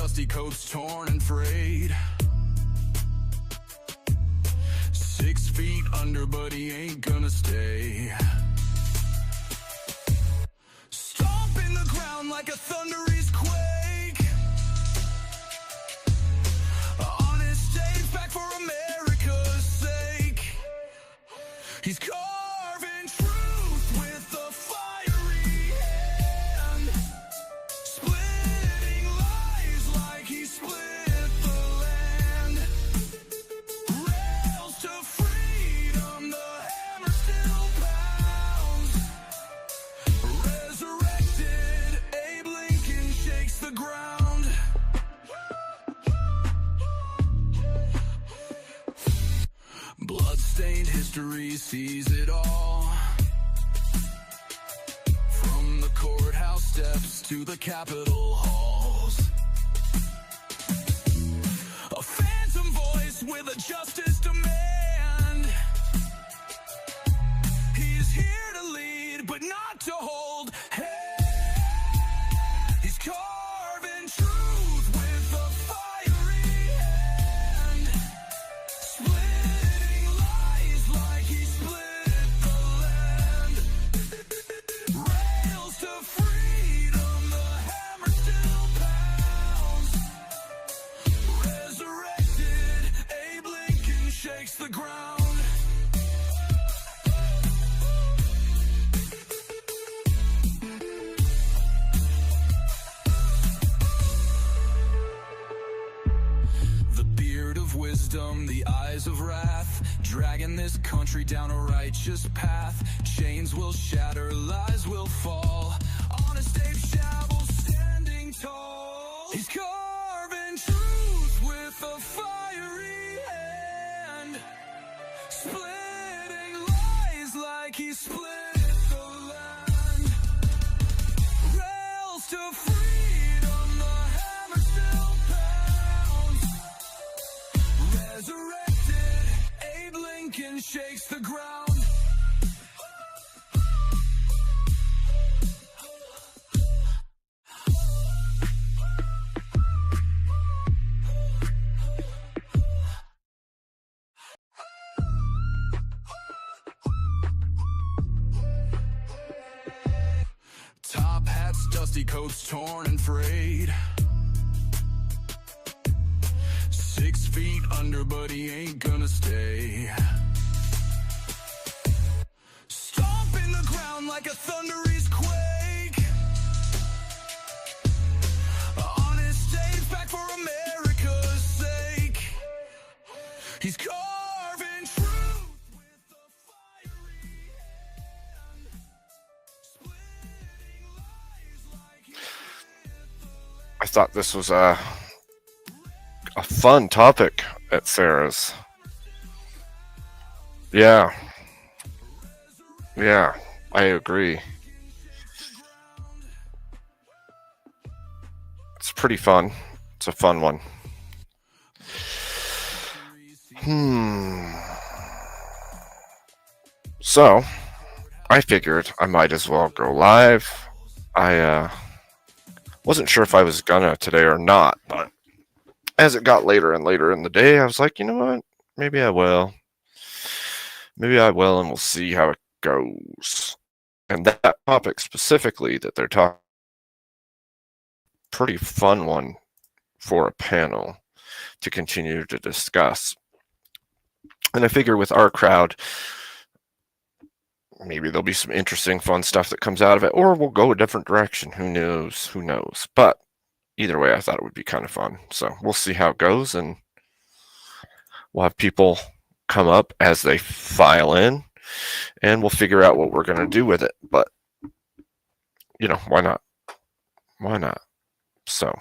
dusty coats torn and frayed. 6 feet under, but he ain't gonna stay. Stomping the ground like a thunderous quake. On his stage, back for America's sake. He's carving truth with a fiery hand, splitting lies like he split the land. Rails to freedom, the hammer still pounds. Resurrected, Abe Lincoln shakes the ground. Bloodstained history sees it all. From the courthouse steps to the Capitol halls. A phantom voice with a justice demand. He's here to lead, but not to hold hand. He's carving truth with a fiery hand, splitting lies like he split the land. Rails to freedom, the hammer still pounds. Resurrected, Abe Lincoln shakes the ground. The beard of wisdom, the eyes of wrath, dragging this country down a righteous path. Chains will shatter, lies will fall. Honest Abe Shabble standing tall. He's carving truth with a fiery hand, splitting lies like he split the land. Rails to freedom, the hammer still pounds. Resurrected, Abe Lincoln shakes the ground. Top hats, dusty coats torn and frayed. 6 feet under, but he ain't gonna stay. Stomping the ground like a thunderous quake. On his stage, back for America's sake. He's carving truth with a fiery hand, splitting lies like he split the land. I thought this was a fun topic at Sarah's. Yeah, I agree. It's pretty fun. It's a fun one. So, I figured I might as well go live. I wasn't sure if I was gonna today or not, but as it got later and later in the day, I was like, you know what? Maybe I will. Maybe I will, and we'll see how it goes. And that topic specifically that they're talking, pretty fun one for a panel to continue to discuss. And I figure with our crowd, maybe there'll be some interesting, fun stuff that comes out of it, or we'll go a different direction. Who knows? Who knows? But either way, I thought it would be kind of fun. So we'll see how it goes, and we'll have people come up as they file in, and we'll figure out what we're going to do with it. But, you know, why not? Why not? So,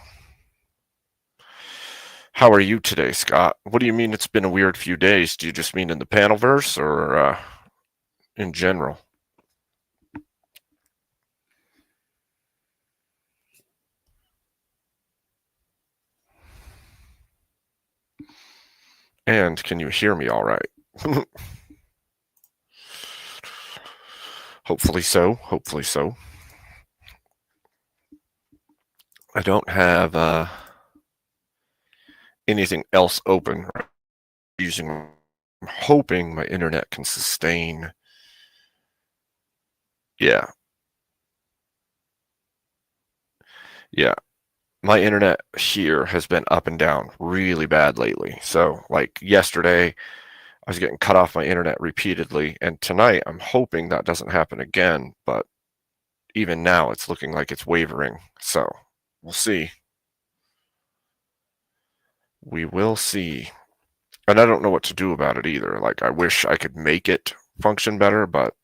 how are you today, Scott? What do you mean it's been a weird few days? Do you just mean in the panelverse or in general? And can you hear me all right? Hopefully so. Hopefully so. I don't have anything else open. Right? I'm hoping my internet can sustain. Yeah. Yeah. My internet here has been up and down really bad lately. So, like yesterday, I was getting cut off my internet repeatedly, and tonight I'm hoping that doesn't happen again, but even now it's looking like it's wavering. So, we'll see. We will see. And I don't know what to do about it either. Like, I wish I could make it function better, but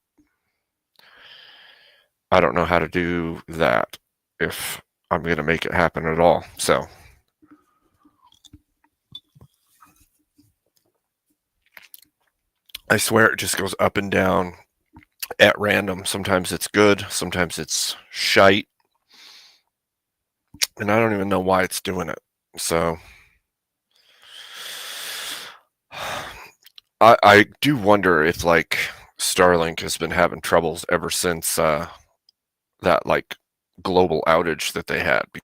I don't know how to do that if I'm going to make it happen at all. So, I swear it just goes up and down at random. Sometimes it's good, sometimes it's shite, and I don't even know why it's doing it. So, I do wonder if like Starlink has been having troubles ever since that like global outage that they had. It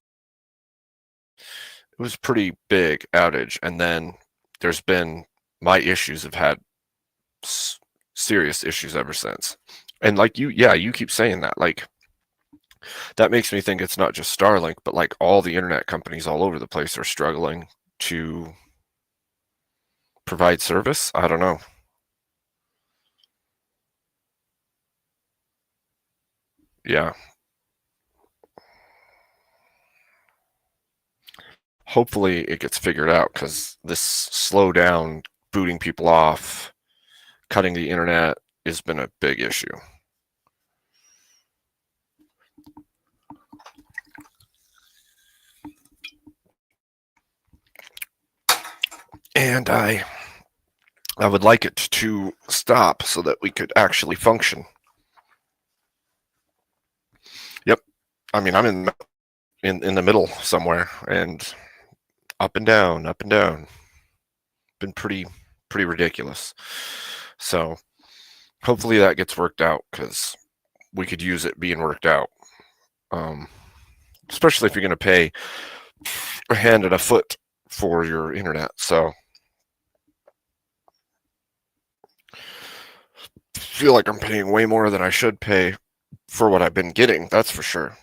was a pretty big outage, and then there's been my issues have had serious issues ever since. And like you keep saying that. Like that makes me think it's not just Starlink, but like all the internet companies all over the place are struggling to provide service. I don't know. Yeah. Hopefully it gets figured out because this slow down, booting people off, cutting the internet has been a big issue. And I would like it to stop so that we could actually function. Yep. I mean, I'm in the middle somewhere, and up and down, up and down. Been pretty ridiculous. So hopefully that gets worked out because we could use it being worked out. Especially if you're going to pay a hand and a foot for your internet. So I feel like I'm paying way more than I should pay for what I've been getting. That's for sure.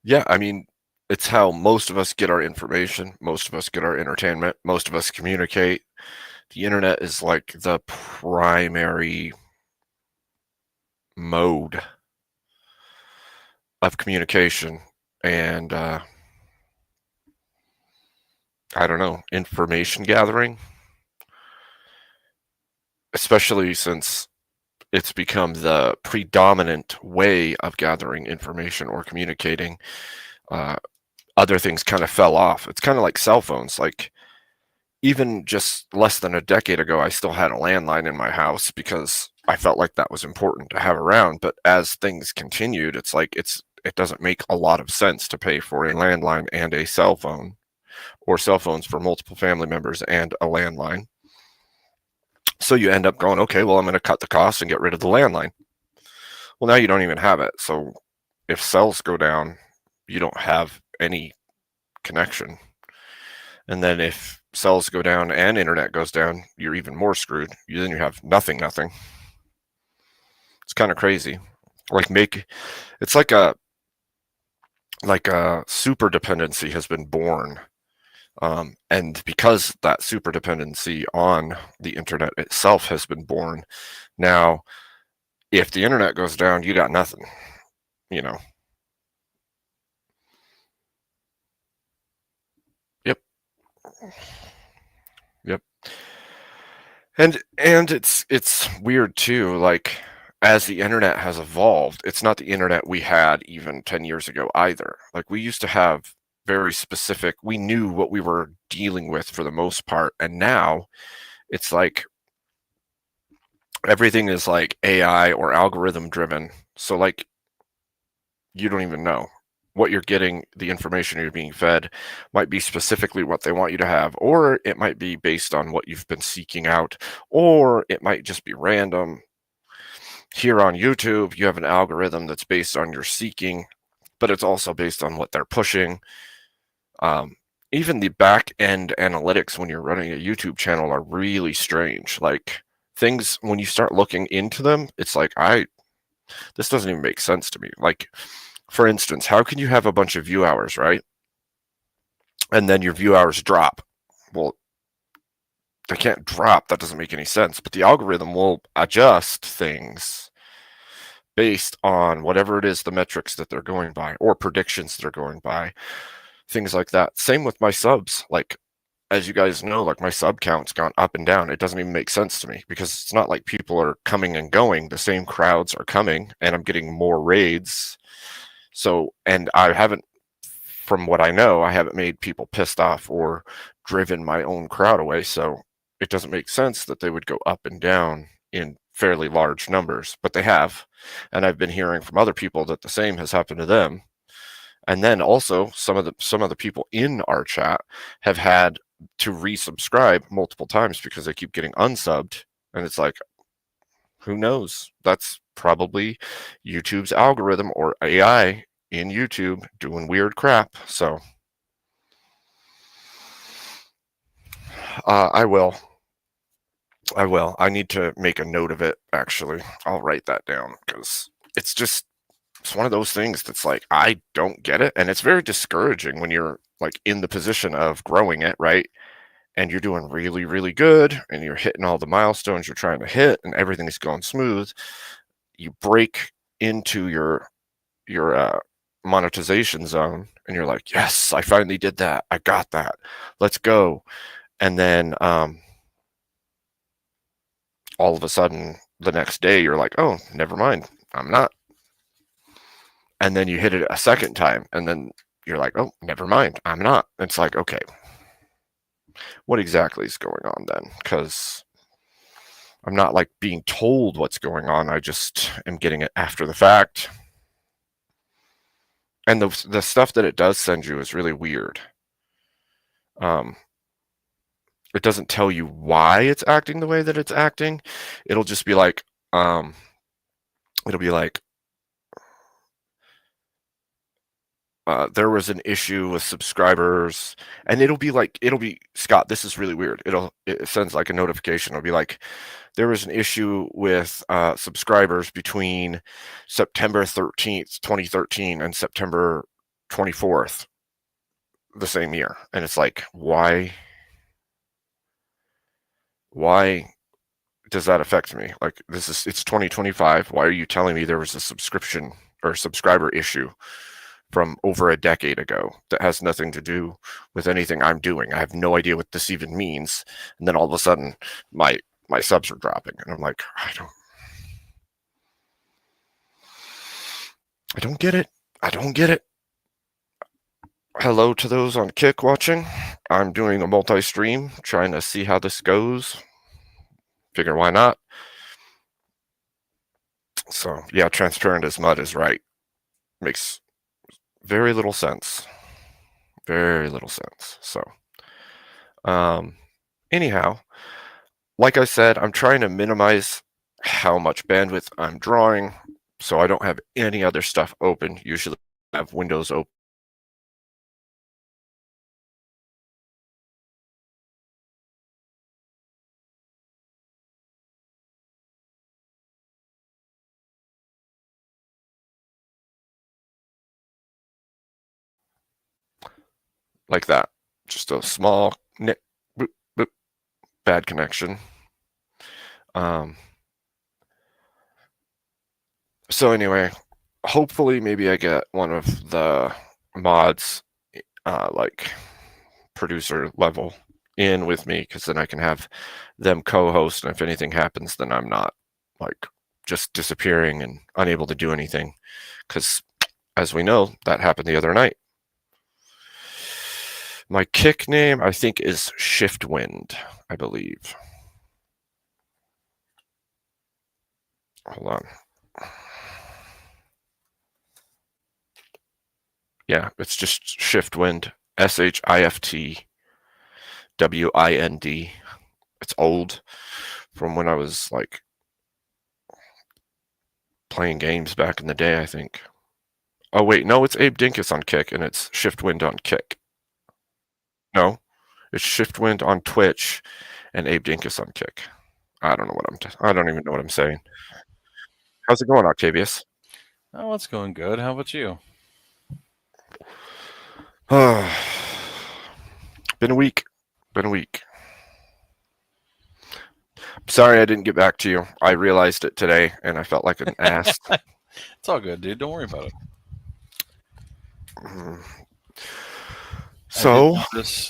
Yeah, I mean, it's how most of us get our information, most of us get our entertainment, most of us communicate. The internet is like the primary mode of communication and I don't know, information gathering, especially since it's become the predominant way of gathering information or communicating. Uh, Other things kind of fell off. It's kind of like cell phones. Like even just less than a decade ago, I still had a landline in my house because I felt like that was important to have around. But as things continued, it's like it doesn't make a lot of sense to pay for a landline and a cell phone, or cell phones for multiple family members and a landline. So you end up going, okay, well, I'm going to cut the cost and get rid of the landline. Well, now you don't even have it. So if cells go down, you don't have any connection. And then if cells go down and internet goes down, you're even more screwed. Then you have nothing. It's kind of crazy. It's like a super dependency has been born. And because that super dependency on the internet itself has been born, now if the internet goes down, you got nothing, you know. Yep. Yep. And it's weird too, like as the internet has evolved, it's not the internet we had even 10 years ago either. Like we used to have very specific, we knew what we were dealing with for the most part, and now it's like everything is like AI or algorithm driven. So like you don't even know what you're getting. The information you're being fed might be specifically what they want you to have, or it might be based on what you've been seeking out, or it might just be random. Here on YouTube, you have an algorithm that's based on your seeking. but it's also based on what they're pushing. Even the back end analytics when you're running a YouTube channel are really strange. Like things, when you start looking into them, it's like, this doesn't even make sense to me. Like, for instance, how can you have a bunch of view hours, right? And then your view hours drop? Well, they can't drop. That doesn't make any sense. But the algorithm will adjust things based on whatever it is, the metrics that they're going by or predictions they're going by, things like that. Same with my subs. Like, as you guys know, like my sub count's gone up and down. It doesn't even make sense to me because it's not like people are coming and going. The same crowds are coming and I'm getting more raids. So, and I haven't, from what I know, I haven't made people pissed off or driven my own crowd away. So it doesn't make sense that they would go up and down in fairly large numbers, but they have. And I've been hearing from other people that the same has happened to them. And then also some of the people in our chat have had to resubscribe multiple times because they keep getting unsubbed. And it's like, who knows? That's probably YouTube's algorithm or AI in YouTube doing weird crap. So I will. I need to make a note of it, actually. I'll write that down because it's one of those things that's like, I don't get it. And it's very discouraging when you're like in the position of growing it, right? And you're doing really, really good and you're hitting all the milestones you're trying to hit and everything's going smooth. You break into your monetization zone and you're like, yes, I finally did that. I got that. Let's go. And then all of a sudden the next day you're like, oh, never mind. I'm not. And then you hit it a second time and then you're like, oh, never mind. I'm not. It's like, okay, what exactly is going on then? Because I'm not like being told what's going on. I just am getting it after the fact. And the stuff that it does send you is really weird. It doesn't tell you why it's acting the way that it's acting. It'll just be like, there was an issue with subscribers, and it'll be Scott, this is really weird. It sends like a notification. It'll be like, there was an issue with subscribers between September 13th, 2013 and September 24th the same year. And it's like, why does that affect me? Like, it's 2025. Why are you telling me there was a subscription or subscriber issue from over a decade ago that has nothing to do with anything I'm doing? I have no idea what this even means. And then all of a sudden my subs are dropping and I'm like, I don't get it. I don't get it. Hello to those on Kick watching. I'm doing a multi-stream, trying to see how this goes. Figure why not. So yeah, transparent as mud is right. Makes very little sense. Very little sense. So anyhow, like I said, I'm trying to minimize how much bandwidth I'm drawing so I don't have any other stuff open. Usually I have Windows open. Like that. Just a small boop, boop, bad connection. So anyway, hopefully maybe I get one of the mods like producer level in with me, because then I can have them co-host, and if anything happens then I'm not like just disappearing and unable to do anything, because as we know, that happened the other night. My Kick name, I think, is Shiftwind, I believe. Hold on. Yeah, it's just Shiftwind, SHIFTWIND. It's old, from when I was like playing games back in the day, I think. Oh wait, no, it's Abe Dinkus on Kick, and it's Shiftwind on Kick. No, it's Shiftwind on Twitch, and Abe Dinkus on Kick. I don't know what I don't even know what I'm saying. How's it going, Octavius? Oh, it's going good. How about you? Been a week. Been a week. Sorry I didn't get back to you. I realized it today, and I felt like an ass. It's all good, dude. Don't worry about it. So, this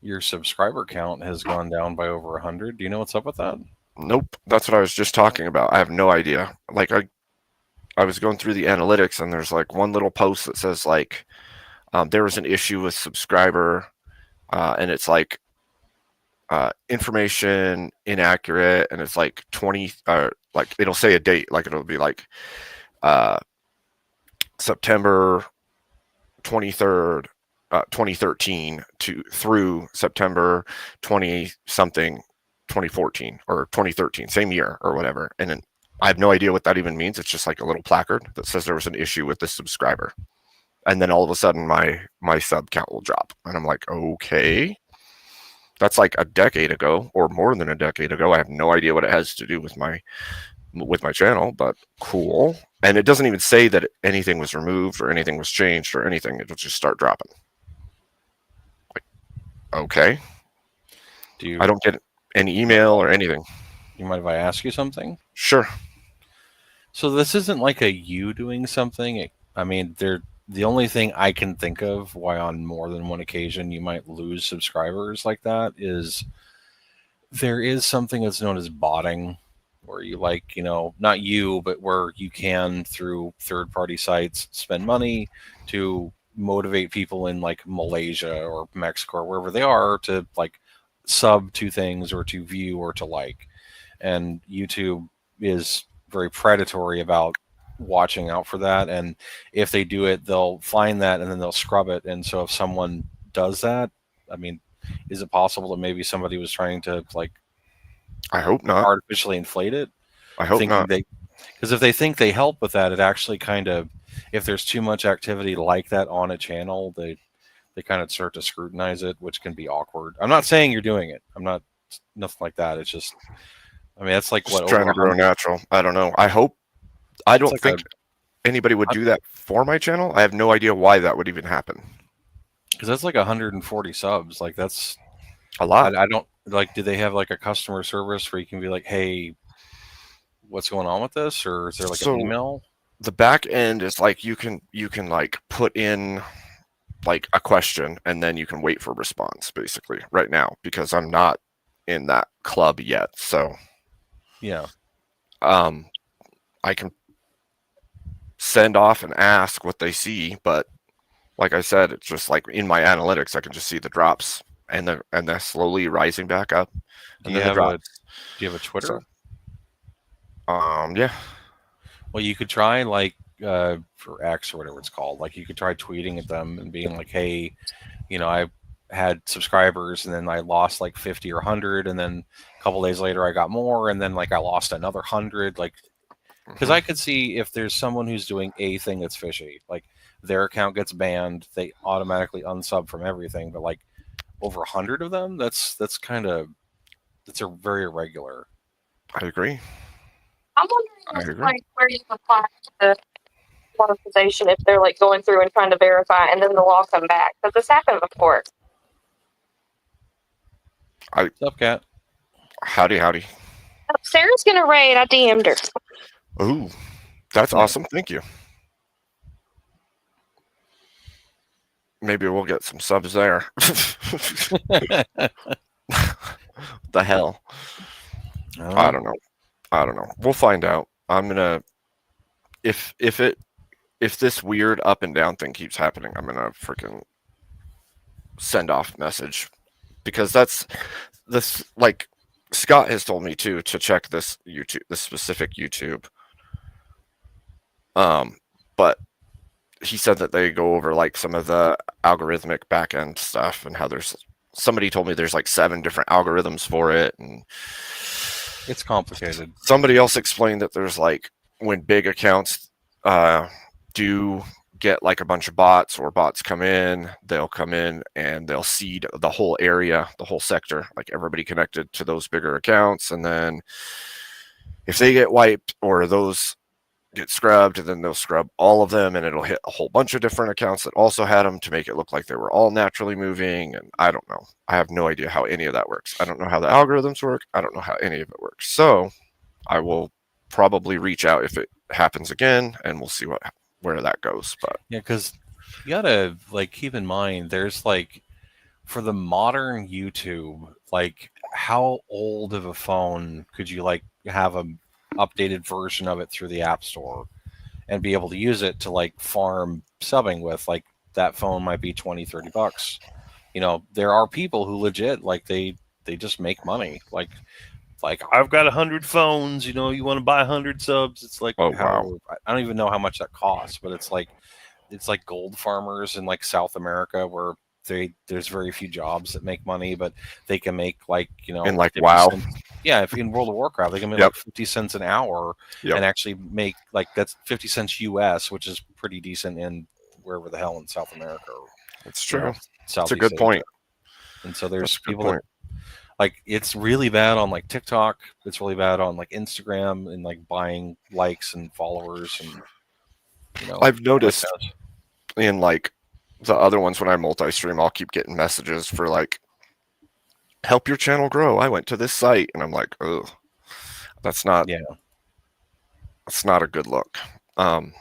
your subscriber count has gone down by over 100. Do you know what's up with that? nope. That's what I was just talking about. I have no idea. Like I was going through the analytics, and there's like one little post that says like there was an issue with subscriber, and it's like information inaccurate, and it's like 20 like it'll say a date, like it'll be like September 23rd 2013 to through September 20 something 2014 or 2013, same year or whatever. And then I have no idea what that even means. It's just like a little placard that says there was an issue with this subscriber, and then all of a sudden my sub count will drop, and I'm like, okay, that's like a decade ago or more than a decade ago. I have no idea what it has to do with my channel, but cool. And it doesn't even say that anything was removed or anything was changed or anything. It'll just start dropping. Like, okay. I don't get any email or anything. You mind if I ask you something? Sure. So this isn't like a you doing something. I mean, the only thing I can think of why on more than one occasion you might lose subscribers like that is there is something that's known as botting, where you not you, but where you can, through third-party sites, spend money to motivate people in like Malaysia or Mexico or wherever they are to like sub to things or to view or to like. And YouTube is very predatory about watching out for that. And if they do it, they'll find that and then they'll scrub it. And so if someone does that, I mean, is it possible that maybe somebody was trying to like, I hope not, artificially inflate it? I hope not. Because if they think they help with that, it actually kind of, if there's too much activity like that on a channel, they kind of start to scrutinize it, which can be awkward. I'm not saying you're doing it. I'm not, nothing like that. It's just, I mean, that's like just what, trying to grow natural. I don't know. I don't think anybody would do that for my channel. I have no idea why that would even happen. Because that's like 140 subs. Like that's a lot. I don't like. Do they have like a customer service where you can be like, "Hey, what's going on with this?" Or is there like an email? The back end is like you can like put in like a question, and then you can wait for response. Basically, right now, because I'm not in that club yet, so yeah, I can send off and ask what they see, but like I said, it's just like in my analytics, I can just see the drops and they're slowly rising back up. Do you have a Twitter? So, yeah. Well, you could try like for X or whatever it's called. Like you could try tweeting at them and being like, "Hey, I had subscribers and then I lost like 50 or 100, and then a couple days later I got more, and then like I lost another 100." Like, because I could see if there's someone who's doing a thing that's fishy, like their account gets banned, they automatically unsub from everything, but like over 100 of them, that's a very irregular. I agree. I'm wondering like where you apply to monetization if they're like going through and trying to verify and then they'll all come back. Because this happened before. What's up, Kat? Howdy. Sarah's gonna raid. I DM'd her. Ooh, that's awesome. Thank you. Maybe we'll get some subs there. The hell? I don't know. We'll find out. I'm gonna if this weird up and down thing keeps happening, I'm gonna freaking send off message, because that's this, like Scott has told me to check this specific YouTube. But he said that they go over like some of the algorithmic backend stuff and how somebody told me there's like 7 different algorithms for it, and it's complicated. Somebody else explained that there's like when big accounts do get like a bunch of bots, or bots come in, they'll come in and they'll seed the whole area, the whole sector, like everybody connected to those bigger accounts. And then if they get wiped or those get scrubbed, and then they'll scrub all of them, and it'll hit a whole bunch of different accounts that also had them to make it look like they were all naturally moving. And I don't know. I have no idea how any of that works. I don't know how the algorithms work. I don't know how any of it works. So I will probably reach out if it happens again, and we'll see where that goes. But yeah, because you gotta like keep in mind, there's like for the modern YouTube, like how old of a phone could you like have a updated version of it through the App Store and be able to use it to like farm subbing with? Like that phone might be $20-$30. You know, there are people who legit like they just make money. Like I've got 100 phones, you know, you want to buy 100 subs. It's like, oh wow, I don't even know how much that costs, but it's like gold farmers in like South America where there's very few jobs that make money, but they can make like, you know, and like wow, cents. Yeah, if in World of Warcraft they can make Yep. like 50 cents an hour Yep. and actually make like that's 50 cents US, which is pretty decent in wherever the hell in South America. Or, It's you know, true. It's a Southeast good Asia. point. And so there's That's a good people point. that like it's really bad on like TikTok. It's really bad on like Instagram and like buying likes and followers and you know. I've noticed like in like the other ones when I multi-stream, I'll keep getting messages for like, help your channel grow. I went to this site, and I'm like, oh, that's not yeah. that's not a good look. No.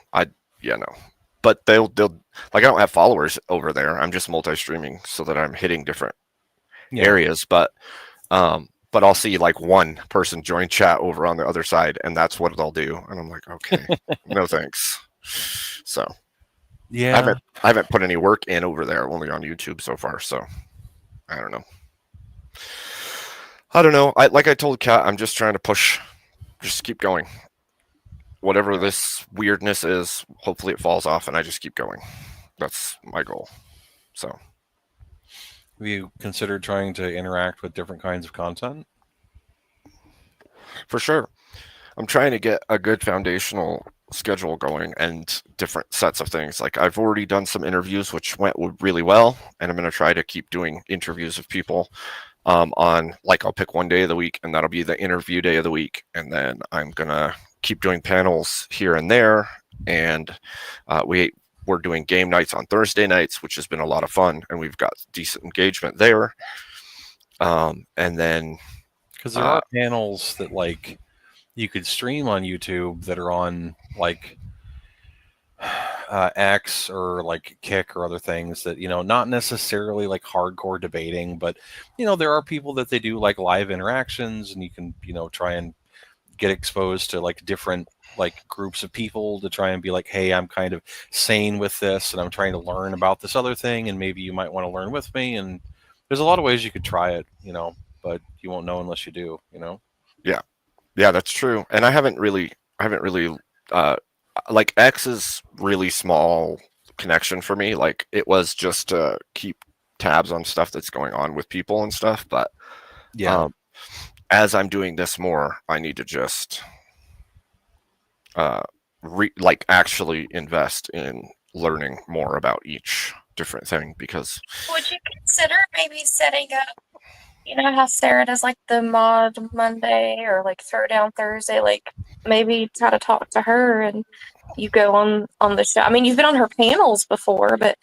But they'll like, I don't have followers over there. I'm just multi-streaming so that I'm hitting different areas. But I'll see like one person join chat over on the other side, and that's what they'll do. And I'm like, okay, no thanks. So Yeah. I haven't put any work in over there, only on YouTube so far. So I don't know. Like I told Kat, I'm just trying to push, just keep going. Whatever this weirdness is, hopefully it falls off and I just keep going. That's my goal. So Have you considered trying to interact with different kinds of content? For sure. I'm trying to get a good foundational schedule going and different sets of things. Like I've already done some interviews, which went really well. And I'm going to try to keep doing interviews of people on, like, I'll pick one day of the week, and that'll be the interview day of the week. And then I'm going to keep doing panels here and there. And we're doing game nights on Thursday nights, which has been a lot of fun. And we've got decent engagement there. And then because there are panels that like you could stream on YouTube that are on like X or like Kick or other things that, you know, not necessarily like hardcore debating, but, you know, there are people that they do like live interactions, and you can, you know, try and get exposed to like different like groups of people to try and be like, hey, I'm kind of sane with this and I'm trying to learn about this other thing, and maybe you might want to learn with me. And there's a lot of ways you could try it, you know, but you won't know unless you do, you know? Yeah, that's true. And I haven't really like, X is really small connection for me. Like, it was just to keep tabs on stuff that's going on with people and stuff. But Yeah. As I'm doing this more, I need to just actually invest in learning more about each different thing, because Would you consider maybe setting up, you know how Sarah does like the mod Monday or like Throwdown Thursday, like maybe try to talk to her and you go on the show. I mean, you've been on her panels before, but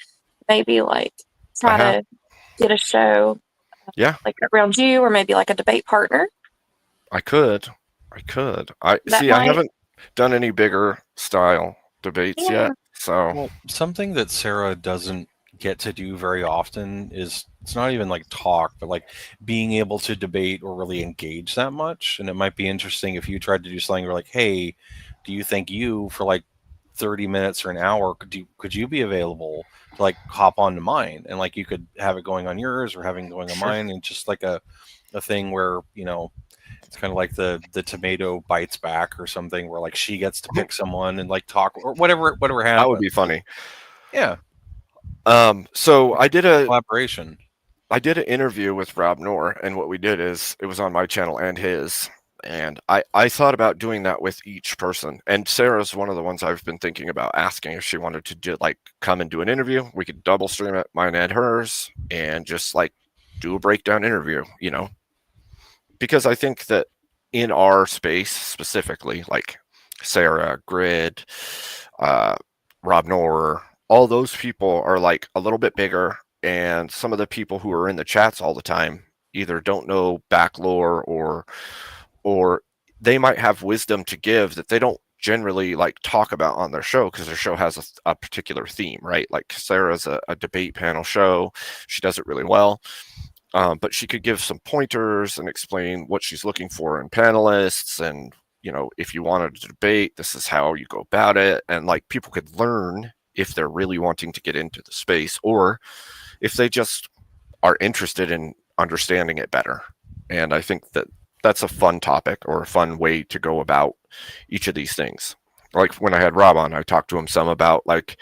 maybe like try to get a show like around you, or maybe like a debate partner. I could. I haven't done any bigger style debates yet. So well, something that Sarah doesn't get to do very often is, it's not even like talk, but like being able to debate or really engage that much. And it might be interesting if you tried to do something where like, hey, do you think you for like 30 minutes or an hour could you be available to like hop onto mine, and like you could have it going on yours or having going on mine, and just like a thing where, you know, it's kind of like the tomato bites back or something, where like she gets to pick someone and like talk or whatever happens. that would be funny. Yeah. So I did a collaboration. I did an interview with Rob Noor, and what we did is, it was on my channel and his, And I thought about doing that with each person. And Sarah's one of the ones I've been thinking about asking if she wanted to do, like, come and do an interview. We could double stream it, mine and hers, and just like do a breakdown interview, you know? Because I think that in our space specifically, like Sarah, Grid, Rob Noor, all those people are like a little bit bigger, and some of the people who are in the chats all the time either don't know back lore, or they might have wisdom to give that they don't generally like talk about on their show, because their show has a particular theme, right? Like Sarah's a debate panel show. She does it really well. But she could give some pointers and explain what she's looking for in panelists. And, you know, if you wanted to debate, this is how you go about it. And like people could learn if they're really wanting to get into the space, or if they just are interested in understanding it better. And I think that that's a fun topic, or a fun way to go about each of these things. Like when I had Rob on, I talked to him some about, like,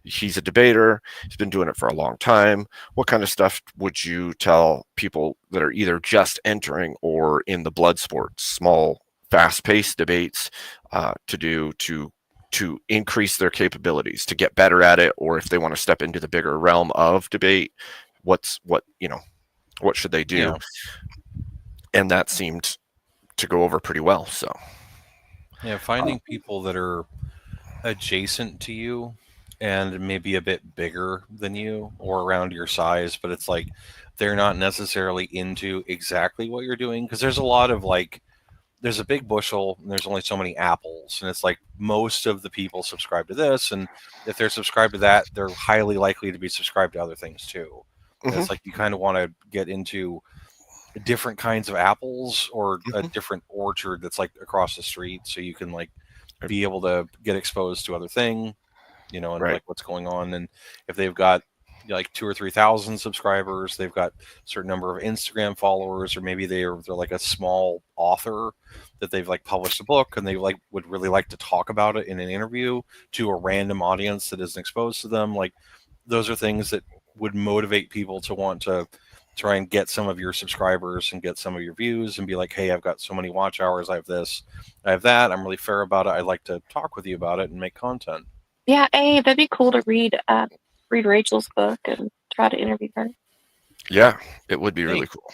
he's a debater, he's been doing it for a long time. What kind of stuff would you tell people that are either just entering or in the blood sports, small, fast-paced debates, to do to increase their capabilities, to get better at it, or if they want to step into the bigger realm of debate, what should they do? Yeah. And that seemed to go over pretty well. So yeah, finding people that are adjacent to you and maybe a bit bigger than you or around your size, but it's like they're not necessarily into exactly what you're doing, because there's a lot of like, there's a big bushel and there's only so many apples, and it's like most of the people subscribe to this, and if they're subscribed to that, they're highly likely to be subscribed to other things too. And it's like you kind of want to get into different kinds of apples, or a different orchard that's like across the street, so you can like be able to get exposed to other thing, you know, and like what's going on. And if they've got like 2,000 or 3,000 subscribers, they've got a certain number of Instagram followers, or maybe they're like a small author that they've like published a book and they like would really like to talk about it in an interview to a random audience that isn't exposed to them. Like those are things that would motivate people to want to try and get some of your subscribers and get some of your views, and be like, hey, I've got so many watch hours, I have this, I have that, I'm really fair about it, I'd like to talk with you about it and make content. Yeah, hey, that'd be cool to read Rachel's book and try to interview her. Yeah, it would be really cool.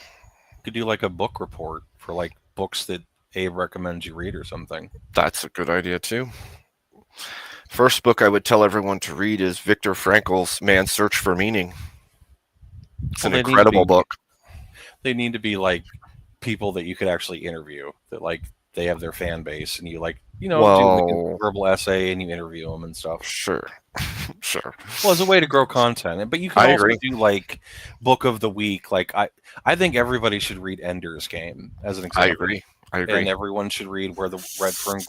Could do like a book report for like books that Abe recommends you read or something. That's a good idea too. First book I would tell everyone to read is Viktor Frankl's Man's Search for Meaning. It's an incredible book. They need to be like people that you could actually interview, that like they have their fan base, and you like, you know, do a verbal essay and you interview them and stuff. Sure. Sure. Well, it's a way to grow content, but you can also do like book of the week. Like I think everybody should read Ender's Game as an example. I agree. And everyone should read Where the Red Fern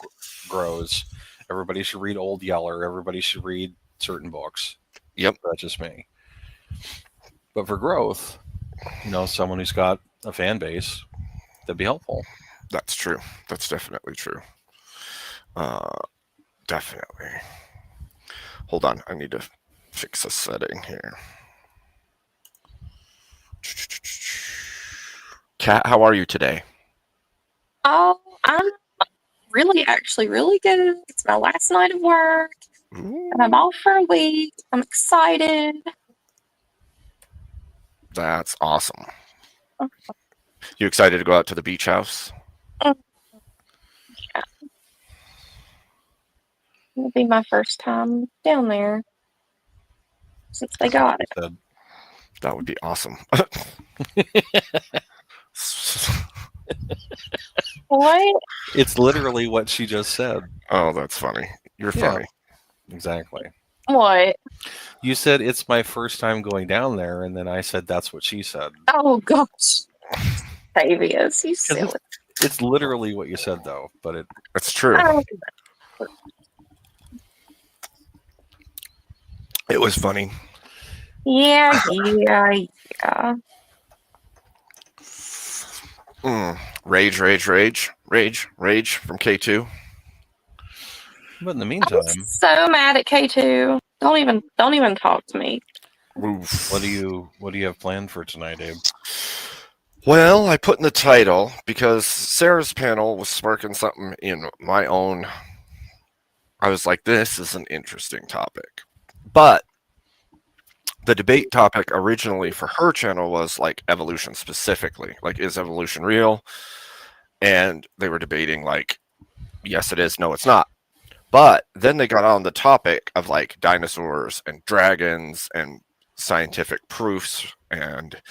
Grows. Everybody should read Old Yeller. Everybody should read certain books. Yep. That's just me. But for growth, you know, someone who's got a fan base, that'd be helpful. That's true. That's definitely true. Definitely. Hold on. I need to fix a setting here. Kat, how are you today? Oh, I'm actually really good. It's my last night of work. Ooh. And I'm off for a week. I'm excited. That's awesome. You excited to go out to the beach house? Yeah. It'll be my first time down there since they got it. That would be awesome. What? It's literally what she just said. Oh, that's funny. You're funny. Exactly. What? You said it's my first time going down there, and then I said that's what she said. Oh gosh, Tavius, you silly. It's literally what you said, though. But it's true. It was funny. Yeah. Rage from K2. But in the meantime, I'm so mad at K2. Don't even talk to me. Oof. What do you have planned for tonight, Abe? Well, I put in the title because Sarah's panel was sparking something in my own. I was like, this is an interesting topic. But the debate topic originally for her channel was like evolution specifically. Like, is evolution real? And they were debating, like, yes, it is, no, it's not. But then they got on the topic of like dinosaurs and dragons and scientific proofs and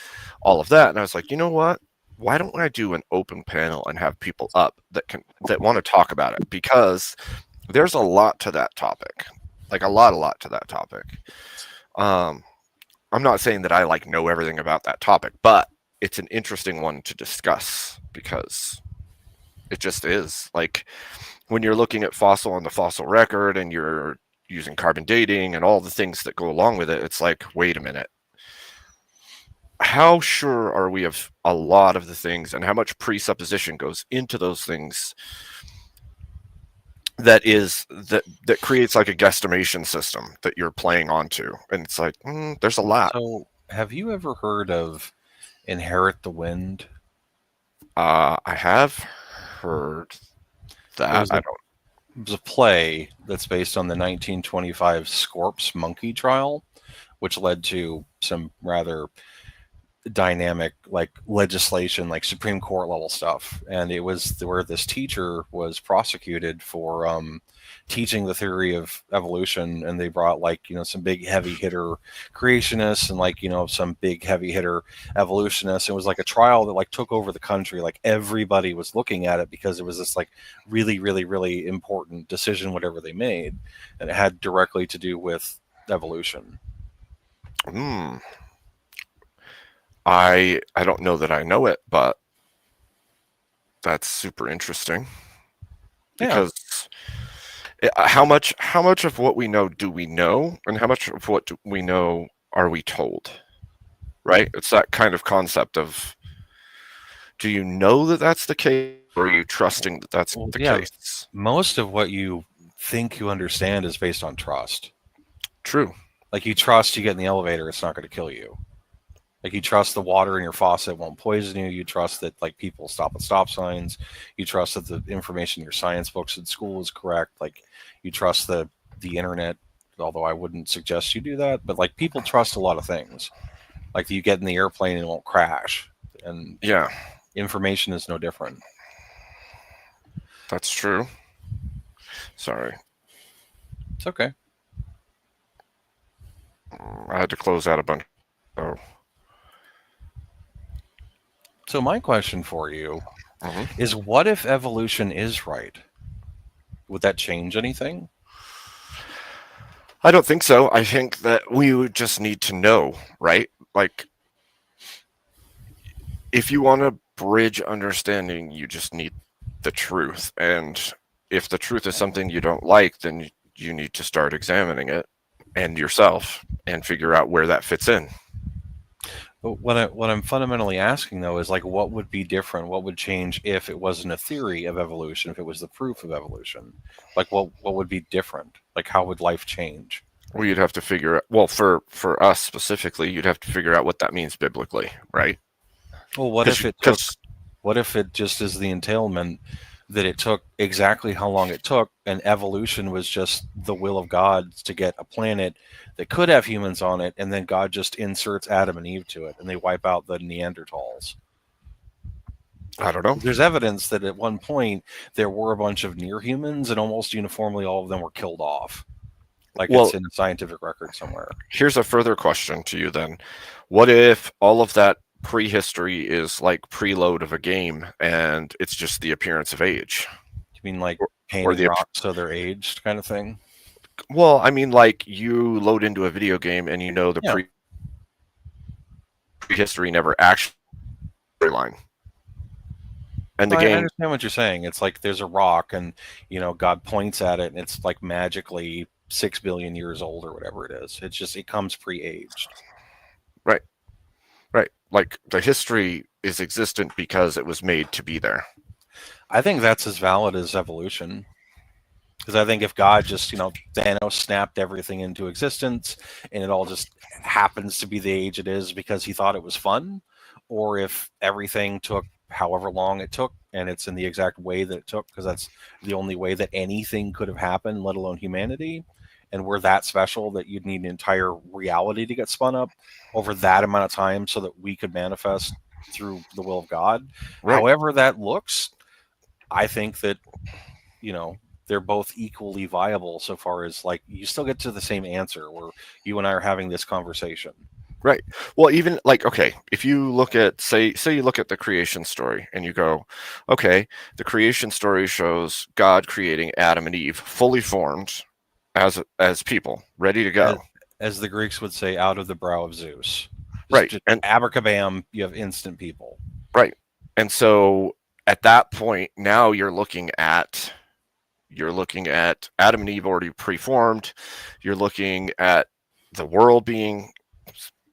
all of that. And I was like, you know what? Why don't I do an open panel and have people up that want to talk about it? Because there's a lot to that topic, like a lot to that topic. I'm not saying that I like know everything about that topic, but it's an interesting one to discuss because it just is. Like, when you're looking at fossil on the fossil record and you're using carbon dating and all the things that go along with it, it's like, wait a minute. How sure are we of a lot of the things, and how much presupposition goes into those things that creates like a guesstimation system that you're playing onto? And it's like, there's a lot. So, have you ever heard of Inherit the Wind? I have heard that. It was a play that's based on the 1925 Scorp's monkey trial, which led to some rather dynamic like legislation, like Supreme Court level stuff. And it was where this teacher was prosecuted for teaching the theory of evolution, and they brought like some big heavy hitter creationists and like some big heavy hitter evolutionists. It was like a trial that like took over the country. Like everybody was looking at it because it was this like really important decision whatever they made, and it had directly to do with evolution. I don't know that I know it, but that's super interesting. Because how much of what we know do we know, and how much of what we know are we told? Right? It's that kind of concept of, do you know that that's the case, or are you trusting that that's the case? Most of what you think you understand is based on trust. True. Like you trust you get in the elevator, it's not going to kill you. Like you trust the water in your faucet won't poison you. You trust that like people stop at stop signs. You trust that the information in your science books at school is correct. Like you trust the internet, although I wouldn't suggest you do that. But like people trust a lot of things. Like you get in the airplane and it won't crash. And information is no different. That's true. Sorry. It's okay. I had to close out a bunch. So my question for you is, what if evolution is right? Would that change anything? I don't think so. I think that we would just need to know, right? Like, if you want to bridge understanding, you just need the truth. And if the truth is something you don't like, then you need to start examining it and yourself and figure out where that fits in. But what I'm fundamentally asking, though, is like, what would be different? What would change if it wasn't a theory of evolution, if it was the proof of evolution? Like, what would be different? Like, how would life change? Well, you'd have to figure out, well, for us specifically, you'd have to figure out what that means biblically, right? Well, what if it just is the entailment that it took exactly how long it took, and evolution was just the will of God to get a planet that could have humans on it, and then God just inserts Adam and Eve to it, and they wipe out the Neanderthals? I don't know. There's evidence that at one point there were a bunch of near humans, and almost uniformly all of them were killed off. Like, it's in a scientific record somewhere. Here's a further question to you then. What if all of that prehistory is like preload of a game, and it's just the appearance of age? You mean like painting rocks so they're aged kind of thing? Well, I mean, like, you load into a video game and the prehistory never actually storyline. And the game. I understand what you're saying. It's like there's a rock, and God points at it, and it's like magically 6 billion years old or whatever it is. It's just, it comes pre-aged. Right. Like, the history is existent because it was made to be there. I think that's as valid as evolution. Because I think if God just, Thanos snapped everything into existence and it all just happens to be the age it is because he thought it was fun, or if everything took however long it took, and it's in the exact way that it took, because that's the only way that anything could have happened, let alone humanity. And we're that special that you'd need an entire reality to get spun up over that amount of time so that we could manifest through the will of God. Right. However that looks, I think that, they're both equally viable so far as like you still get to the same answer where you and I are having this conversation. Right. Well, even like, okay, if you look at, say you look at the creation story and you go, okay, the creation story shows God creating Adam and Eve fully formed as people, ready to go. As the Greeks would say, out of the brow of Zeus. Right. And abracabam, you have instant people. Right. And so at that point, now you're looking at Adam and Eve already preformed. You're looking at the world being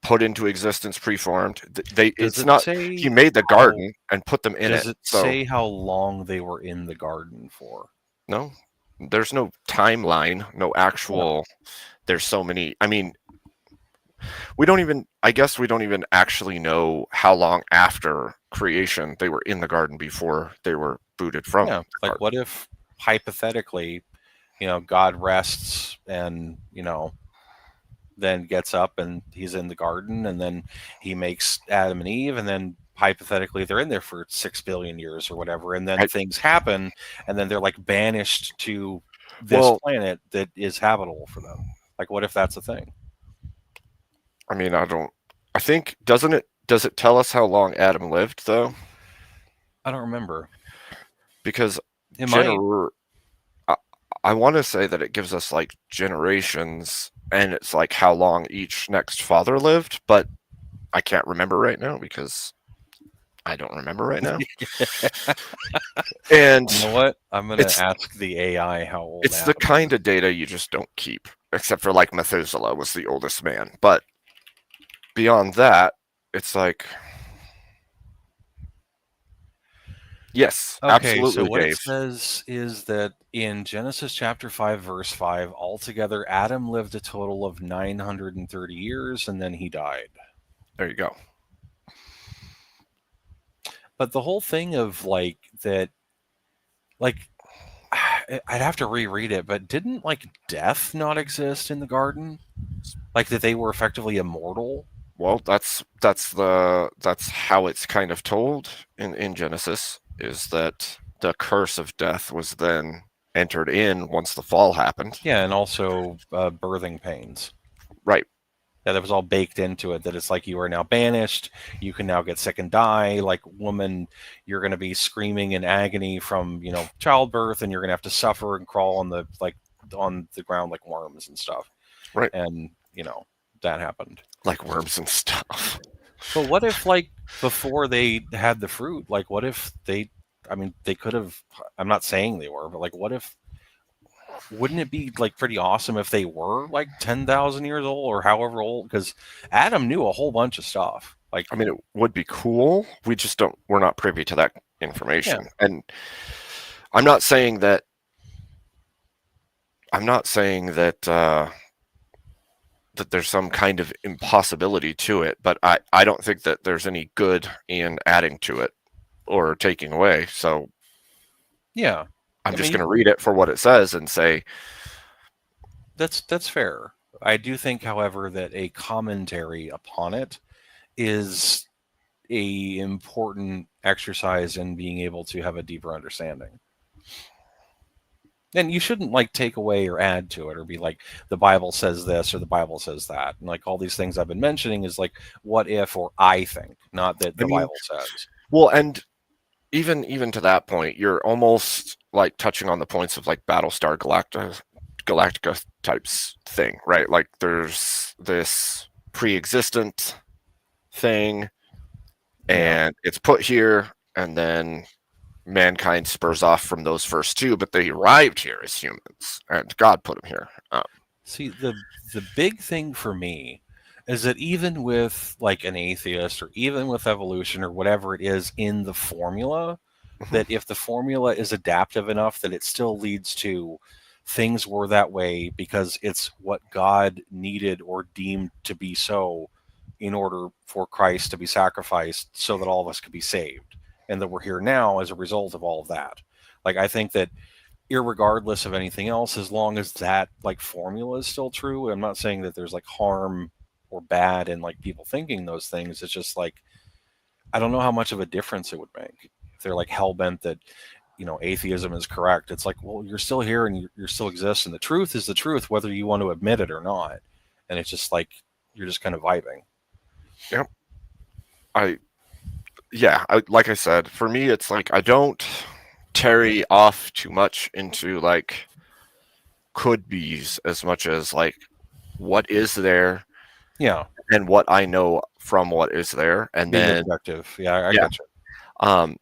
put into existence preformed. He made the garden and put them in it. Does it say how long they were in the garden for? No, there's no timeline, no actual. There's so many. I mean, we don't even actually know how long after creation they were in the garden before they were booted from. Yeah, like what if hypothetically, God rests and then gets up and he's in the garden, and then he makes Adam and Eve, and then hypothetically they're in there for 6 billion years or whatever, and then things happen, and then they're like banished to this planet that is habitable for them. Like, what if that's a thing? I mean, I think, does it tell us how long Adam lived though? I don't remember. Because I want to say that it gives us like generations, and it's like how long each next father lived, but I can't remember right now because I don't remember right now. And you know what? I'm going to ask the AI how old it's the kind of data you just don't keep, except for like Methuselah was the oldest man. But beyond that, it's like, yes, absolutely. So what Dave. it says is that in Genesis chapter 5, verse 5, altogether Adam lived a total of 930 years, and then he died. There you go. But the whole thing of like that, like, I'd have to reread it, but didn't like death not exist in the garden? Like that they were effectively immortal? Well, that's how it's kind of told in Genesis, is that the curse of death was then entered in once the fall happened. Yeah, and also birthing pains. Right. Yeah, that was all baked into it, that it's like you are now banished, you can now get sick and die. Like, woman, you're going to be screaming in agony from, childbirth, and you're going to have to suffer and crawl on the ground like worms and stuff. Right. And, that happened. Like worms and stuff. But what if, like, before they had the fruit, like, what if they could have, I'm not saying they were, but like, what if, wouldn't it be like pretty awesome if they were like 10,000 years old or however old? Because Adam knew a whole bunch of stuff. Like, I mean, it would be cool. We're not privy to that information. Yeah. And I'm not saying that that there's some kind of impossibility to it, but I don't think that there's any good in adding to it or taking away. So yeah, I'm just going to read it for what it says and say that's fair. I do think, however, that a commentary upon it is a important exercise in being able to have a deeper understanding. And you shouldn't like take away or add to it or be like, the Bible says this or the Bible says that. And like all these things I've been mentioning is like, what if, or I think, not that the Bible says. Well, and even to that point, you're almost like touching on the points of like Battlestar Galactica types thing, right? Like there's this pre-existent thing, and it's put here, and then mankind spurs off from those first two, but they arrived here as humans, and God put them here. See, the big thing for me is that even with like an atheist or even with evolution or whatever it is in the formula, that if the formula is adaptive enough that it still leads to things were that way because it's what God needed or deemed to be so in order for Christ to be sacrificed so that all of us could be saved, and that we're here now as a result of all of that. Like, I think that irregardless of anything else, as long as that like formula is still true, I'm not saying that there's like harm or bad in like people thinking those things. It's just like, I don't know how much of a difference it would make if they're like hell bent that, you know, atheism is correct. It's like, well, you're still here and you're still exist, and the truth is the truth, whether you want to admit it or not. And it's just like, you're just kind of vibing. Yep. Like I said, for me, it's like I don't tarry off too much into like could be's as much as like what is there, Yeah, and what I know from what is there, and being then objective. Yeah, I yeah. get you.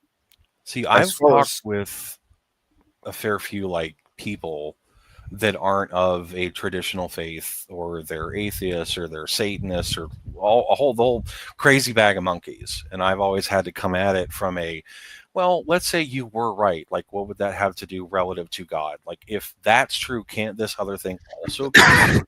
See, I've far talked as- with a fair few like people that aren't of a traditional faith, or they're atheists, or they're Satanists, or the whole crazy bag of monkeys. And I've always had to come at it from a, well, let's say you were right. Like, what would that have to do relative to God? Like, if that's true, can't this other thing also be true?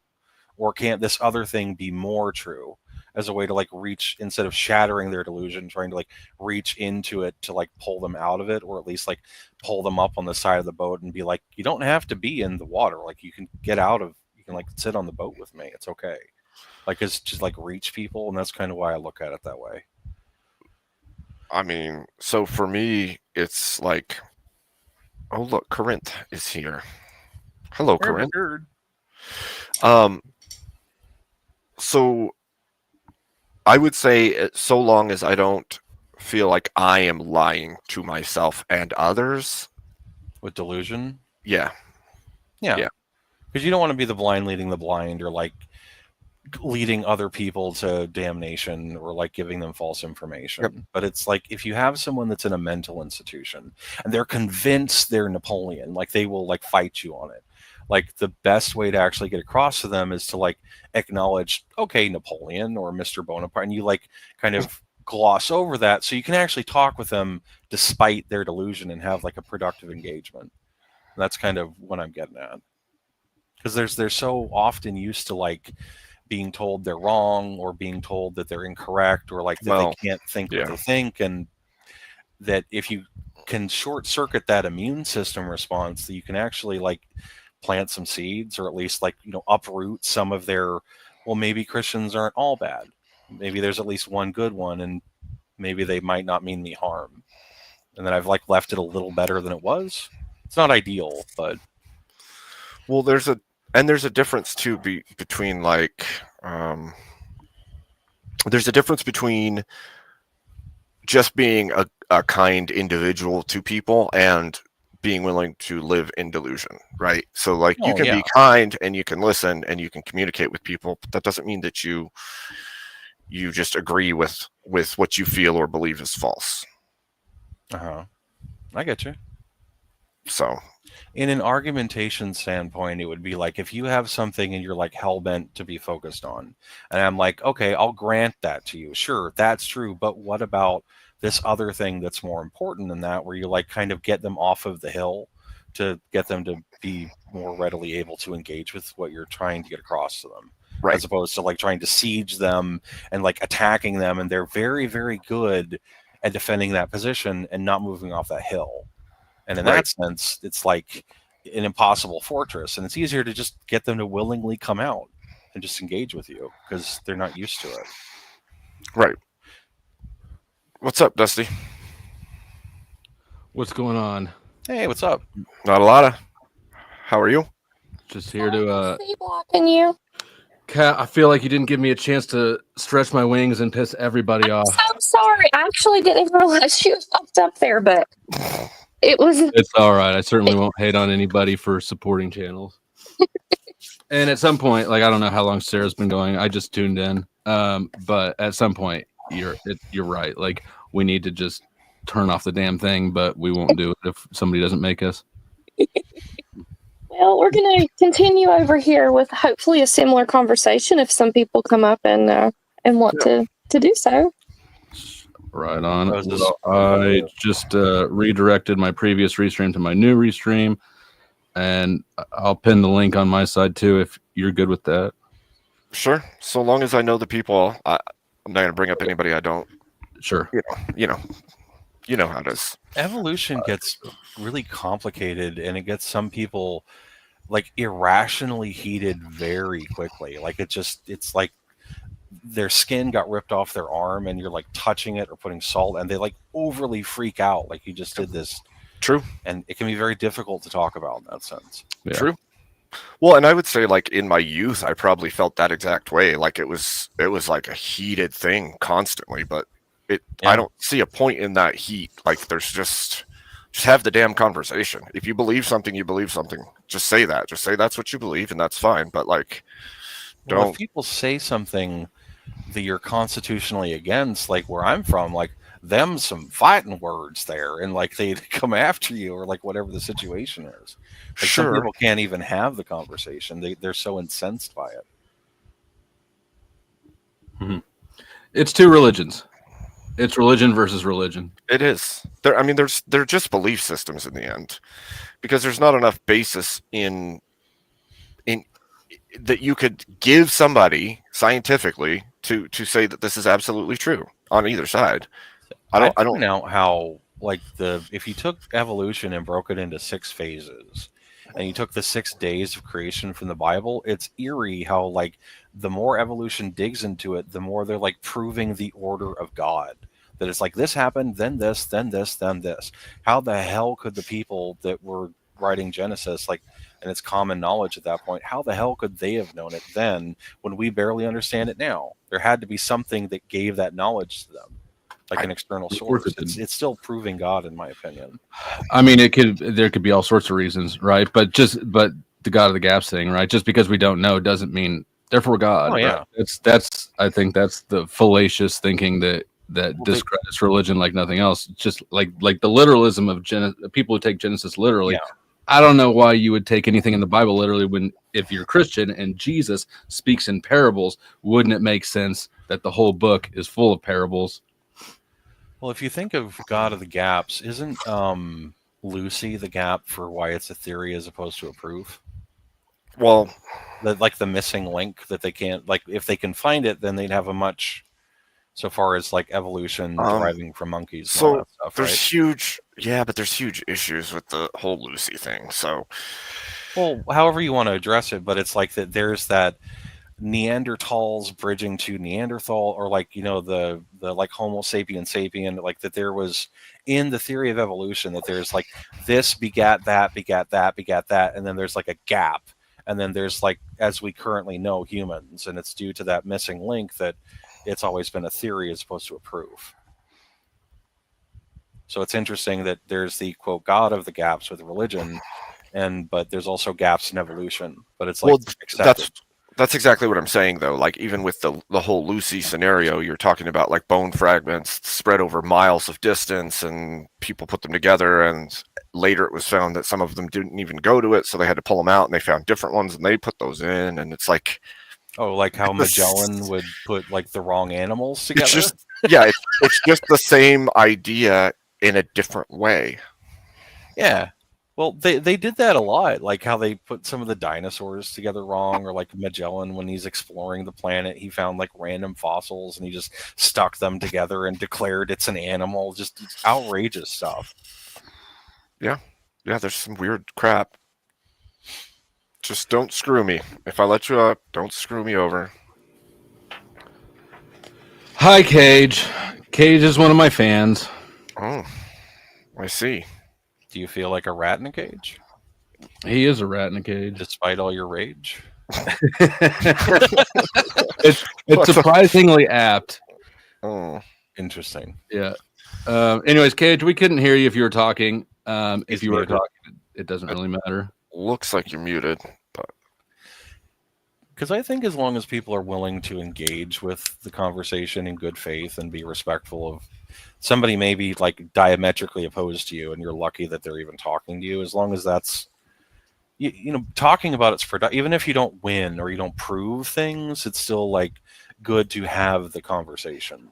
Or can't this other thing be more true, as a way to like reach, instead of shattering their delusion, trying to like reach into it to like pull them out of it, or at least like pull them up on the side of the boat and be like, you don't have to be in the water. Like, you can get out of, you can like sit on the boat with me. It's okay. Like, it's just like reach people. And that's kind of why I look at it that way. I mean, so for me, it's like, oh look, Corinth is here. Hello, Corinth. So I would say, so long as I don't feel like I am lying to myself and others. With delusion? Yeah. Yeah. Because you don't want to be the blind leading the blind, or like leading other people to damnation, or like giving them false information. Yep. But it's like, if you have someone that's in a mental institution and they're convinced they're Napoleon, like they will like fight you on it. Like, the best way to actually get across to them is to like acknowledge, okay, Napoleon or Mr. Bonaparte, and you like kind of gloss over that so you can actually talk with them despite their delusion and have like a productive engagement. And that's kind of what I'm getting at. Because they're so often used to like being told they're wrong, or being told that they're incorrect, or like that they can't think what they think, and that if you can short circuit that immune system response, that you can actually like plant some seeds, or at least like, you know, uproot some of their, well, maybe Christians aren't all bad. Maybe there's at least one good one, and maybe they might not mean me harm. And then I've like left it a little better than it was. It's not ideal, but well, there's a difference too between like there's a difference between just being a kind individual to people and being willing to live in delusion, right? So like you can be kind and you can listen and you can communicate with people, but that doesn't mean that you just agree with what you feel or believe is false. I get you. So in an argumentation standpoint, it would be like, if you have something and you're like hell-bent to be focused on, and I'm like, okay, I'll grant that to you. Sure, that's true. But what about this other thing that's more important than that, where you like kind of get them off of the hill to get them to be more readily able to engage with what you're trying to get across to them, right, as opposed to like trying to siege them and like attacking them. And they're very, very good at defending that position and not moving off that hill. And in that sense, it's like an impossible fortress, and it's easier to just get them to willingly come out and just engage with you because they're not used to it. Right. What's up, Dusty? What's going on? Hey, what's up? Not a lot of. How are you? Just here to blocking you. Kat, I feel like you didn't give me a chance to stretch my wings and piss everybody off. I'm so sorry. I actually didn't even realize you popped up there, but it was. It's all right. I certainly won't hate on anybody for supporting channels. And at some point, like, I don't know how long Sarah's been going. I just tuned in. But at some point, you're right. Like, we need to just turn off the damn thing, but we won't do it if somebody doesn't make us. Well, we're going to continue over here with hopefully a similar conversation if some people come up and want to do so. Right on. Well, I just redirected my previous restream to my new restream, and I'll pin the link on my side too if you're good with that. Sure. So long as I know the people, I'm not gonna bring up anybody I don't. Sure. You know how it is. Evolution gets really complicated, and it gets some people like irrationally heated very quickly. Like it's like their skin got ripped off their arm, and you're like touching it or putting salt, and they like overly freak out, like you just did this. True. And it can be very difficult to talk about in that sense. Yeah. True. Well, and I would say, like, in my youth, I probably felt that exact way. Like it was like a heated thing constantly, but I don't see a point in that heat. Like, there's just have the damn conversation. If you believe something, you believe something. Just say that. Just say that's what you believe, and that's fine. But like, if people say something that you're constitutionally against, like where I'm from, like them some fighting words there, and like they come after you, or like whatever the situation is. Like some people can't even have the conversation. They're so incensed by it. Mm-hmm. It's two religions. It's religion versus religion. It is. They're just belief systems in the end, because there's not enough basis in that you could give somebody scientifically to say that this is absolutely true on either side. I don't know how, like, if you took evolution and broke it into 6 phases, and you took the 6 days of creation from the Bible, it's eerie how, like, the more evolution digs into it, the more they're like proving the order of God. That it's like this happened, then this, then this, then this. How the hell could the people that were writing Genesis, like, and it's common knowledge at that point, how the hell could they have known it then when we barely understand it now? There had to be something that gave that knowledge to them, like an external source. It's still proving God, in my opinion. I mean, there could be all sorts of reasons, right? But the God of the gaps thing, right? Just because we don't know doesn't mean therefore God. Oh yeah, right? I think that's the fallacious thinking that discredits religion like nothing else. Just like the literalism of people who take Genesis literally. Yeah. I don't know why you would take anything in the Bible literally when, if you're Christian and Jesus speaks in parables, wouldn't it make sense that the whole book is full of parables? Well, if you think of God of the gaps, isn't Lucy the gap for why it's a theory as opposed to a proof? Well, like the missing link that they can't, like, if they can find it, then they'd have a much, so far as like evolution deriving from monkeys. And all that stuff, but there's huge issues with the whole Lucy thing. So, well, however you want to address it, but it's like that there's that Neanderthals bridging to Neanderthal, or like, the like Homo sapien, like that there was in the theory of evolution that there's like this begat that, and then there's like a gap, and then there's like, as we currently know, humans, and it's due to that missing link that it's always been a theory as opposed to a proof. So it's interesting that there's the quote God of the gaps with religion, but there's also gaps in evolution. But it's like, well, that's exactly what I'm saying, though. Like, even with the whole Lucy scenario, you're talking about like bone fragments spread over miles of distance, and people put them together, and later it was found that some of them didn't even go to it, so they had to pull them out, and they found different ones, and they put those in, and it's like, oh, like how Magellan would put like the wrong animals together. It's just the same idea in a different way. Yeah. Well, they did that a lot, like how they put some of the dinosaurs together wrong, or like Magellan, when he's exploring the planet, he found like random fossils and he just stuck them together and declared it's an animal. Just outrageous stuff. Yeah, there's some weird crap. Just don't screw me. If I let you up, don't screw me over. Hi, Cage. Cage is one of my fans. Oh, I see. Do you feel like a rat in a cage? He is a rat in a cage. Despite all your rage? It's surprisingly apt. Oh, interesting. Yeah. Anyways, Cage, we couldn't hear you if you were talking. If you were talking, it doesn't really matter. Looks like you're muted, but because I think as long as people are willing to engage with the conversation in good faith and be respectful of somebody, maybe like diametrically opposed to you, and you're lucky that they're even talking to you, as long as that's talking about it's productive. Even if you don't win or you don't prove things, it's still like good to have the conversation.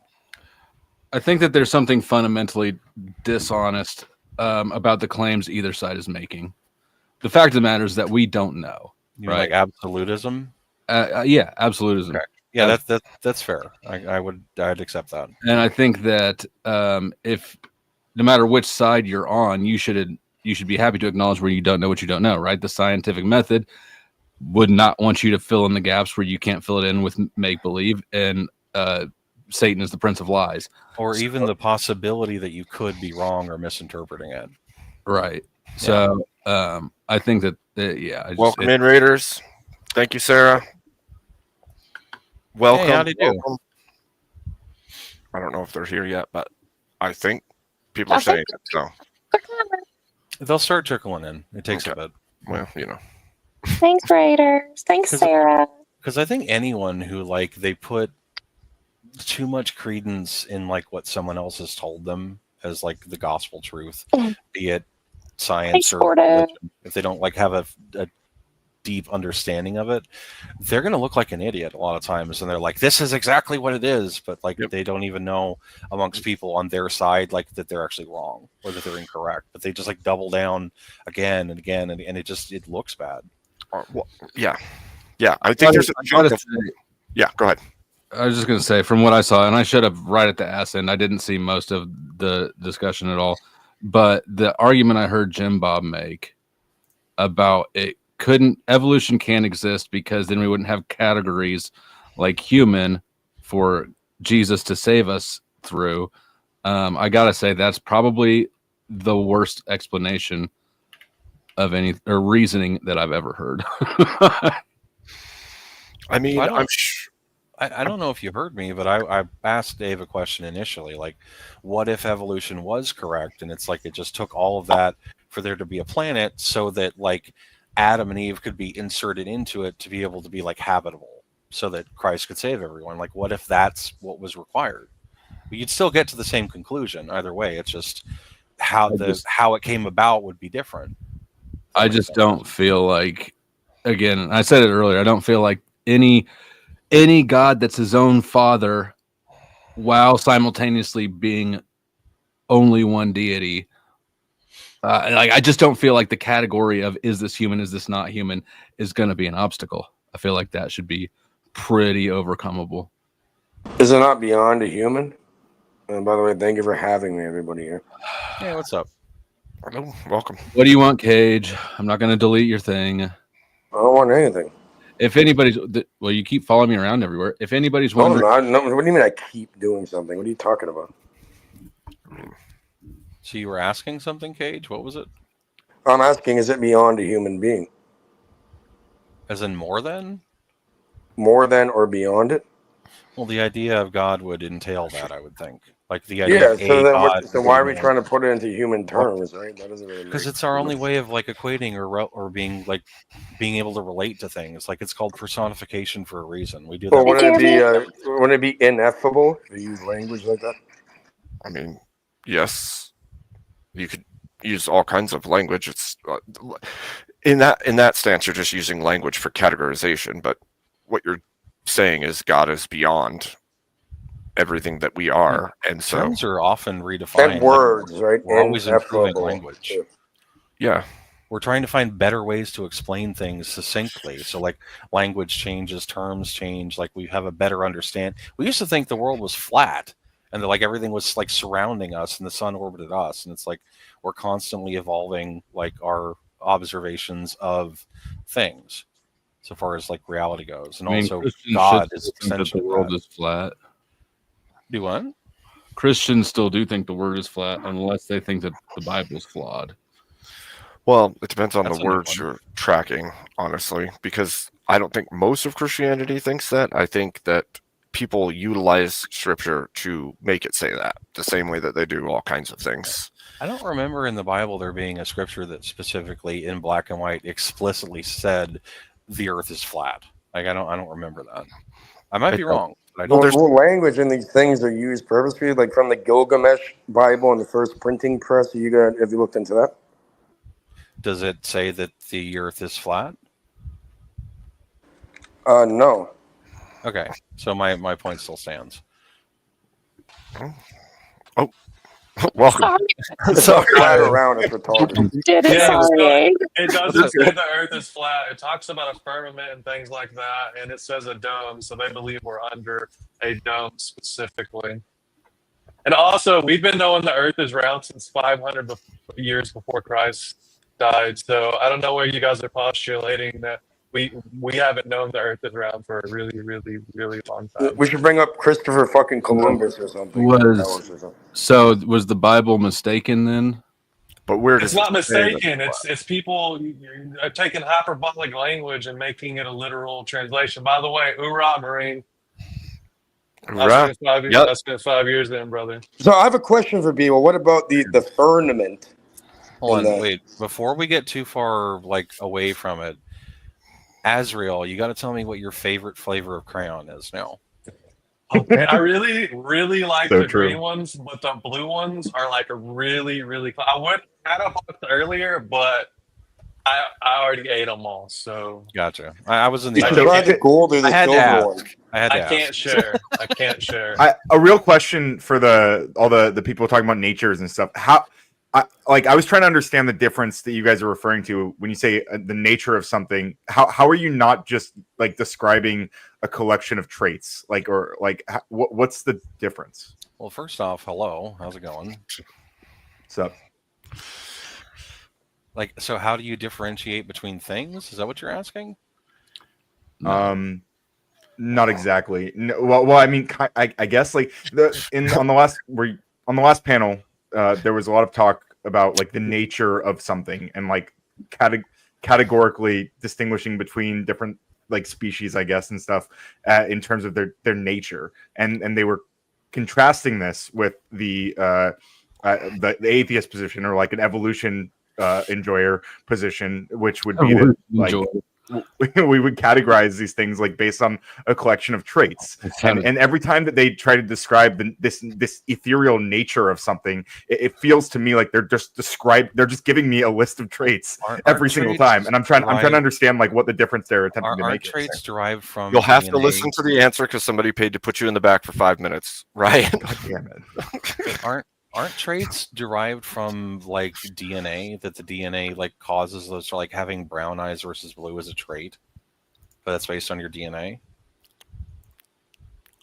I think that there's something fundamentally dishonest about the claims either side is making. The fact of the matter is that we don't know. Right? Like absolutism. Yeah, absolutism. Okay. Yeah, that's fair. I'd accept that. And I think that if no matter which side you're on, you should be happy to acknowledge where you don't know what you don't know, right? The scientific method would not want you to fill in the gaps where you can't fill it in with make believe, and Satan is the prince of lies, or even the possibility that you could be wrong or misinterpreting it. Right. So I think that welcome in, Raiders. Thank you, Sarah. Welcome. Hey, how'd you do? I don't know if they're here yet, but I think people are saying it. So they'll start trickling in. It takes a bit. Well, Thanks, Raiders. Thanks, Sarah. Because I think anyone who they put too much credence in what someone else has told them as the gospel truth, be it science or religion, if they don't have a deep understanding of it, they're going to look like an idiot a lot of times, and they're like, this is exactly what it is, but they don't even know amongst people on their side that they're actually wrong or that they're incorrect, but they just double down again and again, and it looks bad. Yeah, I think there's a chunk of go ahead. I was just going to say, from what I saw, and I should have right at the ass end, I didn't see most of the discussion at all, but the argument I heard Jim Bob make about evolution can't exist because then we wouldn't have categories like human for Jesus to save us through. I gotta say that's probably the worst explanation of any or reasoning that I've ever heard. I mean, I don't know if you heard me, but I asked Dave a question initially, what if evolution was correct? And it's it just took all of that for there to be a planet so that Adam and Eve could be inserted into it to be able to be habitable so that Christ could save everyone. What if that's what was required? But you'd still get to the same conclusion either way. It's just how it came about would be different. I just don't feel again, I said it earlier, I don't feel like any God that's his own father while simultaneously being only one deity. I just don't feel like the category of is this human, is this not human is going to be an obstacle. I feel like that should be pretty overcomable. Is it not beyond a human? And by the way, thank you for having me, everybody here. Hey, what's up? Hello, welcome. What do you want, Cage? I'm not going to delete your thing. I don't want anything. If anybody's, well, you keep following me around everywhere. If anybody's wondering, no, what do you mean I keep doing something? What are you talking about? So you were asking something, Cage? What was it? I'm asking, is it beyond a human being? As in more than? More than or beyond it? Well, the idea of God would entail that, I would think. The idea of God. So why are we trying to put it into human terms, right? That doesn't really. Because it's our only way of equating or being being able to relate to things. It's called personification for a reason. We do that. Well, wouldn't it be ineffable to use language like that? I mean, yes. You could use all kinds of language. It's in that stance, you're just using language for categorization. But what you're saying is God is beyond everything that we are, and so terms are often redefined. And words, right? We're always improving language. Yeah, we're trying to find better ways to explain things succinctly. So language changes, terms change. We have a better understanding. We used to think the world was flat. And that everything was surrounding us and the sun orbited us. And it's we're constantly evolving our observations of things so far as reality goes. And also Christians God is extension the world is flat. Do what? Christians still do think the word is flat unless they think that the Bible's flawed. Well, it depends on the words you're tracking, honestly, because I don't think most of Christianity thinks that. I think that people utilize scripture to make it say that the same way that they do all kinds of things. I don't remember in the Bible there being a scripture that specifically in black and white explicitly said the earth is flat. I don't remember that. I might be wrong. But I don't. Well, language and these things are used purposely, from the Gilgamesh Bible and the first printing press. Have you looked into that? Does it say that the earth is flat? No. Okay, so my point still stands. Oh, Welcome. It's Sorry. not flat around. It's retarded. Did it, Yeah, sorry. it doesn't say the Earth is flat. It talks about a firmament and things like that, and it says a dome, so they believe we're under a dome specifically. And also, we've been knowing the Earth is round since 500 years before Christ died. So I don't know where you guys are postulating that we haven't known the Earth is round for a really, really, really long time. We should bring up Christopher fucking Columbus or something. So was the Bible mistaken then? But where does It's not it say mistaken. It's people taking hyperbolic language and making it a literal translation. By the way, hoorah, Marine. Right. I spent 5 years then, brother. So I have a question for people. What about the firmament? Hold on, wait. Before we get too far away from it, Azrael, you got to tell me what your favorite flavor of crayon is now. Okay, I really, really like So the true. green ones, but the blue ones are like a really, really. I went had a box earlier, but I already ate them all, so Gotcha. I was in You the. should try the gold or the I had to silver ask. one. I can't share. I can't share. A real question for all the people talking about natures and stuff. I was trying to understand the difference that you guys are referring to when you say the nature of something. How are you not just describing a collection of traits? What's the difference? Well, first off, hello. How's it going? What's up? So how do you differentiate between things? Is that what you're asking? No. Not exactly. No, well, I mean, I guess on the last panel, there was a lot of talk about the nature of something and categorically distinguishing between different species, I guess, and stuff in terms of their nature, and they were contrasting this with the atheist position or an evolution enjoyer position, which would be that we would categorize these things like based on a collection of traits, and every time that they try to describe this ethereal nature of something, it feels to me like they're just giving me a list of traits every single time, and I'm trying to understand like what the difference they're attempting to make. Are traits derived from? You'll have to listen to the answer because somebody paid to put you in the back for 5 minutes, right? Damn it. Aren't traits derived from like DNA, that the DNA like causes those, like having brown eyes versus blue as a trait, but that's based on your DNA?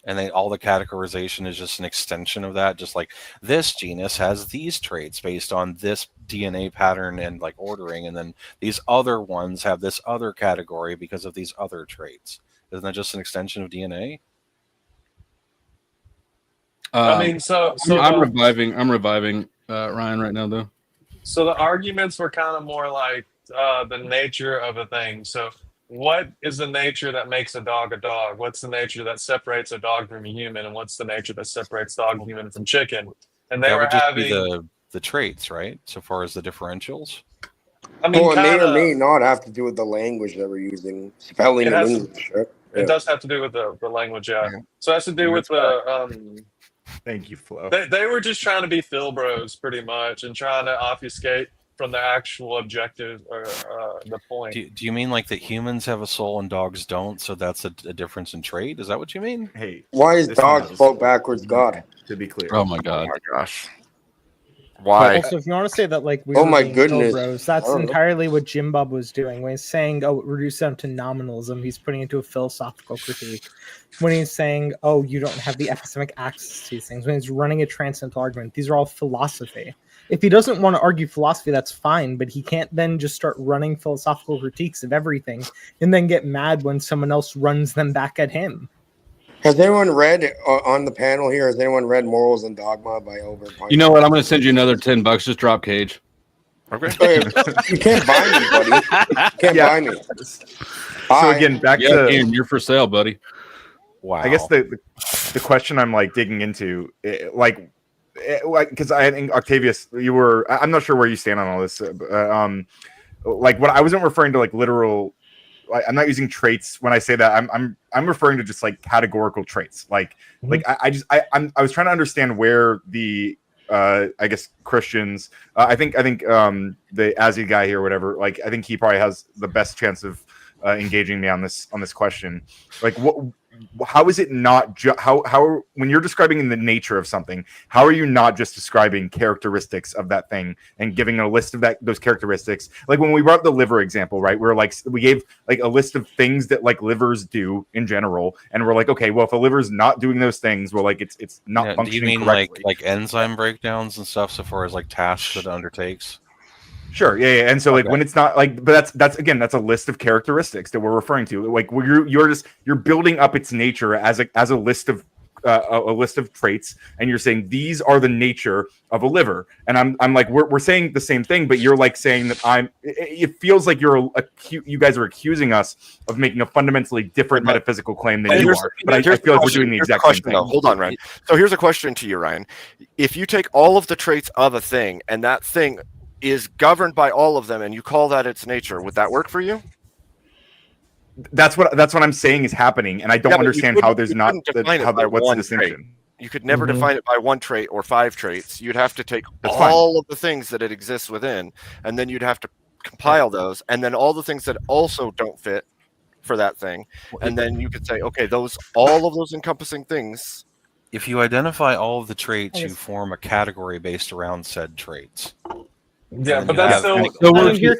And then all the categorization is just an extension of that, just like this genus has these traits based on this DNA pattern and like ordering, and then these other ones have this other category because of these other traits. Isn't that just an extension of DNA? I mean, so I'm reviving Ryan right now, though. So the arguments were kind of more like the nature of a thing. So what is the nature that makes a dog a dog? What's the nature that separates a dog from a human? And what's the nature that separates dog and human from chicken? And they that were would just having be the traits, right? So far as the differentials. I mean, Well, it may or kinda, may not have to do with the language that we're using, spelling It in has- English. Right? it does have to do with the language, yeah. So it has to do with the Thank you, Flo. they were just trying to be Phil bros pretty much and trying to obfuscate from the actual objective or the point. Do you mean like that humans have a soul and dogs don't? So that's a difference in trait? Is that what you mean? Hey, Why is this dog one is- spelled backwards God? To be clear. Oh my god. Oh my gosh. Why? Also, if you want to say that, like, we Oh were my being goodness. Bros, that's I don't know. entirely what Jim Bob was doing when he's saying, "Oh, reduce them to nominalism." He's putting it into a philosophical critique. When he's saying, "Oh, you don't have the epistemic access to these things," when he's running a transcendental argument, these are all philosophy. If he doesn't want to argue philosophy, that's fine, but he can't then just start running philosophical critiques of everything and then get mad when someone else runs them back at him. Has anyone read on the panel here? Has anyone read Morals and Dogma by Albert Pine? You know what? I'm going to send you another $10. Just drop Cage. Okay. You can't buy me, buddy. You can't buy me. So again, back to Ian, you're for sale, buddy. Wow. I guess the question I'm like digging into, because I think Octavius, I'm not sure where you stand on all this. Like when I wasn't referring to like literal. I'm not using traits when I say that. I'm referring to just like categorical traits. Like I was trying to understand where the I guess Christians. I think the Azzy guy here, or whatever. Like I think he probably has the best chance of engaging me on this question. Like, how is it not how when you're describing the nature of something, how are you not just describing characteristics of that thing and giving a list of those characteristics? Like when we brought up the liver example, right? We gave like a list of things that like livers do in general, and we're like, okay, well, if a liver's not doing those things, well, like it's not functioning. Do you mean correctly. like enzyme breakdowns and stuff, so far as like tasks that it undertakes? Sure, yeah. And so like when it's not like, but that's a list of characteristics that we're referring to. Like you're building up its nature as a list of traits, and you're saying these are the nature of a liver. And I'm like we're saying the same thing, but you're like saying that it feels like you guys are accusing us of making a fundamentally different metaphysical claim than you are. But I feel like we're doing the exact same thing. Hold on, Ryan. So here's a question to you, Ryan. If you take all of the traits of a thing and that thing is governed by all of them, and you call that its nature, would that work for you? That's what I'm saying is happening, and I don't understand how there's not what's the distinction. You could never define it by one trait or 5 traits. You'd have to take all of the things that it exists within, and then you'd have to compile those, and then all the things that also don't fit for that thing, and then you could say, okay, all of those encompassing things. If you identify all of the traits, you form a category based around said traits. Yeah, but that's still. But I feel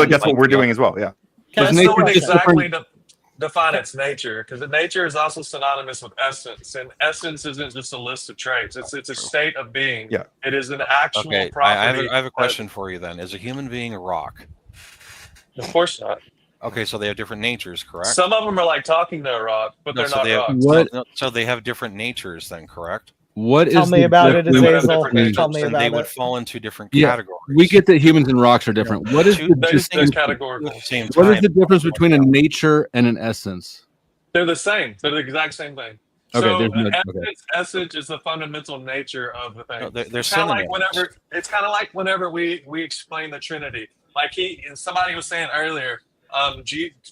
like that's what we're doing as well. Yeah. That still wouldn't exactly define its nature, because the nature is also synonymous with essence, and essence isn't just a list of traits. It's a state of being. Yeah. It is an actual property. I have a question for you then. Is a human being a rock? Of course not. Okay, so they have different natures, correct? Some of them are like talking to a rock, but they're not rocks. So they have different natures then, correct? Tell me about it, Azazel. Tell me about it. They would fall into different categories. We get that humans and rocks are different. What is the difference between a nature and an essence? They're the same. They're the exact same thing. Okay, essence is the fundamental nature of the thing. No, they're it's kind of like whenever we explain the Trinity. Like somebody was saying earlier,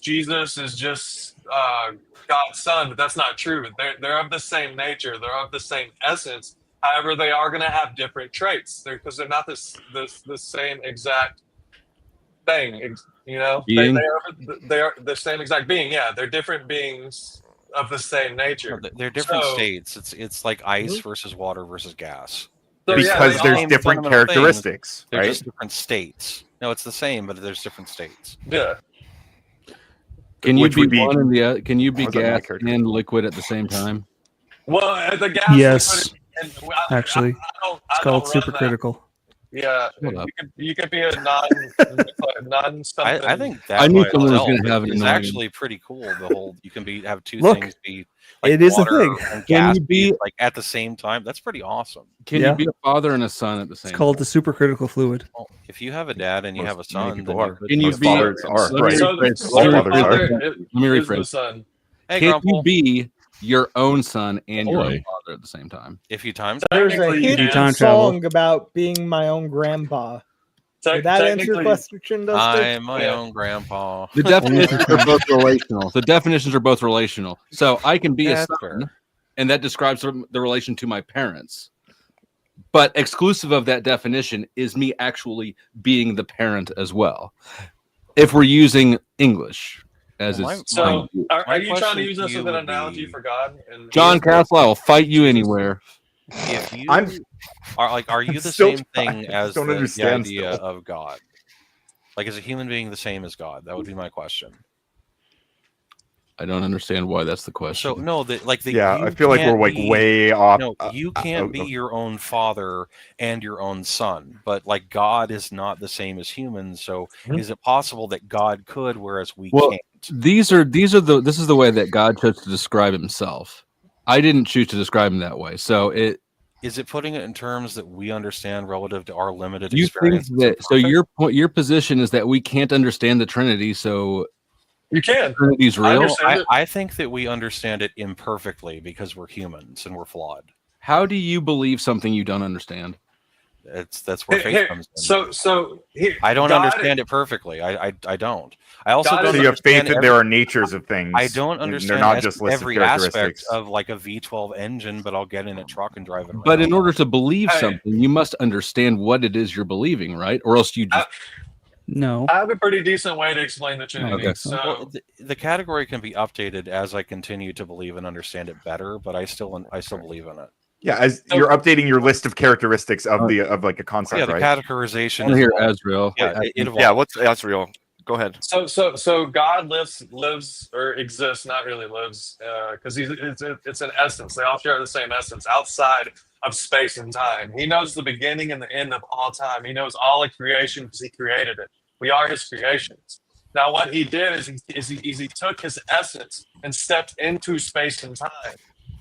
Jesus is just God's son, but that's not true. They're of the same nature. They're of the same essence. However, they are going to have different traits because they're not the same exact thing. You know, they are the same exact being. Yeah, they're different beings of the same nature. No, they're different states. It's like ice versus water versus gas. So, because there's different characteristics. They're right? just different states. No, it's the same, but there's different states. Yeah. Can you be one and the other? Can you be gas and liquid at the same time? Well, the gas. Yes. Actually, it's called supercritical. Yeah, you could be a non something. I think that I knew someone was going to have it. It's actually pretty cool. The whole you can have two Look, things be. Like it is a thing. And gas you be like at the same time? That's pretty awesome. Can you be a father and a son at the same time? It's called the supercritical fluid. Well, if you have a dad and you have a son, then can you be fathers are right? Let me rephrase. Hey, can you be your own son and your own father at the same time? If you time There's a hit song about being my own grandpa. Did that answer your question, Dustin? I'm my own grandpa. The definitions are both relational. The definitions are both relational. So I can be a son, and that describes the relation to my parents. But exclusive of that definition is me actually being the parent as well. If we're using English as it's so, are you trying to use this as an analogy for God? And John Castle, I will fight you anywhere. If you are you the same thing as the idea of God? Like, is a human being the same as God? That would be my question. I don't understand why that's the question. So no, I feel like we're like way off. No, you can't be your own father and your own son, but like God is not the same as humans. So is it possible that God could, whereas we can't? This is the way that God chose to describe himself. I didn't choose to describe him that way. So is it putting it in terms that we understand relative to our limited you experience? Think that, so your position is that we can't understand the Trinity. So you can. Trinity's real. I think that we understand it imperfectly because we're humans and we're flawed. How do you believe something you don't understand? That's where faith comes in. So I don't understand it perfectly. I don't. I also don't. So you have faith that there are natures of things. I don't understand. They're not just every aspect of like a V12 engine, but I'll get in a truck and drive it around. But in order to believe something, you must understand what it is you're believing, right? Or else you just. No. I have a pretty decent way to explain the Trinity. Okay. So Well, the category can be updated as I continue to believe and understand it better, but I still believe in it. Yeah, as you're updating your list of characteristics of like a Yeah, concept, the right? catecategorization I is hear evolved. Azrael. Yeah, it evolved. Yeah, what's Asriel? Go ahead. So God lives or exists, not really lives, because it's an essence. They all share the same essence outside of space and time. He knows the beginning and the end of all time. He knows all of creation because he created it. We are his creations. Now, what he did is he took his essence and stepped into space and time,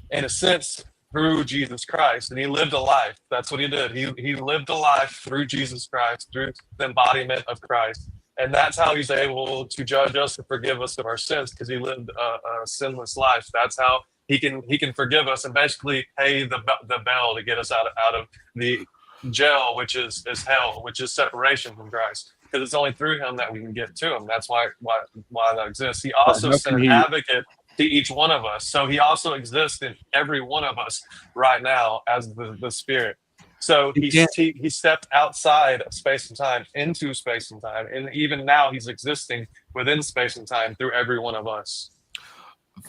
in a sense, through Jesus Christ, and he lived a life. That's what he did. He lived a life through Jesus Christ, through the embodiment of Christ. And that's how he's able to judge us and forgive us of our sins, because he lived a sinless life. That's how he can forgive us and basically pay the bell to get us out of the jail, which is hell, which is separation from Christ. Because it's only through him that we can get to him. That's why that exists. He also sent an advocate to each one of us. So he also exists in every one of us right now as the Spirit. So he stepped outside of space and time into space and time, and even now he's existing within space and time through every one of us.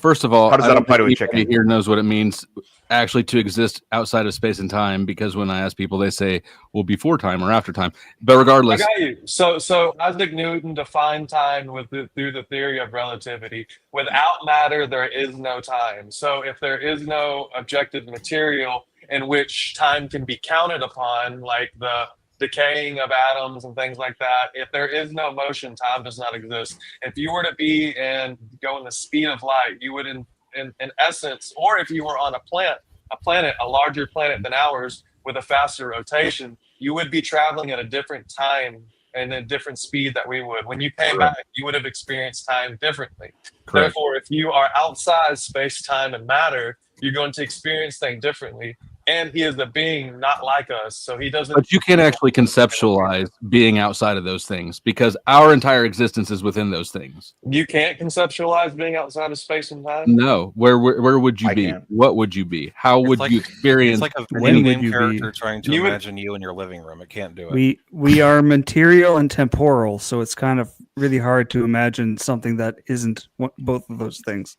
First of all, How does that apply to a anybody chicken? here knows what it means actually to exist outside of space and time, because when I ask people, they say, well, before time or after time. But regardless, I got you. So Isaac Newton defined time through the theory of relativity. Without matter, there is no time. So if there is no objective material in which time can be counted upon, like the decaying of atoms and things like that, if there is no motion, time does not exist. If you were to be and go in the speed of light, you would in essence, or if you were on a planet, a larger planet than ours with a faster rotation, you would be traveling at a different time and a different speed that we would. When you came back, you would have experienced time differently. Correct. Therefore, if you are outside space, time, and matter, you're going to experience things differently. And he is a being not like us, so he doesn't. But you can't actually conceptualize being outside of those things, because our entire existence is within those things. You can't conceptualize being outside of space and time. No, where would you I be? can. What would you be? How would you experience? It's like a When video would game you character be? trying to You would- imagine you in your living room. It can't do it. We are material and temporal, so it's kind of really hard to imagine something that isn't both of those things.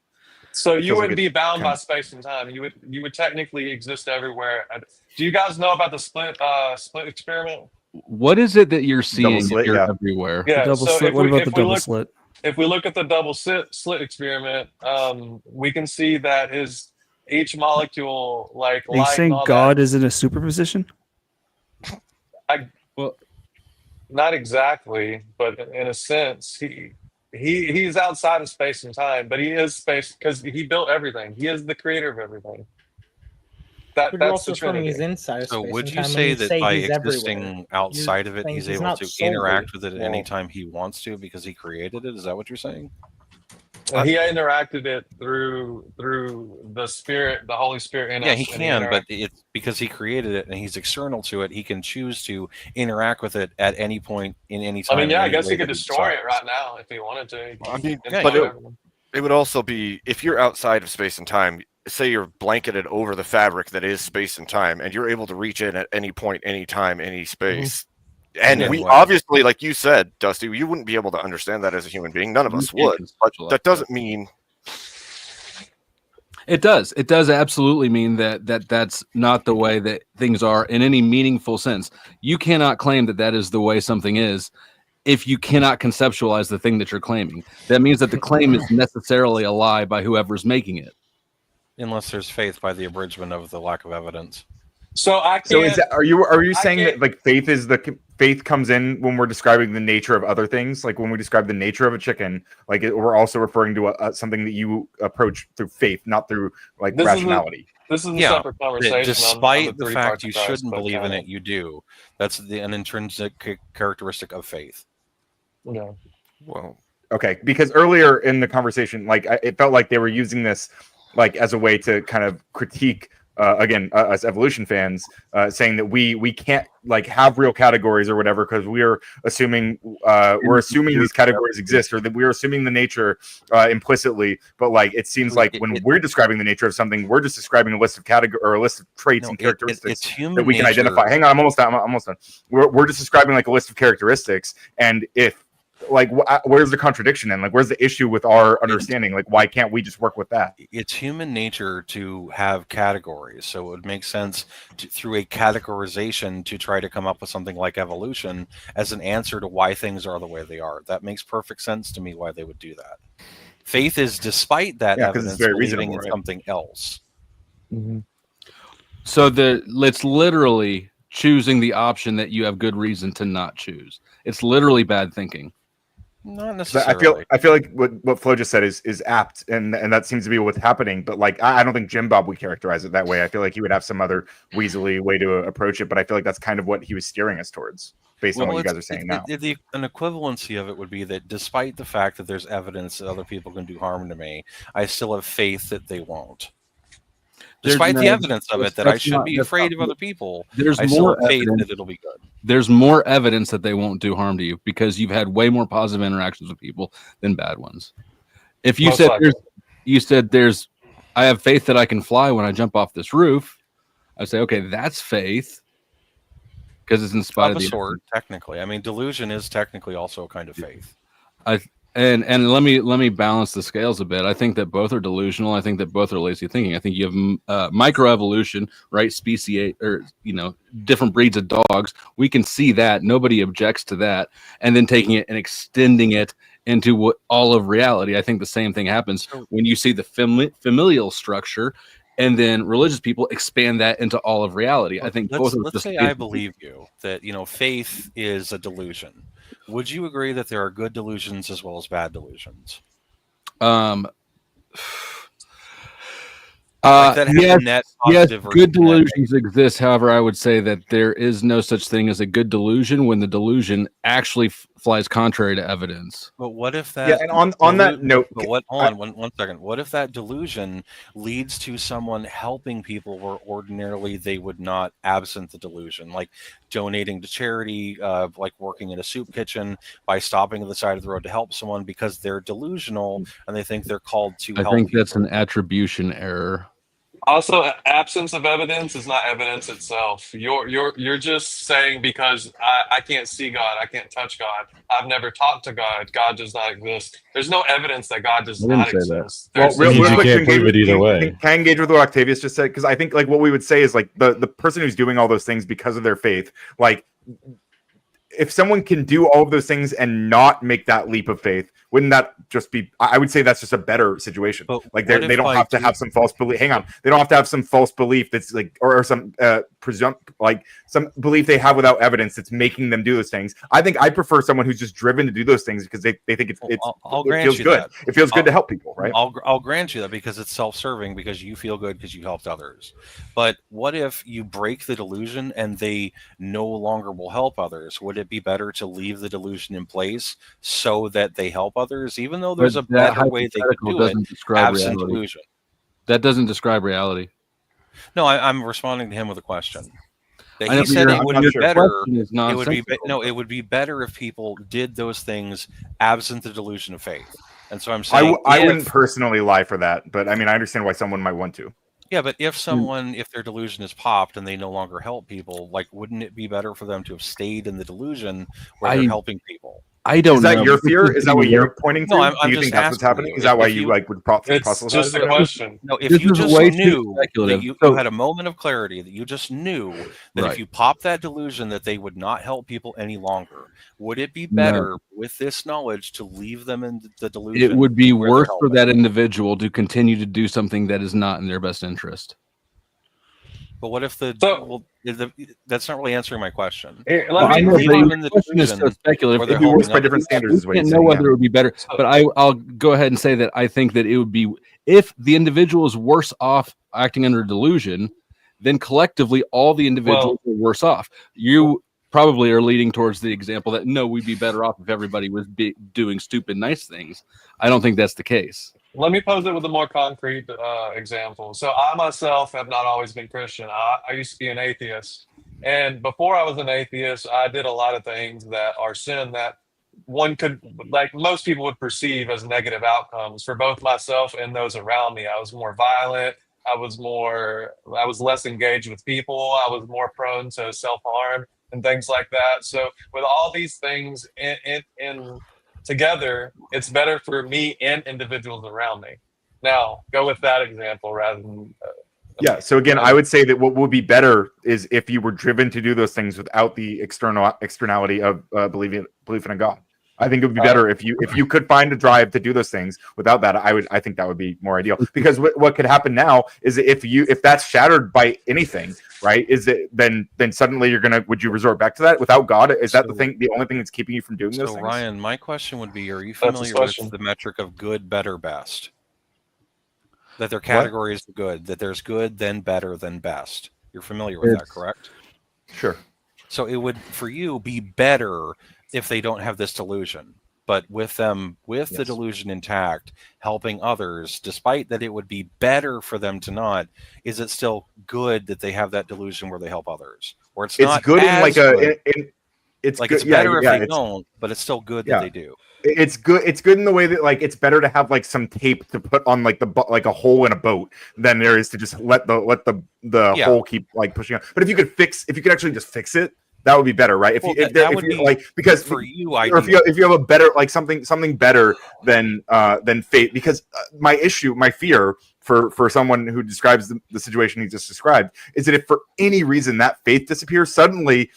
So It you feels like wouldn't be bound by kind space and time. You would technically exist everywhere. Do you guys know about the split experiment? What is it that you're seeing slit, if you're yeah. everywhere? Yeah. Double So slit. if What we about if the we double look slit? if we look at the double slit experiment, we can see that each molecule, like Are you light saying and all God that, is in a superposition? not exactly, but in a sense, he's outside of space and time, but he is space because he built everything. He is the creator of everything. But you're That's also the assuming he's Trinity. inside of So space would and you time say when you that say by he's everywhere. existing outside of it, saying he's he's able not to solely- interact with it at any Well- time he wants to because he created it? Is that what you're saying? And he interacted it through the Spirit, the Holy Spirit in Yeah, us. he and can, but interacted- it's because he created it and he's external to it. He can choose to interact with it at any point in any time. I mean, in yeah, I any guess way he could that destroy it decides. right now if he wanted to. I mean, Yeah, but you it would also be, if you're outside of space and time, say you're blanketed over the fabric that is space and time, and you're able to reach in at any point, any time, any space. And In we any way. obviously, like you said, Dusty, you wouldn't be able to understand that as a human being. None of You us can't would. But conceptualize that doesn't mean It does. It does absolutely mean that's not the way that things are in any meaningful sense. You cannot claim that that is the way something is if you cannot conceptualize the thing that you're claiming. That means that the claim is necessarily a lie by whoever's making it. Unless there's faith by the abridgment of the lack of evidence. So I can't. So is that, are you I saying that can't- like faith comes in when we're describing the nature of other things? Like when we describe the nature of a chicken, like we're also referring to something that you approach through faith, not through like This is a- rationality. This is a Yeah, separate conversation. Despite on the three fact parts you of Christ, shouldn't but believe in kinda- it, you do. That's an intrinsic characteristic of faith. Yeah. well, Okay, because earlier in the conversation, like it felt like they were using this like as a way to kind of critique again, us evolution fans, saying that we can't like have real categories or whatever because we're assuming these categories exist, or that we're assuming the nature implicitly. But like it seems like when we're describing the nature of something, we're just describing a list of category or a list of traits and characteristics that we can identify. Hang on, I'm almost done. We're just describing like a list of characteristics, and if like where's the contradiction and like where's the issue with our understanding? Like why can't we just work with that? It's human nature to have categories, so it would make sense through a categorization to try to come up with something like evolution as an answer to why things are the way they are. That makes perfect sense to me why they would do that. Faith is, despite that evidence, it's very believing in right? something else. Mm-hmm. So it's literally choosing the option that you have good reason to not choose. It's literally bad thinking. Not necessarily. I feel like what Flo just said is apt, and that seems to be what's happening. But like, I don't think Jim Bob would characterize it that way. I feel like he would have some other weaselly way to approach it. But I feel like that's kind of what he was steering us towards, based on what you guys are saying now. An equivalency of it would be that despite the fact that there's evidence that other people can do harm to me, I still have faith that they won't. Despite the evidence of it, that I should be afraid of other people, I still have faith that it'll be good. There's more evidence that they won't do harm to you because you've had way more positive interactions with people than bad ones. If you said I have faith that I can fly when I jump off this roof, I say, okay, that's faith because it's in spite of the sort. Technically, I mean, delusion is technically also a kind of faith. And let me balance the scales a bit. I think that both are delusional. I think that both are lazy thinking. I think you have microevolution, right? Species, or different breeds of dogs. We can see that. Nobody objects to that. And then taking it and extending it into all of reality. I think the same thing happens when you see the familial structure, and then religious people expand that into all of reality. I think both. Let's say I believe you that faith is a delusion. Would you agree that there are good delusions as well as bad delusions? Yes, good delusions exist. However, I would say that there is no such thing as a good delusion when the delusion actually flies contrary to evidence. But what if that? Yeah, and on that note, but one second. What if that delusion leads to someone helping people where ordinarily they would not, absent the delusion, like donating to charity, like working in a soup kitchen, by stopping at the side of the road to help someone because they're delusional and they think they're called to help. I think that's an attribution error. Also, absence of evidence is not evidence itself. You're just saying because I can't see God, I can't touch God, I've never talked to God, God does not exist. There's no evidence that God does not exist. Well, real quick, can't prove it either way. Can I engage with what Octavius just said? Because I think like what we would say is like the person who's doing all those things because of their faith, like if someone can do all of those things and not make that leap of faith, wouldn't that just be? I would say that's just a better situation. But like they don't have to have some false belief. Hang on, they don't have to have some false belief that's like or some some belief they have without evidence that's making them do those things. I think I prefer someone who's just driven to do those things because they think it feels good. That. It feels good to help people, right? I'll grant you that because it's self-serving because you feel good because you helped others. But what if you break the delusion and they no longer will help others? Would it be better to leave the delusion in place so that they help others, even though there's a better way they could do it, absent delusion? That doesn't describe reality. No, I'm responding to him with a question. He said it would be better. It would be better if people did those things absent the delusion of faith. And so I'm saying I wouldn't personally lie for that, but I mean I understand why someone might want to. Yeah, but if their delusion is popped and they no longer help people, like, wouldn't it be better for them to have stayed in the delusion where they're helping people? I don't know. Is that your fear? Is that what you're pointing to? No, I'm Do you just think that's what's happening? Is that why you like would It's just a question. No, if you just knew that you had a moment of clarity, that you just knew that if you pop that delusion that they would not help people any longer, would it be better with this knowledge to leave them in the delusion? It would be worse for that individual to continue to do something that is not in their best interest. But what if that's not really answering my question. The question is so speculative. It'd be worse by different standards. I can't know whether it would be better, but I'll go ahead and say that I think that it would be if the individual is worse off acting under delusion, then collectively all the individuals are worse off. You probably are leading towards the example that no, we'd be better off if everybody was doing stupid, nice things. I don't think that's the case. Let me pose it with a more concrete example. So I myself have not always been Christian. I used to be an atheist. And before I was an atheist, I did a lot of things that are sin that one could, like most people would perceive as negative outcomes for both myself and those around me. I was more violent. I was less engaged with people. I was more prone to self-harm and things like that. So with all these things in together, it's better for me and individuals around me. Now, go with that example rather than. Yeah. So again, I would say that what would be better is if you were driven to do those things without the externality of belief in a God. I think it would be better if you could find a drive to do those things without that. I think that would be more ideal, because what could happen now is that if that's shattered by anything, right? Is it then suddenly would you resort back to that without God? Is that the only thing that's keeping you from doing those things? Ryan, my question would be: are you familiar with the metric of good, better, best? That their category is good. That there's good, then better, then best. You're familiar with that, correct? Sure. So it would, for you, be better if they don't have this delusion. But with them, with the delusion intact, helping others, despite that it would be better for them to not, is it still good that they have that delusion where they help others? Or it's not good in like good. It's like good. It's better if they don't, but it's still good that they do. It's good. It's good in the way that like it's better to have like some tape to put on like a hole in a boat than there is to just let the hole keep like pushing out. But if you could actually just fix it, that would be better, right? If you like, because for you, or if you have a better, like something better than fate, because my fear for someone who describes the situation he just described is that if for any reason that faith disappears suddenly,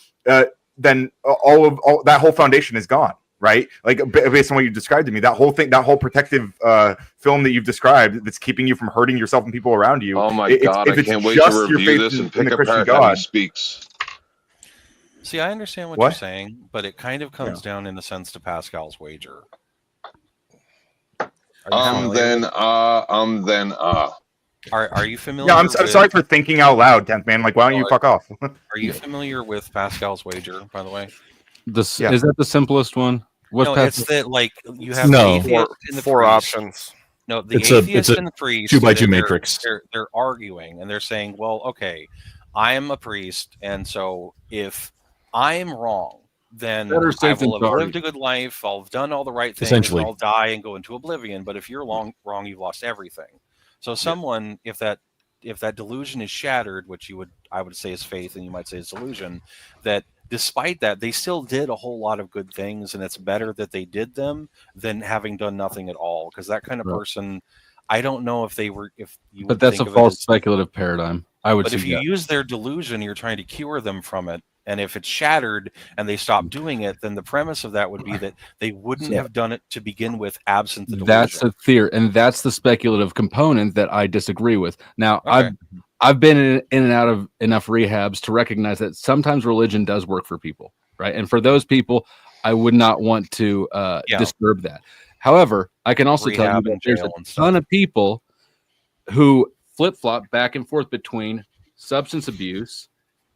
then all that whole foundation is gone. Right, like based on what you described to me, that whole protective film that you've described that's keeping you from hurting yourself and people around you. Oh my God! I can't wait to review this and pick apart how he speaks. See, I understand what you're saying, but it kind of comes down in the sense to Pascal's wager. Are you familiar? Yeah, I'm sorry for thinking out loud, 10th man. Like, why don't you fuck off? Are you familiar with Pascal's wager, by the way? Is that the simplest one? It's that like you have four options. No, the atheist and the priest 2x2 matrix. They're arguing and they're saying, well, okay, I am a priest, and so if I am wrong, then I will have lived a good life. I'll have done all the right things. And I'll die and go into oblivion. But if you're wrong, you've lost everything. So someone, if that delusion is shattered, which I would say is faith, and you might say is delusion, that despite that, they still did a whole lot of good things, and it's better that they did them than having done nothing at all. Because that kind of person, I don't know if they were. But that's a false speculative paradigm. But if you use their delusion, you're trying to cure them from it. And if it's shattered and they stop doing it, then the premise of that would be that they wouldn't have done it to begin with, absent the delusion. That's a theory, and that's the speculative component that I disagree with. Now, I've been in and out of enough rehabs to recognize that sometimes religion does work for people, right? And for those people, I would not want to disturb that. However, I can also tell you that there's a ton of people who flip-flop back and forth between substance abuse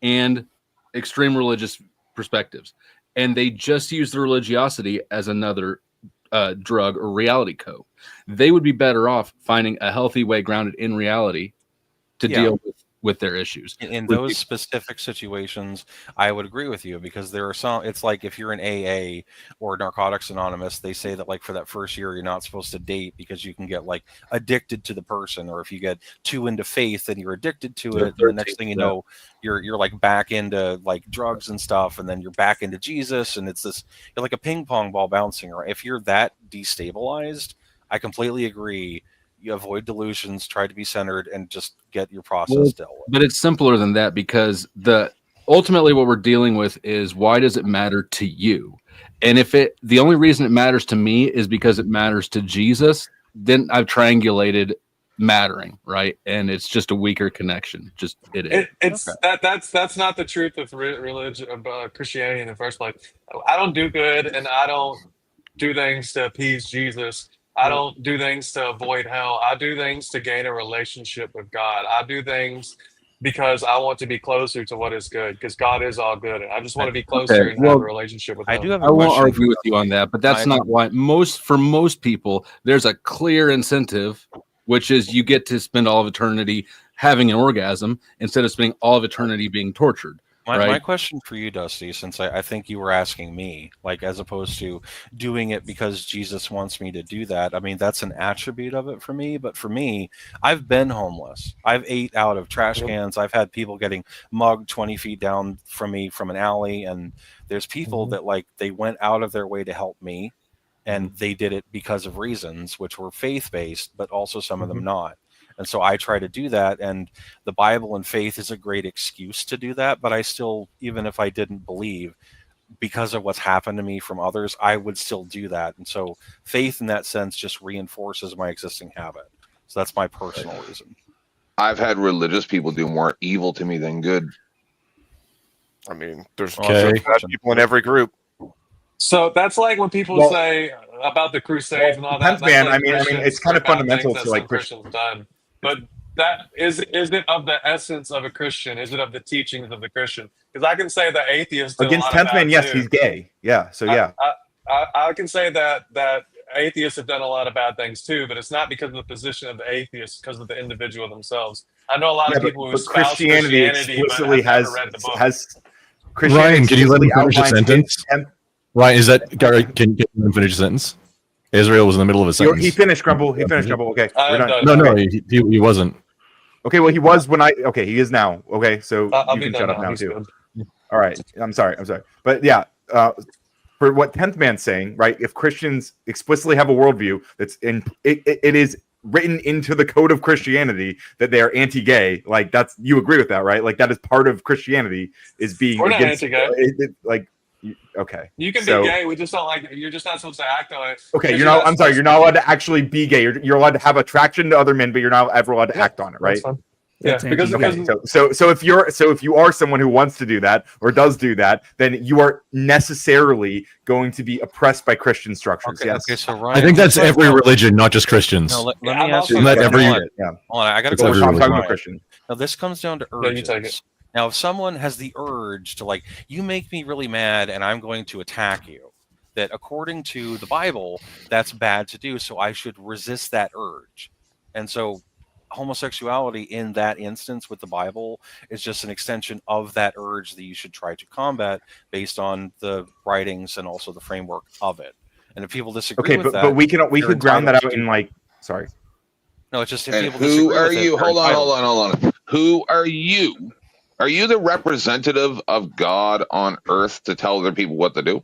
and extreme religious perspectives, and they just use the religiosity as another drug or reality cope. They would be better off finding a healthy way grounded in reality to deal with their issues. In those specific situations, I would agree with you, because there are some, it's like if you're in AA or Narcotics Anonymous, they say that like for that first year, you're not supposed to date because you can get like addicted to the person, or if you get too into faith, then you're addicted to it. And the next thing you know, you're like back into like drugs and stuff, and then you're back into Jesus, and it's this, you're like a ping pong ball bouncing around. If you're that destabilized, I completely agree. You avoid delusions, try to be centered, and just get your process dealt with. But it's simpler than that, because ultimately what we're dealing with is, why does it matter to you? And if the only reason it matters to me is because it matters to Jesus, then I've triangulated mattering, right? And it's just a weaker connection. Just That's not the truth of religion, of Christianity in the first place. I don't do good, and I don't do things to appease Jesus. I don't do things to avoid hell. I do things to gain a relationship with God. I do things because I want to be closer to what is good, because God is all good. And I just want to be closer and have a relationship with Him. I won't argue with you on that, but that's not why for most people, there's a clear incentive, which is you get to spend all of eternity having an orgasm instead of spending all of eternity being tortured. My question for you, Dusty, since I think you were asking me, like, as opposed to doing it because Jesus wants me to do that. I mean, that's an attribute of it for me. But for me, I've been homeless. I've ate out of trash cans. I've had people getting mugged 20 feet down from me from an alley. And there's people that, like, they went out of their way to help me. And they did it because of reasons which were faith-based, but also some of them not. And so I try to do that, and the Bible and faith is a great excuse to do that. But I still, even if I didn't believe, because of what's happened to me from others, I would still do that. And so faith in that sense just reinforces my existing habit. So that's my personal reason. I've had religious people do more evil to me than good. I mean, there's bad people in every group. So that's like when people say about the Crusades and all that. Depends, man. Like I mean, it's kind of fundamental to like Christians done. But that is it of the essence of a Christian? Is it of the teachings of the Christian? Because I can say that atheists against 10th Man, yes, he's gay. Yeah, so yeah. I can say that atheists have done a lot of bad things too, but it's not because of the position of the atheists, because of the individual themselves. I know a lot of people who espouse Christianity explicitly has never read the book. Ryan, can you let me finish a sentence? Ryan, is that Gary? Can you let him finish a sentence? Israel was in the middle of a sentence. He finished, Grumble. He finished, Grumble. Okay. No, he wasn't. Okay, well, he was when okay, he is now. Okay, so you can shut up now too. All right. I'm sorry. But yeah, for what 10th Man's saying, right? If Christians explicitly have a worldview that's it is written into the code of Christianity that they are anti-gay, like that's, you agree with that, right? Like that is part of Christianity, is being We're not anti-gay. Okay. You can be gay. We just don't like it. You're just not supposed to act on it. Okay, you're not. I'm sorry. You're not allowed to actually be gay. You're allowed to have attraction to other men, but you're not ever allowed to act on it, right? Yeah, because so if you are someone who wants to do that or does do that, then you are necessarily going to be oppressed by Christian structures. Okay, yes. Okay, so Ryan, I think that's every religion, not just Christians. No, let me ask you. Let every. Hold on, I got to go. I'm talking about Christian. Now this comes down to urges. you take it. Now, if someone has the urge to, like, you make me really mad and I'm going to attack you, that according to the Bible, that's bad to do, so I should resist that urge. And so homosexuality in that instance with the Bible is just an extension of that urge that you should try to combat based on the writings and also the framework of it. And if people disagree with that... but we could ground that out in, like... Sorry. No, it's just if and people who disagree are with you? it, Hold on. Who are you? Are you the representative of God on earth to tell other people what to do?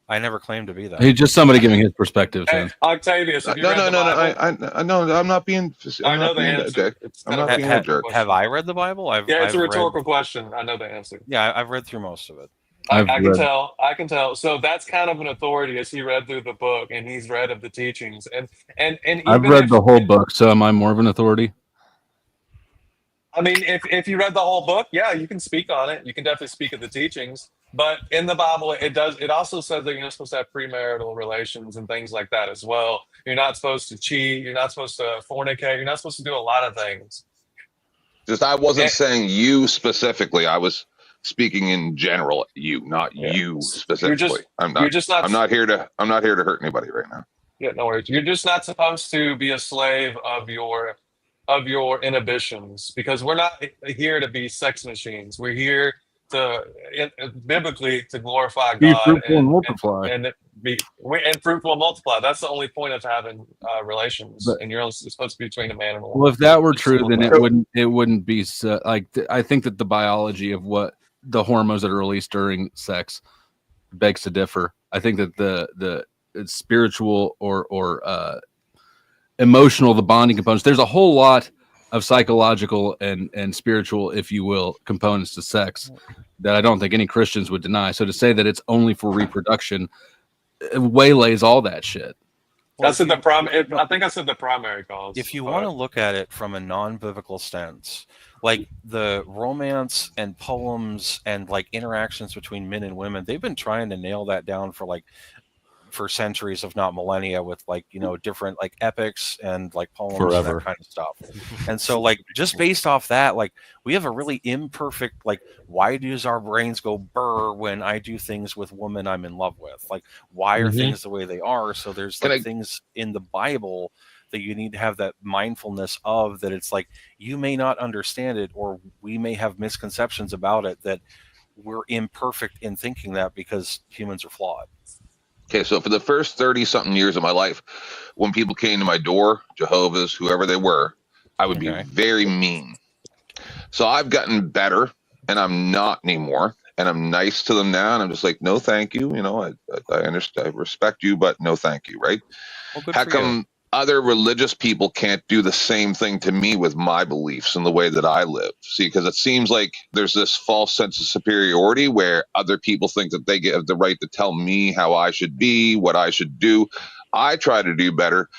I never claimed to be that. He's just somebody giving his perspective. Hey, Octavius, No, I'm not being. I know the answer. I'm not being a jerk. Have I read the Bible? It's a rhetorical question. I know the answer. Yeah, I've read through most of it. I can tell. So that's kind of an authority, as he read through the book and he's read of the teachings. And I've read the whole book, so am I more of an authority? I mean, if you read the whole book, yeah, you can speak on it. You can definitely speak of the teachings. But in the Bible, it also says that you're not supposed to have premarital relations and things like that as well. You're not supposed to cheat. You're not supposed to fornicate. You're not supposed to do a lot of things. I wasn't saying you specifically. I was speaking in general. You specifically. I'm not here to hurt anybody right now. Yeah, no worries. You're just not supposed to be a slave of your inhibitions, because we're not here to be sex machines. We're here to biblically to glorify God. Be fruitful and multiply. And fruitful and multiply. That's the only point of having relations. And you're only supposed to be between a man and a woman. Well, if that were true, then it wouldn't be like. I think that the biology of what the hormones that are released during sex begs to differ. I think that the spiritual or emotional, the bonding components, there's a whole lot of psychological and spiritual, if you will, components to sex that I don't think any Christians would deny. So to say that it's only for reproduction waylays all that shit. I think I said the primary cause. If you want to look at it from a non-biblical stance, like the romance and poems and like interactions between men and women, they've been trying to nail that down for like for centuries, if not millennia, with like, you know, different like epics and like poems Forever. and that kind of stuff. And so like just based off that, like we have a really imperfect, like, why does our brains go burr when I do things with women I'm in love with? Like, why are things the way they are? So there's like things in the Bible that you need to have that mindfulness of, that it's like you may not understand it, or we may have misconceptions about it, that we're imperfect in thinking that because humans are flawed. Okay, so for the first 30-something years of my life, when people came to my door, Jehovah's, whoever they were, I would be very mean. So I've gotten better, and I'm not anymore, and I'm nice to them now, and I'm just like, no, thank you. You know, I understand, I respect you, but no, thank you, right? Well, good How for come you. other religious people can't do the same thing to me with my beliefs and the way that I live? See, because it seems like there's this false sense of superiority where other people think that they have the right to tell me how I should be, what I should do. I try to do better,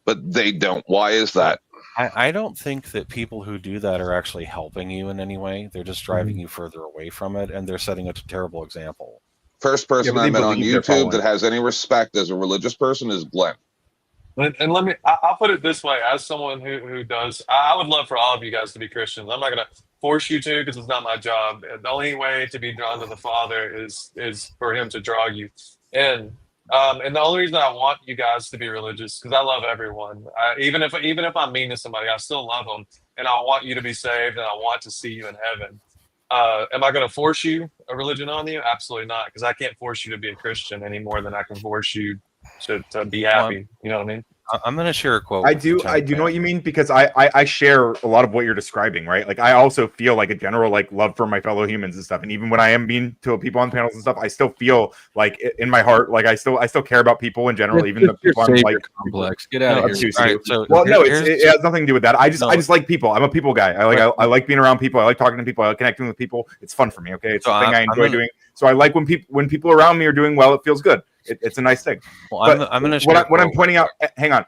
but they don't. Why is that? I don't think that people who do that are actually helping you in any way. They're just driving you further away from it, and they're setting a terrible example. First person I met on YouTube that has any respect as a religious person is Glenn. And let me, I'll put it this way, as someone who does, I would love for all of you guys to be Christians. I'm not going to force you to, because it's not my job. The only way to be drawn to the Father is for him to draw you in. And the only reason I want you guys to be religious, because I love everyone. Even if I'm mean to somebody, I still love them. And I want you to be saved, and I want to see you in heaven. Am I going to force you a religion on you? Absolutely not, because I can't force you to be a Christian any more than I can force you to be happy. You know what I mean? I'm going to share a quote. I do know what you mean, because I share a lot of what you're describing, right? Like I also feel like a general like love for my fellow humans and stuff. And even when I am mean to people on panels and stuff, I still feel like in my heart, like I still care about people in general, even the people I'm like complex. Get out of here. Right, so well, no, it has nothing to do with that. I just like people. I'm a people guy. I like being around people. I like talking to people. I like connecting with people. It's fun for me. Okay, it's something I enjoy doing. So I like when people around me are doing well. It feels good. It's a nice thing. Well, I'm going to what I'm pointing out. Hang on,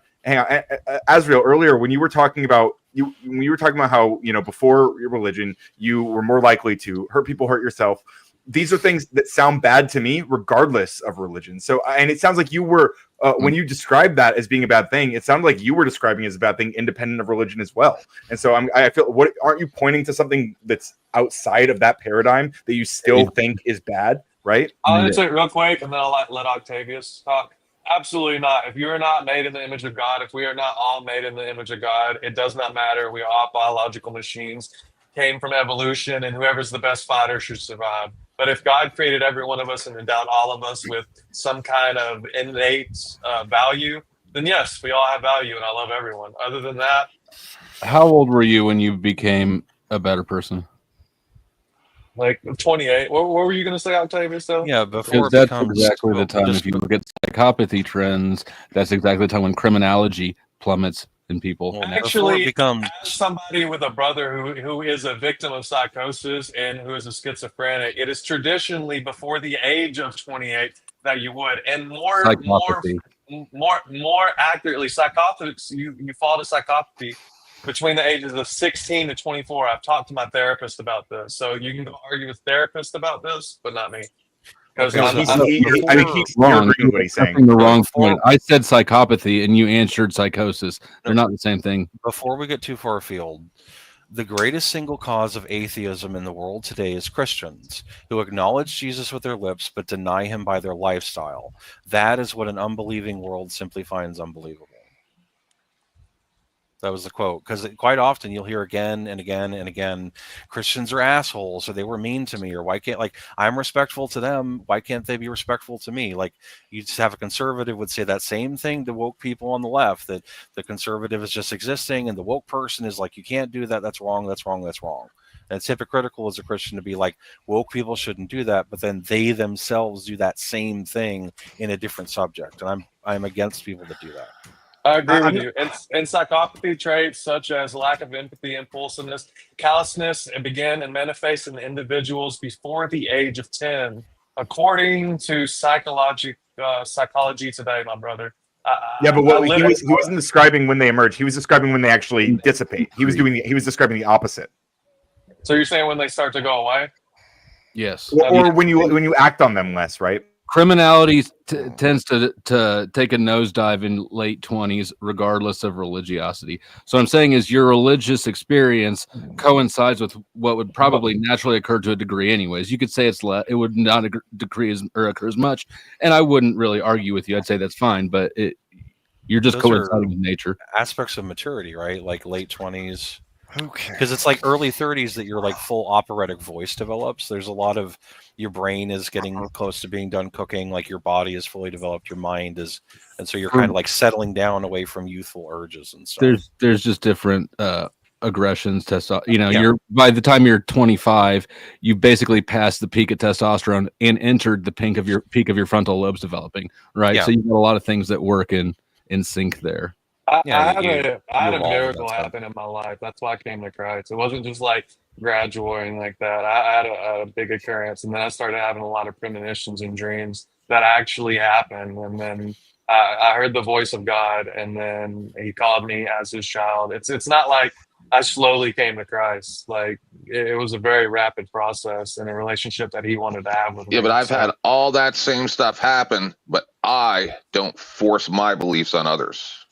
Azrael. Earlier, when you were talking about how, you know, before your religion, you were more likely to hurt people, hurt yourself. These are things that sound bad to me, regardless of religion. So, and it sounds like you were when you described that as being a bad thing, it sounded like you were describing it as a bad thing, independent of religion as well. And so, I feel, aren't you pointing to something that's outside of that paradigm that you still think is bad? Right? I'll answer it real quick, and then I'll let Octavius talk. Absolutely not. If you are not made in the image of God, if we are not all made in the image of God, it does not matter. We are all biological machines, came from evolution, and whoever's the best fighter should survive. But if God created every one of us and endowed all of us with some kind of innate value, then yes, we all have value, and I love everyone. Other than that, how old were you when you became a better person? Like 28. What were you going to say, Octavius? Though? Yeah, before that's exactly the time. If you look at psychopathy trends, that's exactly the time when criminology plummets in people. Well, actually, as somebody with a brother who is a victim of psychosis and who is a schizophrenic, it is traditionally before the age of 28 that you would, and more accurately, psychopathy. You fall to psychopathy between the ages of 16 to 24. I've talked to my therapist about this. So you can go argue with therapists about this, but not me. Because I think he's wrong. What he's saying. The wrong point. I said psychopathy and you answered psychosis. They're not the same thing. Before we get too far afield, the greatest single cause of atheism in the world today is Christians who acknowledge Jesus with their lips but deny him by their lifestyle. That is what an unbelieving world simply finds unbelievable. That was the quote, because quite often you'll hear again and again and again, Christians are assholes, or they were mean to me, or why can't, like, I'm respectful to them, why can't they be respectful to me? Like, you just have a conservative would say that same thing to woke people on the left, that the conservative is just existing, and the woke person is like, you can't do that, that's wrong, that's wrong, that's wrong. And it's hypocritical as a Christian to be like, woke people shouldn't do that, but then they themselves do that same thing in a different subject. And I'm against people that do that. I agree with you. And psychopathy traits such as lack of empathy, impulsiveness, callousness, and begin and manifest in individuals before the age of 10, according to psychology today, my brother. Yeah, but he wasn't describing when they emerge. He was describing when they actually dissipate. He was describing the opposite. So you're saying when they start to go away? Yes. Or when you act on them less, right? criminality tends to take a nosedive in late 20s, regardless of religiosity. So I'm saying is your religious experience coincides with what would probably naturally occur to a degree, anyways. You could say it would not decrease or occur as much, and I wouldn't really argue with you. I'd say that's fine, but you're just Those coinciding are with nature. aspects of maturity, right? Like late 20s. Okay. Because it's like early 30s that your like full operatic voice develops. There's a lot of your brain is getting close to being done cooking, like your body is fully developed, your mind is, and so you're kind of like settling down away from youthful urges and stuff. There's just different aggressions, you're by the time you're 25, you've basically passed the peak of testosterone and entered the peak of your frontal lobes developing, right? Yeah. So you've got a lot of things that work in sync there. I had a miracle happen in my life. That's why I came to Christ. It wasn't just like graduating like that. I had a big occurrence, and then I started having a lot of premonitions and dreams that actually happened. And then I heard the voice of God, and then He called me as His child. It's not like I slowly came to Christ. Like it was a very rapid process in a relationship that He wanted to have with me. Yeah, but I've had all that same stuff happen, but I don't force my beliefs on others.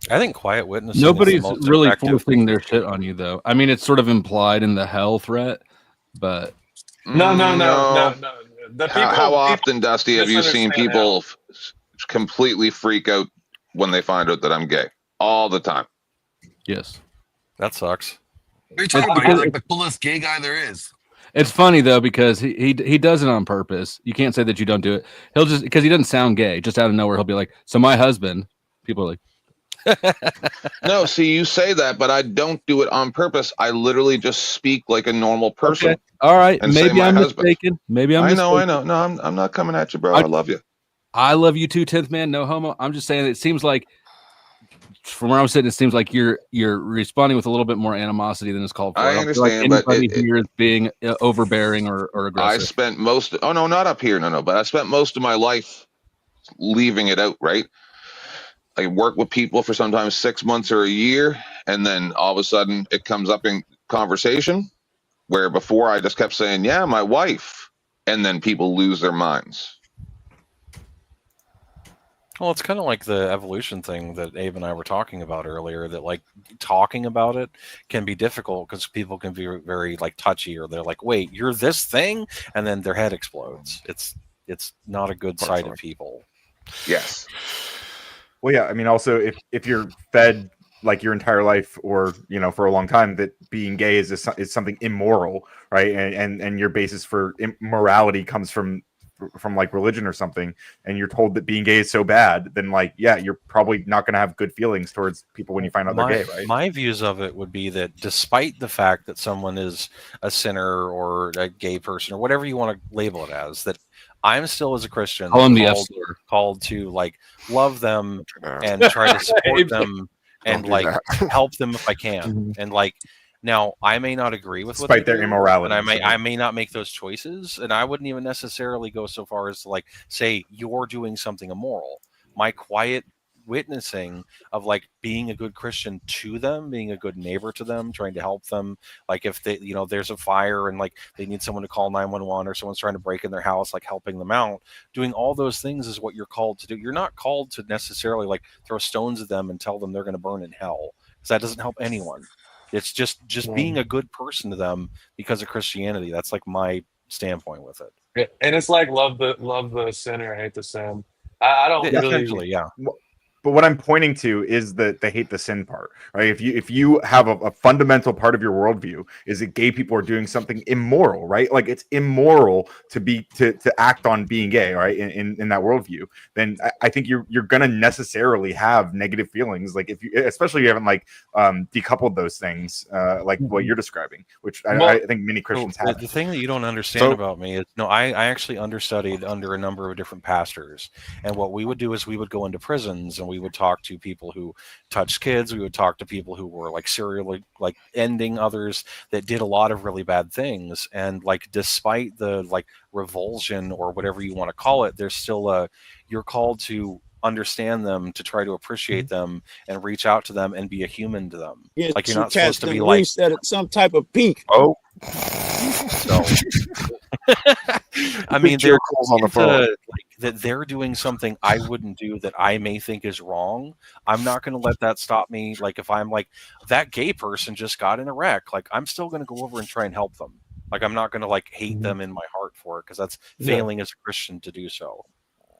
I think quiet witnessing. Nobody's really forcing their thing. shit on you, though. I mean, it's sort of implied in the hell threat, but No. How often, Dusty, have you seen people completely freak out when they find out that I'm gay? All the time. Yes. That sucks. What are you talking about? You're like the coolest gay guy there is. It's funny though because he does it on purpose. You can't say that you don't do it. He'll just because he doesn't sound gay. Just out of nowhere, he'll be like, "So my husband." People are like. No, see, you say that, but I don't do it on purpose. I literally just speak like a normal person. Okay. All right, and maybe I'm mistaken. Maybe I'm. I know. No, I'm not coming at you, bro. I love you. I love you too, 10th man. No homo. I'm just saying. It seems like, from where I'm sitting, it seems like you're responding with a little bit more animosity than is called for. I understand, like but anybody here is being overbearing or aggressive. I spent most. Oh no, not up here. No. But I spent most of my life leaving it out. Right. I work with people for sometimes 6 months or a year, and then all of a sudden it comes up in conversation where before I just kept saying, yeah, my wife, and then people lose their minds. Well, it's kind of like the evolution thing that Abe and I were talking about earlier, that like talking about it can be difficult because people can be very like touchy, or they're like, wait, you're this thing? And then their head explodes. It's not a good side of people. Yes. Well, yeah. I mean, also, if you're fed like your entire life, or for a long time, that being gay is something immoral, right? And your basis for immorality comes from like religion or something, and you're told that being gay is so bad, then like, yeah, you're probably not going to have good feelings towards people when you find out they're gay, right? My views of it would be that despite the fact that someone is a sinner or a gay person or whatever you want to label it as, that I'm still, as a Christian, called to like love them and try to support them and like help them if I can. And like, now I may not agree with despite their immorality, and I may not make those choices, and I wouldn't even necessarily go so far as to like say you're doing something immoral. My quiet witnessing of like being a good Christian to them, being a good neighbor to them, trying to help them, like if they there's a fire and like they need someone to call 911, or someone's trying to break in their house, like helping them out, doing all those things is what you're called to do. You're not called to necessarily like throw stones at them and tell them they're going to burn in hell, because that doesn't help anyone. It's just being a good person to them because of Christianity. That's like my standpoint with it. And it's like love the sinner, hate the sin. I don't really. Yeah. But what I'm pointing to is the hate the sin part, right? If you have a fundamental part of your worldview is that gay people are doing something immoral, right? Like it's immoral to act on being gay, right? In that worldview, then I think you're gonna necessarily have negative feelings, like especially if you haven't like decoupled those things, like what you're describing, which I think many Christians have. The thing that you don't understand about me is I actually understudied under a number of different pastors, and what we would do is we would go into prisons and we would talk to people who touched kids. We would talk to people who were like serially like ending others, that did a lot of really bad things. And like, despite the like revulsion or whatever you want to call it, there's still you're called to understand them, to try to appreciate them and reach out to them and be a human to them. Yeah, like you're not supposed to be like some type of pink. So I mean, they're on the phone. that they're doing something I wouldn't do that I may think is wrong. I'm not going to let that stop me. Like if I'm like that gay person just got in a wreck, like I'm still going to go over and try and help them. Like I'm not going to like hate them in my heart for it because that's failing as a Christian to do so.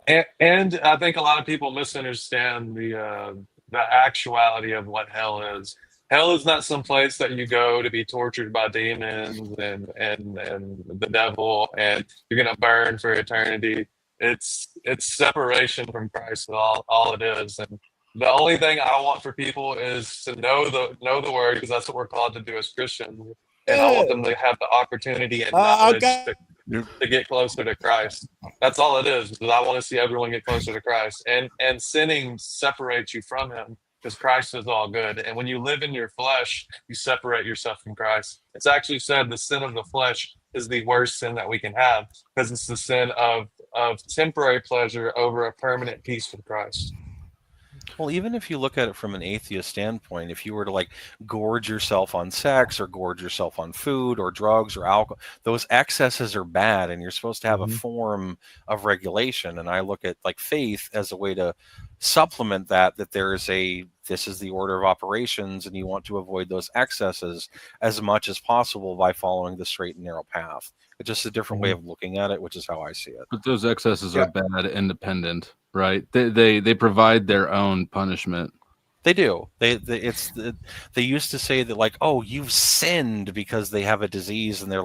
And I think a lot of people misunderstand the actuality of what hell is. Hell is not some place that you go to be tortured by demons and the devil, and you're gonna burn for eternity. It's separation from Christ. All it is, and the only thing I want for people is to know the word, because that's what we're called to do as Christians. And I want them to have the opportunity and knowledge to get closer to Christ. That's all it is, because I want to see everyone get closer to Christ. And sinning separates you from him, because Christ is all good. And when you live in your flesh, you separate yourself from Christ. It's actually said the sin of the flesh is the worst sin that we can have, because it's the sin of temporary pleasure over a permanent peace with Christ. Well, even if you look at it from an atheist standpoint, if you were to like gorge yourself on sex or gorge yourself on food or drugs or alcohol, those excesses are bad, and you're supposed to have a form of regulation. And I look at like faith as a way to supplement that there is this is the order of operations, and you want to avoid those excesses as much as possible by following the straight and narrow path. It's just a different way of looking at it, which is how I see it. But those excesses are bad independent, right? They provide their own punishment. They do. They used to say that like, oh, you've sinned because they have a disease, and they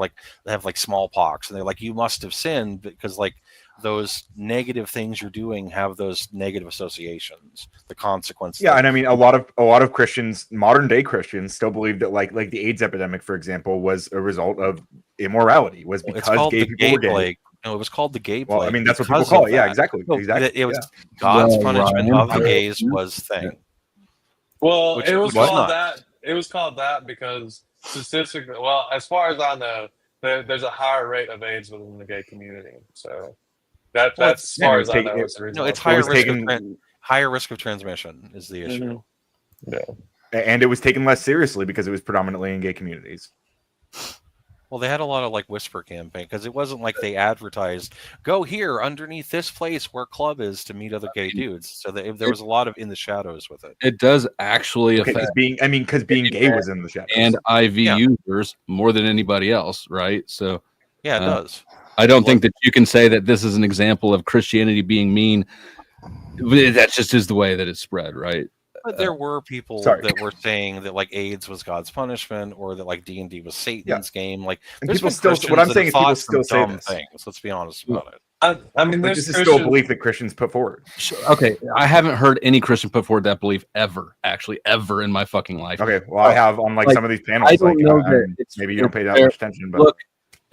have like smallpox, and they're like, you must have sinned because like those negative things you're doing have those negative associations, the consequences. Yeah, and I mean a lot of Christians, modern day Christians, still believe that like the AIDS epidemic, for example, was a result of immorality, was because gay people were gay. Plague. No, it was called the gay plague. Well, I mean that's what people call it. Yeah, exactly. It was God's punishment of the gays was thing. Well, it was called that. It was called that because statistically, well, as far as I know, there's a higher rate of AIDS within the gay community. So that's as far as I know. It's higher risk of transmission is the issue. Yeah, and it was taken less seriously because it was predominantly in gay communities. Well, they had a lot of like whisper campaign, because it wasn't like they advertised, go here underneath this place where club is to meet other gay dudes. So there was a lot of in the shadows with it. It does actually affect because being gay was in the shadows, and IV users more than anybody else, right? So yeah, it does. I don't think that you can say that this is an example of Christianity being mean. That just is the way that it's spread, right? But there were people that were saying that like AIDS was God's punishment, or that like D&D was Satan's game. Like, and people still. What I'm saying is people still say this. Things. Let's be honest about it. I mean, this is still a belief that Christians put forward. Okay, I haven't heard any Christian put forward that belief ever in my fucking life. Okay, well, I have on like some of these panels. I don't know that maybe you don't pay that much attention, but look,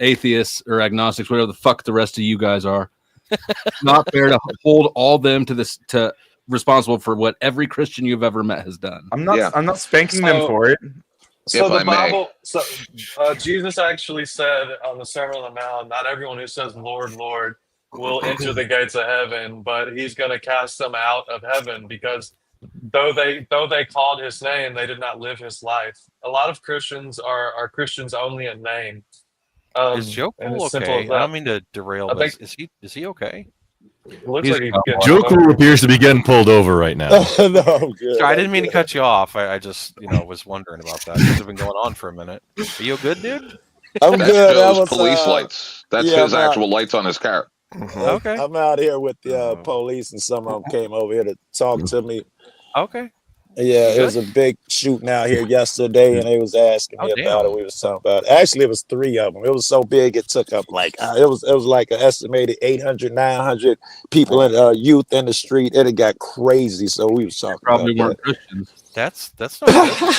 atheists or agnostics, whatever the fuck the rest of you guys are, not fair to hold all them to responsible for what every Christian you've ever met has done. I'm not spanking them for it. So the Bible, Jesus actually said on the Sermon on the Mount, not everyone who says Lord, Lord will enter the gates of heaven, but he's going to cast them out of heaven, because though they called his name, they did not live his life. A lot of Christians are Christians only in name. Is Joe Cool okay? I don't mean to derail, but is he okay? Joker appears to be getting pulled over right now. No, good. I didn't mean to cut you off. I just was wondering about that. It's been going on for a minute. Are you good, dude? I'm That's good. Joe's police lights. That's his actual lights on his car. Okay. I'm out here with the police, and some of them came over here to talk to me. Okay. Yeah, it was a big shooting out here yesterday, and they was asking me about it. We was talking about it. Actually, it was 3 of them. It was so big, it took up like it was like an estimated 800, 900 people in youth in the street. It got crazy, so we was talking. Probably about weren't Christians. That's not good.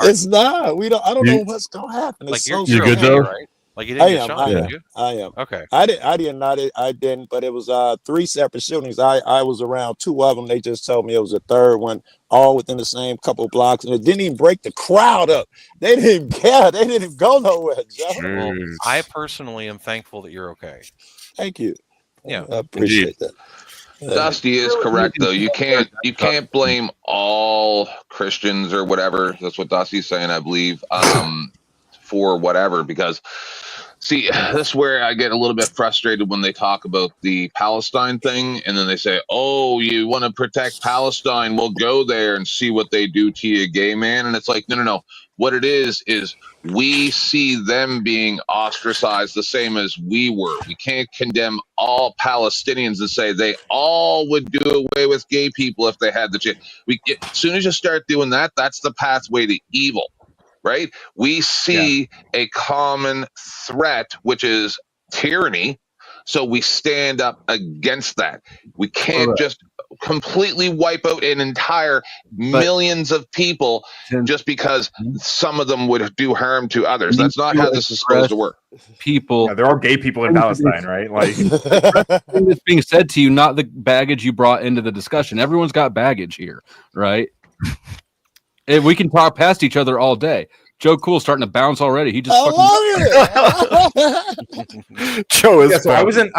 It's not. I don't know what's gonna happen. It's like so you're good though, right? Like you didn't get shot, did you? I am. Okay. I didn't, but it was 3 separate shootings. I was around 2 of them. They just told me it was a third one, all within the same couple blocks, and it didn't even break the crowd up. They didn't even care. They didn't even go nowhere, Joe. Well, I personally am thankful that you're okay. Thank you. Yeah. I appreciate that. Dusty is correct though. You can't blame all Christians or whatever. That's what Dusty's saying, I believe, for whatever, because See, that's where I get a little bit frustrated when they talk about the Palestine thing, and then they say, "Oh, you want to protect Palestine? We'll go there and see what they do to you, gay man." And it's like, no. What it is we see them being ostracized the same as we were. We can't condemn all Palestinians and say they all would do away with gay people if they had the chance. As soon as you start doing that, that's the pathway to evil. Right? We see a common threat, which is tyranny. So we stand up against that. We can't just completely wipe out an entire millions of people just because some of them would do harm to others. That's not how this is supposed to work. People, there are gay people in Palestine, right? Like, it's being said to you, not the baggage you brought into the discussion. Everyone's got baggage here, right? And we can talk past each other all day. Joe Cool's starting to bounce already. He just Joe is. So I wasn't.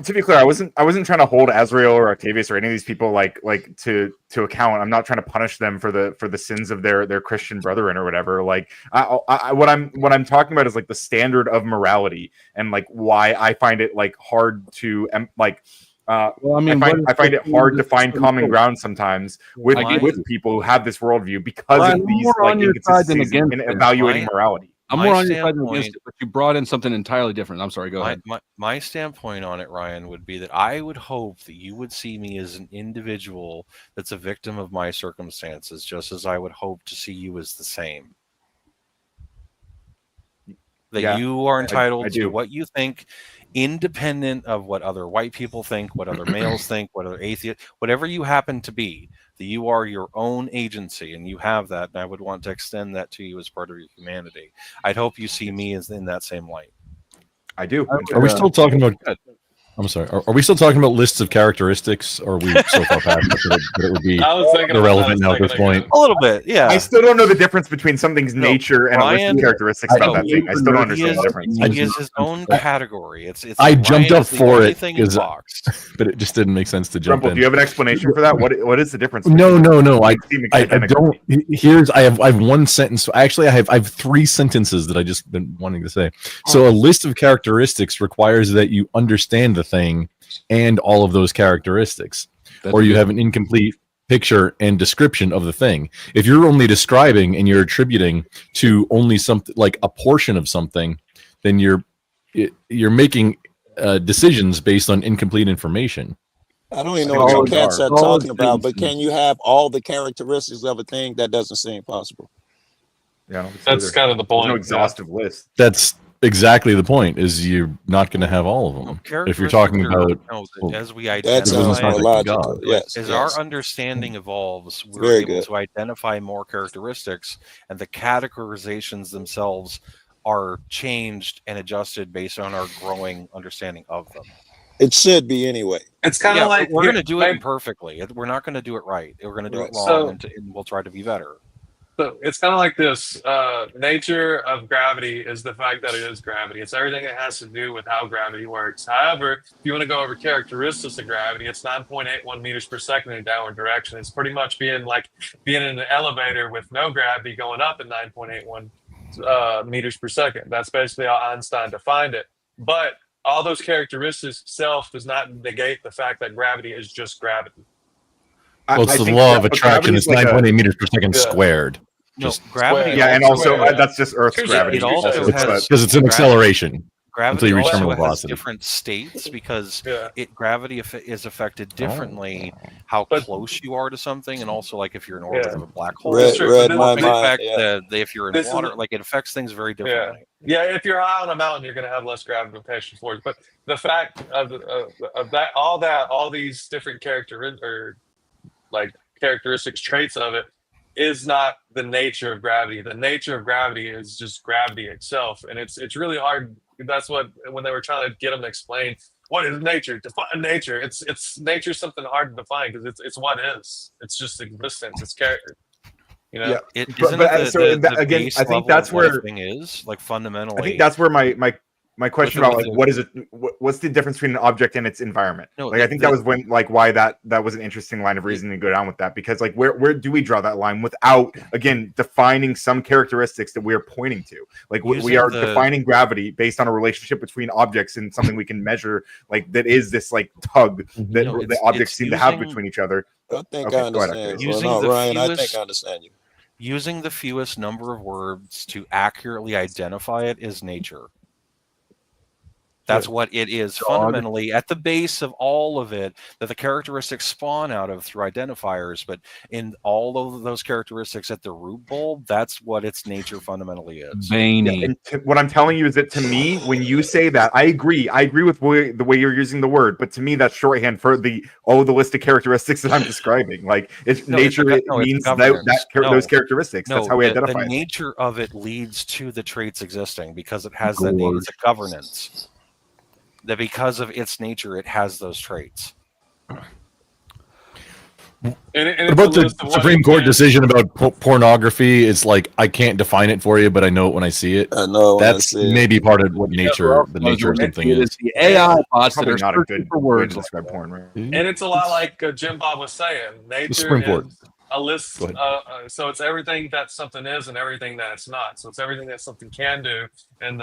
To be clear, I wasn't trying to hold Azrael or Octavius or any of these people like to account. I'm not trying to punish them for the sins of their Christian brethren or whatever. Like, what I'm talking about is like the standard of morality and like why I find it like hard to like. I find it hard to find common ground sometimes with people who have this worldview because of these like inconsistencies in evaluating morality. I'm more on your side than against it, but you brought in something entirely different. I'm sorry, go ahead. My standpoint on it, Ryan, would be that I would hope that you would see me as an individual that's a victim of my circumstances, just as I would hope to see you as the same. That you are entitled to what you think, independent of what other white people think, what other males think, what other atheists, whatever you happen to be, that you are your own agency and you have that. And I would want to extend that to you as part of your humanity. I'd hope you see me as in that same light. I do. Are we still talking about? I'm sorry. Are we still talking about lists of characteristics? Or are we so far past that it would be irrelevant now at this point? A little bit, yeah. I still don't know the difference between something's nature and a list of characteristics about that thing. I still don't understand the difference. He is his own category. It's I jumped up for it, but it just didn't make sense to jump in. Do you have an explanation for that? What is the difference? No. I don't. I have one sentence. Actually, I have 3 sentences that I just been wanting to say. So a list of characteristics requires that you understand the thing and all of those characteristics, or you have an incomplete picture and description of the thing. If you're only describing and you're attributing to only something like a portion of something, then you're making decisions based on incomplete information. I don't even know what you cats are talking about, but can you have all the characteristics of a thing? That doesn't seem possible. Yeah, that's kind of the point. There's no exhaustive list. That's exactly the point. Is you're not going to have all of them if you're talking about as we identify, logical. Yes, as our understanding evolves, we're able to identify more characteristics, and the categorizations themselves are changed and adjusted based on our growing understanding of them. It should be anyway. It's kind of like we're going to do it imperfectly. We're not going to do it right. We're going to do it wrong, and we'll try to be better. So it's kind of like this. Nature of gravity is the fact that it is gravity. It's everything that has to do with how gravity works. However, if you want to go over characteristics of gravity, it's 9.81 meters per second in a downward direction. It's pretty much being in an elevator with no gravity going up at 9.81 meters per second. That's basically how Einstein defined it. But all those characteristics itself does not negate the fact that gravity is just gravity. Well, it's the law of attraction. It's 9.8 meters per second squared. Just gravity. Yeah, and also that's just Earth's gravity. It also has because it's an acceleration. Gravity also has different states because gravity is affected differently how close you are to something, and also like if you're in orbit of a black hole. If you're in water, like it affects things very differently. Yeah, if you're high on a mountain, you're going to have less gravitational force. But the fact of that, all these different characteristics, traits of it, is not the nature of gravity. The nature of gravity is just gravity itself, and it's really hard. That's what when they were trying to get them to explain what is nature, define nature. It's nature something hard to define because it's what is. It's just existence. It's character. You know. Yeah. I think that's where thing is like fundamentally. I think that's where my my question about like what is it? What's the difference between an object and its environment? No, like I think that was when like why that was an interesting line of reasoning to go down with that, because like where do we draw that line without again defining some characteristics that we are pointing to? Like we are defining gravity based on a relationship between objects and something we can measure, like that is this like tug that the objects seem to have between each other. I think I understand. Ryan, I think I understand you. Using the fewest number of words to accurately identify it is nature. That's what it is fundamentally at the base of all of it, that the characteristics spawn out of through identifiers. But in all of those characteristics at the root bulb, that's what its nature fundamentally is. Yeah, what I'm telling you is that to me, when you say that, I agree with the way you're using the word, but to me, that's shorthand for the list of characteristics that I'm describing. Like it's nature, it means those characteristics. That's how we identify the it. nature of it leads to the traits existing because it has that needs a governance. That because of its nature, it has those traits. What about the Supreme Court decision about pornography? It's like I can't define it for you, but I know it when I see it. I know. That's maybe part of what the nature of something is. The AI bots that are not a good for words. way to describe porn, right? And it's a lot like Jim Bob was saying. Nature is a list. So it's everything that something is and everything that it's not. So it's everything that something can do and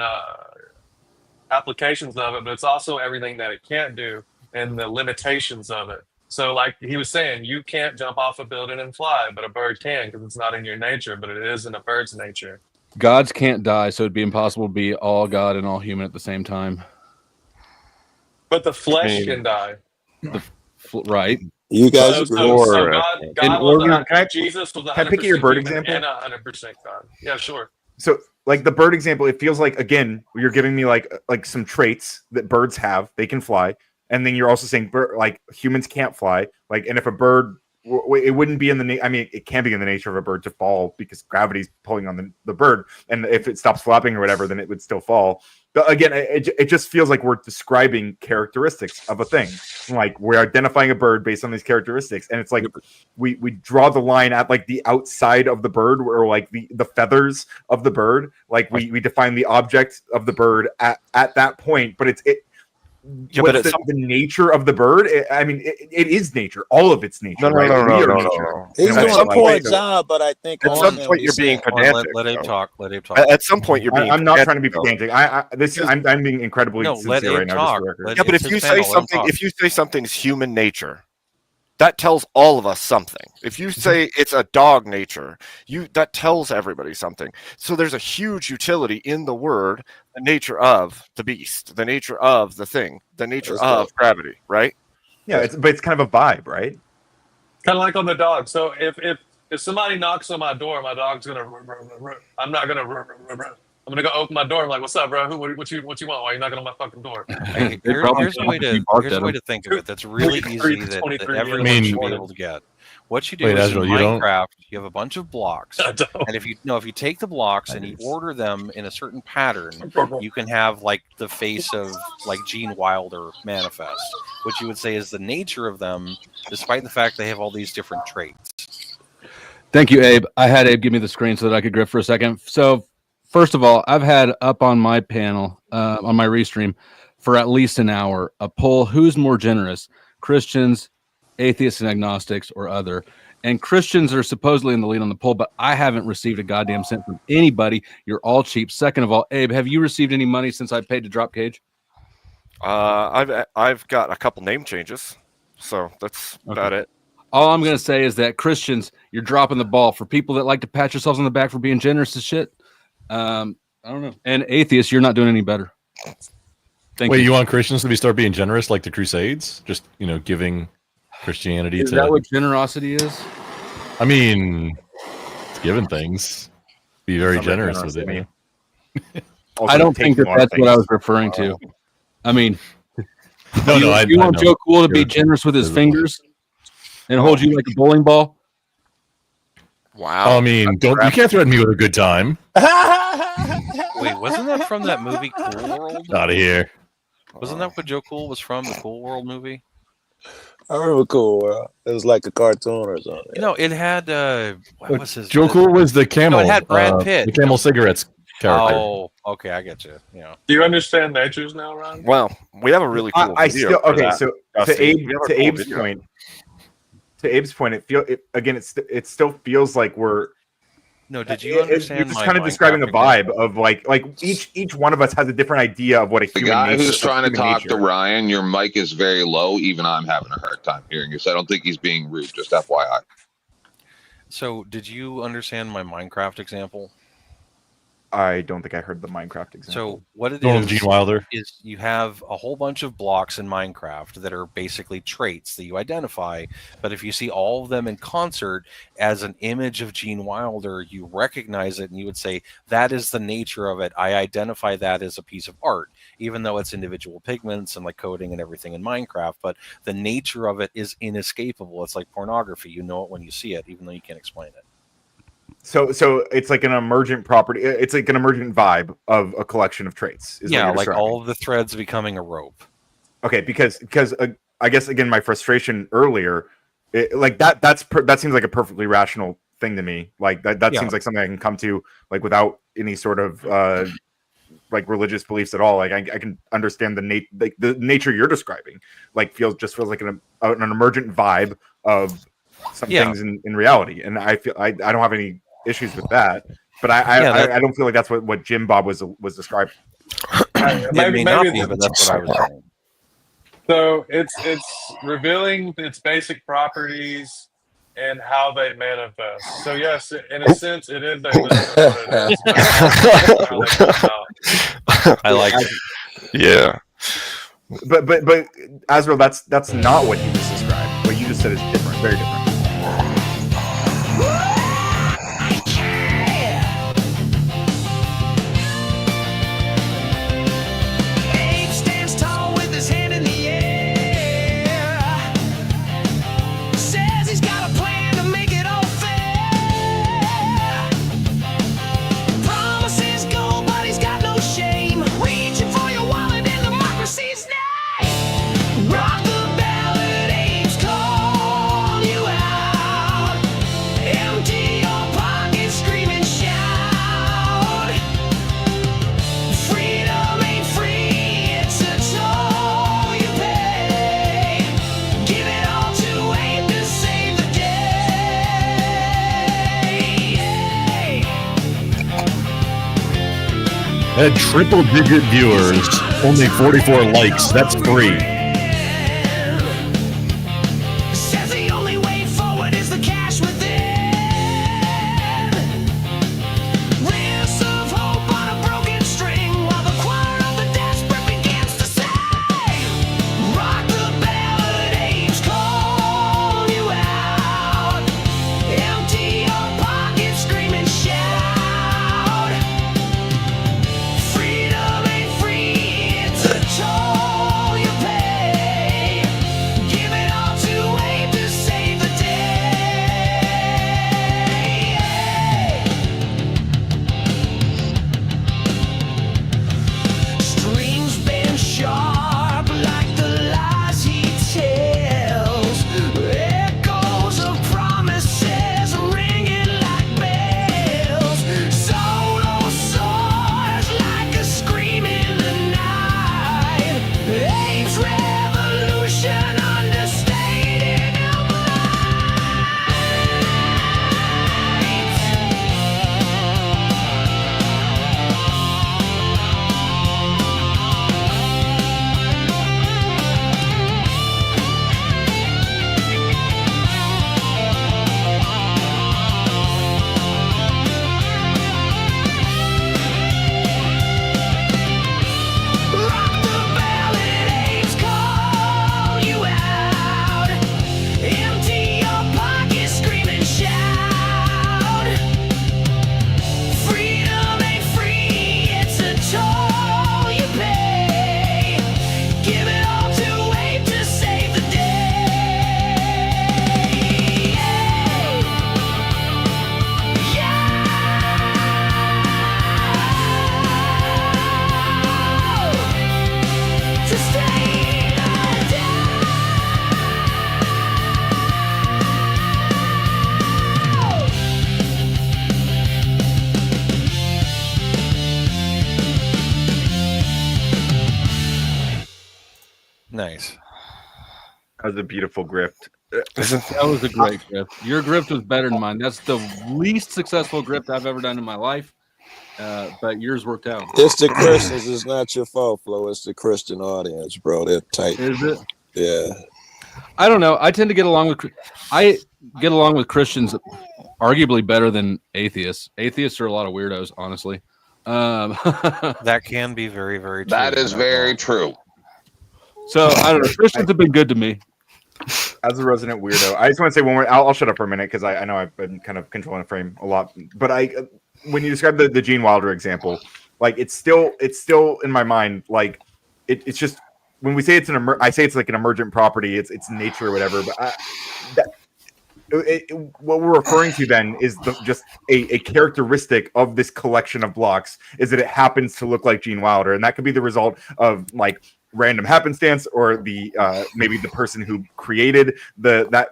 applications of it, but it's also everything that it can't do and the limitations of it. So like he was saying, you can't jump off a building and fly, but a bird can because it's not in your nature, but it is in a bird's nature. Gods can't die, so it'd be impossible to be all God and all human at the same time. But the flesh can die. Right. You guys God Jesus was 100% can I pick your bird human example? and 100% God. Yeah, sure. So like the bird example, it feels like again you're giving me like some traits that birds have. They can fly, and then you're also saying like humans can't fly. Like, and if a bird, it wouldn't be in the I mean, it can be in the nature of a bird to fall because gravity's pulling on the bird, and if it stops flapping or whatever, then it would still fall. But again, it just feels like we're describing characteristics of a thing. Like we're identifying a bird based on these characteristics, and it's like we draw the line at like the outside of the bird, or like the feathers of the bird. Like we define the object of the bird at that point, but it's what's the nature of the bird? I mean, it is nature. All of its nature. No. He's doing a poor job, but I think at some point you're being pedantic. Let him talk. Let him talk. At some point you're being. I'm not trying to be pedantic. I'm being incredibly sincere right now. Yeah, but if you say something's human nature, that tells all of us something. If you say it's a dog nature, that tells everybody something. So there's a huge utility in the word, the nature of the beast, the nature of the thing, the nature of gravity, right? Yeah, it's kind of a vibe, right? Kind of like on the dog. So if somebody knocks on my door, my dog's gonna. I'm not gonna. I'm gonna go open my door. I'm like, "What's up, bro? What you want? Why are you knocking on my fucking door?" Here's a way to think of it. That's really easy that everyone should be able to get. What you do is in Minecraft, you have a bunch of blocks, and if you take the blocks and you order them in a certain pattern, you can have like the face of like Gene Wilder manifest, which you would say is the nature of them, despite the fact they have all these different traits. Thank you, Abe. I had Abe give me the screen so that I could grip for a second. So. First of all, I've had up on my panel, on my restream, for at least an hour, a poll: who's more generous, Christians, atheists, and agnostics, or other? And Christians are supposedly in the lead on the poll, but I haven't received a goddamn cent from anybody. You're all cheap. Second of all, Abe, have you received any money since I paid to drop Cage? I've got a couple name changes, so that's about it. All I'm going to say is that Christians, you're dropping the ball. For people that like to pat yourselves on the back for being generous as shit, I don't know. And atheists, you're not doing any better. Wait, you want Christians to start being generous like the Crusades? Just, giving Christianity Is that what generosity is? I mean, it's giving things. Be very generous with it. I don't think that's what I was referring to. I mean, you want Joe Cool to be generous with his fingers and hold you like a bowling ball? Wow. I mean, you can't threaten me with a good time. Wait, wasn't that from that movie Cool World? Out of here. Wasn't that what Joe Cool was from, the Cool World movie? I remember Cool World. It was like a cartoon or something. It had what was his? Joe Cool was the camel. No, it had Brad Pitt. The camel cigarettes. character. Oh, okay, I get you. Yeah. Do you understand natures now, Ron? Well, we have a really cool I video still for okay. that, So Dusty. to We have a cool Abe's video. point, it still feels like we're. No, did you understand? You're just kind of describing a vibe of like each one of us has a different idea of what a The human guy nature who's trying to human talk nature. to Ryan, your mic is very low. Even I'm having a hard time hearing you. So I don't think he's being rude. Just FYI. So, did you understand my Minecraft example? I don't think I heard the Minecraft example. So what it Going with Gene Wilder. is you have a whole bunch of blocks in Minecraft that are basically traits that you identify. But if you see all of them in concert as an image of Gene Wilder, you recognize it and you would say, that is the nature of it. I identify that as a piece of art, even though it's individual pigments and like coding and everything in Minecraft. But the nature of it is inescapable. It's like pornography. You know it when you see it, even though you can't explain it. So it's like an emergent property. It's like an emergent vibe of a collection of traits. Is what Yeah, you're like describing. all of the threads becoming a rope. Okay, because I guess again my frustration earlier, that seems like a perfectly rational thing to me. Like that Yeah. seems like something I can come to like without any sort of like religious beliefs at all. Like I can understand the nature you're describing. Like feels like an emergent vibe of some things in reality, and I feel I don't have any issues with that. But I don't feel like that's what Jim Bob was describing. It may not be, but that's what I was saying. So it's revealing its basic properties and how they manifest. So yes, in a sense, it is a list of what it is. I like it. Yeah. But Azrael, that's not what you just described. What you just said is different, very different. Abe stands tall with his hand in the air. Says he's got a plan to make it all fair. Promises gold, but he's got no shame. Reaching for your wallet in democracy's name. Rock the ballot, Abe's call you out. Empty your pockets, scream and shout. Freedom ain't free, it's a toll you pay. Give it all to Abe to save the day. Had triple digit viewers, only 44 likes. That's free. Says the only way forward is the cash within. Wrists of hope on a broken string while the choir of the desperate begins to sing. Rock the ballad, Abe's call you out. Empty your pockets, scream and shout. Freedom ain't free, it's a toll you pay. That was a beautiful grift. That was a great grift. Your grift was better than mine. That's the least successful grift I've ever done in my life. But yours worked out. It's the Christians. It's not your fault, Flo. It's the Christian audience, bro. They're tight. Is it? Yeah. I don't know. I tend to get along with Christians arguably better than atheists. Atheists are a lot of weirdos, honestly. That can be very, very true. That is very true. So I don't know. Christians have been good to me. As a resident weirdo, I just want to say one more. I'll shut up for a minute because I know I've been kind of controlling the frame a lot. But when you describe the Gene Wilder example, like it's still in my mind. Like it's just when we say it's I say it's like an emergent property. It's nature or whatever. But what we're referring to then is just a characteristic of this collection of blocks is that it happens to look like Gene Wilder, and that could be the result of like random happenstance or the maybe the person who created that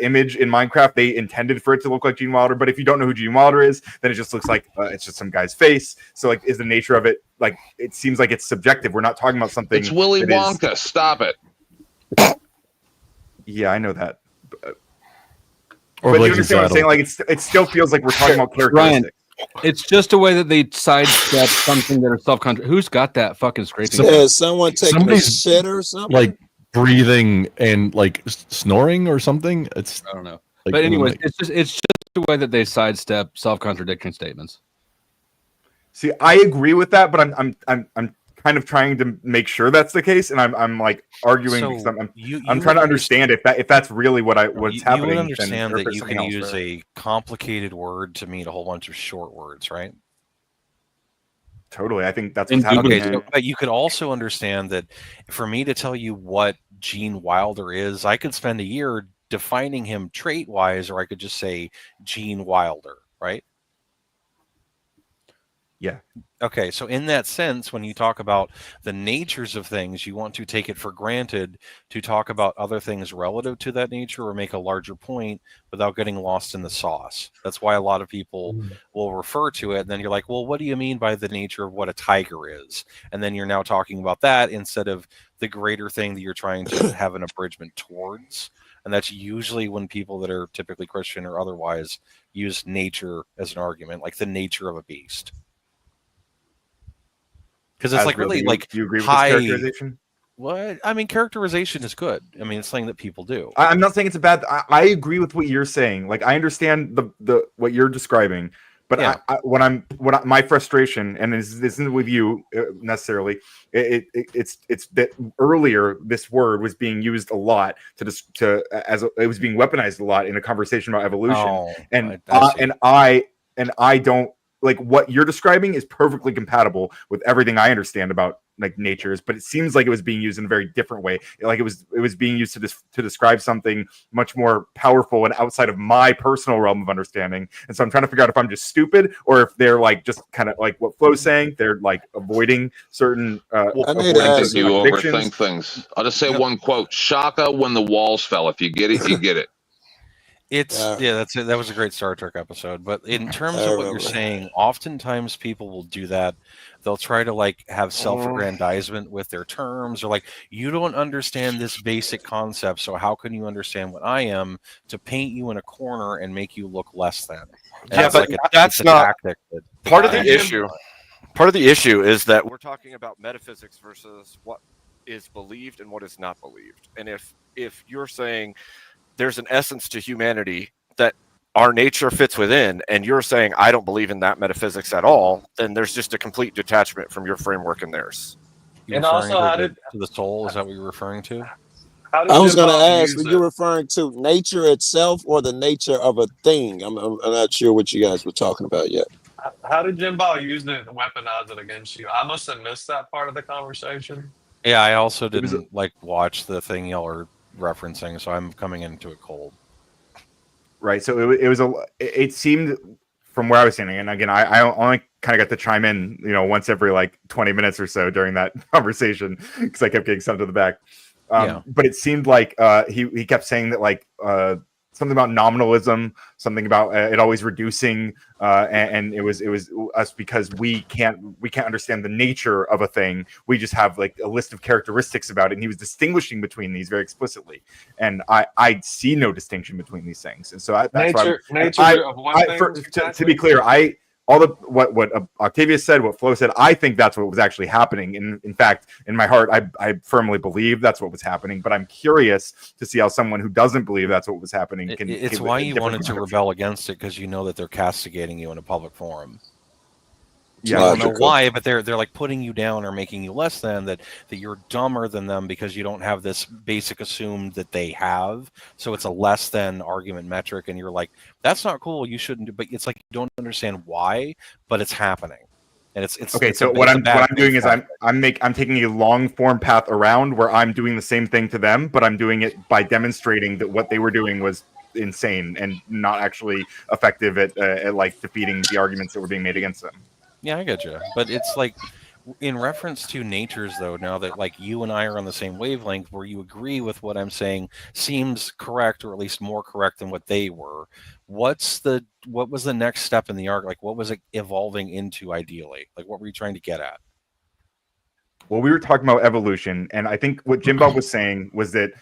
image in Minecraft, they intended for it to look like Gene Wilder. But if you don't know who Gene Wilder is, then it just looks like it's just some guy's face. So like, is the nature of it like it seems like it's subjective? We're not talking about something. It's Willy Wonka. Stop it. Yeah, I know that. Or but you understand what I'm saying? Like it still feels like we're talking about characteristics. Ryan, it's just a way that they sidestep something that are self-contradictory. Who's got that fucking scraping? Yeah, someone taking a shit or something? Like breathing and like snoring or something. It's I don't know. Like, but anyways, like, it's just a way that they sidestep self-contradictory statements. See, I agree with that, but I'm kind of trying to make sure that's the case, and I'm like arguing because I'm trying to understand if that's really what's happening. You would understand that you can use a complicated word to mean a whole bunch of short words, right? Totally, I think that's what's happening. Okay, but you could also understand that for me to tell you what Gene Wilder is, I could spend a year defining him trait-wise, or I could just say Gene Wilder, right? Yeah. Okay, so in that sense, when you talk about the natures of things, you want to take it for granted to talk about other things relative to that nature or make a larger point without getting lost in the sauce. That's why a lot of people will refer to it, and then you're like, well, what do you mean by the nature of what a tiger is? And then you're now talking about that instead of the greater thing that you're trying to have an abridgment towards. And that's usually when people that are typically Christian or otherwise use nature as an argument, like the nature of a beast. Because it's like really like you agree with high this characterization? What I mean, characterization is good. I mean, it's something that people do. I'm not saying it's a bad. I agree with what you're saying. Like I understand the what you're describing, but Yeah. my frustration, and this isn't with you necessarily. It's that earlier this word was being used a lot it was being weaponized a lot in a conversation about evolution, and I don't. Like what you're describing is perfectly compatible with everything I understand about like natures, but it seems like it was being used in a very different way. Like it was being used to describe something much more powerful and outside of my personal realm of understanding. And so I'm trying to figure out if I'm just stupid or if they're like just kind of like what Flo's saying. They're like avoiding certain. You overthink things. I'll just say one quote: "Shaka when the walls fell." If you get it, you get it. That was a great Star Trek episode. But in terms of what you're saying, oftentimes people will do that. They'll try to like have self-aggrandizement with their terms, or like, you don't understand this basic concept, so how can you understand what I am? To paint you in a corner and make you look less than. Yeah, but that's not part of the issue. Part of the issue is that we're talking about metaphysics versus what is believed and what is not believed. And if you're saying there's an essence to humanity that our nature fits within, and you're saying I don't believe in that metaphysics at all, then there's just a complete detachment from your framework and theirs. And also, to the soul, is that what you're referring to? I was going to ask, were you referring to nature itself or the nature of a thing? I'm not sure what you guys were talking about yet. How did Jim Ball use it and weaponize it against you? I must have missed that part of the conversation. Yeah, I also didn't watch the thing y'all are referencing, so I'm coming into it cold. Right. So it seemed from where I was standing, and again, I only kind of got to chime in, once every like 20 minutes or so during that conversation because I kept getting sent to the back. But it seemed like he kept saying that like nominalism, something about it always reducing, and it was us because we can't understand the nature of a thing. We just have like a list of characteristics about it, and he was distinguishing between these very explicitly. And I see no distinction between these things, and so that's nature of what things, to be clear, all the what Octavius said, what Flo said, I think that's what was actually happening. In fact, in my heart, I firmly believe that's what was happening. But I'm curious to see how someone who doesn't believe that's what was happening can. It's why you wanted to rebel against it, because you know that they're castigating you in a public forum. Yeah, I don't know why, but they're like putting you down or making you less than that you're dumber than them because you don't have this basic assumed that they have. So it's a less than argument metric, and you're like, that's not cool. You shouldn't do. But it's like you don't understand why, but it's happening, and it's okay. So what I'm doing is I'm taking a long form path around where I'm doing the same thing to them, but I'm doing it by demonstrating that what they were doing was insane and not actually effective at like defeating the arguments that were being made against them. Yeah, I get you. But it's like, in reference to natures, though, now that like you and I are on the same wavelength, where you agree with what I'm saying seems correct, or at least more correct than what they were. What was the next step in the arc? Like, what was it evolving into ideally? Like, what were you trying to get at? Well, we were talking about evolution, and I think what Jim Bob was saying was that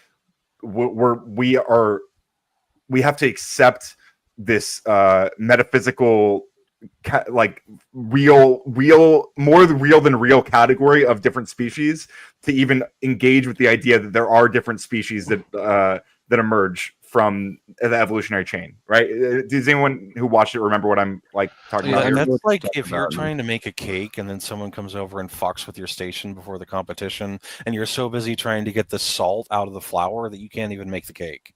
we have to accept this metaphysical, like real more real than real category of different species to even engage with the idea that there are different species that emerge from the evolutionary chain, right? Does anyone who watched it remember what I'm like talking about here? That's like if you're trying to make a cake and then someone comes over and fucks with your station before the competition, and you're so busy trying to get the salt out of the flour that you can't even make the cake.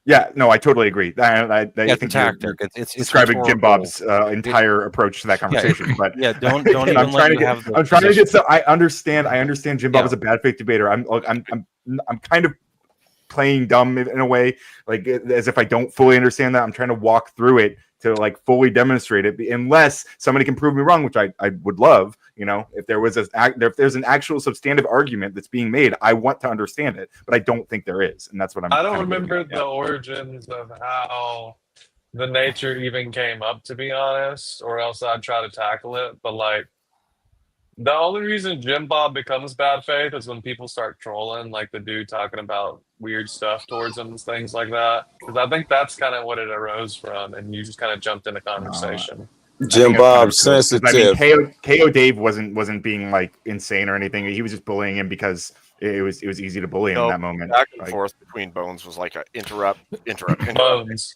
Yeah, no, I totally agree. I think tactic. It's describing Jim Bob's entire approach to that conversation. Yeah, but yeah, don't even I'm trying let you have the I'm trying to get. So I understand Jim Bob is a bad faith debater. I'm kind of playing dumb in a way, like as if I don't fully understand that. I'm trying to walk through it to like fully demonstrate it, unless somebody can prove me wrong, which I would love. You know, if there's an actual substantive argument that's being made, I want to understand it, but I don't think there is, and that's what I'm. I don't remember the origins of how the nature even came up, to be honest, or else I'd try to tackle it. But like, the only reason Jim Bob becomes bad faith is when people start trolling, like the dude talking about weird stuff towards him and things like that. Because I think that's kind of what it arose from, and you just kind of jumped into conversation. Jim Bob sensitive. I mean, KO Dave wasn't being like insane or anything. He was just bullying him because it was easy to bully him in that moment. Back and forth between Bones was like a interrupt, and it was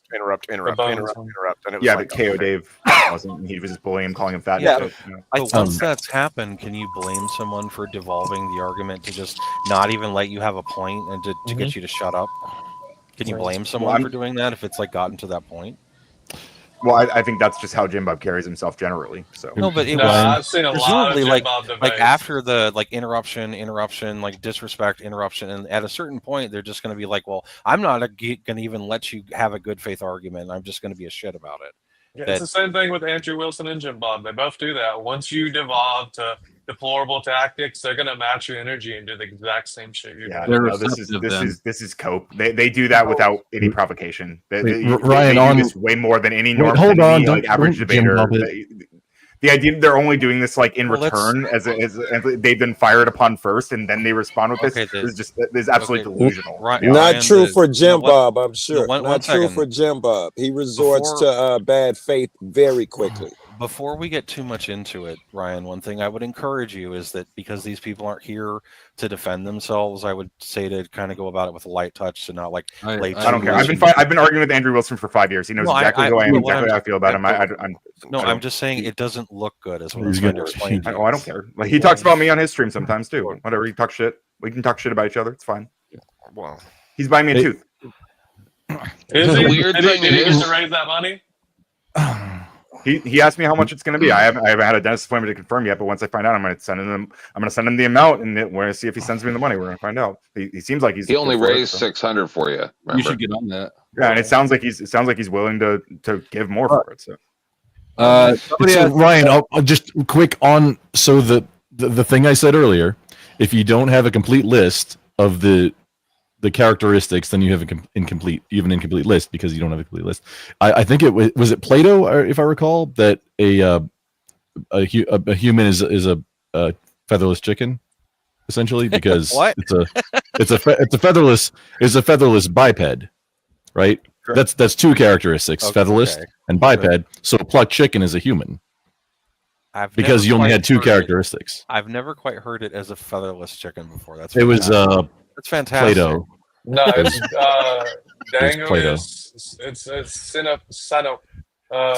but KO Dave wasn't. He was just bullying him, calling him fat. Yeah, but once that's happened, can you blame someone for devolving the argument to just not even let you have a point and to get you to shut up? Can you blame someone for doing that if it's like gotten to that point? Well, I think that's just how Jim Bob carries himself generally. So no, but it was I've seen a lot of Jim like Bob debates. like after the like interruption, like disrespect, interruption, and at a certain point they're just going to be like, well, I'm not going to even let you have a good faith argument. I'm just going to be a shit about it. Yeah, it's the same thing with Andrew Wilson and Jim Bob. They both do that. Once you devolve to deplorable tactics, they're going to match your energy and do the exact same shit you're doing. No, this is cope. They do that without any provocation. Ryan, they do this way more than any average debater. The idea they're only doing this like in return as they've been fired upon first and then they respond with this is absolutely delusional. Not true for Jim Bob, I'm sure. Not true for Jim Bob. He resorts to bad faith very quickly. Before we get too much into it, Ryan, one thing I would encourage you is that because these people aren't here to defend themselves, I would say to kind of go about it with a light touch, to not like. I don't care. I've been arguing with Andrew Wilson for 5 years. He knows exactly who I am, exactly how I feel about him. I'm just saying it doesn't look good, is what I'm trying to explain. I don't care. Like he talks about me on his stream sometimes too. Whatever, he talks shit. We can talk shit about each other. It's fine. Well, he's buying me a tooth. Is it weird thing to raise that money? He asked me how much it's going to be. I haven't had a dentist appointment to confirm yet, but once I find out, I'm going to send him the amount, and we're going to see if he sends me the money. We're going to find out. He seems like he only raised $600 for you. Remember? You should get on that. Yeah, and it sounds like he's willing to give more for it. So, Ryan, I'll just quick on. So the thing I said earlier, if you don't have a complete list of the the characteristics, then you have an incomplete list because you don't have a complete list. I think it was it Plato, if I recall, that a human is a featherless chicken, essentially, because it's a featherless biped, right? That's two characteristics, featherless and biped. So a plucked chicken is a human. Because you only had two characteristics. I've never quite heard it as a featherless chicken before. That's that's fantastic. Plato. No, it's Dango Plato. it's Sino,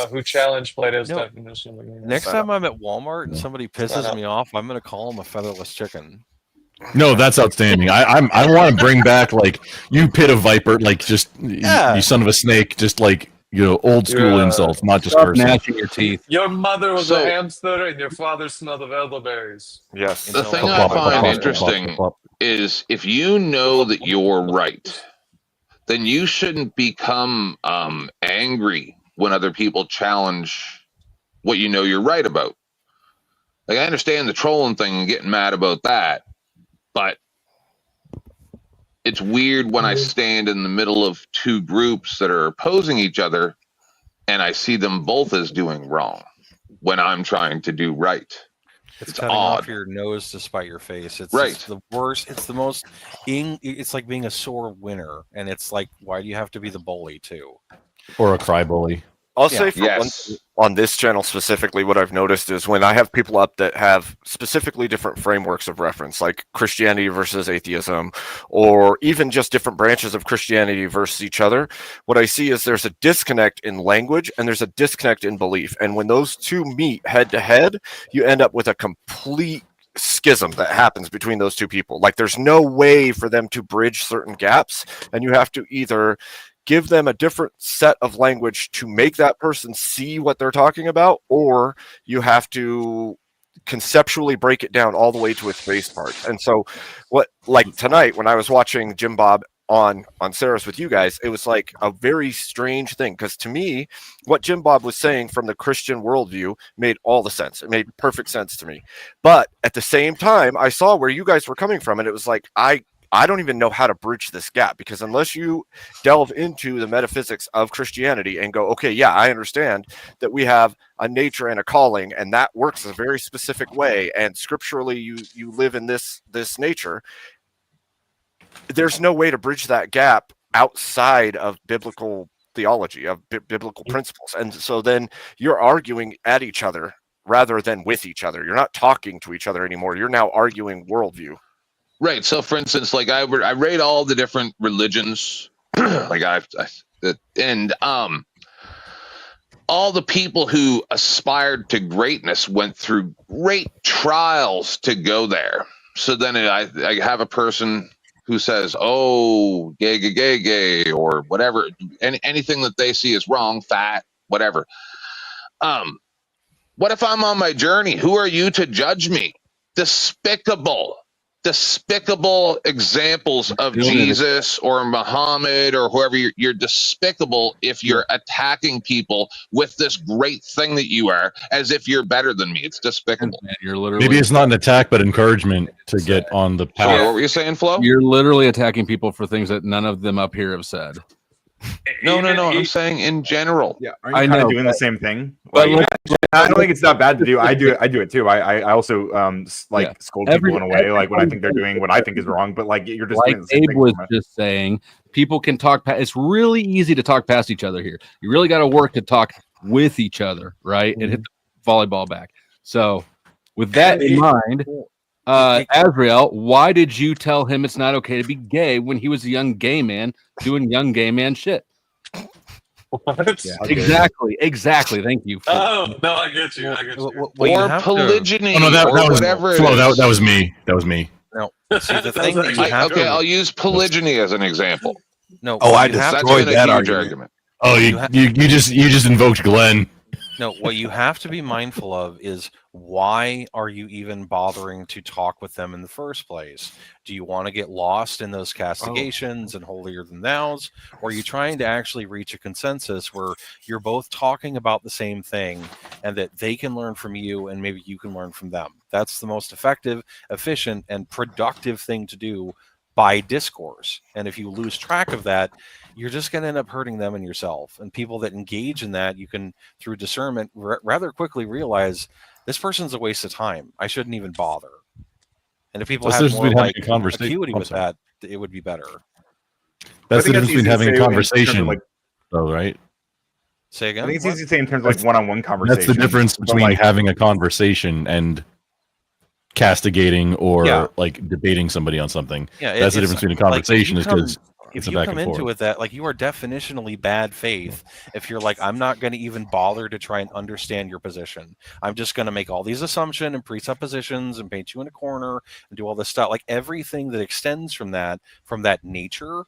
who challenged Plato's definition. Next time I'm at Walmart and somebody pisses me off, I'm going to call him a featherless chicken. No, that's outstanding. I want to bring back, like, you pit of viper, like, just you son of a snake, just like, old school insults, not just cursing. Gnashing your teeth. Your mother was a hamster and your father smelled of elderberries. Yes. The thing I find interesting is if you know that you're right, then you shouldn't become angry when other people challenge what you know you're right about. Like, I understand the trolling thing and getting mad about that, but it's weird when I stand in the middle of two groups that are opposing each other and I see them both as doing wrong when I'm trying to do right. It's cutting off your nose to spite your face. It's the worst. It's the most. It's like being a sore winner, and it's like, why do you have to be the bully too? Or a cry bully. I'll say on this channel specifically, what I've noticed is when I have people up that have specifically different frameworks of reference, like Christianity versus atheism, or even just different branches of Christianity versus each other, what I see is there's a disconnect in language and there's a disconnect in belief. And when those two meet head to head, you end up with a complete schism that happens between those two people. Like, there's no way for them to bridge certain gaps, and you have to either give them a different set of language to make that person see what they're talking about, or you have to conceptually break it down all the way to its base part. And so like tonight when I was watching Jim Bob on Sarah's with you guys, it was like a very strange thing, because to me, what Jim Bob was saying from the Christian worldview made all the sense. It made perfect sense to me. But at the same time, I saw where you guys were coming from, and it was like, I don't even know how to bridge this gap, because unless you delve into the metaphysics of Christianity and go, okay, yeah, I understand that we have a nature and a calling, and that works a very specific way, and scripturally you live in this nature. There's no way to bridge that gap outside of biblical theology, of biblical principles. And so then you're arguing at each other rather than with each other. You're not talking to each other anymore. You're now arguing worldview. Right. So, for instance, like I read all the different religions, like all the people who aspired to greatness went through great trials to go there. So then I have a person who says, "Oh, gay," or whatever, anything that they see is wrong, fat, whatever. What if I'm on my journey? Who are you to judge me? Despicable examples of Jesus or Muhammad or whoever. You're despicable if you're attacking people with this great thing that you are, as if you're better than me. It's despicable. Man, you're literally, maybe it's not an attack, but encouragement to get on the path. What were you saying, Flo? You're literally attacking people for things that none of them up here have said. No. I'm saying in general. Yeah, aren't you kind of doing the same thing? But like, I don't think it's that bad to do. I do it too. I also scold people in a way, like when I think they're doing what I think is wrong. But like you're just like doing the same Abe thing was from it. just saying, people can talk. It's really easy to talk past each other here. You really got to work to talk with each other, right? And hit the volleyball back. So, with that in mind, Azrael, why did you tell him it's not okay to be gay when he was a young gay man doing young gay man shit? What? Yeah, exactly. Thank you. Oh no, I get you. Or polygyny. Oh, no, that was whatever. that was me. That was me. No, see the thing that you have okay, I'll use polygyny as an example. No. I destroyed that argument. Oh, you just invoked Glenn. No, what you have to be mindful of is, why are you even bothering to talk with them in the first place? Do you want to get lost in those castigations and holier than thous? Or are you trying to actually reach a consensus where you're both talking about the same thing and that they can learn from you and maybe you can learn from them? That's the most effective, efficient, and productive thing to do by discourse. And if you lose track of that, you're just going to end up hurting them and yourself. And people that engage in that, you can, through discernment, rather quickly realize this person's a waste of time. I shouldn't even bother. And if people have more like acuity with that, it would be better. That's the difference between having a conversation, though, right? Say again? I think it's easy to say in terms of like one-on-one conversation. That's the difference between having a conversation and castigating or like debating somebody on something. Yeah, that's the difference between a conversation, is because if you come into it that like you are definitionally bad faith if you're like, I'm not going to even bother to try and understand your position. I'm just going to make all these assumptions and presuppositions and paint you in a corner and do all this stuff. Like everything that extends from that nature,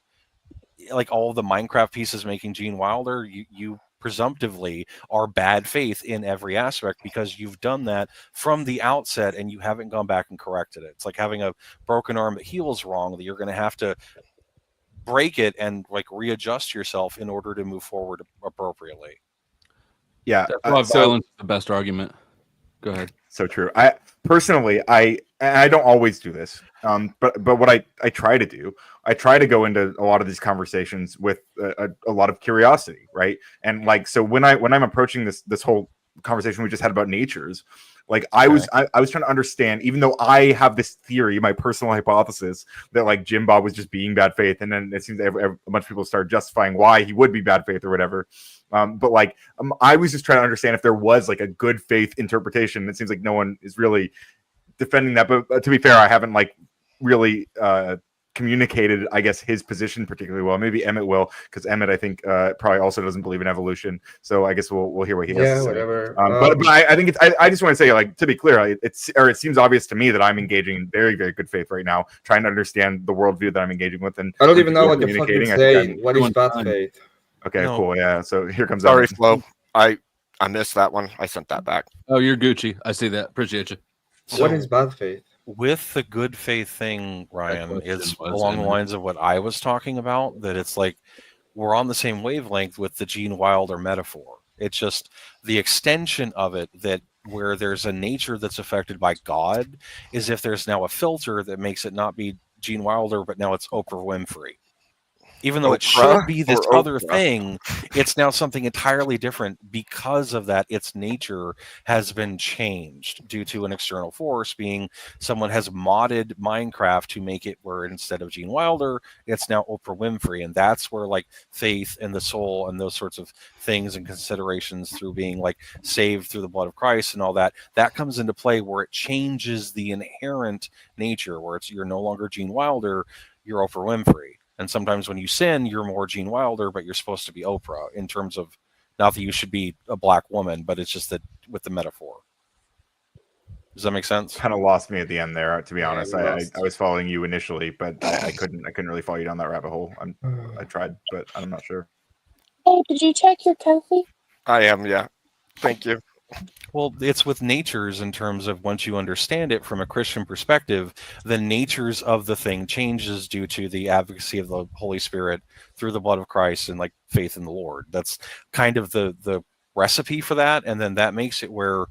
like all of the Minecraft pieces making Gene Wilder, you presumptively are bad faith in every aspect because you've done that from the outset and you haven't gone back and corrected it. It's like having a broken arm that heals wrong, that you're going to have to break it and like readjust yourself in order to move forward appropriately. Yeah, violence is the best argument. Go ahead. So true. I personally, I don't always do this, but what I try to do, I try to go into a lot of these conversations with a lot of curiosity, right? And like, so when I'm approaching this whole conversation we just had about natures, like I was trying to understand, even though I have this theory, my personal hypothesis that like Jim Bob was just being bad faith, and then it seems a bunch of people start justifying why he would be bad faith or whatever. But like I was just trying to understand if there was like a good faith interpretation. It seems like no one is really defending that. But to be fair, I haven't like really communicated, I guess, his position particularly well. Maybe Emmett will, because Emmett, I think, probably also doesn't believe in evolution. So I guess we'll hear what he has to say. Whatever. But I think I just want to say, like, to be clear, it seems obvious to me that I'm engaging in very, very good faith right now, trying to understand the worldview that I'm engaging with. And I don't even know what the fuck you say. What is bad faith? Okay, cool. Yeah. So here comes. Sorry, Flo. I missed that one. I sent that back. Oh, you're Gucci. I see that. Appreciate you. So, what is bad faith? With the good faith thing, Ryan, it's along the lines of what I was talking about, that it's like we're on the same wavelength with the Gene Wilder metaphor. It's just the extension of it, that where there's a nature that's affected by God is if there's now a filter that makes it not be Gene Wilder, but now it's Oprah Winfrey. Even though it should be this other thing, it's now something entirely different because of that. Its nature has been changed due to an external force, being someone has modded Minecraft to make it where instead of Gene Wilder, it's now Oprah Winfrey. And that's where like faith and the soul and those sorts of things and considerations through being like saved through the blood of Christ and all that, that comes into play where it changes the inherent nature, where you're no longer Gene Wilder, you're Oprah Winfrey. And sometimes when you sin, you're more Gene Wilder, but you're supposed to be Oprah, in terms of not that you should be a black woman, but it's just that with the metaphor. Does that make sense? Kind of lost me at the end there, to be honest. I was following you initially, but I couldn't really follow you down that rabbit hole. I tried, but I'm not sure. Hey, did you check your Kofi? I am, yeah. Thank you. Well, it's with natures in terms of once you understand it from a Christian perspective, the natures of the thing changes due to the advocacy of the Holy Spirit through the blood of Christ and like faith in the Lord. That's kind of the recipe for that. And then that makes it where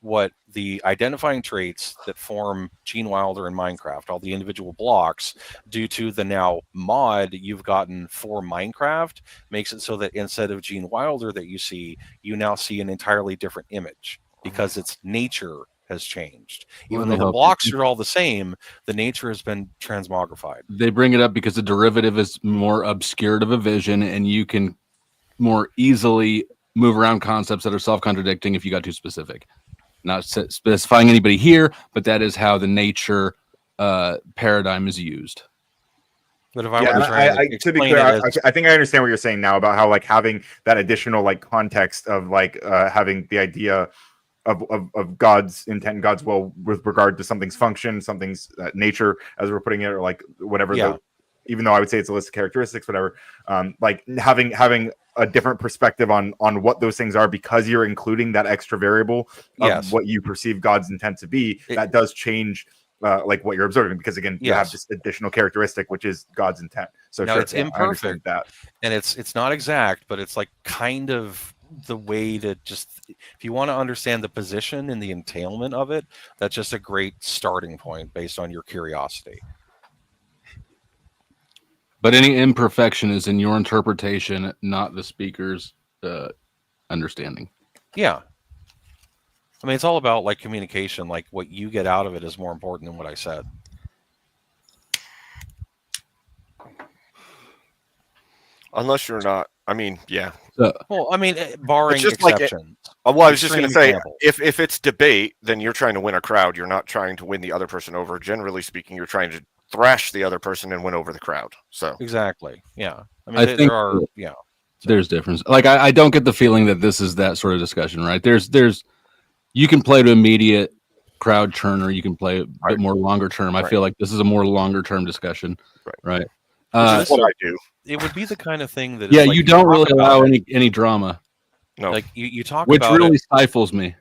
what the identifying traits that form Gene Wilder in Minecraft, all the individual blocks, due to the now mod you've gotten for Minecraft, makes it so that instead of Gene Wilder that you now see an entirely different image because its nature has changed. Even though the blocks are all the same, the nature has been transmogrified. They bring it up because the derivative is more obscured of a vision, and you can more easily move around concepts that are self-contradicting if you got too specific. Not specifying anybody here, but that is how the nature paradigm is used. But if I were to try to be clear, I think I understand what you're saying now about how like having that additional like context of like having the idea of God's intent and God's will with regard to something's function, something's nature, as we're putting it, or like whatever. Yeah. Even though I would say it's a list of characteristics, whatever. Like having a different perspective on what those things are, because you're including that extra variable of what you perceive God's intent to be, that does change like what you're observing, because again, you have this additional characteristic, which is God's intent. So now it's imperfect, that. And it's not exact, but it's like kind of the way to just, if you want to understand the position and the entailment of it, that's just a great starting point based on your curiosity. But any imperfection is in your interpretation, not the speaker's understanding. Yeah. I mean, it's all about like communication. Like what you get out of it is more important than what I said. Unless you're not. I mean, yeah. Well, I mean, barring It's just exceptions. Well, I was just going to say, example. if it's debate, then you're trying to win a crowd. You're not trying to win the other person over. Generally speaking, you're trying to thrash the other person and win over the crowd. So exactly, yeah. I mean, I think there are, yeah. There's difference. Like I don't get the feeling that this is that sort of discussion, right? There's you can play to immediate crowd churn, or you can play a bit more longer term. I feel like this is a more longer term discussion, right? That's what I do. It would be the kind of thing that Yeah, like, you don't really talk allow about it, any drama. No, like you talk which about really it, stifles me.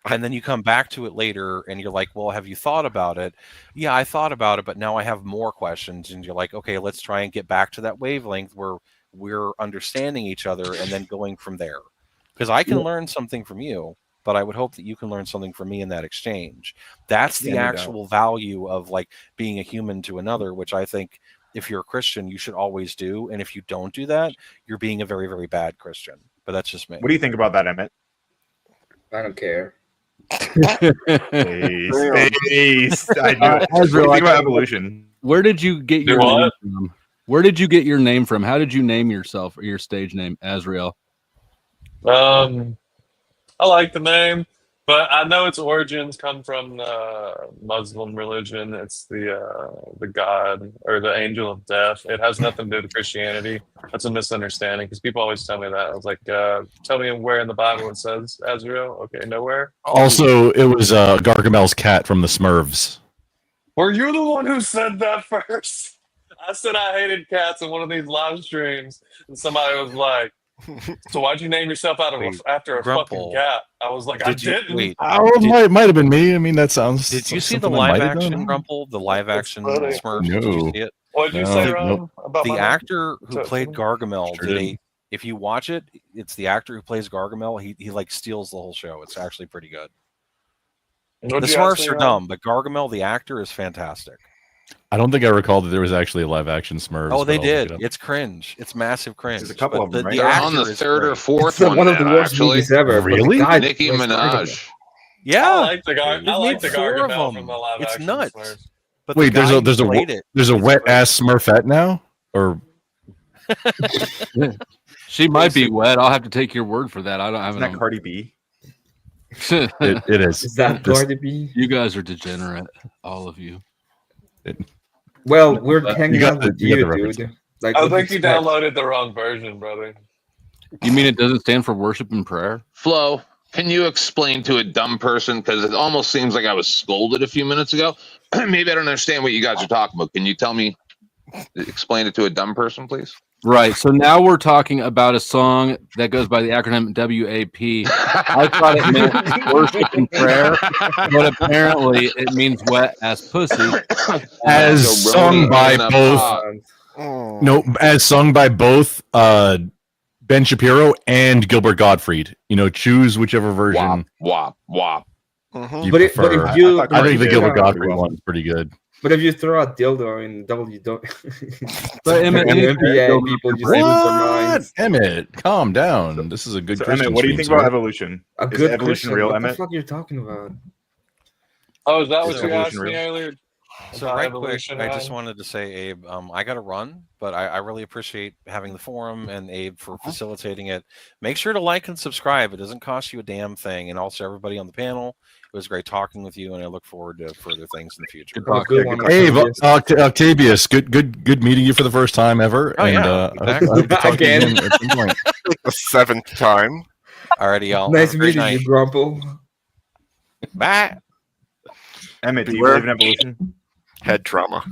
and then you come back to it later, and you're like, "Well, have you thought about it?" Yeah, I thought about it, but now I have more questions, and you're like, "Okay, let's try and get back to that wavelength where we're understanding each other, and then going from there." Because I can learn something from you, but I would hope that you can learn something from me in that exchange. That's the actual value of like being a human to another, which I think if you're a Christian, you should always do. And if you don't do that, you're being a very, very bad Christian. But that's just me. What do you think about that, Emmett? I don't care. Space. I knew it. What do you think about evolution? Where did you get your name from? Where did you get your name from? How did you name yourself or your stage name, Azrael? I like the name, but I know its origins come from Muslim religion. It's the god or the angel of death. It has nothing to do with Christianity. That's a misunderstanding because people always tell me that. I was like, tell me where in the Bible it says Azrael. Okay, nowhere. Also, it was Gargamel's cat from the Smurfs. Were you the one who said that first? I said I hated cats in one of these live streams, and somebody was like, "So why'd you name yourself after a fucking cat?" I was like, "I didn't." Might have been me. I mean, that sounds. Did you see the something I live might have action done. Grumple? The live action Smurf? No. Did you see it? What'd you say, Ron? About The my actor who name? played Gargamel Sure did did. if you watch it, it's the actor who plays Gargamel. He like steals the whole show. It's actually pretty good. What'd The you ask Smurfs me, are Ron? dumb, but Gargamel, the actor, is fantastic. I don't think I recall that there was actually a live action Smurfs. Oh, they but I'll look did. it up. It's cringe. It's massive cringe. There's a couple But of them, right? the They're actor on the is third or great. fourth It's one one of now, the worst actually. movies ever. but the Really? guy Nicki plays Minaj. Gargamel. Yeah, I like the They've made 4 of Gargamel them. from the live It's action nuts. Smurfs. But Wait, the guy who there's played it, a is wet great. ass Smurfette now, or She might be wet. I'll have to take your word for that. I don't have Isn't that Cardi B? it is. Is that This- Cardi B? You guys are degenerate, all of you. Well, we're You hanging got out the- with you got you, the reference. dude. Like, I what do think you expect? downloaded the wrong version, brother. You mean it doesn't stand for worship and prayer? Flo, can you explain to a dumb person, because it almost seems like I was scolded a few minutes ago? Maybe I don't understand what you guys are talking about. Can you explain it to a dumb person, please? Right. So now we're talking about a song that goes by the acronym WAP. I thought it meant worship and prayer, but apparently it means wet ass pussy. as Jabroni sung by in a both. pot. No, as sung by both Ben Shapiro and Gilbert Gottfried. You know, choose whichever version Wop, wop. you But prefer. if you, I think the if you Gilbert throw- Gottfried one's pretty good. But if you throw a dildo in But Emmett, and any NBA, dildo people can just break. lose their What? minds. Emmett, calm down. This is a good So, Christian Emmett, what do you stream, think about sir. evolution? A Is good evolution Christian, real, what Emmett? the fuck are you talking about? Oh, is that what Is you evolution asked me real? earlier? So About right quick, evolution, I just Ryan? wanted to say, Abe, I got to run, but I really appreciate having the forum and Abe for facilitating it. Make sure to like and subscribe. It doesn't cost you a damn thing. And also everybody on the panel, it was great talking with you, and I look forward to further things in the future. Good talk. Good one, Hey, Octavius. Octavius, good meeting you for the first time ever. Oh, and yeah, I hope to talk to you Again. again at some point. The 7th time. Alrighty, y'all. Nice Have a great meeting night. you, Grumple. Bye. Emmett, do you Beware. believe in evolution? Head trauma.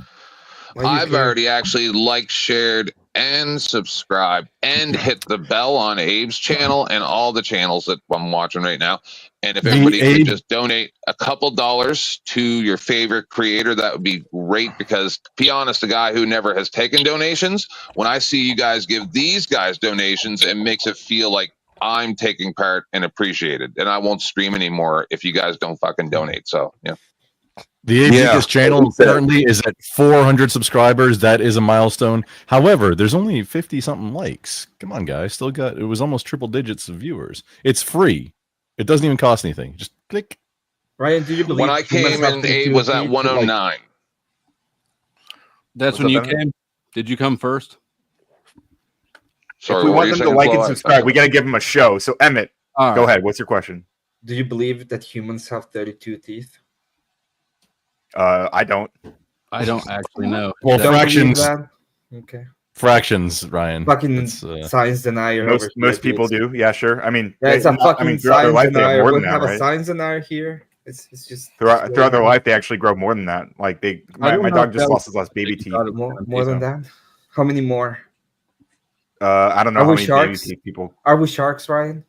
Why you I've care? already actually liked, shared, and subscribed, and hit the bell on Abe's channel and all the channels that I'm watching right now. And if The everybody could Abe- just donate a couple dollars to your favorite creator, that would be great. Because, to be honest, a guy who never has taken donations, when I see you guys give these guys donations, it makes it feel like I'm taking part and appreciated. And I won't stream anymore if you guys don't fucking donate. So, yeah. The Age Geekest channel currently is at 400 subscribers. That is a milestone. However, there's only 50 something likes. Come on, guys. It was almost triple digits of viewers. It's free. It doesn't even cost anything. Just click. Ryan, do you believe when I came in, Abe was at 109. That's when you came? Did you come first? Sorry, if we want them to like and subscribe, we got to give them a show. So, Emmett, go ahead. What's your question? Do you believe that humans have 32 teeth? I don't. I don't actually know. Well, fractions. Okay. Fractions, Ryan. Fucking science denier. Most people do. Yeah, sure. I mean, it's a fucking throughout their life, they have more than that, have right? a science denier here. It's just throughout their life, they actually grow more than that. Like my dog just lost his last baby teeth. More than that? How many more? I don't know how many baby teeth people. Are we sharks, Ryan?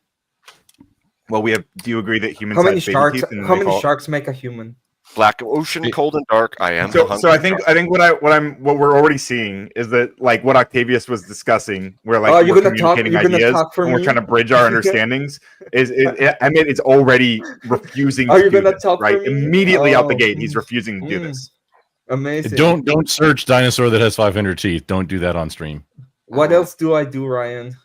Well, we have. Do you agree that humans how many have baby sharks? teeth? How many sharks make a human? Black ocean, cold and dark. I am. So I think what we're already seeing is that like what Octavius was discussing, where like we're communicating ideas and we're trying to bridge our understandings. I mean, it's already refusing to do this, right? Immediately out the gate, he's refusing to do this. Amazing. Don't search dinosaur that has 500 teeth. Don't do that on stream. What else do I do, Ryan?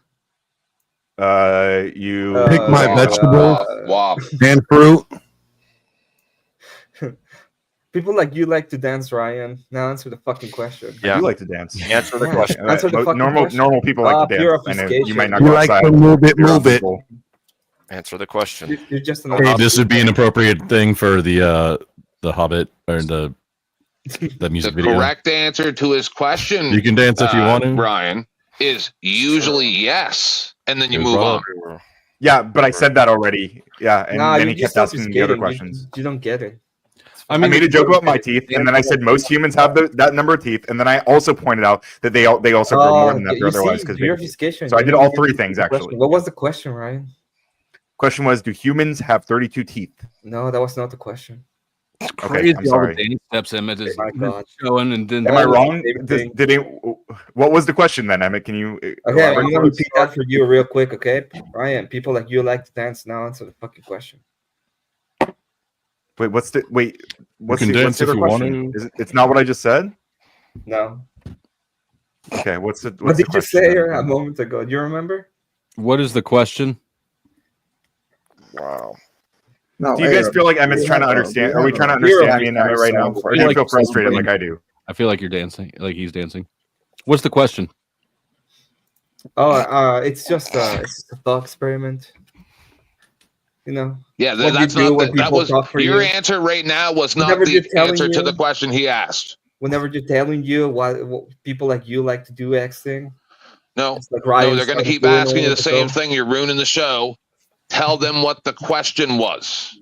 You pick my vegetables and fruit. People like you like to dance, Ryan. Now answer the fucking question. Yeah, you like to dance. Answer the question. Answer the fucking question. Normal people like to dance. I know you might not you go like outside. to move it. Answer the question. You're just an Hey, this would be an appropriate thing for the Hobbit or the music video. Correct answer to his question. You can dance if you want to, Brian. Is usually yes, and then you move on. Yeah, but I said that already. Yeah, and then he you just kept asking the other obfuscating. questions. You don't get it. I made a joke about my teeth, and then I said most humans have that number of teeth, and then I also pointed out that they also grow more than that throughout their lives. So I did all three things actually. What was the question, Ryan? Question was, do humans have 32 teeth? No, that was not the question. Okay, I'm sorry. Danny steps Emmett is my God. showing and then. Am I wrong? What was the question then, Emmett? Can you? Okay, I'm gonna repeat that for you real quick. Okay, Ryan. People like you like to dance. Now answer the fucking question. What's the dance if other you question? want to. It's not what I just said. No. Okay, what's What the did you question say then? a moment ago? Do you remember? What is the question? Wow. Do you guys feel like Emmett's trying to understand? Are we trying to understand me and Emmett right now? Or do you feel frustrated like I do? I feel like you're dancing, like he's dancing. What's the question? Oh, it's just a thought experiment. You know. Yeah, what that's you do not when that people was talk for your you. answer right now was not Whenever the they're telling answer to you- the question he asked. Whenever you're telling you what people like you like to do X thing. No, It's like no, Ryan they're going to started keep doing asking you all the of same it. thing. You're ruining the show. Tell them what the question was.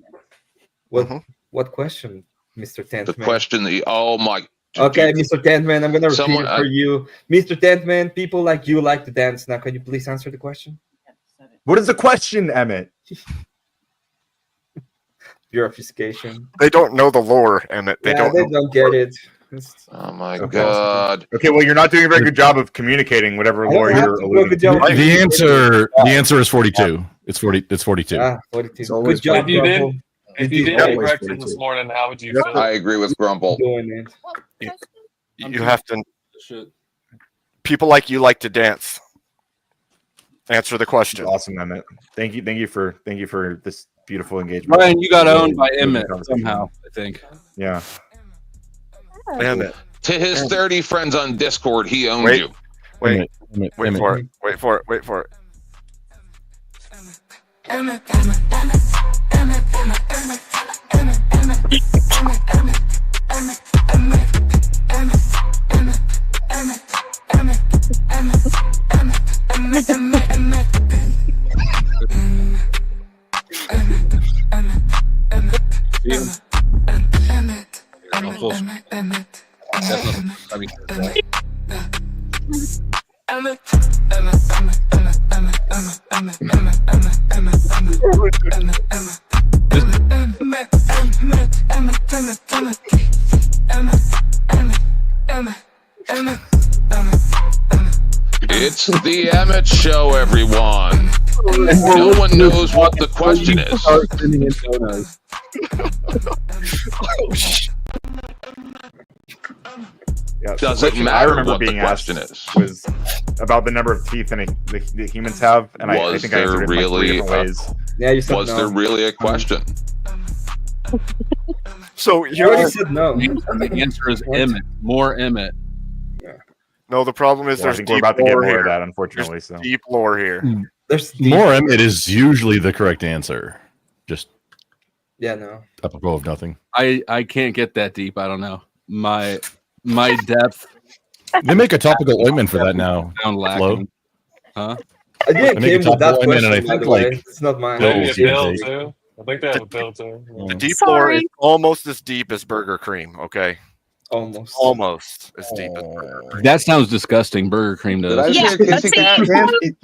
What question, Mr. Tentman? The question that oh my. Okay, Mr. Tentman, I'm gonna repeat Someone- it for you. Mr. Tentman, people like you like to dance. Now, can you please answer the question? What is the question, Emmett? Purification. They don't know the lore, Emmett. They don't. get it. Oh my Okay. God. Okay, well, you're not doing a very good job of communicating whatever lore you're alluding to. The answer is 42. It's 40. It's 42. 42. Good job, Grumble. If you did get correction this morning, how would you feel? I agree with Grumble. Doing it. You have to. People like you like to dance. Answer the question. Awesome, Emmett. Thank you for this beautiful engagement. Ryan, you got owned by Emmett somehow, I think. Yeah. Emmett. To his 30 friends on Discord, he owned Wait. you. Wait for it. Wait for it. Wait for it. It's the Emmett Show, everyone. No one knows what the question is. Oh, shit. Yeah, Does the it question matter I remember what the being asked question is? was about the number of teeth that humans have, and I Was think I there answered it in like 3 really different ways. Yeah, you said Was no. there really a question? So You already said no. The answer is Emmett. More Emmett. No, the problem is Well, I there's think we're deep about to get lore more here. of that, unfortunately. There's So deep lore here. There's More Emmett is usually the correct answer. Just Yeah, no. apropos of nothing. I can't get that deep. I don't know. My depth. They make a topical ointment for that now. Sound Flo. lacking. Huh? I didn't They make a came with that topical ointment, question, and I by think the way. like It's not mine. Maybe a Bill's you bill take. too. I think they have a bill too. The deep lore is almost as deep as Burger Cream. Okay, almost as deep as Burger Cream. That sounds disgusting. Burger Cream does. Did I Yeah, say a kissy cat? see, It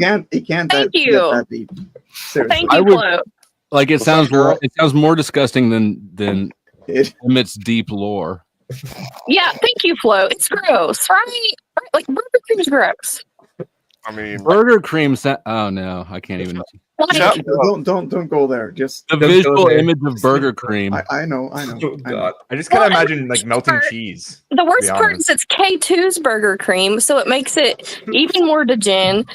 can't Thank get you. that deep. Seriously. Thank I you, would Flo. like it What's sounds up, girl? it sounds more disgusting than Emmett's deep lore. Yeah, thank you, Flo. It's gross, right? Like Burger Cream's gross. I mean, Burger Cream. Oh no, I can't even. Like, Don't go there. Just The visual image of Burger Cream. I know. I know. I just kind of imagine like melting cheese. the to worst be part honest. is it's K2's Burger Cream, so it makes it even more degen.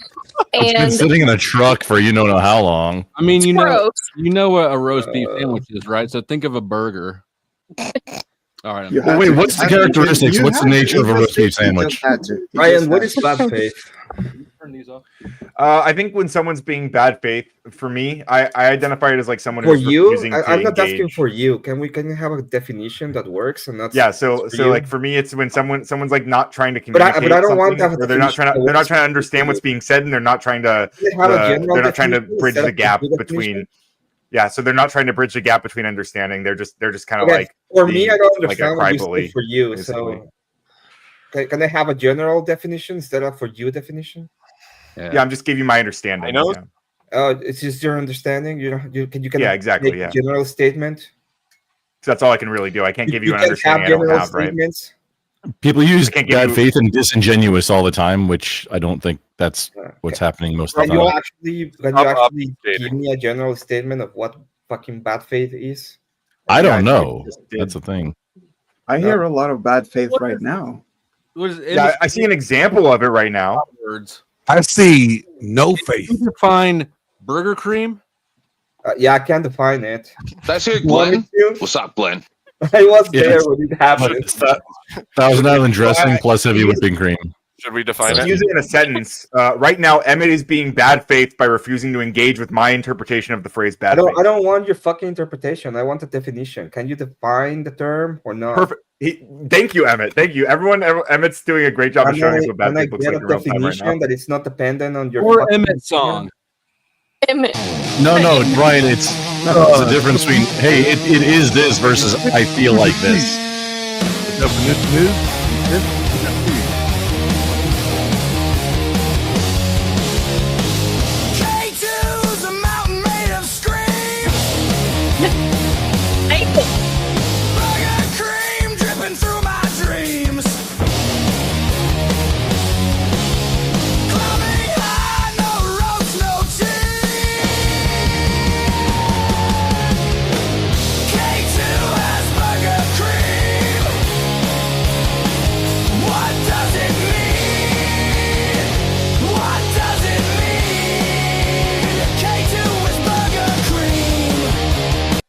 It's been And sitting in a truck for you don't know how long. I mean, you know, gross. what a roast beef sandwich is, right? So think of a burger. All right. You Well, had wait, to- what's the you had to- characteristics? you What's the had to. nature of a You roast beef just sandwich? had to. You Ryan, just what had is to. bad faith? Turn these off. I think when someone's being bad faith, for me, I identify it as like someone For who's you, refusing to I'm not asking engage. for you. Can you have a definition that works and that's Yeah, so for you? like for me, it's when someone's like not trying to But I communicate don't want something, to have a or they're not definition trying to that works understand for what's being said, and they're not trying to They have a general they're not trying to definition bridge instead the of a gap good between. definition? Yeah, so they're not trying to bridge the gap between understanding. They're just kind of Okay, like for me, being I don't like a understand what you crybaby said for you. basically. So can I have a general definition instead of for you definition? Yeah, I'm just giving you my understanding. I know. Yeah. It's just your understanding. You can Yeah, exactly, make yeah. a general statement. So that's all I can really do. I can't give you an can understanding I have don't general have, right? statements. People use can't give bad you- faith and disingenuous all the time, which I don't think that's what's happening most of Can the you time. actually give me a general statement of what fucking bad faith is? I Yeah, don't know. just did. That's the thing. I hear a lot of bad faith right now. Yeah, I see an example of it right now. Words. I see no faith. You define Burger Cream. Yeah, I can define it. That's it, You want me Glenn. to? What's up, Glenn? I was Yeah, there it's- when it happened. Thousand Island dressing plus heavy whipping cream. Should we define Just it? use it in a sentence. Right now, Emmett is being bad faith by refusing to engage with my interpretation of the phrase bad faith. I don't want your fucking interpretation. I want a definition. Can you define the term or not? Perfect. Thank you, Emmett. Thank you. Emmett's doing a great job of showing us what bad Can I faith looks get like a in real time right now. definition that it's not dependent on your Or fucking Emmett song. No, Brian, it's the difference between hey, it is this versus I feel like this. The definition is K2's a mountain made of scream. Burger cream dripping through my dreams. Climbing high, no ropes, no K2 has burger cream. What does it mean? What does it mean? K2 is burger cream.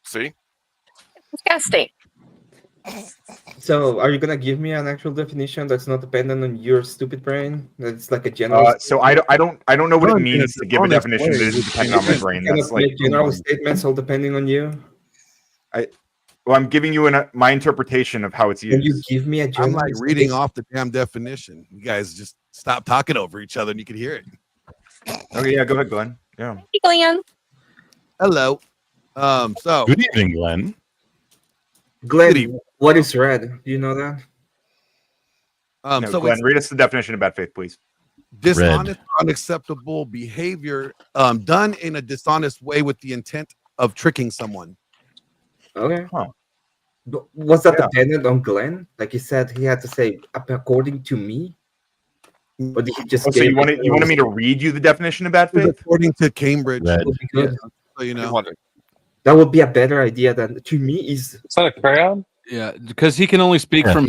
See? disgusting. So, are you gonna give me an actual definition that's not dependent on your stupid brain? That's like a general. So I don't know what it Done in means a to give a dishonest definition that way. isn't dependent on my brain. Kind That's of like make general statements all depending on you. well, I'm giving you my interpretation of how it's Can you used. give me a I'm general like reading off the damn definition. You guys just stop talking over each other and you can hear it. Okay, yeah, go ahead, Glenn. Yeah. Hey, Glenn. Hello. So Good evening, Glenn. Glenn, what is red? Do you know that? No, so Glenn, it's read us the definition of bad faith, please. dishonest, unacceptable behavior done in a dishonest way with the intent of tricking someone. Okay. Huh. Was that Yeah. dependent on Glenn? Like he said, he had to say according to me, or did he just? Oh, so you wanted me to read you the definition of bad faith? According to Cambridge. Red. Would be good. So you know. That would be a better idea than to me. Is that a crayon? Yeah, because he can only speak from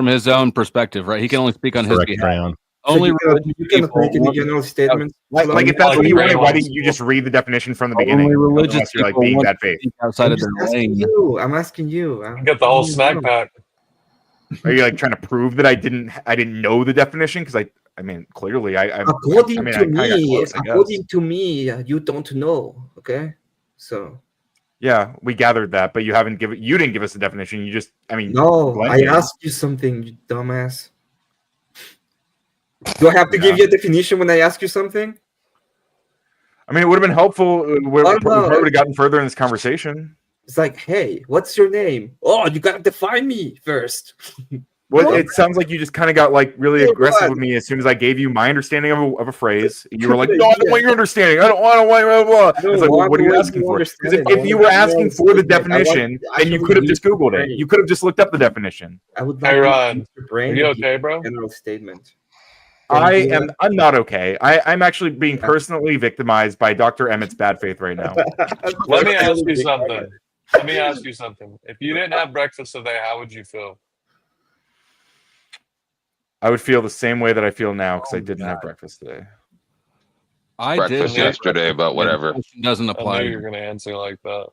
his own perspective, right? He can only speak on his behalf. Only you cannot make any general statements. Like if that's what you wanted, why didn't you just read the definition from the beginning? religious Unless you're like people being want bad to faith. speak outside of their lane. I'm asking you. Get the whole snack pack. Are you like trying to prove that I didn't know the definition? Because I mean, clearly According to me, I guess. according to me, you don't know. Okay, so Yeah, we gathered that, but you didn't give us the definition. You just, I mean, no, I blended. asked you something, you dumbass. Do I have to give you a definition when I ask you something? I mean, it would have been helpful. We no. probably would have gotten further in this conversation. It's like, hey, what's your name? Oh, you gotta define me first. Well, it sounds like you just kind of got like really aggressive with me as soon as I gave you my understanding of a phrase. You were like, "No, I don't want your understanding. I don't want blah blah." It's like, well, what are you asking for? Because if you were asking for the definition, then you could have just Googled it. You could have just looked up the definition. I would Hey, Ron, brain. are you okay, bro? General statement. I'm not okay. I'm actually being personally victimized by Dr. Emmett's bad faith right now. Let me ask you something. If you didn't have breakfast today, how would you feel? I would feel the same way that I feel now because I didn't have breakfast today. I breakfast did yesterday, but whatever. Doesn't I apply. know you're going to answer like that.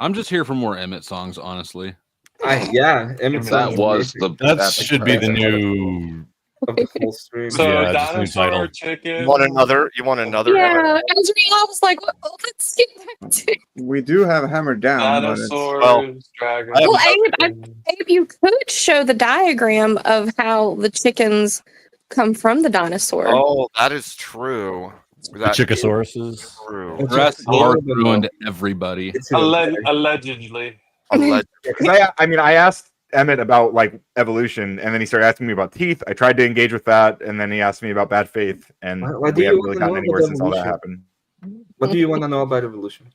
I'm just here for more Emmett songs, honestly. Yeah, Emmett That was the That should be the new. of the full stream. So Yeah, just new dinosaur title. chicken. You want another? Yeah, I was like, let's get back to. We do have Hammered Down. But Dinosaurs, dragons. Well, Abe, you could show the diagram of how the chickens come from the dinosaur. Oh, that is true. That is Chickasauruses. true. Jurassic Park ruined everybody. Allegedly. Because I asked Emmett about like evolution, and then he started asking me about teeth. I tried to engage with that, and then he asked me about bad faith, and Why do we you haven't wanna really gotten know anywhere about since all that evolution? happened. What do you want to know about evolution?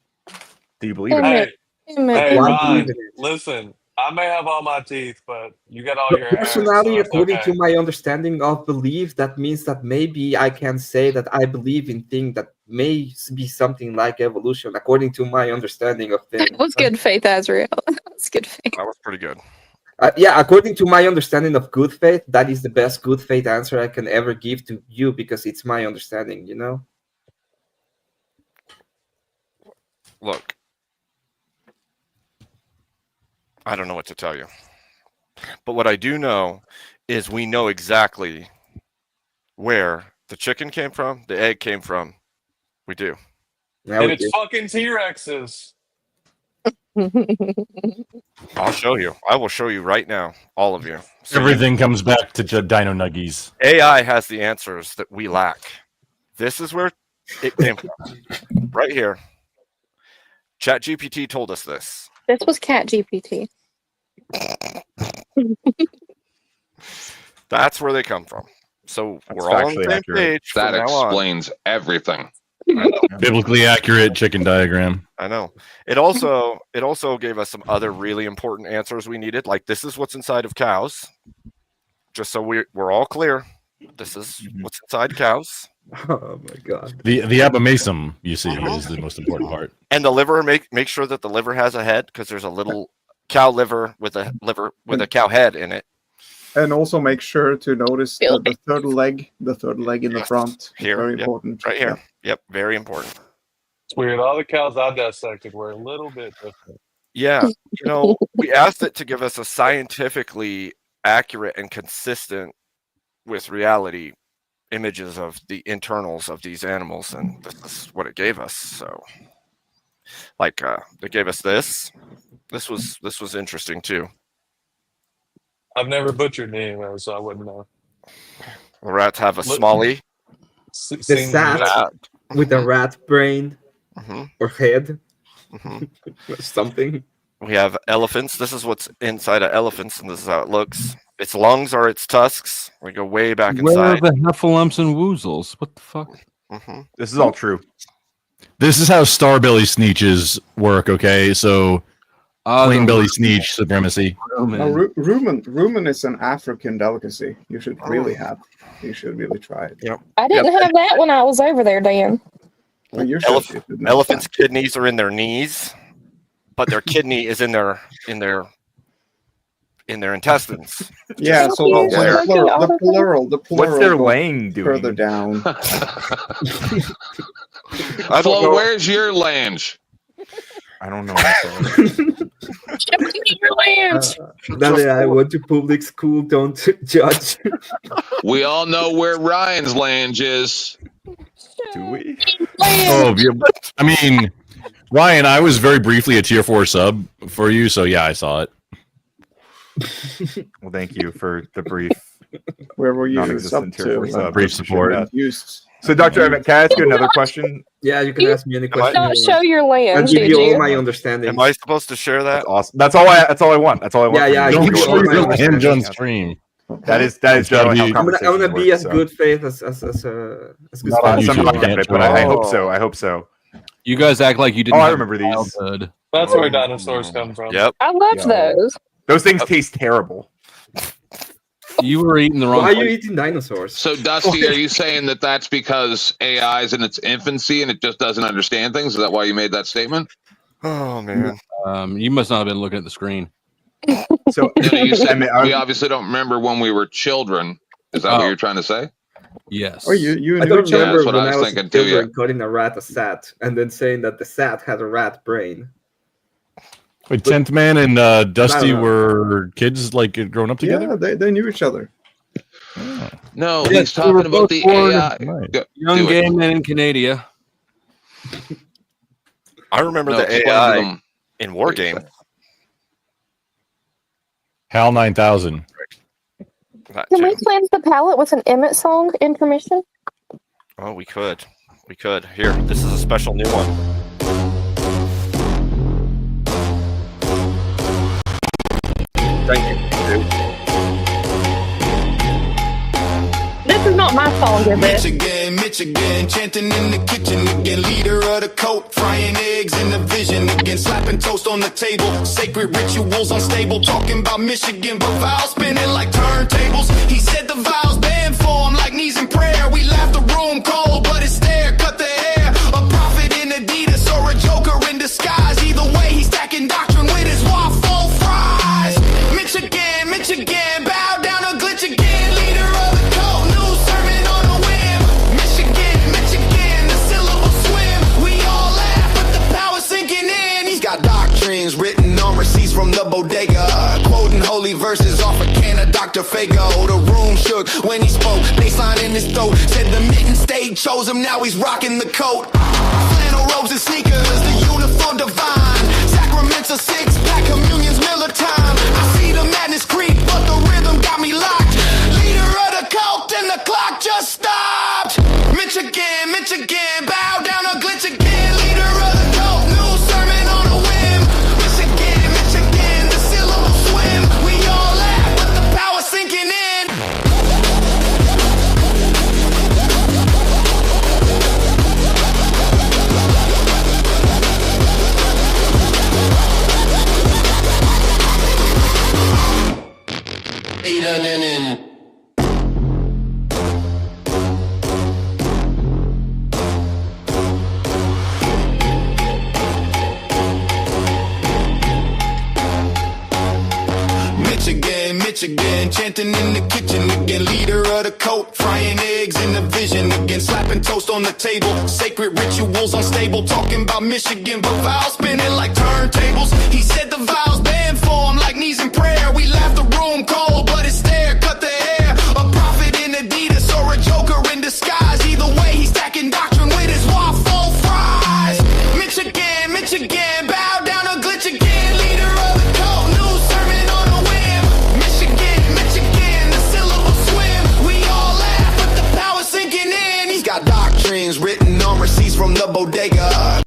Do you believe it? Hey, Why Ron, believe in it? listen. I may have all my teeth, but you got all your hair. Personally, So it's according okay. to my understanding of belief, that means that maybe I can say that I believe in things that may be something like evolution, according to my understanding of things. That was good faith, Azrael. That was good faith. That was pretty good. Yeah, according to my understanding of good faith, that is the best good faith answer I can ever give to you because it's my understanding, you know? Look, I don't know what to tell you. But what I do know is we know exactly where the chicken came from, the egg came from. We do. And it's fucking T-Rexes. I'll show you. I will show you right now, all of you. So Everything comes back to Dino Nuggies. AI has the answers that we lack. This is where it came from. Right here. ChatGPT told us this. This was Cat GPT. That's where they come from. So That's we're all on the factually same accurate. page. That from now on. explains everything. Biblically accurate chicken diagram. I know. It also gave us some other really important answers we needed. Like this is what's inside of cows. Just so we're all clear. This is what's inside cows. Oh my god. The abomasum, you see, is the most important part. And the liver, make sure that the liver has a head because there's a little cow liver with a cow head in it. And also make sure to notice the third leg in the front. Here, Very yep, important. right here. Yep, very important. It's weird. All the cows I dissected were a little bit different. Yeah, we asked it to give us a scientifically accurate and consistent with reality images of the internals of these animals, and this is what it gave us. So, like, it gave us this. This was interesting too. I've never butchered anything, so I wouldn't know. The rats have a smally. The sat with a rat brain or head. Something. We have elephants. This is what's inside of elephants, and this is how it looks. Its lungs are its tusks. We go way back Where are inside. the heffalumps and woozles? What the fuck? This is all true. This is how starbelly sneeches work, okay? So plain belly sneech supremacy. Rumen is an African delicacy. You should really have. You should really try it. Yep. I didn't have that when I was over there, Dan. Well, you're Elephants' kidneys are in their knees, but their kidney is in their intestines. Yeah, so the plural. What's their goes laying doing? further down. Flo, where's your lange? I don't know. Daddy, I went to public school. Don't judge. We all know where Ryan's lange is. Do we? Oh, I mean, Ryan, I was very briefly a tier 4 sub for you, so yeah, I saw it. Well, thank you for the brief. Where were you Non-existent sub tier 4 to? sub. Brief support. So, Dr. Emmett, can I ask you another question? Yeah, you can ask me any question. Not show your I'll land, give did you all you? my understanding. Am I supposed to share that? That's awesome. That's all I want. That's all I want. Yeah, from you. yeah. Don't show your hand on stream. That is gotta generally how be- I'm gonna conversations be work, as good faith as good. Not on Some YouTube, don't get it, but I hope so. I hope so. You guys act like you didn't. Oh, I have remember a these. childhood. That's where dinosaurs come from. Yep. I loved those. Those things taste terrible. You were eating the wrong. Why are you place. eating dinosaurs? So, Dusty, are you saying that that's because AI is in its infancy and it just doesn't understand things? Is that why you made that statement? Oh man. You must not have been looking at the screen. So No, you said we obviously don't remember when we were children. Is that what you're trying to say? Yes. Oh, you I don't knew remember that's what when I was I was thinking a too, children yeah. calling a rat a sat and then saying that the sat had a rat brain. Wait, 10th Man and Dusty know. were kids like growing up together? Yeah, they knew each other. No, Yes, he's talking we were about both the born AI. Right. Young Do it. gay men in Canada. I remember No, the explain to AI them. in War Game. HAL 9000. That Can we too. cleanse the palate with an Emmett song intermission? Oh, we could. We could. Here, this is a special new one. Thank you. This is not my song, is it? Michigan, chanting in the kitchen again, leader of the cult, frying eggs in the vision again, slapping toast on the table, sacred rituals unstable, talking about Michigan, but vows spinning like turntables. He said the vows banned for him like knees in prayer. We laughed the room cold, but it's there, cut the hair. A prophet in Adidas or a joker in disguise. Either way, he's stacking doctrine with his waffle fries. Michigan, bow down or glitch again, leader of the cult, new sermon on a whim. Michigan, the syllable swim. We all laugh, but the power sinking in. He's got doctrines written on receipts from the bodega, quoting holy verses off a can of Dr. Fago. The room shook when he spoke, baseline in his throat. Said the mitten state chose him, now he's rocking the coat. Flannel robes and sneakers, the uniform divine. Sacraments a six-pack, communion's Miller time. I see the madness creep, but the rhythm got me locked. Leader of the cult and the clock just stopped. Michigan, bow down or glitch again. Leader of the cult, new sermon on a whim. Michigan, the syllable swim. We all laugh, but the power sinking in. Michigan, chanting in the kitchen again, leader of the cult, frying eggs in the vision again, slapping toast on the table, sacred rituals unstable, talking about Michigan, but vows spinning like turntables. He said the vows banned for him like knees in prayer. We laughed the room cold, but it's there, cut the hair. A prophet in Adidas or a joker in disguise. Either way, he's stacking doctrine with his waffle fries. Michigan, bow down or glitch again, leader of the cult, new sermon on a whim. Michigan, the syllable swim. We all laugh, but the power sinking in. He's got doctrines written on receipts from the bodega.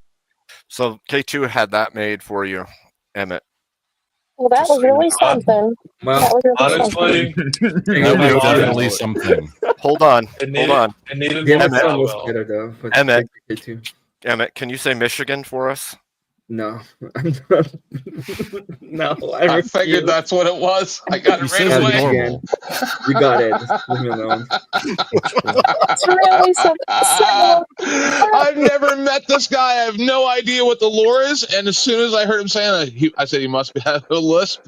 So K2 had that made for you, Emmett. Well, that was really something. That was really Honestly, That was definitely something. Hold on. it needed Game more of Thrones was parallel. better though. But Emmett. thank you, K2. Emmett, can you say Michigan for us? No. No, I figured that's what it was. I got it right away. Again. You got it. Just leave me alone. It's really something similar. I've never met this guy. I have no idea what the lore is. And as soon as I heard him saying it, I said he must have a lisp.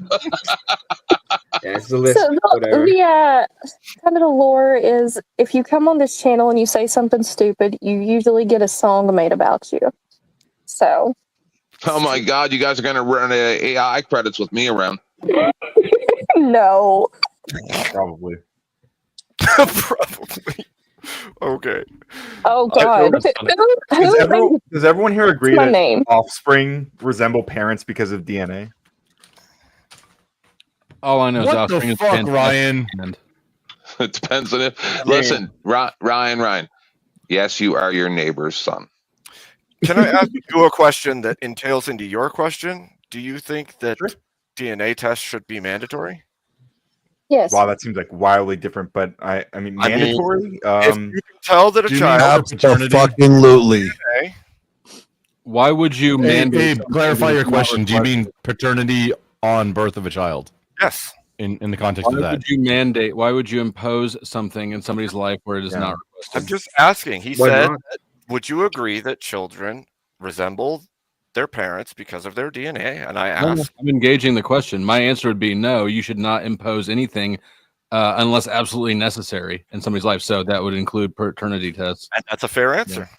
Yeah, it's a lisp. So the kind of the lore is if you come on this channel and you say something stupid, you usually get a song made about you. So. Oh my God, you guys are going to run AI credits with me around. No. Probably. Probably. Okay. Oh God. Does everyone here agree my that name? offspring resemble parents because of DNA? All I know is What offspring the is fuck, fantastic. Ryan? It depends on it. Listen, Ryan. Yes, you are your neighbor's son. Can I ask you a question that entails into your question? Do you think that DNA tests should be mandatory? Yes. Wow, that seems like wildly different, but I mean mandatory. If you can tell that a do you child mean paternity? Absolutely. DNA, Why would you mandate? Abe, clarify your something question. that's Do you not mean paternity on birth of a child? yes. In the context Why of that. would you mandate? Why would you impose something in somebody's life where it is not requested? I'm just asking. He Why said, not? would you agree that children resemble their parents because of their DNA? And I asked. I'm engaging the question. My answer would be no. You should not impose anything unless absolutely necessary in somebody's life. So that would include paternity tests. And that's a fair answer.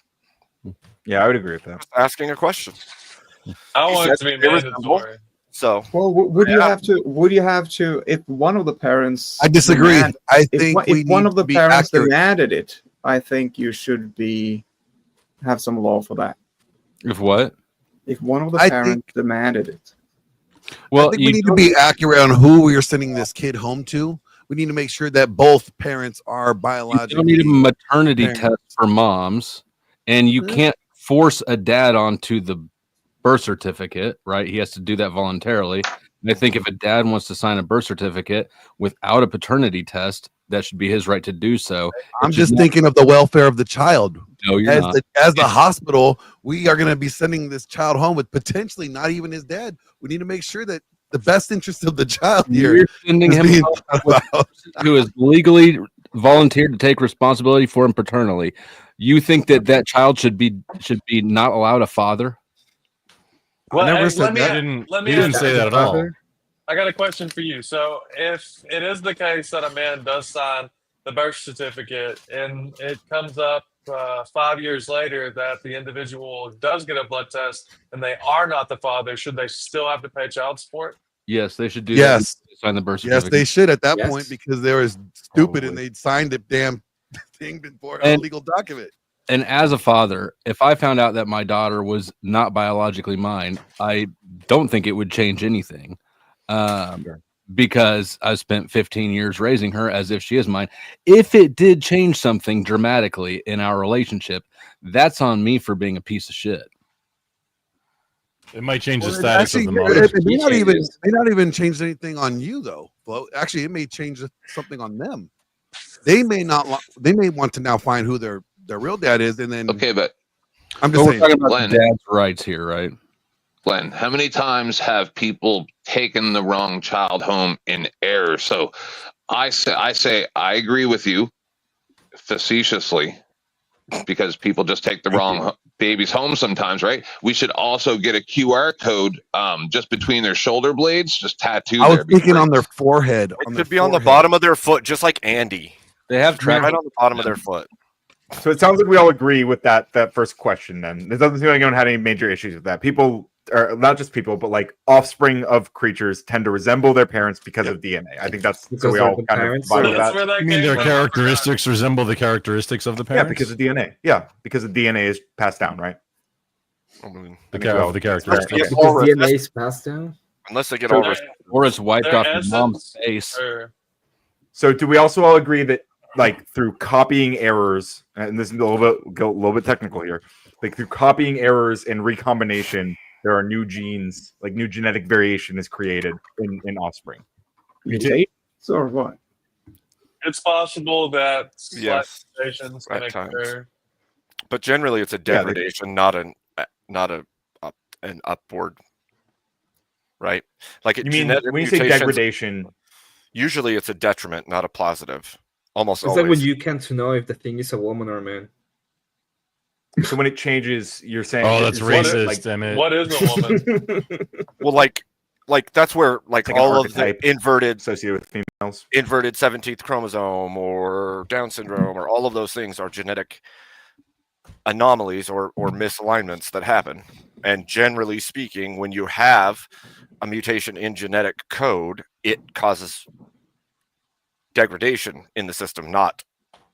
Yeah, I would agree with that. Just asking a question. I He want said it to be they resemble, mandatory. So, Well, would you have to? Would you have to? If one of the parents, I disagree. I if think one- we if one need of the to be parents accurate. demanded it, I think you should have some law for that. If what? If one of the I parents demanded it. Well, I think we need to be accurate on who we are sending this kid home to. We need to make sure that both parents are You biologically. don't need a maternity parents. test for moms, and you can't force a dad onto the birth certificate, right? He has to do that voluntarily. And I think if a dad wants to sign a birth certificate without a paternity test, that should be his right to do so. I'm just thinking of the welfare of the child. No, you're not. As the hospital, we are going to be sending this child home with potentially not even his dad. We need to make sure that the best interest of the child here You're sending is him being home thought with about. a person who is legally volunteered to take responsibility for him paternally. You think that child should be not allowed a father? Well, I never hey, said that. Let me He didn't ask say you- that at all. I got a question for you. So, if it is the case that a man does sign the birth certificate and it comes up 5 years later that the individual does get a blood test and they are not the father, should they still have to pay child support? Yes, they should do Yes. that. Sign the birth Yes, certificate. they should at that Yes. point because they were stupid and Probably. they signed the damn thing before a And- legal document. And as a father, if I found out that my daughter was not biologically mine, I don't think it would change anything. Because I spent 15 years raising her as if she is mine. If it did change something dramatically in our relationship, that's on me for being a piece of shit. It might change the Well, status actually, of the mother. it may not even change anything on you though. Well, actually, it may change something on them. They may not. They may want to now find who their real dad is, and then Okay, but I'm But just we're saying. talking about Glenn. the dad's rights here, right? Glenn, how many times have people taken the wrong child home in error? So I say I agree with you facetiously because people just take the wrong babies home sometimes, right? We should also get a QR code just between their shoulder blades, just tattooed I was there. thinking on their forehead. It could be on the bottom of their foot, just like Andy. They have Right tracking. on the bottom of their foot. So it sounds like we all agree with that first question. Then it doesn't seem like anyone had any major issues with that. People, or not just people, but like offspring of creatures tend to resemble their parents because of DNA. I think that's so we all kind of vibe with that. You mean their characteristics resemble the characteristics of the parents? Yeah, because of DNA. Yeah, because the DNA is passed down, right? The characteristics. Okay. Because DNA is passed down. Unless they get So all they're- Or it's wiped their off your mom's essence, face. or- So do we also all agree that like through copying errors, and this is a little bit technical here, like through copying errors and recombination, there are new genes, like new genetic variation is created in offspring. Mutations or what? It's possible that Yes, mutations can at times. occur. But generally, it's a degradation, not an an upward, right? Like You mean when you say degradation? Usually it's a detriment, not a positive. Almost It's always. like when you can't know if the thing is a woman or a man. So when it changes, you're saying, "Oh, that's racist." Like, damn it. What is a woman? Well, like that's where like like an all of the archetype inverted associated with females, inverted 17th chromosome or Down syndrome or all of those things are genetic anomalies or misalignments that happen. And generally speaking, when you have a mutation in genetic code, it causes degradation in the system, not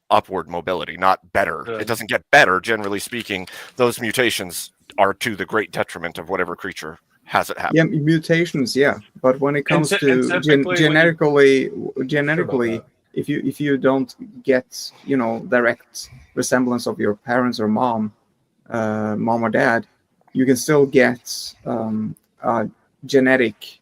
upward mobility, not better. It doesn't get better. Generally speaking, those mutations are to the great detriment of whatever creature has it happen. Yeah, mutations, yeah. But when it comes to typically genetically, if you don't get, you know, direct resemblance of your parents or mom or dad, you can still get a genetic,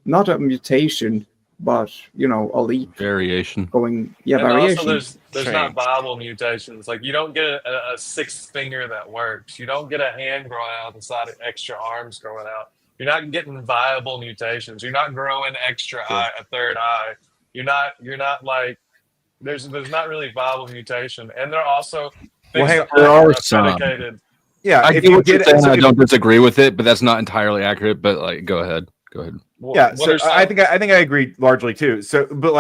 not a mutation, but, you know, a leap variation. Going, And variation. also there's not viable mutations. Like you don't get a sixth finger that works. You don't get a hand growing out the side of extra arms growing out. You're not getting viable mutations. You're not growing extra eye, a third eye. You're not like there's not really viable mutation. And there are also things that there are some. predicated. Yeah, I get what you're saying. I don't disagree with it, but that's not entirely accurate. But like, go ahead. Yeah, so I think I agree largely too. So, but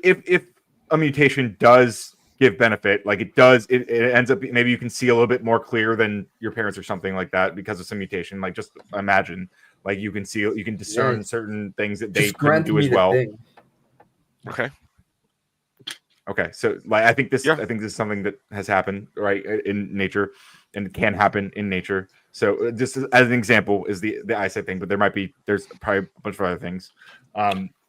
if a mutation does give benefit, like it ends up maybe you can see a little bit more clear than your parents or something like that because of some mutation. Like just imagine, like you can discern certain things that they couldn't do as well. Okay, so like I think this is something that has happened right in nature and can happen in nature. So just as an example is the eyesight thing, but there's probably a bunch of other things.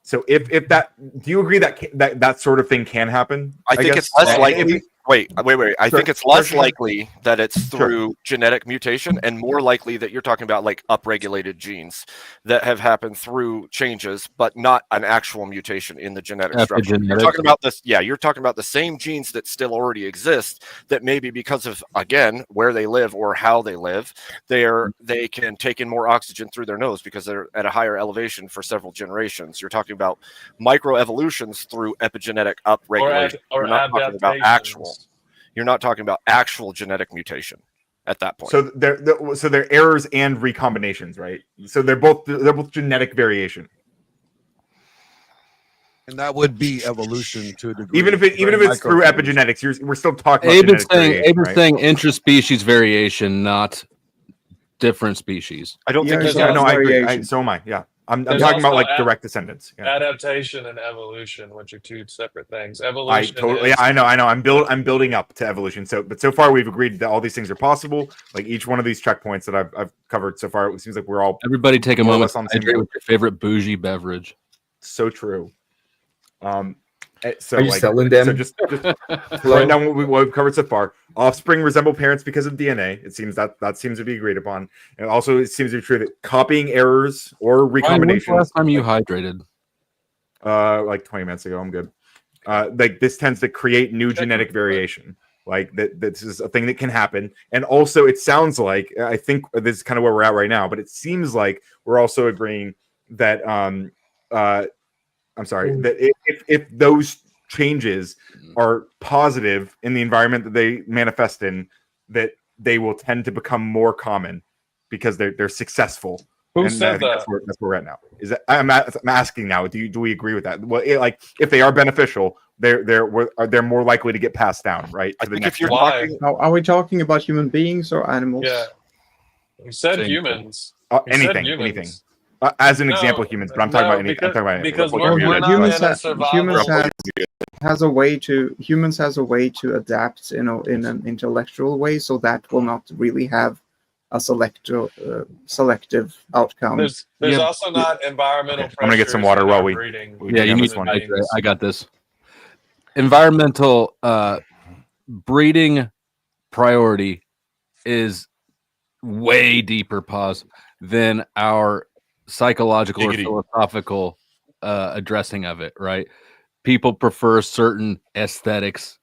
So if that, do you agree that sort of thing can happen? I think it's less likely. Wait. I think it's less likely that it's through genetic mutation and more likely that you're talking about like upregulated genes that have happened through changes, but not an actual mutation in the genetic structure. You're talking about this. Yeah, you're talking about the same genes that still already exist that maybe because of, again, where they live or how they live, they can take in more oxygen through their nose because they're at a higher elevation for several generations. You're talking about microevolutions through epigenetic upregulation. Or you're not talking about actual. You're not talking about actual genetic mutation at that point. So they're errors and recombinations, right? So they're both genetic variation. And that would be evolution to a degree. Even if it's through epigenetics, we're still talking about Aben's genetic saying intraspecies variation, not different species. I don't think. No, I agree. So am I. Yeah. I'm talking about like direct descendants. Yeah. Adaptation and evolution, which are two separate things. Evolution. I know. I'm building up to evolution. But so far we've agreed that all these things are possible. Like each one of these checkpoints that I've covered so far, it seems like we're all. Everybody take a moment to hydrate with your favorite bougie beverage. So true. So are you selling them? So just right now what we've covered so far. Offspring resemble parents because of DNA. It seems that seems to be agreed upon, and also it seems to be true that copying errors or recombinations. When's the last time you hydrated? Like 20 minutes ago. I'm good. Like this tends to create new genetic variation. Like that. This is a thing that can happen, and also it sounds like I think this is kind of where we're at right now. But it seems like we're also agreeing that I'm sorry, that if those changes are positive in the environment that they manifest in, that they will tend to become more common because they're successful. Who said that? That's where we're at now. Is that I'm asking now? Do we agree with that? Well, like if they are beneficial, they're more likely to get passed down, right? I think if you're talking, are we talking about human beings or animals? Yeah, you said humans. Anything. As an example, humans, but I'm talking about any. I'm talking about because humans has a way to adapt, in an intellectual way, so that will not really have a selective outcome. There's also not environmental. I'm gonna get some water while we. Yeah, you need this one. I got this. Environmental breeding priority is way deeper than our psychological or philosophical addressing of it, right? People prefer certain aesthetics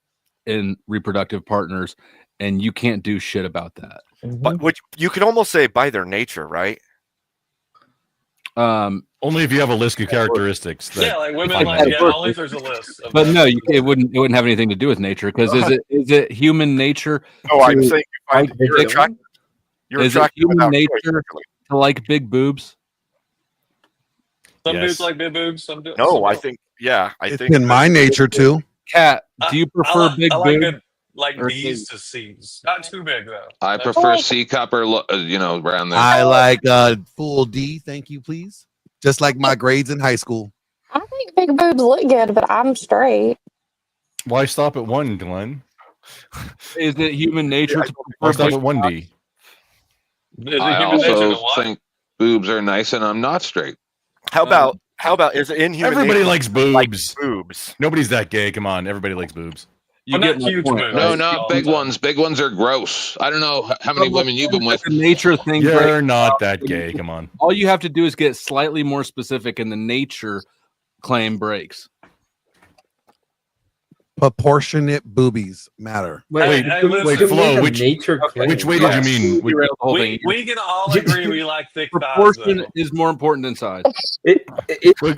in reproductive partners, and you can't do shit about that. But you could almost say by their nature, right? Only if you have a list of characteristics. Yeah, like women like only if there's a list. But no, it wouldn't have anything to do with nature because is it human nature? No, I'm saying you're attracted. Is it human nature to like big boobs? Some dudes like big boobs. Some do. No, I think I think It's in my nature too. Cat, do you prefer big I like boobs? good, like B's to C's. Not too big though. I prefer C cup or around there. I like full D, thank you, please. Just like my grades in high school. I think big boobs look good, but I'm straight. Why stop at 1, Glenn? Is it human nature to Why stop at 1D? I also think boobs are nice, and I'm not straight. How about is it in human Everybody nature? likes boobs. Like boobs. Nobody's that gay. Come on, everybody likes boobs. You get my point. No, not big ones. Big ones are gross. I don't know how many women you've been with. The nature thing. You're not that gay. Come on. All you have to do is get slightly more specific, and the nature claim breaks. Proportionate boobies matter. Wait, Flo. Which way did you mean? We can all agree we like thick thighs. Proportion is more important than size. But Flo,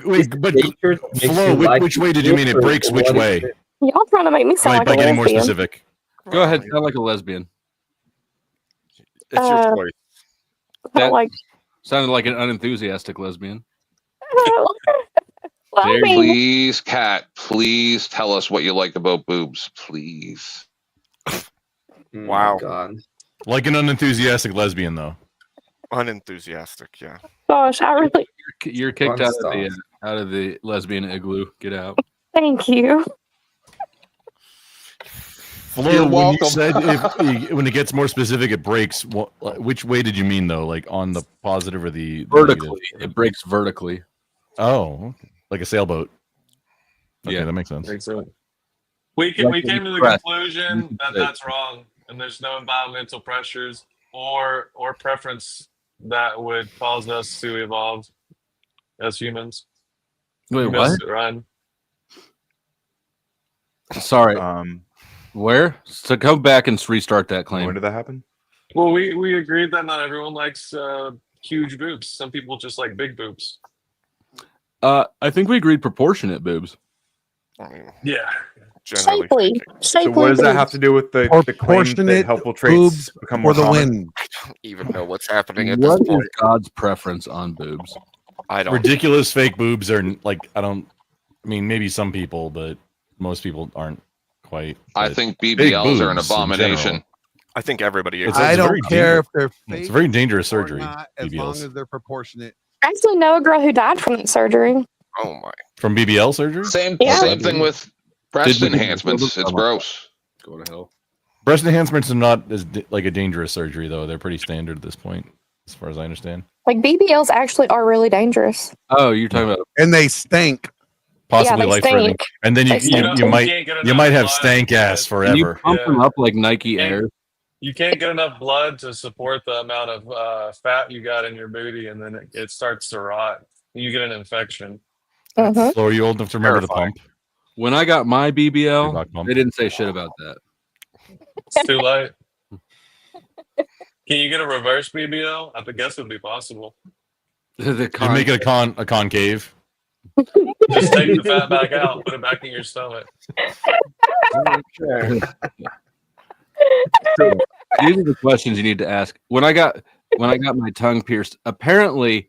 which way did you mean? It breaks which way? Y'all trying to make me sound like By a getting more lesbian. specific. Go ahead, sound like a lesbian. It's your choice. That sounded like an unenthusiastic lesbian. Please, Kat, please tell us what you like about boobs, please. Wow. God. Like an unenthusiastic lesbian, though. Unenthusiastic, yeah. Gosh, I really You're kicked out of the lesbian igloo. Get out. thank you. Flo, when you said when it gets more specific, it breaks. Which way did you mean, though? Like on the positive or the vertically? Negative? It breaks vertically. Oh, like a sailboat. Okay, Yeah, that makes sense. We came to the conclusion that that's wrong, and there's no environmental pressures or preference that would cause us to evolve as humans. Wait, Humans what? Run. Sorry. Where? So go back and restart that claim. When did that happen? Well, we agreed that not everyone likes huge boobs. Some people just like big boobs. I think we agreed proportionate boobs. Yeah. Shapely. So what does that have to do with the claim that Proportionate helpful traits boobs become more for the common? win. I don't even know what's happening at What this point. is God's preference on boobs? I don't. Ridiculous fake boobs are like I mean, maybe some people, but most people aren't quite. I but think big BBLs are an boobs in abomination. general. I think everybody. I don't care if they're fake. It's a very dangerous surgery. not, as long BBLs as they're proportionate. I actually know a girl who died from that surgery. Oh my! From BBL surgery. Same Yeah. thing with breast enhancements. It's gross. Go to hell. Breast enhancements are not as like a dangerous surgery, though. They're pretty standard at this point, as far as I understand. Like BBLs actually are really dangerous. Oh, you're talking about And they stink. Possibly they life threatening. stink. And then They you stink. you might have stank ass Can you forever. pump them up like Nike Air. You can't get enough blood to support the amount of fat you got in your booty, and then it starts to rot. You get an infection. Mhm. So are you old enough to remember the Terrifying. pump? When I got my Rock BBL, pump. they didn't say shit about that. It's too late. Can you get a reverse BBL? I guess it would be possible. The You make it a concave. Just take the fat back out, put it back in your stomach. These are the questions you need to ask. When I got my tongue pierced, apparently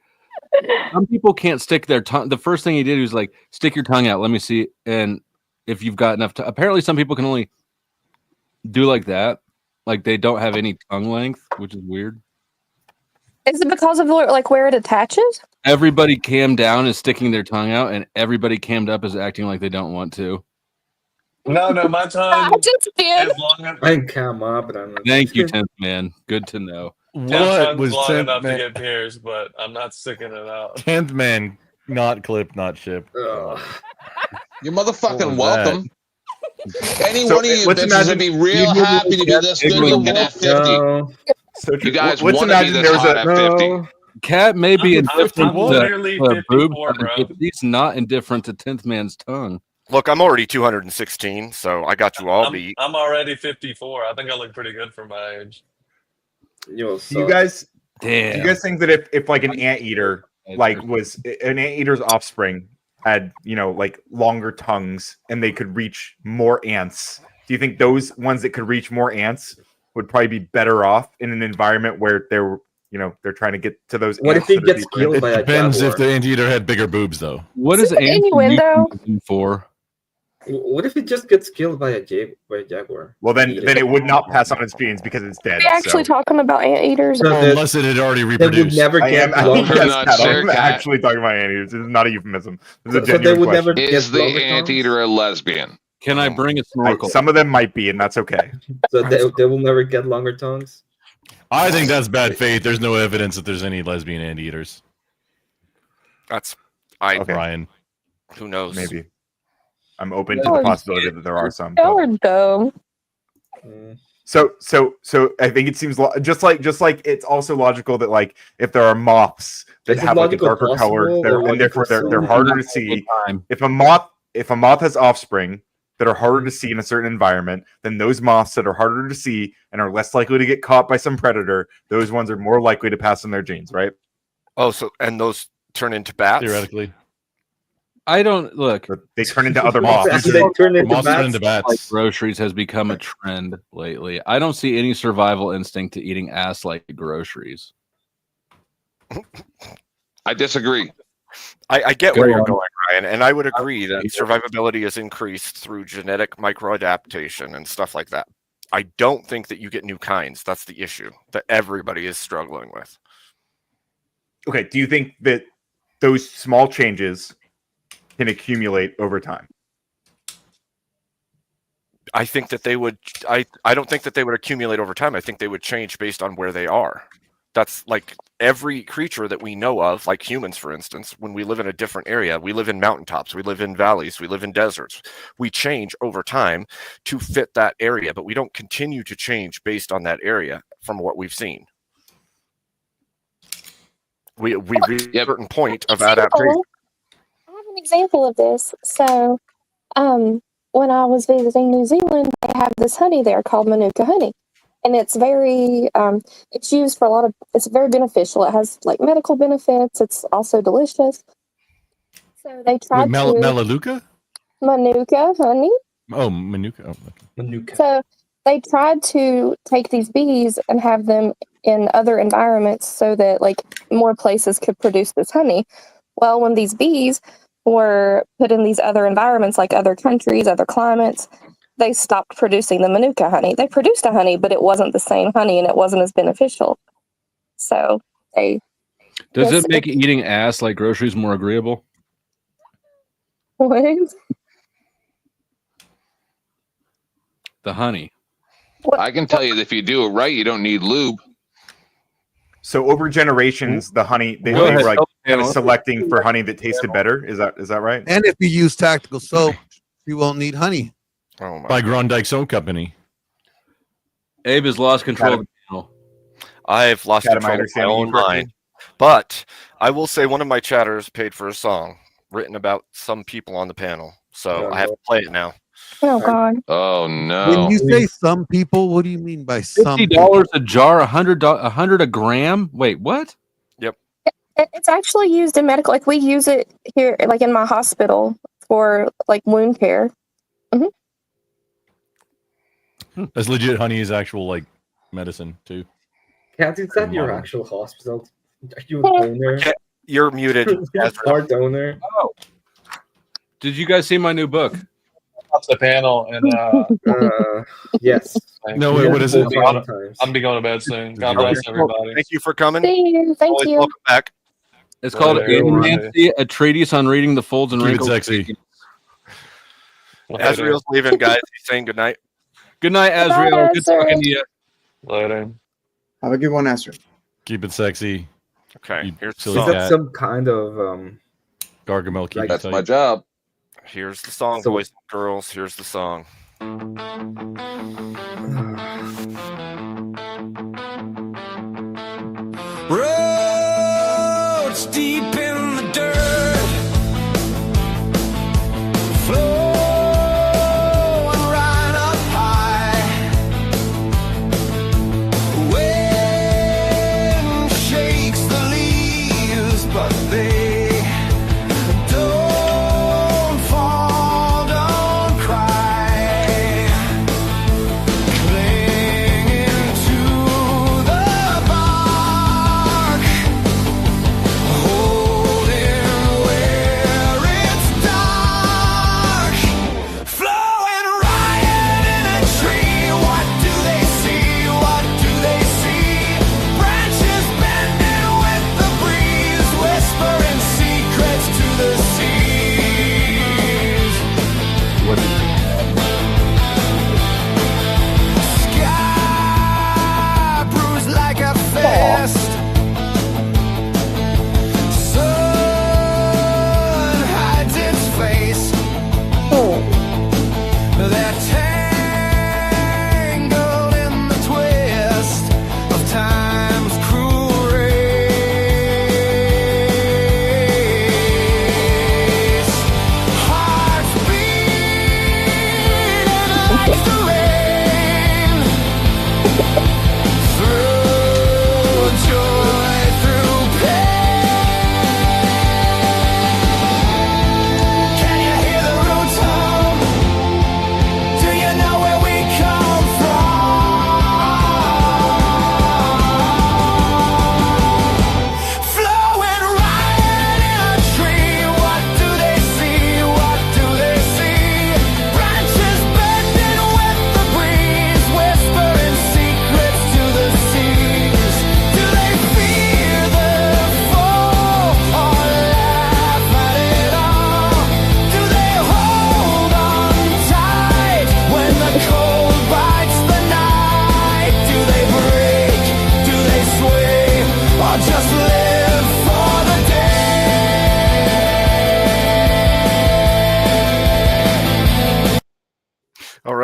some people can't stick their tongue. The first thing he did was like, stick your tongue out. Let me see. And if you've got enough apparently some people can only do like that. Like they don't have any tongue length, which is weird. Is it because of like where it attaches? Everybody cammed down is sticking their tongue out, and everybody cammed up is acting like they don't want to. No, my tongue. I just did. As long as I come up, but I'm not. Thank you, 10th man. Good to know. tongue's was long 10th enough to man? get pierced, but I'm not sticking it out. 10th man, not clip, not ship. Ugh. You're motherfucking What was welcome. Any So, one of you let's bitches imagine- would be real happy to do this good looking at 50. No, So You guys let's want to be imagine this there's hot a at 50. no. Cat may be indifferent I'm literally to boobs, 54, bro. but he's not indifferent to 10th man's tongue. Look, I'm already 216, so I got you all beat. I'm already 54. I think I look pretty good for my age. You'll Do you suck. guys Damn. do you guys think that if like an anteater was an anteater's offspring had, like longer tongues and they could reach more ants, do you think those ones that could reach more ants would probably be better off in an environment where they're trying to get to those What ants? if he gets killed by a Depends jaguar? if the anteater had bigger boobs, though. What is ant innuendo? for? What if it just gets killed by a jaguar? Well, then it would not pass on its genes because it's dead. Are we actually talking about anteaters? Unless it had already They would reproduced. never I get am, longer. yes, Pat, I'm Cat. actually talking about anteaters. This is not a euphemism. This is a So they genuine would question. never Is get the longer anteater a lesbian? Can I bring a snorkel? Some of them might be, and that's okay. So they will never get longer tongues. I think that's bad faith. There's no evidence that there's any lesbian anteaters. That's Brian. Who knows? Maybe. I'm open to the possibility that there are some. Y'all are dumb. So I think it seems just like it's also logical that like if there are moths that Is it have like a logical darker color, possible they're, or and therefore logical they're harder to see. If a moth has offspring that are harder to see in a certain environment, then those moths that are harder to see and are less likely to get caught by some predator, those ones are more likely to pass on their genes, right? Oh, so and those turn into bats theoretically. I don't look. They turn into other moths. They turn into Moths bats. turn into bats. Like groceries has become a trend lately. I don't see any survival instinct to eating ass like groceries. I disagree. I get Go where you're on. going, Ryan, and I would agree that survivability is increased through genetic microadaptation and stuff like that. I don't think that you get new kinds. That's the issue that everybody is struggling with. Okay, do you think that those small changes can accumulate over time? I think that they would. I don't think that they would accumulate over time. I think they would change based on where they are. That's like every creature that we know of, like humans, for instance, when we live in a different area, we live in mountaintops, we live in valleys, we live in deserts. We change over time to fit that area, but we don't continue to change based on that area from what we've seen. We reach a certain point of adaptation. I have an example of this. So, when I was visiting New Zealand, they have this honey there called Manuka honey. And it's very, it's used for a lot of, it's very beneficial. It has like medical benefits. It's also delicious. So they tried Melaleuca? Manuka honey. Oh, Manuka. Oh, okay. Manuka. So they tried to take these bees and have them in other environments so that like more places could produce this honey. Well, when these bees were put in these other environments, like other countries, other climates, they stopped producing the Manuka honey. They produced a honey, but it wasn't the same honey and it wasn't as beneficial. So they... Does it make eating ass like groceries more agreeable? What? The honey. I can tell you that if you do it right, you don't need lube. So over generations, the honey they Go were ahead. like kind of Okay. selecting for honey that tasted better. Is that right? And if you use tactical soap, you won't need honey. Oh my! By Grondike Soap Company. Abe has lost control of the panel. I've lost Cat, am I control of my understanding you own correctly? mind. But I will say one of my chatters paid for a song written about some people on the panel. So I have to play it now. Oh, God. Oh no! When you say some people, what do you mean by some $50 people? a jar, $100 a gram. Wait, what? Yep. It's actually used in medical. Like we use it here, like in my hospital for like wound care. That's legit. Honey is actual like medicine too. Cat, is that your Modern. actual hospital? Are you a donor? Okay, you're muted. Our donor. Oh. Did you guys see my new book? Off the panel and Yes. No, wait, what is it? I'm gonna be going to bed soon. God bless everybody. Thank you for coming. Thank you. Thank Always you. welcome back. It's called Nancy, a treatise on reading the folds and Keep it wrinkles. sexy. Azriel's leaving, guys. He's saying goodnight. Good night, Azriel. Good talking to you. Later. Have a good one, Esther. Keep it sexy. Okay, You here's the silly Is song. that cat. some kind of Gargamel. Keep Like, it That's tight. my job. Here's the song, So- boys and girls. Here's the song. Roads deep in the dirt, flowing right up high. Wind shakes the leaves, but they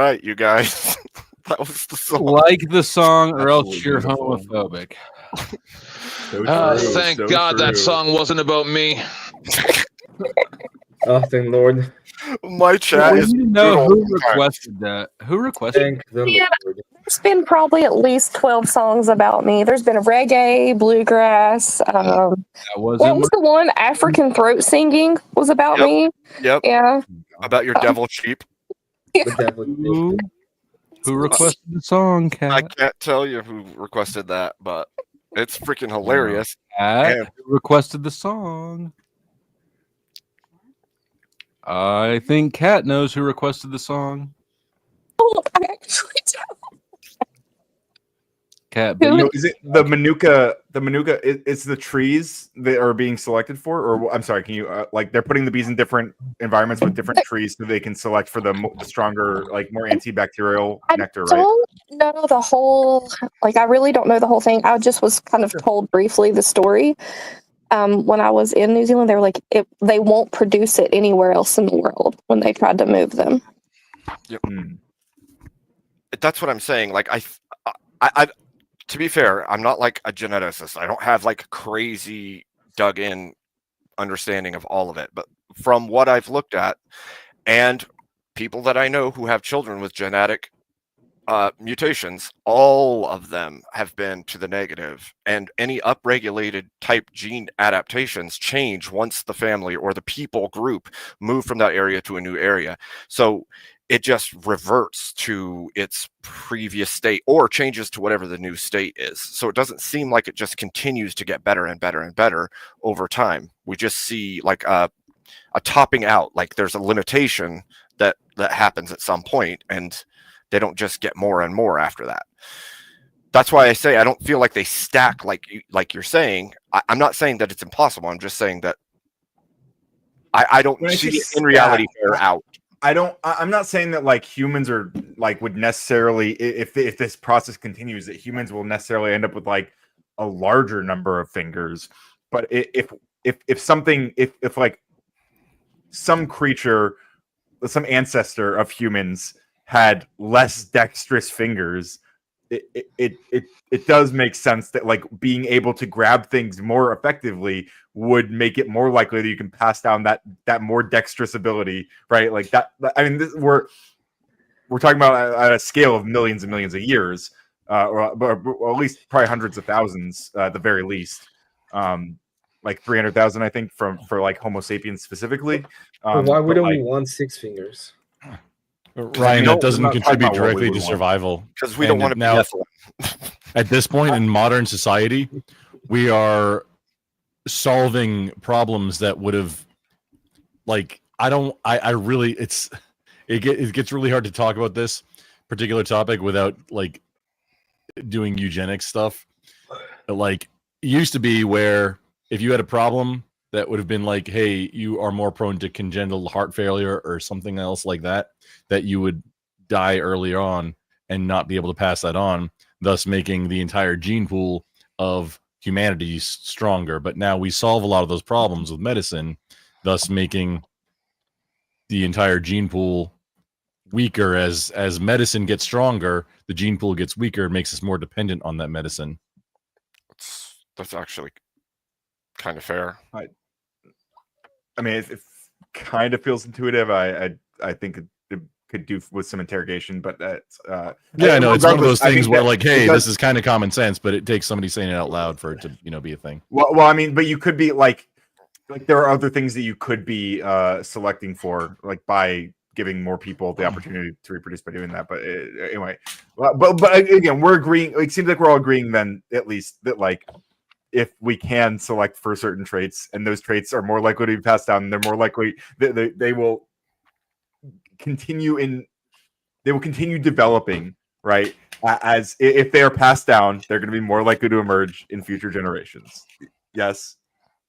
right, you guys. That was the song. Like the song, or else Absolutely you're beautiful. homophobic. So Thank so God that true. song wasn't about me. Oh, thank Lord. My chat We is need to know brutal who sometimes. requested that. Who requested Thank the Yeah, Lord. there's been probably at least 12 songs about me. There's been a reggae, bluegrass. that? What Wasn't was the one? African throat singing was about Yep. me. Yep. Yeah. About your devil sheep. The devil. who requested the song, I Cat? can't tell you who requested that, but it's freaking hilarious. Cat, And who requested the song? I think Cat knows who requested the song. Oh, I actually Cat, Who- No, is it the Manuka? The Manuka. It's the trees that are being selected for, or I'm sorry. Can you like they're putting the bees in different environments with different trees so they can select for the stronger, like more antibacterial nectar, right? don't know the whole, like, I really don't know the whole thing. I just was kind of told briefly the story. When I was in New Zealand, they were like, they won't produce it anywhere else in the world when they tried to move them. Yep. That's what I'm saying. Like I, to be fair, I'm not like a geneticist. I don't have like crazy dug in understanding of all of it. But from what I've looked at, and people that I know who have children with genetic mutations, all of them have been to the negative, and any upregulated type gene adaptations change once the family or the people group move from that area to a new area. So it just reverts to its previous state or changes to whatever the new state is. So it doesn't seem like it just continues to get better and better and better over time. We just see like a topping out, like there's a limitation that happens at some point, and they don't just get more and more after that. That's why I say I don't feel like they stack like you're saying. I'm not saying that it's impossible. I'm just saying that I don't When I see say it in reality stack, fair out. I'm not saying that like humans are like would necessarily if this process continues that humans will necessarily end up with like a larger number of fingers. But if something if like some creature, some ancestor of humans had less dexterous fingers, it does make sense that like being able to grab things more effectively would make it more likely that you can pass down that more dexterous ability, right? Like that. I mean, we're talking about at a scale of millions and millions of years, or at least probably hundreds of thousands at the very least. Like 300,000, I think, for like Homo sapiens specifically. Why would but, only like, want 6 fingers? Ryan, that doesn't contribute directly to survival. Because we don't want to be now. Nephilim. At this point in modern society, we are solving problems that would have, like, I really, it gets really hard to talk about this particular topic without like doing eugenics stuff. But, like, it used to be where if you had a problem that would have been like, hey, you are more prone to congenital heart failure or something else like that, that you would die earlier on and not be able to pass that on, thus making the entire gene pool of humanity stronger. But now we solve a lot of those problems with medicine, thus making the entire gene pool weaker. As medicine gets stronger, the gene pool gets weaker, it makes us more dependent on that medicine. That's actually kind of fair. I mean, it kind of feels intuitive. I think it could do with some interrogation, but that's yeah, I know it's one of those things where like, hey, does, this is kind of common sense, but it takes somebody saying it out loud for it to be a thing. Well, I mean, but you could be like there are other things that you could be selecting for, like by giving more people the opportunity to reproduce by doing that. But anyway, but again, we're agreeing. It seems like we're all agreeing then, at least, that like if we can select for certain traits, and those traits are more likely to be passed down, they're more likely they will continue developing, right? As if they are passed down, they're going to be more likely to emerge in future generations. Yes.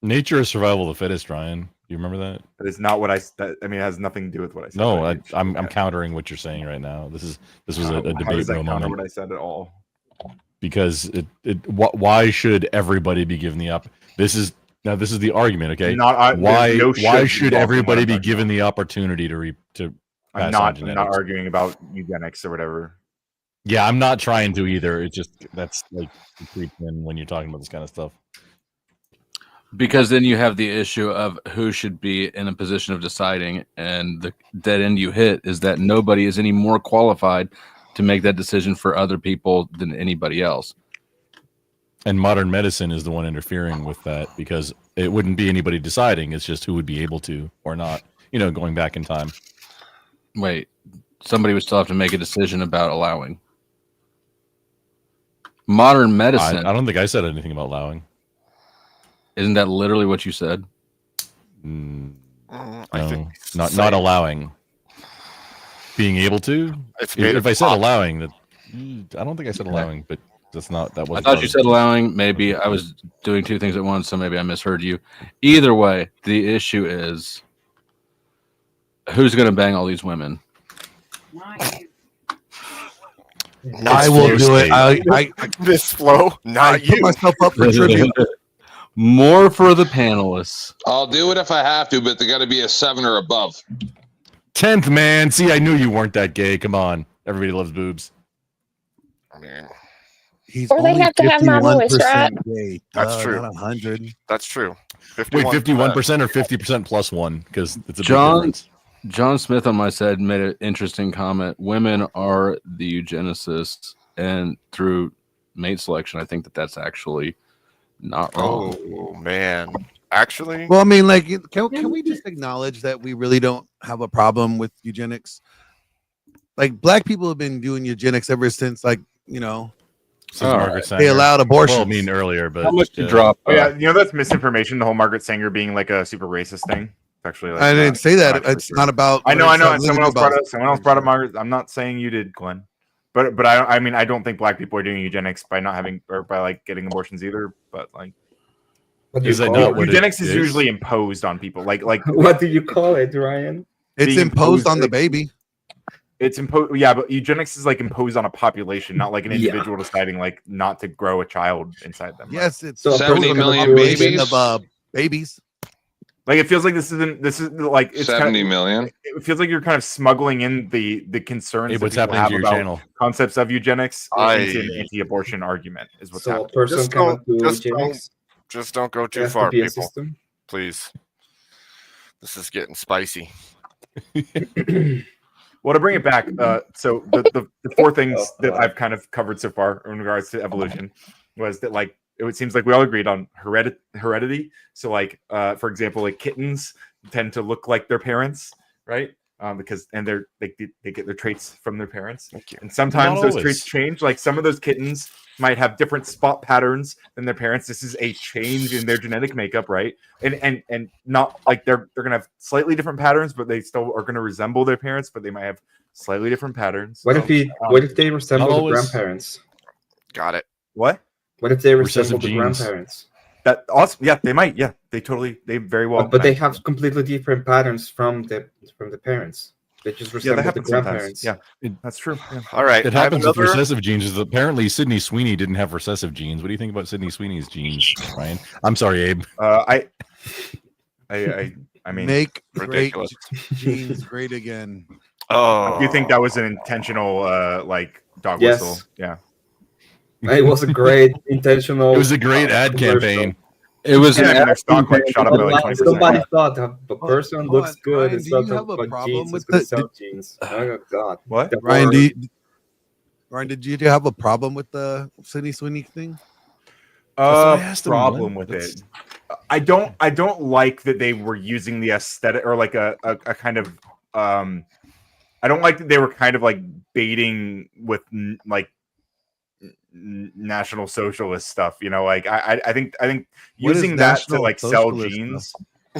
Nature is survival of the fittest, Ryan. Do you remember that? That is not what I mean, it has nothing to do with what I said. No, I'm I'm countering what you're saying right now. This was a debate. How does that moment. counter what I said at all? Because why should everybody be given the this is the argument, okay? Why should everybody be given the opportunity to I'm not arguing about eugenics or whatever. Yeah, I'm not trying to either. It's just that's like creep in when you're talking about this kind of stuff. Because then you have the issue of who should be in a position of deciding, and the dead end you hit is that nobody is any more qualified to make that decision for other people than anybody else. And modern medicine is the one interfering with that because it wouldn't be anybody deciding. It's just who would be able to or not, going back in time. Wait, somebody would still have to make a decision about allowing. Modern medicine. I don't think I said anything about allowing. Isn't that literally what you said? No, I think not allowing. Being able to. If I said allowing, that I don't think I said allowing, but that's not that. I thought you said allowing. Maybe I was doing two things at once, so maybe I misheard you. Either way, the issue is who's going to bang all these women. I will do it. I this flow, not you. Put myself up for tribute. More for the panelists. I'll do it if I have to, but they got to be a 7 or above. 10th man. See, I knew you weren't that gay. Come on, everybody loves boobs. He's Or they have to have my voice, right? Gay. That's true. Not 100. That's true. Wait, 51% or 50% plus one? Because it's a big John. difference. John Smith on my side made an interesting comment. Women are the eugenicists, and through mate selection, I think that's actually not wrong. Oh man, actually. Well, I mean, like, can we just acknowledge that we really don't have a problem with eugenics? Like, black people have been doing eugenics ever since, like, they allowed abortion. Well, I mean earlier, but how much to drop? Oh, yeah, that's misinformation. The whole Margaret Sanger being like a super racist thing. Actually, like, I didn't say that. It's not about. I know. And someone else brought up Margaret. I'm not saying you did, Glenn. But I mean, I don't think black people are doing eugenics by not having or by like getting abortions either. But like, eugenics is usually imposed on people. Like what do you call it, Ryan? It's imposed on the baby. It's imposed. Yeah, but eugenics is like imposed on a population, not like an individual deciding like not to grow a child inside them. Yes, it's 70 million babies. Of babies. Like it feels like this is like it's 70 million. It feels like you're kind of smuggling in the concerns Hey, what's that people happening have to your about channel? concepts of eugenics into an anti-abortion argument is what's So a happening. person cannot do eugenics. Just don't go too There has to far, be a people. system. Please. This is getting spicy. Well, to bring it back, so the four things that I've kind of covered so far in regards to evolution was that like it seems like we all agreed on heredity. So like for example, like kittens tend to look like their parents, right? Because they get their traits from their parents. And sometimes Not those always. traits change. Like some of those kittens might have different spot patterns than their parents. This is a change in their genetic makeup, right? And not like they're gonna have slightly different patterns, but they still are gonna resemble their parents, but they might have slightly different patterns. What if they resemble the always. grandparents? Got it. What? What if they Recessive resemble the genes. grandparents? That awesome. Yeah, they might. Yeah, they very well. But they have completely different patterns from the parents. They just Yeah, resemble that the happens sometimes. grandparents. Yeah, that's true. Yeah. All right. It I have happens with another- recessive genes. Is apparently Sydney Sweeney didn't have recessive genes. What do you think about Sydney Sweeney's genes, Ryan? I'm sorry, Abe. I mean, Make ridiculous. great genes great again. Oh, do you think that was an intentional like dog Yes. whistle? Yeah. It was a great intentional. It was a great ad campaign. It was Yeah, an and their stock like shot up by like 20%. Somebody thought the person Hold looks on, good. Ryan, It's do you not have a about problem genes. with It's gonna the- sell genes. Oh God. What? Ryan, did you have a problem with the Sydney Sweeney thing? I asked him, Problem Glenn. with it. I don't like that they were using the aesthetic or like a kind of I don't like that they were kind of like baiting with like National Socialist stuff, like I think What is using that to National like sell Socialist jeans,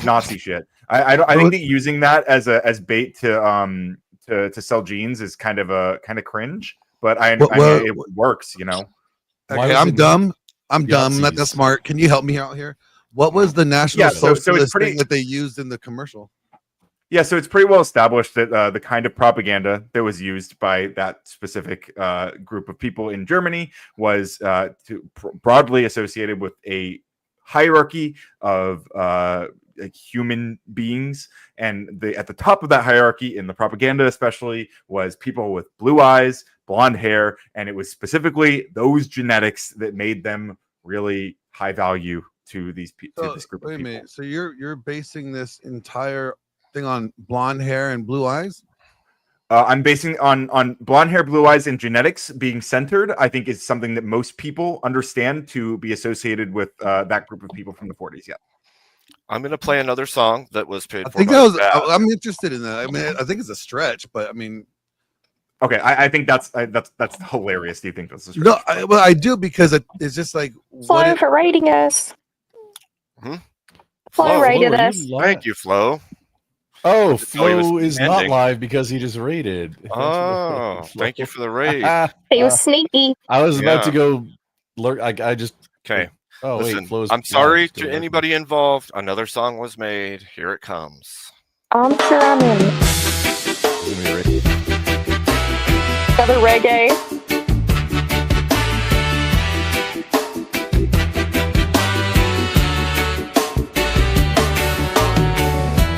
Nazi shit. I think that using that as bait to sell jeans is kind of cringe, but I mean, it works, Okay, I'm dumb. I'm dumb. Not that smart. Can you help me out here? What was the National Yeah, so it's Socialist pretty- thing that they used in the commercial? Yeah, so it's pretty well established that the kind of propaganda that was used by that specific group of people in Germany was broadly associated with a hierarchy of human beings, and at the top of that hierarchy in the propaganda especially was people with blue eyes, blonde hair, and it was specifically those genetics that made them really high value to this group of people. Wait a minute. So you're basing this entire thing on blonde hair and blue eyes? I'm basing on blonde hair, blue eyes, and genetics being centered. I think is something that most people understand to be associated with that group of people from the 40s. Yeah. I'm going to play another song that was paid for. I think that was. I'm interested in that. I mean, I think it's a stretch, but I mean, okay. I think that's hilarious. Do you think that's a stretch? No, I do because it's just like Flo for rating us. Flo rated us. Thank you, Flo. Oh, Flo is not live because he just rated. Oh, thank you for the raid. He was sneaky. I was about to go lurk. I just okay. Oh, listen, wait, Flo's I'm sorry to anybody involved. Another song was made. Here it comes. I'm sure I'm in. Another reggae.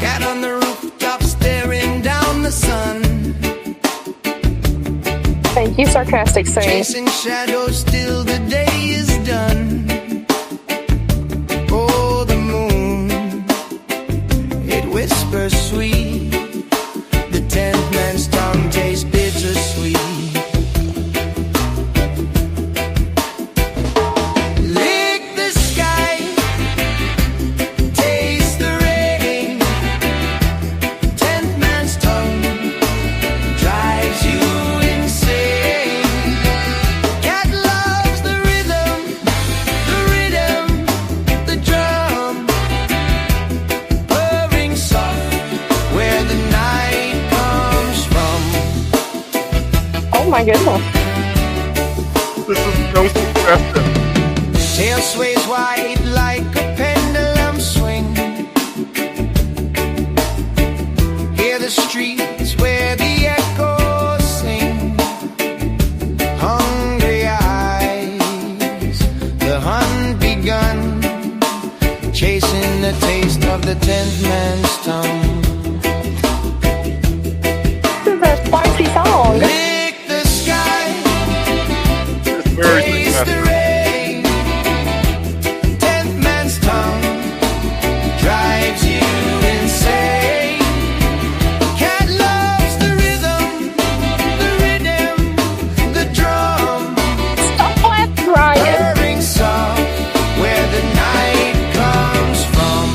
Cat on the rooftop staring down the sun. Thank you, sarcastic saying. Chasing shadows till the day is done. Oh, the moon, it whispers sweet. The 10th man's tongue tastes bittersweet. Lick the sky, taste the rain. 10th man's tongue drives you insane. Cat loves the rhythm, the drum, purring soft where the night comes from. Oh my goodness. This is no suggestion. Tail sways wide like a pendulum swing. Hear the streets where the echoes sing. Hungry eyes, the hunt begun. Chasing the taste of the 10th man's tongue. This is a spicy song. Lick the sky, taste the rain. 10th man's tongue drives you insane. Cat loves the rhythm, the drum. Stop laughing, Ryan. Purring soft where the night comes from.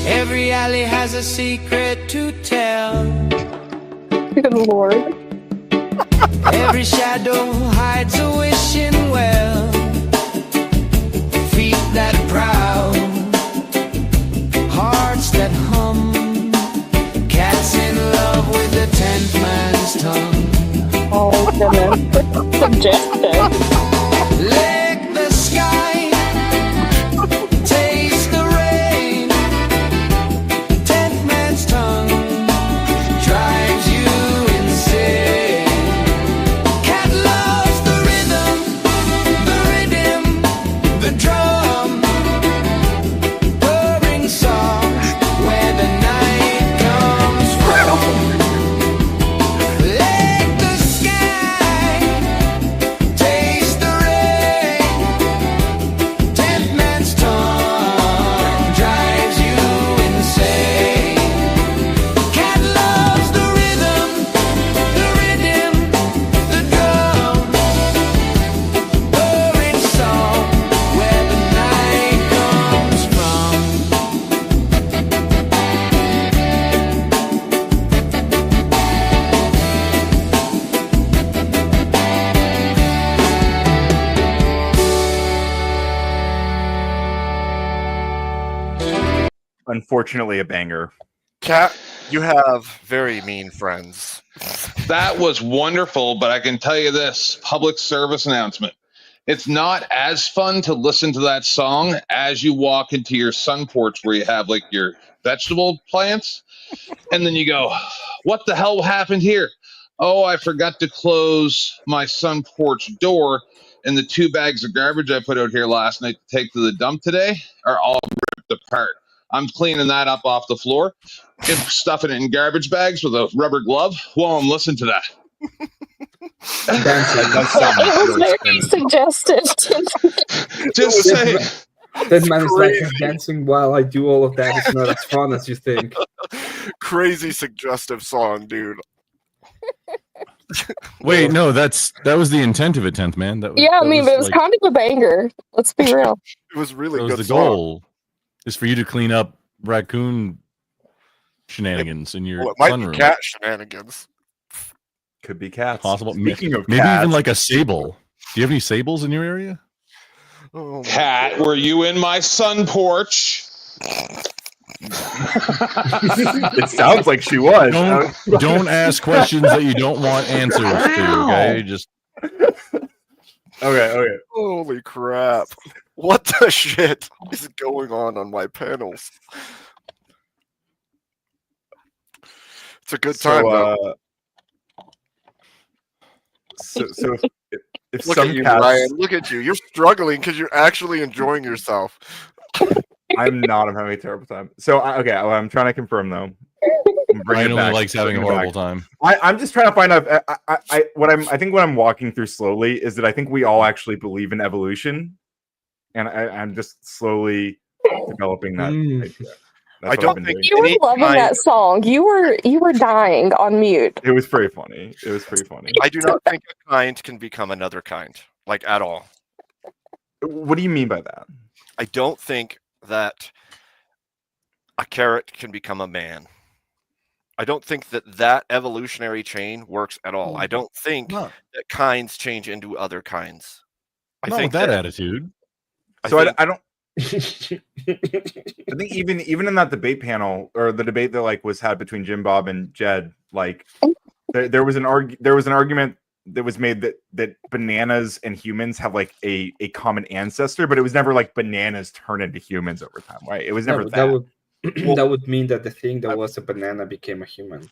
Every alley has a secret to tell. Good Lord. Every shadow hides a wishing well. Feet that proud, hearts that hum. Cats in love with the 10th man's tongue. Oh goodness. Subjective. Lick the sky, taste the rain. 10th man's tongue drives you insane. Cat loves the rhythm, the drum, purring soft where the night comes from. Lick the sky, taste the rain. 10th man's tongue drives you insane. Cat loves the rhythm, the drum, purring song where the night comes from. Unfortunately, a banger. Cat You have very mean friends. That was wonderful, but I can tell you this public service announcement. It's not as fun to listen to that song as you walk into your sun porch where you have like your vegetable plants. And then you go, what the hell happened here? Oh, I forgot to close my sun porch door. And the 2 bags of garbage I put out here last night to take to the dump today are all ripped apart. I'm cleaning that up off the floor and stuffing it in garbage bags with a rubber glove while I'm listening to that. It was very suggestive. Just saying. That man is like dancing while I do all of that. It's not as fun as you think. Crazy suggestive song, dude. Wait, no, that was the intent of it, 10th man. That was, Yeah, I mean, but it was kind of a banger. Let's be real. It was really that good. was the goal. Is for you to clean up raccoon shenanigans in your Well, it might sunroom. be cat shenanigans. Could be cats. Possible. Speaking of maybe cats, even like a sable. Do you have any sables in your area? Oh, Cat, were you in my sun porch? it sounds like she was. Don't ask questions that you don't want answers to. Okay, just okay. Holy crap! What the shit is going on my panels? It's a good time. Though. So if Look some at you, cats, Ryan. Look at you. You're struggling because you're actually enjoying yourself. I'm not. I'm having a terrible time. So I'm trying to confirm though. Ryan only likes having a horrible time. I'm just trying to find out. I think what I'm walking through slowly is that I think we all actually believe in evolution, and I'm just slowly developing that idea. I don't think you were loving that song. You were dying on mute. It was pretty funny. I do not think a kind can become another kind, like at all. What do you mean by that? I don't think that a carrot can become a man. I don't think that evolutionary chain works at all. I don't think that kinds change into other kinds. I think with that attitude. I don't. I think even in that debate panel or the debate that like was had between Jim Bob and Jed, like there was an argument that was made that bananas and humans have like a common ancestor, but it was never like bananas turn into humans over time, right? It was never that. That would mean that the thing that was a banana became a human.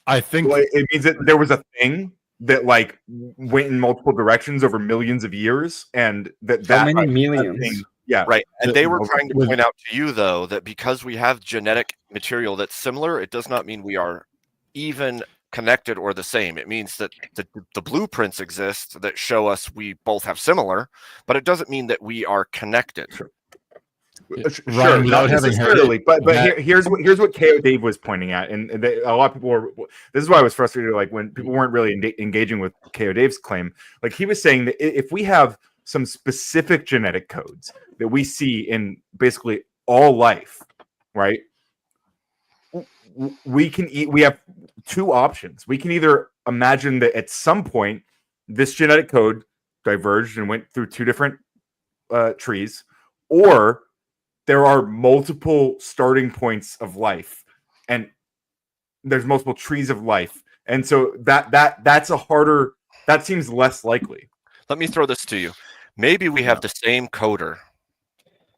I think it means that there was a thing that like went in multiple directions over millions of years, and how many millions? Thing, yeah, right. And they were trying to point out to you, though, that because we have genetic material that's similar, it does not mean we are even connected or the same. It means that the blueprints exist that show us we both have similar, but it doesn't mean that we are connected. Sure, Ryan, not necessarily, but here's what KO Dave was pointing at, and a lot of people were. This is why I was frustrated, like when people weren't really engaging with KO Dave's claim. Like he was saying that if we have some specific genetic codes that we see in basically all life, right? We have two options. We can either imagine that at some point this genetic code diverged and went through two different trees, or there are multiple starting points of life, and there's multiple trees of life, and so that's a harder. That seems less likely. Let me throw this to you. Maybe we have the same coder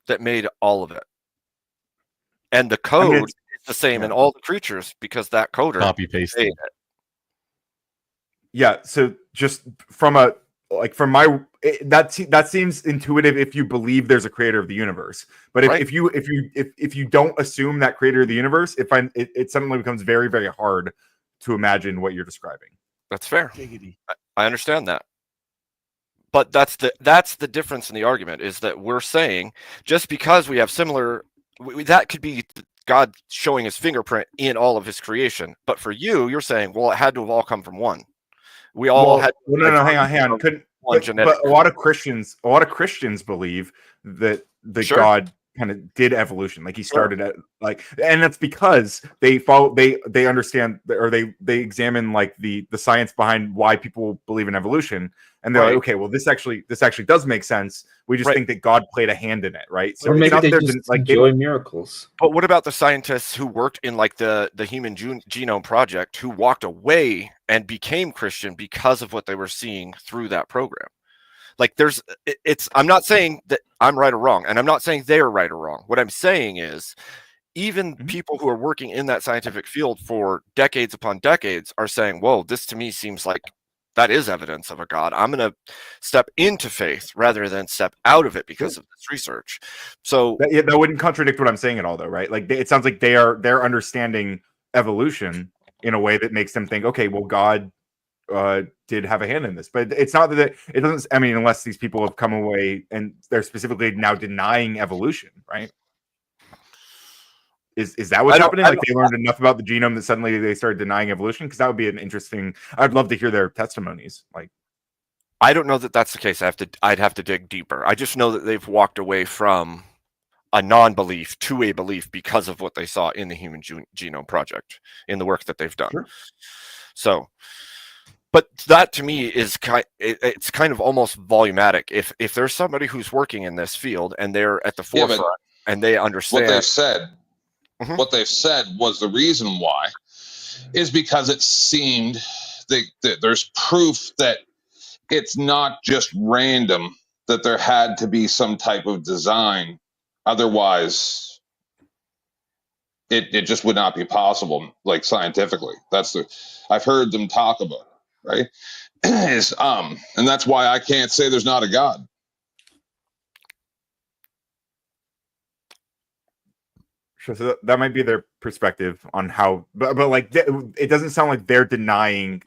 that made all of it, and the code is the same in all the creatures because that coder copy paste it. Yeah. So just that seems intuitive if you believe there's a creator of the universe. But if you don't assume that creator of the universe, it suddenly becomes very, very hard to imagine what you're describing. That's fair. I understand that. But that's the difference in the argument, is that we're saying just because we have similar, that could be God showing his fingerprint in all of his creation. But for you're saying, well, it had to have all come from one. We all had. No, hang on. But a lot of Christians believe that God kind of did evolution, like he started at and that's because they understand, or they examine like the science behind why people believe in evolution, and they're like, okay, well, this actually does make sense. We just think that God played a hand in it, right? So Or maybe they they're just like enjoy miracles. But what about the scientists who worked in like the Human Genome Project who walked away and became Christian because of what they were seeing through that program? Like I'm not saying that I'm right or wrong, and I'm not saying they're right or wrong. What I'm saying is even people who are working in that scientific field for decades upon decades are saying, whoa, this to me seems like that is evidence of a God. I'm going to step into faith rather than step out of it because of this research. So that wouldn't contradict what I'm saying at all, though, right? Like it sounds like they're understanding evolution in a way that makes them think, okay, well, God did have a hand in this, but it's not that it doesn't. I mean, unless these people have come away and they're specifically now denying evolution, right? Is that what's happening? Like they learned enough about the genome that suddenly they started denying evolution? Because that would be an interesting. I'd love to hear their testimonies. Like, I don't know that that's the case. I'd have to dig deeper. I just know that they've walked away from a non-belief to a belief because of what they saw in the Human Genome Project, in the work that they've done. Sure. So, but that to me is it's kind of almost volumatic. If there's somebody who's working in this field and they're at the forefront and they understand what they've said was the reason why is because it seemed that there's proof that it's not just random, that there had to be some type of design. Otherwise, it just would not be possible, like scientifically. I've heard them talk about it, right? And that's why I can't say there's not a God. Sure, so that might be their perspective on how, but like it doesn't sound like they're denying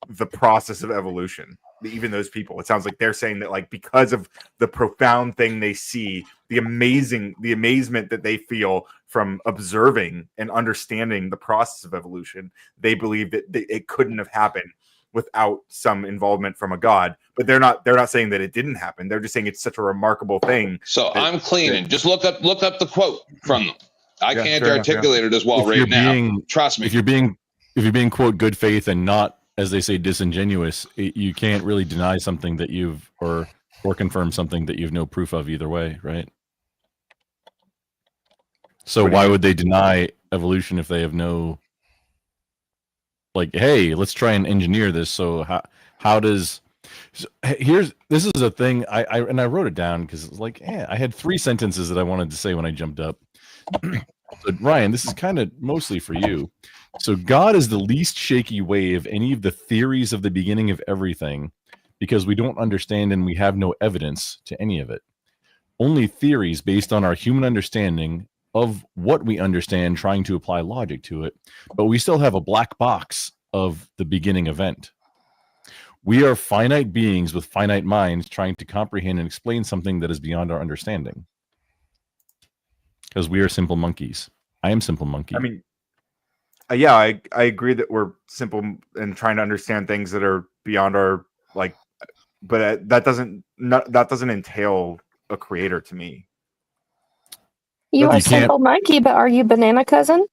the process of evolution. Even those people, it sounds like they're saying that, like, because of the profound thing they see, the amazement that they feel from observing and understanding the process of evolution, they believe that it couldn't have happened without some involvement from a God. But they're not saying that it didn't happen. They're just saying it's such a remarkable thing. So I'm cleaning. Just look up the quote from them. I can't articulate it as well right now. Trust me. If you're being quote good faith and not, as they say, disingenuous, you can't really deny something that you've or confirm something that you've no proof of either way, right? So why would they deny evolution if they have no, like, hey, let's try and engineer this? So how does this is a thing I wrote it down because it's like, I had 3 sentences that I wanted to say when I jumped up. But Ryan, this is kind of mostly for you. So God is the least shaky way of any of the theories of the beginning of everything, because we don't understand and we have no evidence to any of it. Only theories based on our human understanding of what we understand, trying to apply logic to it, but we still have a black box of the beginning event. We are finite beings with finite minds trying to comprehend and explain something that is beyond our understanding. Because we are simple monkeys. I am simple monkey. I mean, yeah, I agree that we're simple and trying to understand things that are beyond our, like, but that doesn't entail a creator to me. You are simple monkey, but are you banana cousin?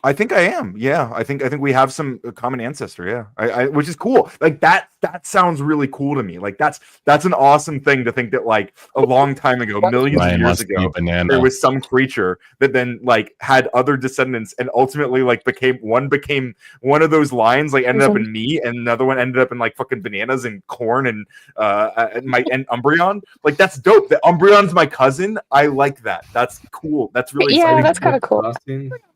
I think I am. Yeah, I think we have some common ancestor. Yeah, I which is cool. Like that sounds really cool to me. Like that's an awesome thing to think that, like, a long time ago, millions of years ago, there was some creature that then, like, had other descendants and ultimately, like, became one of those lines, like, ended up in me, and another one ended up in, like, fucking bananas and corn and Umbreon. Like, that's dope. The Umbreon's my cousin. I like that. That's cool. That's really exciting. Yeah, that's kind of cool. I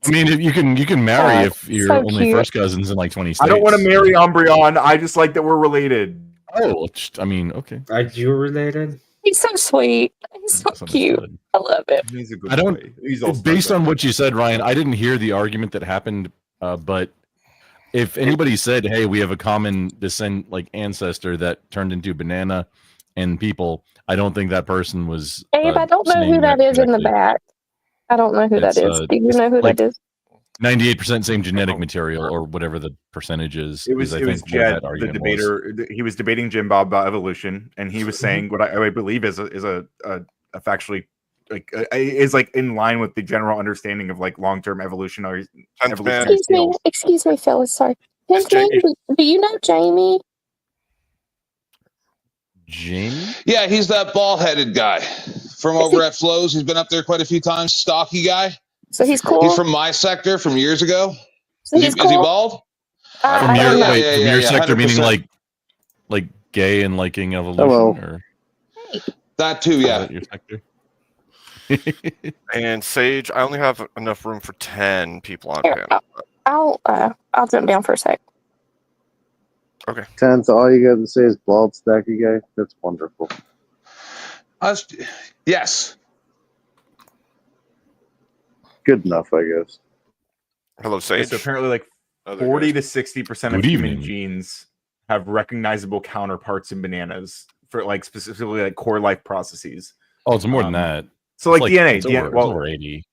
mean, if you can marry if you're so only cute. First cousins in like 20 states. I don't want to marry Umbreon. I just like that we're related. Oh, I mean, okay. Are you related? He's so sweet. He's so cute. I love it. He's a good boy. Based on what you said, Ryan, I didn't hear the argument that happened, but if anybody said, hey, we have a common ancestor that turned into banana and people, I don't think that person was. Abe, I don't know who that is in the back. I don't know who that is. Do you know who that is? 98% same genetic material, or whatever the percentage is. It was Jed, the debater. He was debating Jim Bob about evolution, and he was saying what I believe is a factually, like, is, like, in line with the general understanding of, like, long-term evolutionary. Excuse me, Phyllis. Sorry. Do you know Jamie? Jamie? Yeah, he's that bald-headed guy from over at Flows. He's been up there quite a few times. Stocky guy. So he's cool. He's from my sector from years ago. So he's cool. Is he bald? From I your, don't know. wait, from your sector, meaning 100%. like gay and liking evolution? Hello. Or that too, yeah. Your sector? And Sage, I only have enough room for 10 people on panel. I'll jump down for a sec. Okay. 10, so all you got to say is bald stacky guy. That's wonderful. Yes. Good enough, I guess. Hello, Sage. So apparently, like 40 to 60% of human genes have recognizable counterparts in bananas for like specifically like core life processes. Oh, it's more than that. So like It's DNA, it's DNA over, well, it's over 80,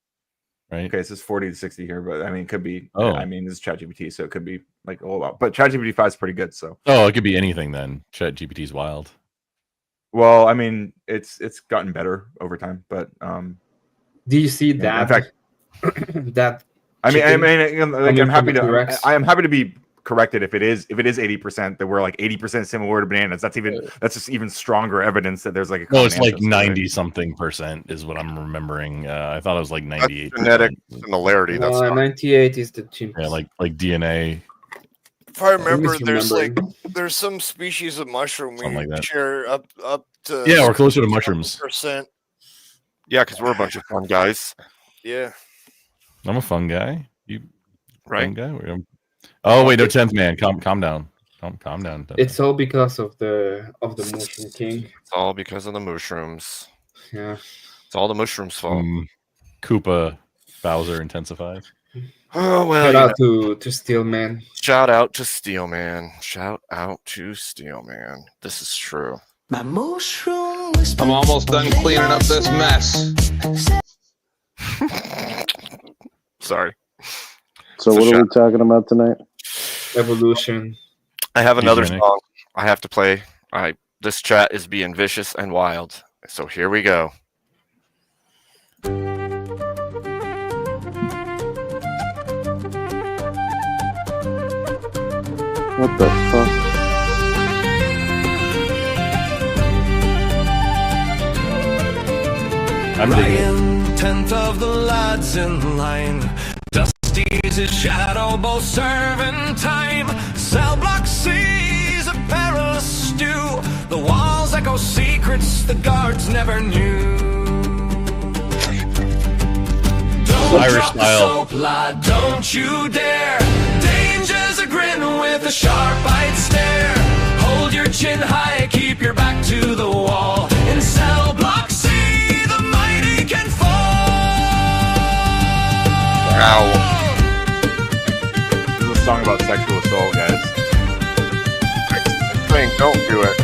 right? Okay, so it's 40 to 60 here, but I mean, it could be. Oh. I mean, this is ChatGPT, so it could be like a whole lot. But ChatGPT 5 is pretty good. So. Oh, it could be anything then. ChatGPT's wild. Well, I mean, it's gotten better over time, but do you see in that? fact, that. I mean, like, I'm happy to. T-Rex? I am happy to be corrected if it is 80%, that we're like 80% similar to bananas. That's just even stronger evidence that there's like a No, it's like ancestor, 90 right? something percent is what I'm remembering. I thought it was like 98. Genetic similarity. That's not. 98 is the chimp. Yeah, like DNA. If I remember, there's misremembering. there's some species of mushroom we Something like that. share up to Yeah, we're closer to mushrooms. %. Yeah, because we're a bunch of fun guys. Yeah. I'm a fun guy. You right? Fun guy? Oh wait, no, 10th man. Calm down. Calm down. It's all because of the Mushroom King. It's all because of the mushrooms. Yeah. It's all the mushrooms' fault. Koopa Bowser intensified. Oh well. Shout out to Steelman. Shout out to Steelman. Shout out to Steelman. This is true. My mushroom. I'm almost done cleaning up this mess. Sorry. So what are we talking about tonight? Evolution. I have another Eugenic. song I have to play. This chat is being vicious and wild. So here we go. What the fuck? I'm digging it. Ryan, 10th of the lads in line. Dusty's his shadow, both serving time. Cell block sees a perilous stew. The walls echo secrets the guards never knew. Don't Irish drop style. the soap, lad, don't you dare. Danger's a grin with a sharp-eyed stare. Hold your chin high, keep your back to the wall. In cell block C, the mighty can fall. Ow. This is a song about sexual assault, guys. Frank, don't do it.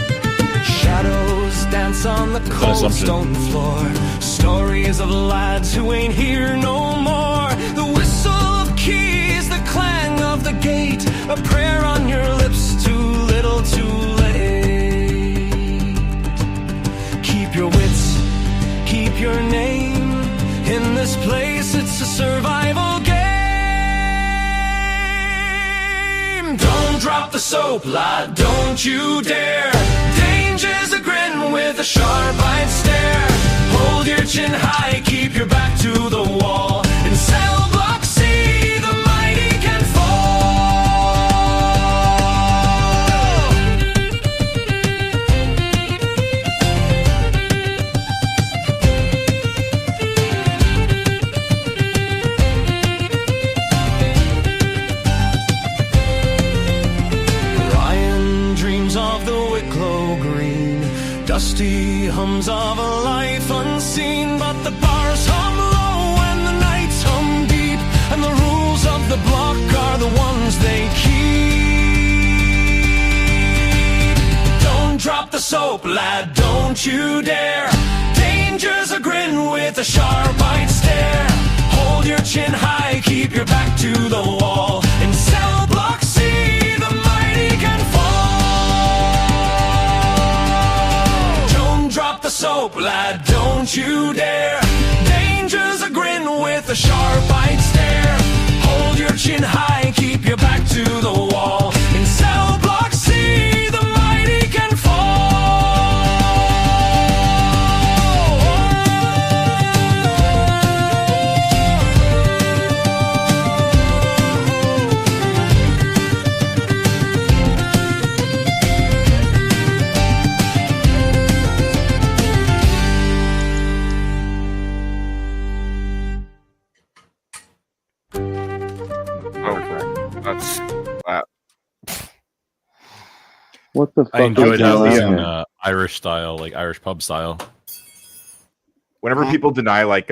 Shadows dance on the cold assumption. stone floor. Stories of lads who ain't here no more. The whistle of keys, the clang of the gate. A prayer on your lips, too little, too late. Keep your wits, keep your name. In this place, it's a survival game. Don't drop the soap, lad, don't you dare. Danger's a grin with a sharp-eyed stare. Hold your chin high, keep your back to the wall. In cell block C, the mighty can Ryan dreams of the Wicklow Green. Dusty hums of a life unseen, but the bars hum low and the nights hum deep, and the rules of the block are the ones they keep. Don't drop the soap, lad, don't you dare. Danger's a grin with a sharp-eyed stare. Hold your chin high, keep your back to the wall. In cell block C, the mighty can fall. Don't drop the soap, lad, don't you dare. Danger's a grin with a sharp-eyed stare. Hold your chin high, keep your back to the wall. In cell block C, the mighty can fall. What the fuck? I enjoyed how it was in here? Irish style, like Irish pub style. Whenever people deny like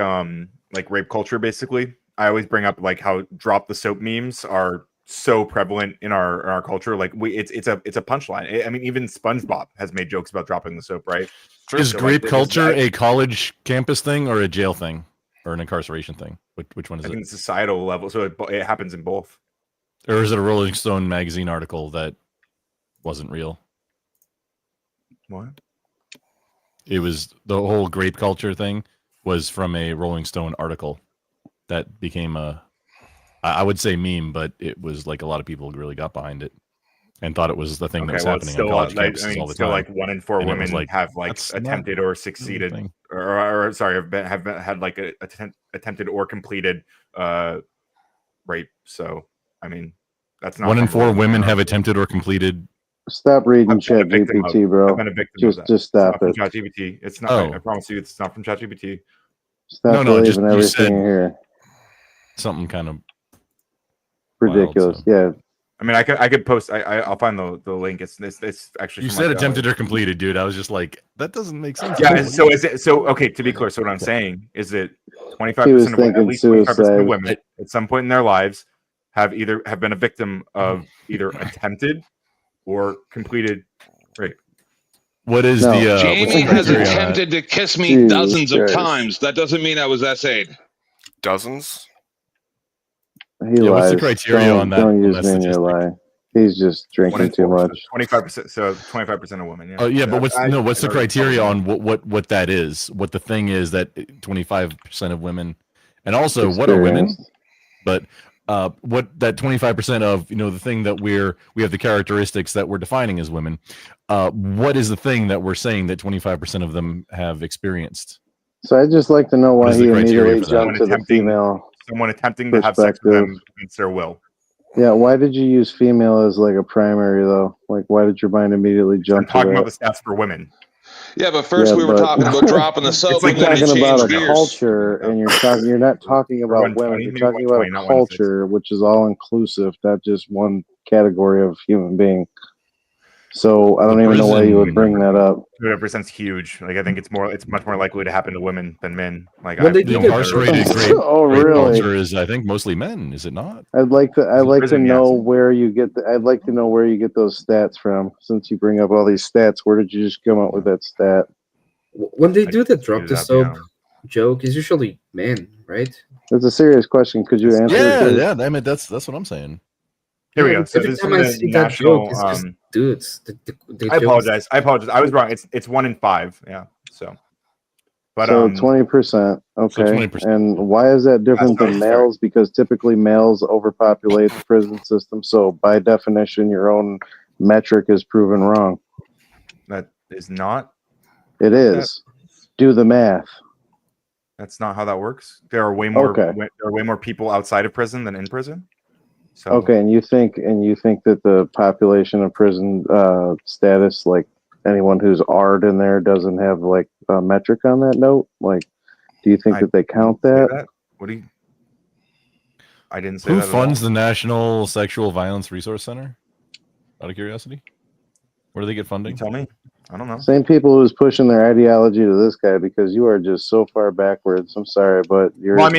rape culture, basically, I always bring up like how drop the soap memes are so prevalent in our culture. Like it's a punchline. I mean, even SpongeBob has made jokes about dropping the soap, right? Is So, grape like, culture a college campus thing or a jail thing or an incarceration thing? Which one is I it? think societal level, so it happens in both. Or is it a Rolling Stone magazine article that wasn't real? What? It was the whole grape culture thing was from a Rolling Stone article that became I would say meme, but it was like a lot of people really got behind it and thought it was the thing that was happening on college campuses all the time. Like 1 in 4 And it women was like, have like that's attempted not or a succeeded, thing. or sorry, have had like attempted or completed rape. So I mean, that's not 1 in from 4 Rolling women Stone. have attempted or completed. Stop reading I've been a victim ChatGPT, of- bro. I've been a victim of that. Just stop It's it. not from ChatGPT. It's not. Oh. I promise you, it's not from ChatGPT. Stop believing everything you hear. Something kind of Ridiculous. Yeah. I mean, I could post. I'll find the link. It's actually. You from said like, attempted or completed, dude. I was just like, that doesn't make sense. Yeah. So is it? So okay. To be clear, so what I'm saying is that 25% He was of thinking at least 25% of suicide. women at some point in their lives have been a victim of either attempted or completed rape. What is Jamie has attempted to kiss me Jesus dozens of Christ. times. That doesn't mean I was essayed. Dozens? He lies. What's the criteria don't, on that? Don't on use that me in your lie. He's just drinking too much. 25%. So 25% of women. Yeah. Oh yeah, but what's the I- criteria on what that is? What the thing is that 25% of women, and also what are women? Experienced. But what that 25% of the thing that we have the characteristics that we're defining as women. What is the thing that we're saying that 25% of them have experienced? So I'd just like to know What why is the he criteria immediately for that? jumped to the female Someone attempting to have sex with perspective. them against their will. Yeah, why did you use female as like a primary though? Like, why did your mind immediately jump to Talking that? about the stats for women. Yeah, but first Yeah, we were but- talking about dropping the soap, You're and then we talking about changed a gears. culture, and you're not talking about 120, women. You're maybe talking about 120, a not 160. culture, which is all inclusive, not just one category of human being. So I don't even know why you would bring that up. 2% huge. Like I think it's much more likely to happen to women than men. Like When they the incarcerated grape, Oh, grape really? culture is, I think, mostly men. Is it not? I'd like to prison, know yes. where you get I'd like to know where you get those stats from. Since you bring up all these stats, where did you just come up with that stat? When they do the drop the that, soap joke, is usually men, right? That's a serious question. Could you answer it, please? Yeah. I mean, that's what I'm saying. Here we Yeah, go. So every this is time I the see that national. joke, it's just dudes. The I jokes- apologize. I was wrong. It's 1 in 5. Yeah. So. But So 20%. Okay. 20%. And why is that different than males? Because typically males overpopulate the prison system. So by definition, your own metric is proven wrong. that is not. It is. Do the math. That's not how that works. There are way more. Okay. There are way more people outside of prison than in prison. So Okay, and you think that the population of prison status, like anyone who's AR'd in there, doesn't have like a metric on that note? Like, do you think that they count that? What do you? I didn't say Who that. funds at all. the National Sexual Violence Resource Center? Out of curiosity, where do they get funding? You tell me. I don't know. Same people who's pushing their ideology to this guy because you are just so far backwards. I'm sorry, but you're. Well, I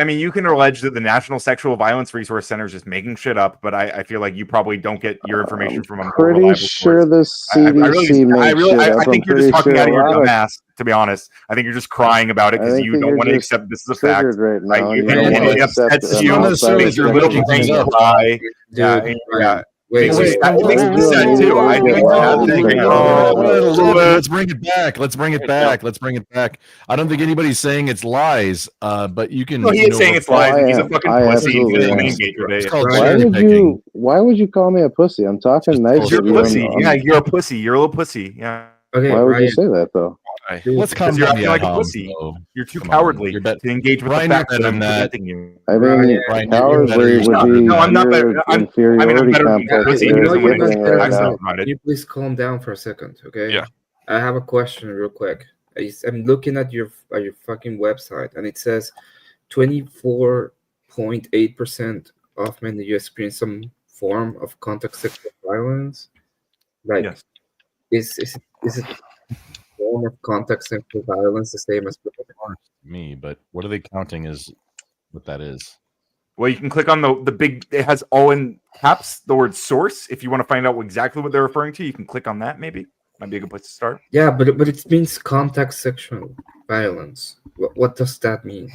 mean, you can allege that the National Sexual Violence Resource Center is just making shit up, but I feel like you probably don't get your information from a more pretty reliable sure source. the CDC made shit up. I think I'm you're just pretty talking sure out of your a lot dumb of- ass. To be honest, I think you're just crying about it I because think you that don't you're want to just accept this is a fact. triggered right now, and you and don't want to it accept upsets the you. outside Makes your of little the brain thing. cry. Yeah, Dude, yeah. wait, Makes you wait, sad- it makes me sad too. I think it's Let's bring it back. Let's bring it back. Let's bring it back. I don't think anybody's saying it's lies, but you can. No, he is saying it's lies. And he's a fucking I pussy. He's absolutely gonna am. engage with it. It's called Why cherry would picking. Why would you call me a pussy? I'm talking nice. You're a with you. pussy. Yeah, you're a pussy. You're a little pussy. Yeah. Okay, Why would you Ryan. say that though? Let's calm Because you're down the acting like a ad pussy. homs. You're too Come on. cowardly You're bet- to engage with Ryan, the you're facts that better I'm than that. presenting you. I think Ryan, cowardly you're better would be No, I'm not better. your I'm inferiority better than complex. pussy. that He you're doesn't want to exhibiting get right facts now. about Can it. you please calm down for a second, okay? Yeah. I have a question real quick. I'm looking at your fucking website, and it says 24.8% of men in the U.S. experience some form of contact sexual violence. Like, Yes. is it a form of contact sexual violence the same as Me, but what are they counting as what that is? Well, you can click on the big. It has all in caps the word source. If you want to find out exactly what they're referring to, you can click on that. Maybe might be a good place to start. Yeah, but it means contact sexual violence. What does that mean?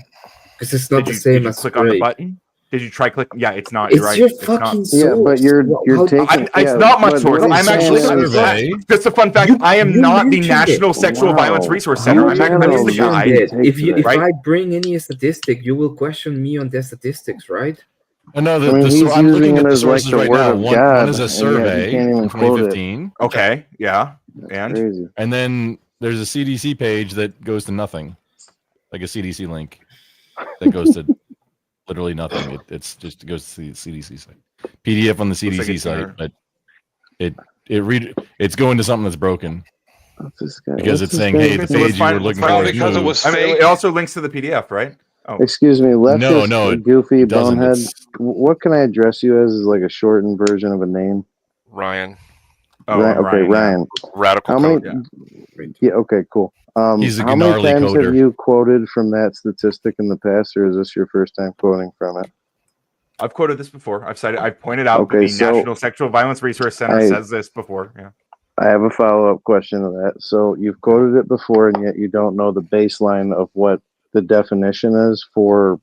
Because it's not the same Did you as click on the rape. button? Did you try click? Yeah, it's not. You're It's right. your It's fucking not. source. Yeah, but you're taking. It's yeah, not my but source. what he's I'm actually saying is- just a fun fact. I am you not the mentioned National it. Sexual Violence Wow. Resource Center. I'm You the channels guy. mentioned it. If right? I bring any statistic, you will question me on the statistics, right? Oh, no, I mean, he's I'm looking using at it the as like sources the right word now. of One God, is a and yet he survey can't even from quote it. 2015. Okay, yeah, That's crazy. And then there's a CDC page that goes to nothing, like a CDC link that goes to literally nothing. It's just it goes to the CDC site, PDF on the like CDC it's site, but it's going to something that's broken What's this guy? because What's it's this saying, guy's hey, the So page you were looking for is because it moved. was I mean, fake. it also links to the PDF, right? Oh, Excuse me, leftist, No, it goofy, doesn't. bonehead. It's What can I address you as? Is like a shortened version of a name? Ryan. Oh, Ryan, I'm okay, Ryan. Yeah. Ryan. Radical How many? code. Yeah. Okay. Cool. He's a how many gnarly times coder. have you quoted from that statistic in the past, or is this your first time quoting from it? I've quoted this before. I've pointed out that Okay, the so National Sexual Violence Resource Center says this before. Yeah. I have a follow-up question to that. So you've quoted it before, and yet you don't know the baseline of what the definition is for,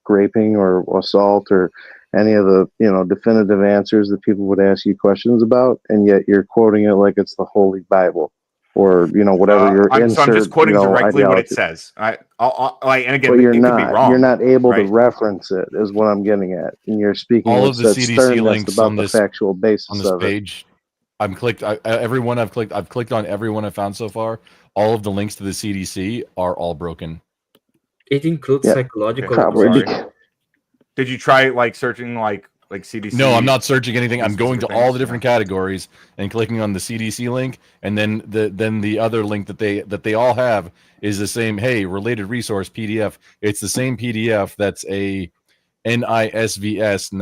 graping or assault or any of the, definitive answers that people would ask you questions about, and yet you're quoting it like it's the Holy Bible or, whatever your I'm insert, just quoting directly what it ideology. says. And again, But you're it could be not. wrong. You're not able to right? reference it, is what I'm getting at. And you're speaking all with of the such CDC sternness links about on the this factual basis of it. page. I've clicked I've clicked on everyone I've found so far. All of the links to the CDC are all broken. It includes Yeah, psychological. probably. aggression. Did you try searching like CDC? No, I'm not searching anything. I'm going to specific all things? the different categories and clicking on the CDC link, and then the other link that they all have is the same. Hey, related resource PDF. It's the same PDF that's a NISVS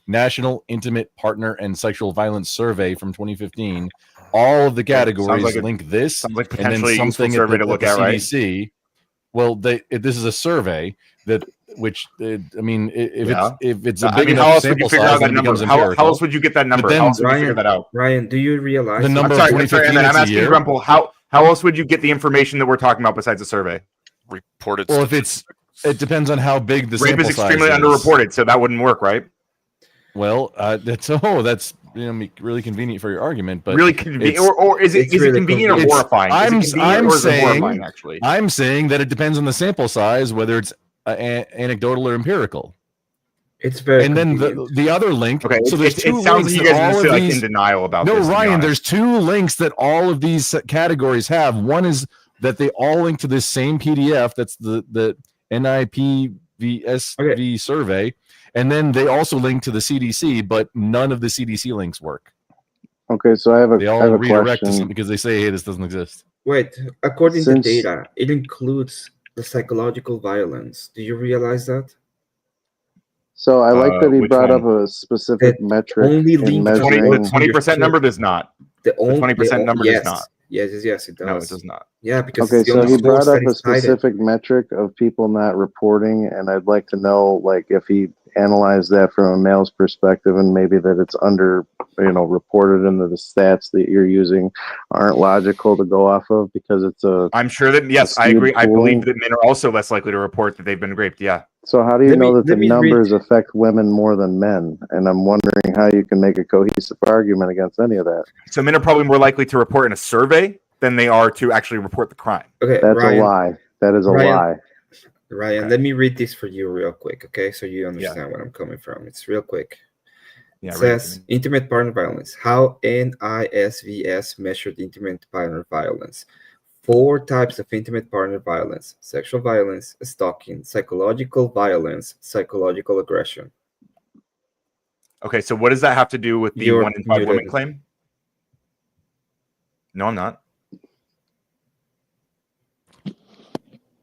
National Intimate Partner and Sexual Violence Survey from 2015. All of the categories link this, sounds like and then potentially a useful something survey at to the look at, right? CDC. Well, this is a survey that if it's a big enough how else would you sample figure size, out then that it number? becomes How empirical. else would you get that number? But then How else would you figure that out? Ryan, do you realize the number I'm of sorry, 2015 I'm it's a asking year? Grumple, how else would you get the information that we're talking about besides a survey? Reported. Well, it depends on how big the Rape sample is extremely size is. underreported, so that wouldn't work, right? Well, that's really convenient for your argument, but Really convenient, or is it convenient or horrifying? Is it convenient or is it horrifying? Actually, I'm saying that it depends on the sample size, whether it's anecdotal or empirical. It's very. And then convenient. the other link. Okay, so there's two it sounds links like you that guys are all just of like these. in denial about No, this. to be Ryan, honest. there's two links that all of these categories have. One is that they all link to this same PDF. That's the NIPVSV survey, and then they also link to the CDC, but none of the CDC links work. Okay, so I have They I all have a redirect to question. something because they say, "Hey, this doesn't exist." Wait, according Since- to data, it includes the psychological violence. Do you realize that? So I like that he which brought one? up a specific metric only in link to measuring. The 20% number does not. The The 20% number does yes. not. Yes, it does. No, it does not. Yeah, because Okay, it's the so only he brought source up that a is cited. specific metric of people not reporting, and I'd like to know, like, if he analyzed that from a male's perspective, and maybe that it's under, reported into the stats that you're using aren't logical to go off of because it's a. I'm sure that yes, I skewed agree. I pool. believe that men are also less likely to report that they've been raped. Yeah. So how do you Let know me- that the let me read- numbers affect women more than men? And I'm wondering how you can make a cohesive argument against any of that. So men are probably more likely to report in a survey than they are to actually report the crime. Okay, That's Ryan, a lie. That is a Ryan, lie. Ryan, let me read this for you real quick, okay? So you understand where I'm coming from. It's real quick. Yeah, It read it to says me. intimate partner violence. How NISVS measured intimate partner violence. 4 types of intimate partner violence: sexual violence, stalking, psychological violence, psychological aggression. Okay, so what does that have to do with the You're 1 in 5 women muted. claim? No, I'm not.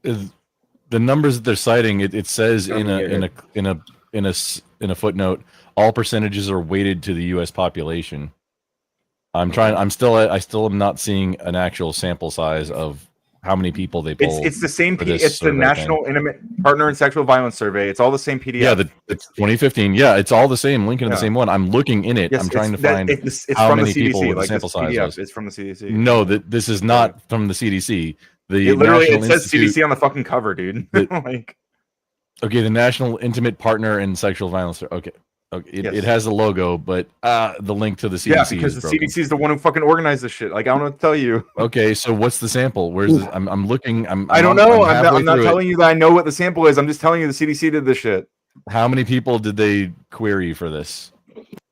The numbers that they're citing, it says I'm in a footnote, all percentages are weighted to the U.S. population. I'm trying. I still am not seeing an actual sample size of how many people they polled. It's the same. for this It's the survey National thing. Intimate Partner and Sexual Violence Survey. It's all the same PDF. Yeah, it's 2015. Yeah, it's all the same. Linking to the Yeah. same one. I'm looking in it. Yes, I'm trying to it's- find it's how from the many people CDC, with the like, sample this size PDF was. is from the CDC. No, this is not from the CDC. The It literally National it says Institute- CDC on the fucking cover, dude. the- Like, Okay, the National Intimate Partner in Sexual Violence. Okay, it Yes. has a logo, but the link to the CDC yeah, because is the broken. CDC is the one who fucking organized this shit. Like, I don't know what to tell you. Okay, so what's the sample? Where's this? I'm looking. I don't know. I'm halfway not through it. telling you that I know what the sample is. I'm just telling you the CDC did this shit. How many people did they query for this?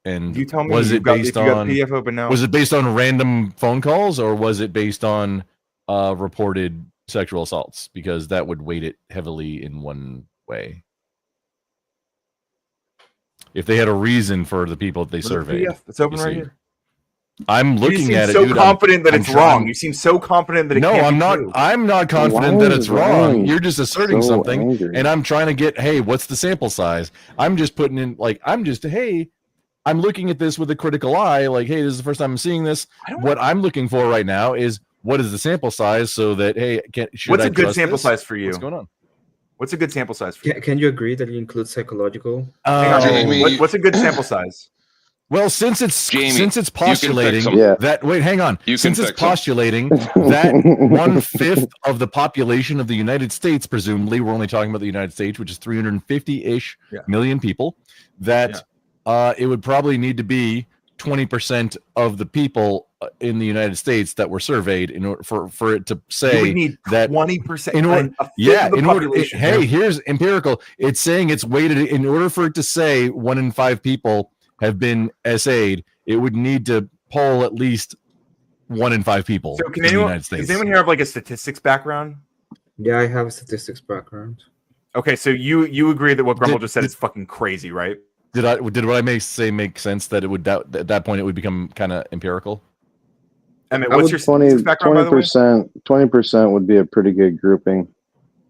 And You tell me. was You've it got- based if you got on the PDF open now. was it based on random phone calls or was it based on reported sexual assaults? Because that would weight it heavily in one way. If they had a reason for the people that they Look at the surveyed, PDF. It's open you right see. here. I'm You looking seem at it. so dude. confident that I'm it's trying- wrong. You seem so confident that it No, can't I'm be not. true. I'm not confident Why that is it's wrong. Ryan You're just asserting so something, angry? and I'm trying to get. Hey, what's the sample size? I'm just putting in like hey, I'm looking at this with a critical eye. Like, hey, this is the first time I'm seeing this. What I'm looking for right now is what is the sample size, so that hey, should What's I a good trust sample this? size for you? What's going on? What's a good sample size for you? Can you agree that it includes psychological? Hang on, Jamie- what's a good sample size? Well, since it's Jamie, you can postulating fix 'em. that wait, hang on. You can Since it's fix 'em. postulating that 1/5 of the population of the United States, presumably, we're only talking about the United States, which is 350-ish million people, that it would probably need to be 20% of the people in the United States that were surveyed in order for it to say You would need that 20%. in order, a fifth yeah, of the in order. population. Hey, here's empirical. It's saying it's weighted in order for it to say 1 in 5 people have been SA'd. It would need to poll at least 1 in 5 people So can in the anyone, United States. does anyone here have like a statistics background? Yeah, I have a statistics background. Okay, so you agree that what Grumble just said is fucking crazy, right? Did what I say make sense that it would at that point it would become kind of empirical? Emmett, what's your statistics background, by the way? 20% would be a pretty good grouping.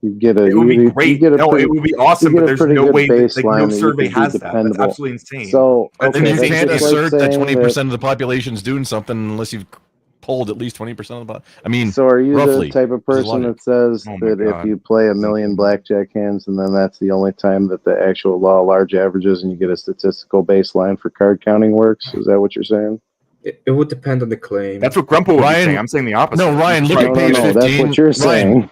You get a. It would be you great. get a No, pretty- it would be awesome, you but get a there's pretty no good way that, like, no baseline that you survey could be has that. That's dependable. absolutely insane. So That's Then okay, you that's can't just like assert that saying 20% of the population's doing something unless you've polled at least 20% of the. I mean, So are you roughly, the type of this is person logic. that says Oh my that if God. you play a million blackjack hands and then that's the only time that the actual law of large averages and you get a statistical baseline for card counting works? Is that what you're saying? It would depend on the claim. That's what Grumple would be Ryan- saying. I'm saying the opposite. No, Ryan, look No, at no, page no, 15. that's what you're saying.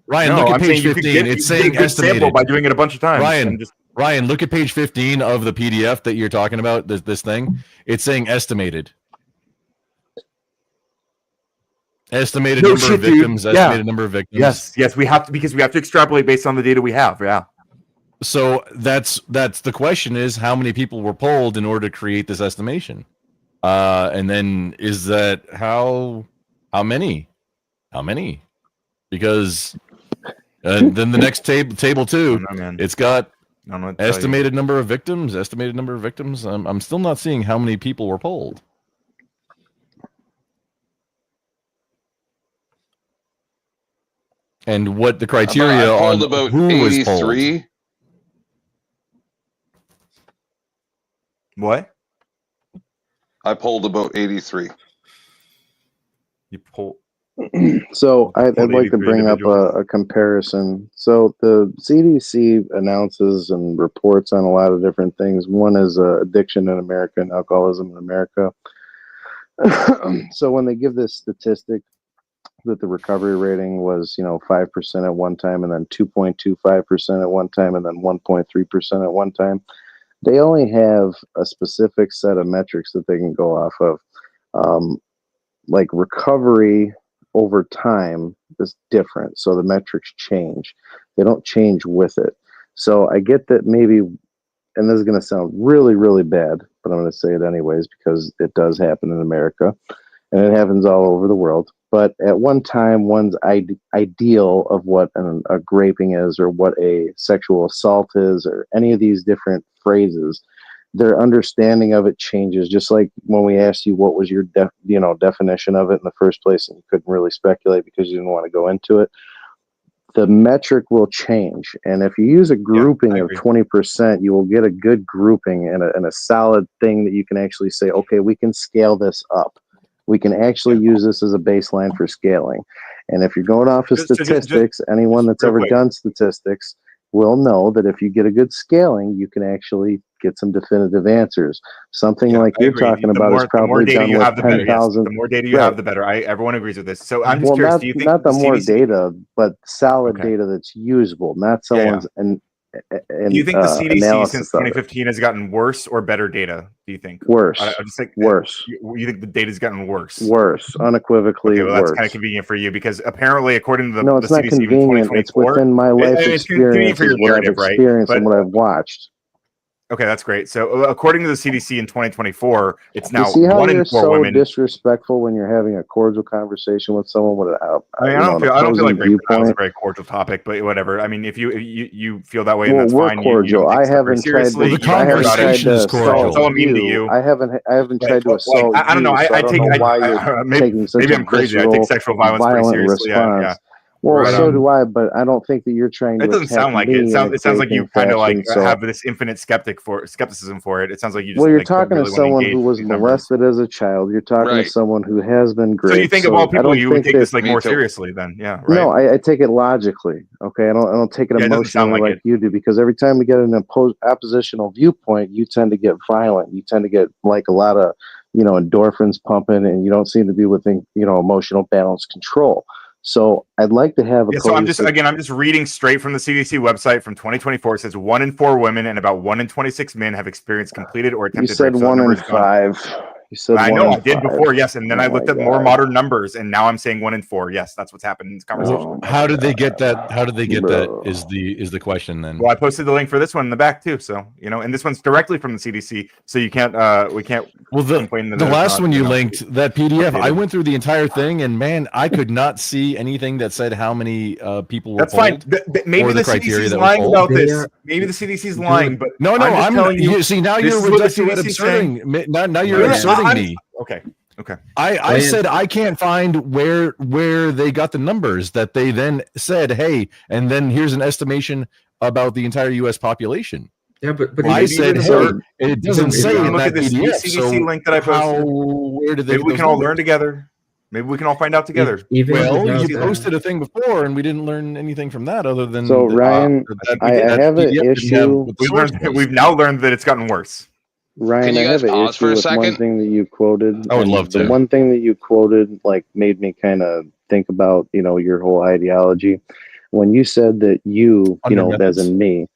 Ryan, No, look at I'm page saying you could 15. get- It's you could get saying a good sample estimated by doing it a bunch of times Ryan, and just- Ryan, look at page 15 of the PDF that you're talking about. This thing. It's saying estimated. Estimated No number shit, of victims. dude. Yeah. Estimated number of victims. Yes, we have to because we have to extrapolate based on the data we have. Yeah. So that's the question: is how many people were polled in order to create this estimation? And then is that how many? Because then the next table two, it's got estimated number of victims. Estimated number of victims. I'm still not seeing how many people were polled. And what the criteria I on polled about who was polled. 83. What? I polled about 83. You poll. So I'd Well, like to 83 bring up individuals. a comparison. So the CDC announces and reports on a lot of different things. One is addiction in America and alcoholism in America. So when they give this statistic that the recovery rating was, 5% at one time and then 2.25% at one time and then 1.3% at one time, they only have a specific set of metrics that they can go off of. Like recovery over time is different. So the metrics change. They don't change with it. So I get that maybe, and this is going to sound really, really bad, but I'm going to say it anyways because it does happen in America and it happens all over the world. But at one time, one's ideal of what a graping is or what a sexual assault is or any of these different phrases, their understanding of it changes. Just like when we asked you what was your definition of it in the first place and you couldn't really speculate because you didn't want to go into it, the metric will change. And if you use a grouping of 20%, you will get a good grouping and a solid thing that you can actually say, okay, we can scale this up. We can actually use this as a baseline for scaling. And if you're going off of statistics, anyone that's ever done statistics will know that if you get a good scaling, you can actually get some definitive answers. Something like you're talking about is probably done with 10,000. The more data you have, the better. Everyone agrees with this. So I'm just Well, curious. not, Do you think not the more CDC data, but solid data that's usable, not someone's do you think the CDC since analysis of it. 2015 has gotten worse or better data? Do you think Worse? I just think Worse. You think the data's gotten worse? Worse, unequivocally Okay, well, that's worse. kind of convenient for you because apparently, according to the No, it's the not CDC convenient. It's 2024, within my life it's convenient for experiences, your what I've narrative, right? experienced But and what I've watched. okay, that's great. So according to the CDC in 2024, it's You now see how 1 in you're 4 so women. disrespectful when you're having a cordial conversation with someone with I mean, I don't feel like that was a viewpoint? very cordial topic, but whatever. I mean, if you feel that way, and Well, that's we're fine. cordial. You don't take I stuff very haven't tried to. seriously. Well, the I haven't tried conversation to is cordial. assault I'm mean to you. you. I haven't tried to assault I don't know. you. So I don't know why you're taking such maybe a I'm crazy. I take visceral, sexual violence pretty violent seriously. response. Well, But, so do I, but I don't think that you're trying to it doesn't attack sound like me it. in a It sounds like you creeping kind of like fashion. So, have this infinite skepticism for it. It sounds like you just well, you're like don't talking really to want to someone engage who with was these numbers. molested as a child. You're talking to someone who has been So you raped. think of all I people, don't you would think take that, this like more seriously then? Yeah, right. No, I take it logically. Okay, I don't take it Yeah, it doesn't sound emotionally like like you do, because every time we get an oppositional viewpoint, you tend to get violent. You tend to get like a lot of endorphins pumping, and you don't seem to be within emotional balance control. So I'd like to have a So I'm cohesive. just reading straight from the CDC website from 2024. It says 1 in 4 women and about 1 in 26 men have experienced completed or You attempted said rape. So that 1 number in has gone 5. You said I 1 know in I did 5. before, yes, and then I Oh looked my at more God. modern numbers, and now I'm saying 1 in 4. Yes, that's what's happened in this conversation. Oh How did they get that? How did they get that? Is the question then? Well, I posted the link for this one in the back too, so and this one's directly from the CDC, so you can't we can't complain that The it's last not, one you linked, that PDF, I updated. went through the entire thing, and man, I could not see anything that said how many people were That's polled. fine. Maybe or the criteria CDC's that was lying polled. about this. Maybe the CDC's lying, but No, I'm just telling you. See, now this you're is what the rejecting what CDC is saying. absurding. Now you're No, absurding I'm- me. Okay. I said I can't find where they got the numbers that they then said, hey, and then here's an estimation about the entire U.S. population. Yeah, but I said, hey, it doesn't say in look that at this PDF. CDC So link that I posted. where did they? Maybe we can all learn together. Maybe we can all find out together. Well, you posted a thing before, and we didn't learn anything from that other than So Ryan, I have an issue. We've now learned that it's gotten worse. Ryan, Can you I guys have an pause for issue a with one second? thing that you quoted. I would and love the to. one thing that you quoted made me kind of think about your whole ideology. When you said that you Under as methods? in me,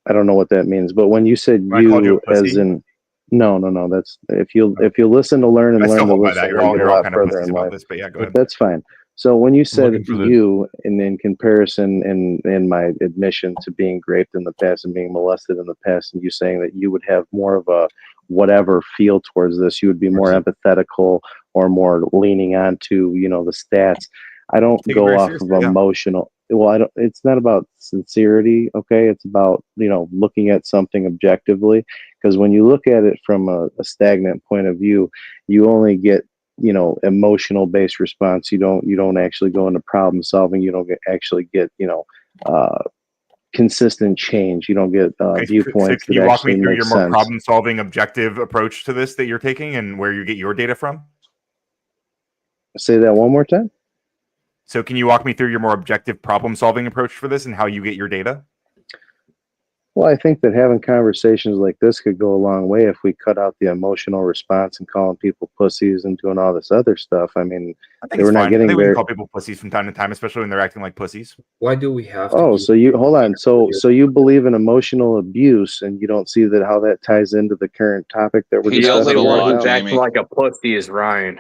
I don't know what that means, but when you said I called you you a pussy? as in no, that's if you listen to learn and I still learn to hold by that. listen, You're you'll all get a lot kind of further pussies in about life. this, but yeah, go But ahead. that's fine. So when you said looking for the- you, and in comparison in my admission to being raped in the past and being molested in the past, and you saying that you would have more of a whatever feel towards this, you would be more empathetical or more leaning on to the stats. I don't Take it go very off seriously, of yeah. emotional. Well, I don't. It's not about sincerity. Okay, it's about looking at something objectively. Because when you look at it from a stagnant point of view, you only get emotional based response. You don't actually go into problem solving. You don't actually get consistent change. You don't get Okay, viewpoints can that you walk me actually through make your more sense. problem-solving, objective approach to this that you're taking, and where you get your data from? Say that one more time. So, can you walk me through your more objective problem-solving approach for this and how you get your data? Well, I think that having conversations like this could go a long way if we cut out the emotional response and calling people pussies and doing all this other stuff. I mean, I they think were it's not fine. I getting think we can very. call people pussies from time to time, especially when they're acting like pussies. Why do we have to? Oh, keep- so you hold on. So you believe in emotional abuse, and you don't see that how that ties into the current topic that we're He does discussing it a right lot, now? Jamie. Acting like a pussy is Ryan.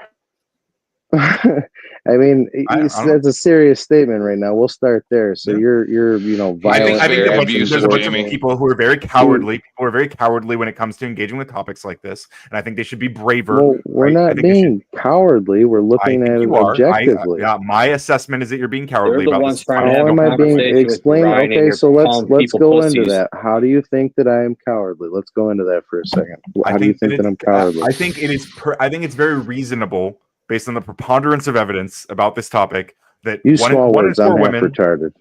I mean, I don't know. that's a serious statement right now. We'll start there. So you're violent. I think very that abusive, there's a bunch Jamie. of people who are very cowardly. People who are very cowardly when it comes to engaging with topics like this, and I think they should be braver. Well, we're right? I not think they being cowardly. We're I looking think at it you are. objectively. Yeah, my assessment is that you're being cowardly They're the about ones this. trying to How have am a I being conversation with explained? Ryan, and Okay, you're so let's calling go people into pussies. that. How do you think that I am cowardly? Let's go into that for a second. How do you think that I'm cowardly? I think it is. I think it's very reasonable, based on the preponderance of evidence about this topic, that You one small in words. 4 I'm half women. retarded.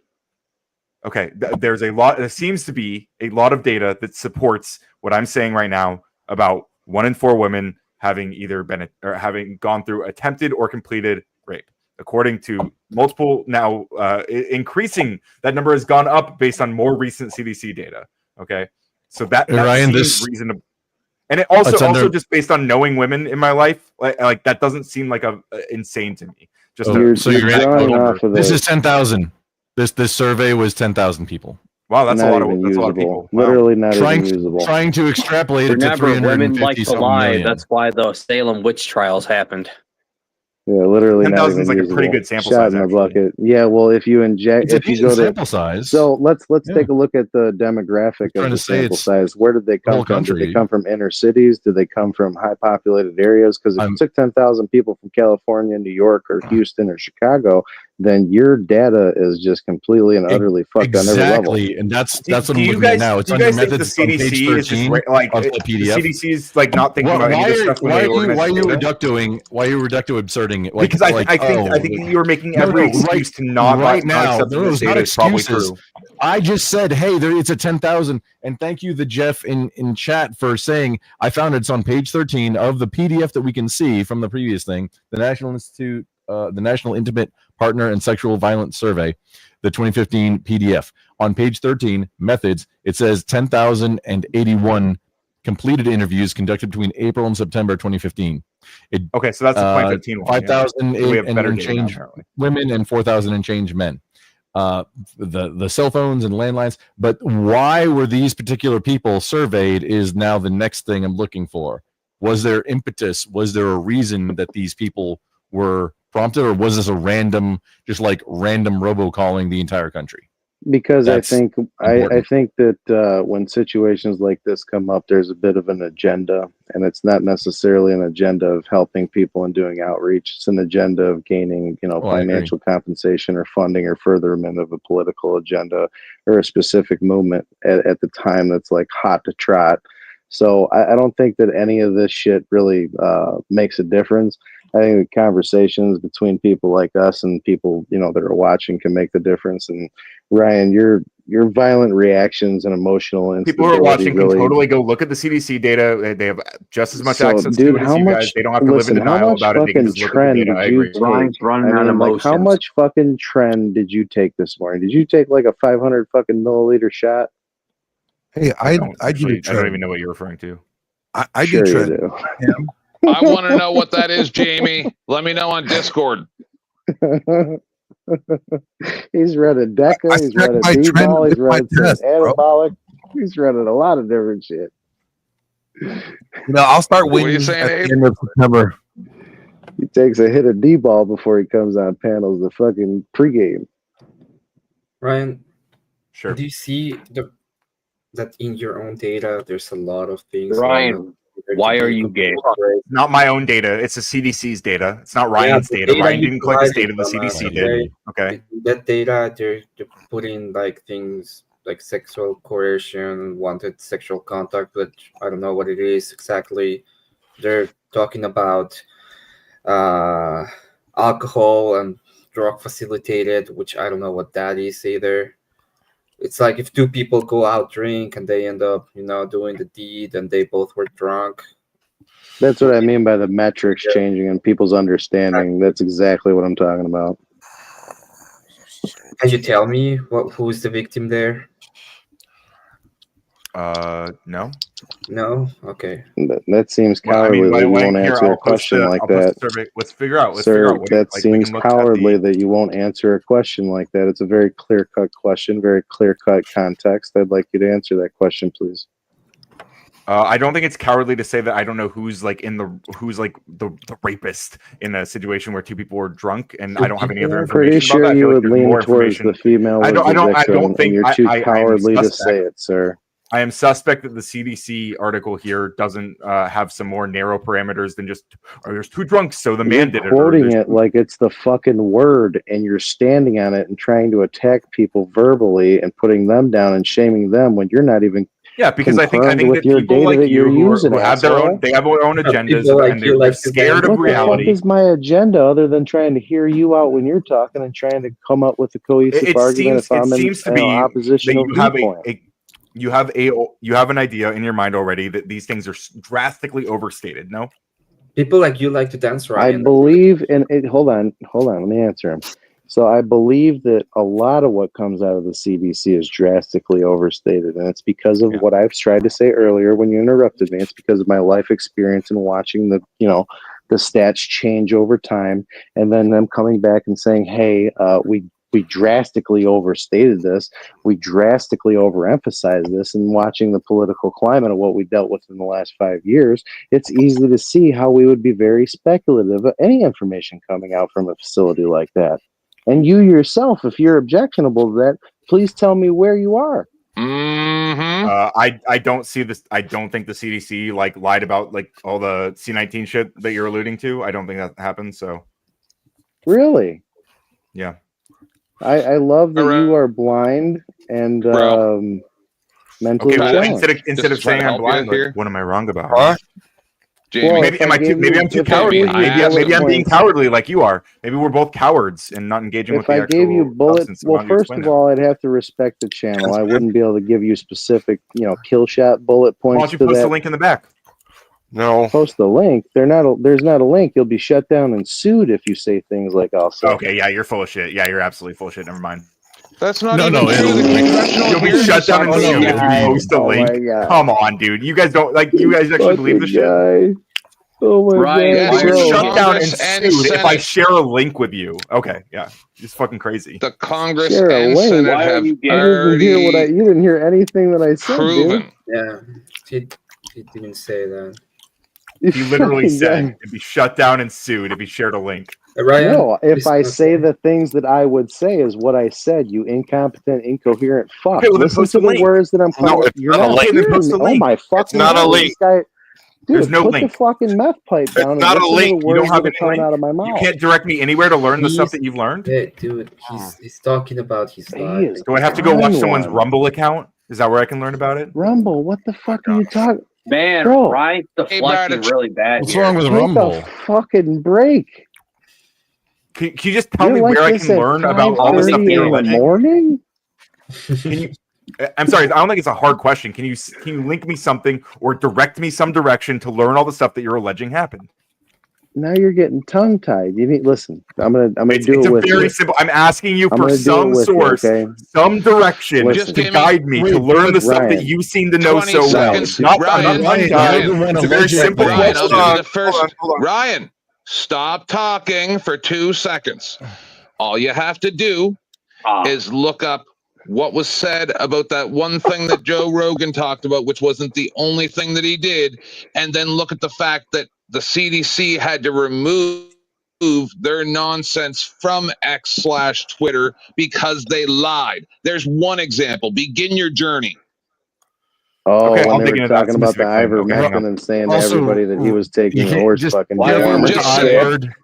Okay, there's a lot. There seems to be a lot of data that supports what I'm saying right now about 1 in 4 women having either been or having gone through attempted or completed rape. According to multiple now increasing, that number has gone up based on more recent CDC data. Okay, so that Ryan, seems reasonable, and it also just based on knowing women in my life, like that doesn't seem like a insane to me. Just this is 10,000. This survey was 10,000 people. Wow, that's Not a lot of even that's a lot of usable. people. Wow. Literally not Trying even usable. Trying to extrapolate it to Remember, women like 350 to something lie. million. That's why the Salem witch trials happened. Yeah, literally not 10,000 even is like a usable. pretty good sample Shot size, in the actually. bucket. Yeah, well, if you inject, It's a if you decent go to sample size. so let's Yeah. take a look at the demographic trying of to the say sample it's size. Where did they the whole come from? Did they country. come from inner cities? Did they come from high populated areas? Because if you took 10,000 people from California, New York, or Houston, or Chicago, then your data is just completely and utterly fucked on every level. Exactly, and that's what Do I'm you looking at guys now. It's do you under guys think the methods on page CDC is just 13 like of the the PDF. CDC is like not thinking about any of this stuff when they organize why are you data? reductive absurding it? Like, Because I think you were making every excuse to not now. accept No, this it's not data is probably excuses. true. I just said, hey, it's a 10,000, and thank you, the Jeff in chat for saying I found it's on page 13 of the PDF that we can see from the previous thing, the National Institute, the National Intimate Partner and Sexual Violence Survey, the 2015 PDF. On page 13, methods, it says 10,081 completed interviews conducted between April and September 2015. Okay, so that's the 2015 one. 5,000 We have and better data now, change apparently. women and 4,000 and change men. The cell phones and landlines, but why were these particular people surveyed is now the next thing I'm looking for. Was there impetus? Was there a reason that these people were prompted, or was this a random robocalling the entire country? Because That's I think important. that when situations like this come up, there's a bit of an agenda, and it's not necessarily an agenda of helping people and doing outreach. It's an agenda of gaining, I agree. financial compensation or funding or furtherment of a political agenda or a specific movement at the time that's like hot to trot. So I don't think that any of this shit really makes a difference. I think the conversations between people like us and people, that are watching can make the difference. And Ryan, your violent reactions and emotional People who are instability watching can really totally go look at the CDC data. They have just as much So, access dude, to it as how you much? guys. They don't have to live in Listen, how denial much about it. They can fucking just look at the trend data. did I you agree. take? Ryan's running on Like, how emotions. much fucking trend did you take this morning? Did you take like a 500 fucking milliliter shot? Hey, I I do don't trend. even know what you're referring to. I Sure do you trend. do. Yeah. I want to know what that is, Jamie. Let me know on Discord. He's read a Deca, he's read a my trend D-ball, he's with my read some test, bro. anabolic. He's read a lot of different shit. I'll start What are you winning saying, at Abe? the end of September. He takes a hit of D-ball before he comes on panels the fucking pregame. Ryan, Sure. do you see that in your own data there's a lot of things Ryan, why are you gay? It's not my own data. It's the CDC's data. It's not Ryan's the data. Ryan you didn't collect his provided data. The from us, CDC did. Okay. That data, they're putting like things like sexual coercion, wanted sexual contact, but I don't know what it is exactly. They're talking about alcohol and drug facilitated, which I don't know what that is either. It's like if two people go out drink and they end up, doing the deed and they both were drunk. That's what I mean by the metrics changing and people's understanding. That's exactly what I'm talking about. Can you tell me who is the victim there? No. No? Okay. That seems Well, I cowardly mean, that you won't here, answer I'll a post question like I'll post that. the survey. Let's figure out. Sir, What that we seems can look at cowardly that you won't answer a question like that. It's a very clear-cut question, very clear-cut context. I'd like you to answer that question, please. I don't think it's cowardly to say that I don't know who's like the rapist in a situation where two people were drunk, and I don't have any other I'm pretty information about sure that. I you feel like would there's lean more towards information. the female was the victim, I don't and think you're too I am cowardly to suspect. say it, sir. I am suspect that the CDC article here doesn't have some more narrow parameters than just, there's two drunks, so the man did You're it. quoting it like it's the fucking word, and you're standing on it and trying to attack people verbally and putting them down and shaming them when you're not even because I think confirmed with that your people data like that you're you using, who have their own, asshole. they have their own agendas, People like and you they're like to scared of What the fuck reality. is my agenda other than trying to hear you out when you're talking and trying to come up with a cohesive It argument seems if I'm in to be opposition that of you have viewpoint? you have an idea in your mind already that these things are drastically overstated. No. People like you like to dance, I Ryan. believe in it. Hold on. Let me answer him. So I believe that a lot of what comes out of the CDC is drastically overstated, and it's because of what I've tried to say earlier when you interrupted me. It's because of my life experience and watching the stats change over time, and then them coming back and saying, "Hey, we drastically overstated this. We drastically overemphasized this," and watching the political climate of what we dealt with in the last 5 years, it's easy to see how we would be very speculative of any information coming out from a facility like that. And you yourself, if you're objectionable to that, please tell me where you are. I don't see this. I don't think the CDC lied about all the C-19 shit that you're alluding to. I don't think that happened. So really, yeah. I love that you are blind and mentally challenged. Instead of saying I'm blind, what am I wrong about? Huh? Jamie, maybe I'm too cowardly. Maybe I'm being cowardly like you are. Maybe we're both cowards and not engaging with the actual. If I gave you bullets, well, first of all, I'd have to respect the channel. I wouldn't be able to give you specific, kill shot bullet points. Why don't you post the link in the back? No. Post the link. There's not a link. You'll be shut down and sued if you say things like I'll say. Okay, yeah, you're full of shit. Yeah, you're absolutely full of shit. Never mind. That's not even true. The congressional You'll be hearings shut down and sued if you post a link. Come on, dude. You guys don't you guys actually believe this shit? Oh my God. You're Yes, shut down and Congress sued and if I Senate. share a link with you. Okay, yeah. It's fucking crazy. The Congress Share a and link. Senate Why are have you didn't hear anything that I said, proven. dude. Yeah, he didn't say that. He literally fucking said guy. it'd be shut down and sued if he shared a link. Ryan, No, if please I don't say the things that I would say is what I said, you incompetent, incoherent fuck. Okay, well, then Listen post to a the link. words that I'm No, calling. it's You're not a not link. hearing Then post me. a Oh link. my fucking not a God, link. this guy. Dude, There's no put link. the fucking meth pipe down and not a listen link. to the You don't words have that are any coming link. out of my You mouth. can't direct me anywhere to learn the He's- stuff that you've learned. Hey, dude, he's talking about his He life. is Do I have to go watch on someone's one. Rumble account? Is that where I can learn about it? Rumble, what the fuck are you talking? Man, Bro, Ryan's deflecting really bad What's here. wrong with take Rumble? a fucking break. Can you just tell You're me like where I this can at learn about all the stuff 5:30 that you're in the alleging? morning? Can you? I'm sorry. I don't think it's a hard question. Can you link me something or direct me some direction to learn all the stuff that you're alleging happened? Now you're getting tongue tied. You need listen. I'm gonna do It's it a with very you. simple. I'm asking you I'm for gonna do it some with you, source, okay? some direction Listen. to guide me to Wait, learn the stuff that Ryan. you seem to know 20 so well. seconds. I'm Ryan, not tongue-tied. Ryan, You're the one It's a very alleging simple things. Ryan, I'll question. give you the first. Hold on. Ryan, stop talking for 2 seconds. All you have to do is look up what was said about that one thing that Joe Rogan talked about, which wasn't the only thing that he did, and then look at the fact that the CDC had to remove their nonsense from X/Twitter because they lied. There's one example. Begin your journey. Oh, Okay, when I'll they dig were into that talking about the specific thing. Okay, hang on. ivermectin and saying to Also, everybody that he was taking you the can't horse just fucking Why would careful you with dewormer. the just I say it? word.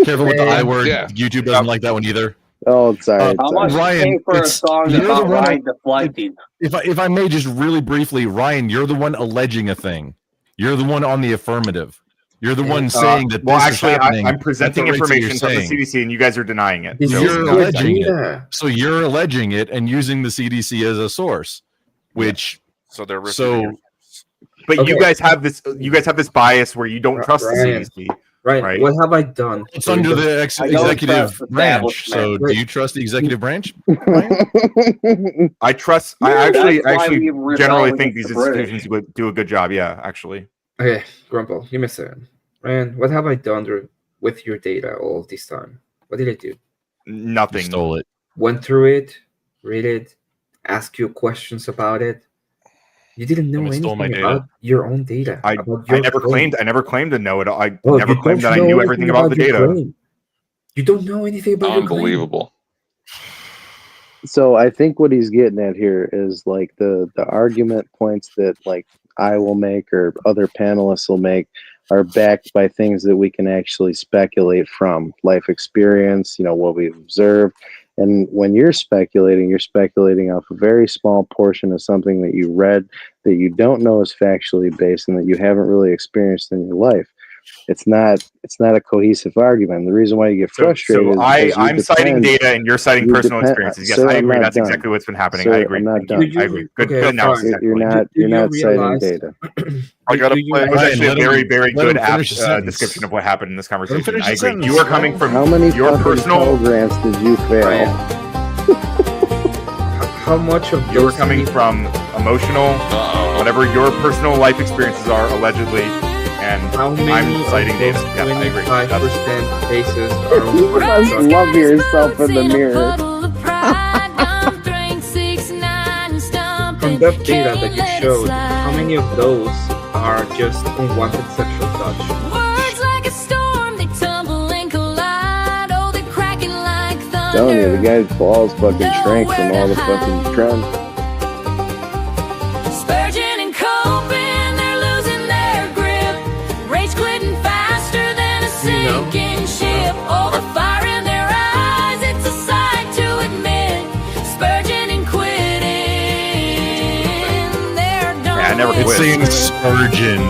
Careful with the I word. Yeah. YouTube doesn't like that one either. Oh, sorry. How much Ryan, you pay for a it's- song you're the about one Ryan deflecting? If I may just really briefly, Ryan, you're the one alleging a thing. You're the one on the affirmative. You're the one saying that Well, this actually, is happening. I'm presenting at the rates that you're information from the saying. CDC, and you guys are denying it. This So, is You're your alleging it. data. So you're alleging it and using the CDC as a source, which So they're refuting but Okay. you guys have this. You guys have this bias where you don't trust the Ryan, CDC. Ryan, Right. what have I done? it's during under the- the I don't executive trust branch. So establishment. do you trust the executive branch? I trust. Yeah, I that's why actually we rebel generally against think these the British. institutions would do a good job. Yeah, actually. Okay, Grumple, give me a second. Ryan, what have I done with your data all this time? What did I do? You Nothing. stole it. Went through it, read it, ask you questions about it. You didn't know Someone stole my anything data. about your own data. I about your never claim. claimed. I never claimed to know it. I Oh, never you claimed don't that I know knew anything everything about the your data. claim. You don't know anything about your claim. Unbelievable. So I think what he's getting at here is like the argument points that like I will make or other panelists will make are backed by things that we can actually speculate from life experience, what we've observed. And when you're speculating off a very small portion of something that you read that you don't know is factually based and that you haven't really experienced in your life. it's not a cohesive argument. The reason why you get frustrated is because I'm citing data and you're citing personal experiences. Yes, Sir, I I'm agree. not That's done. exactly what's been happening. Sir, I agree. I'm not done. I agree. Good Okay, analysis. fine. You're actually. not citing data. I got to play. It was actually a very, very good finish the sentence. description of what happened in this conversation. finish I the agree. sentence. You are coming from How many your fucking personal. Pell Grants did you fail? How much of You are coming from emotional, whatever your personal life experiences are, allegedly, and how many I'm citing of data. those Yeah, I agree. 25% cases are You must love yourself in the mirror. from that data that you showed? How many of those are just unwanted sexual touch? Telling you, the guy's balls fucking shrank from all the fucking trends. Spurgeon and coping, they're losing their grip. Rage quitting faster than a sinking ship. Oh, the fire in their eyes, it's a sight to admit. Spurgeon and quitting, they're done. Yeah, I never It's quit. saying Spurgeon.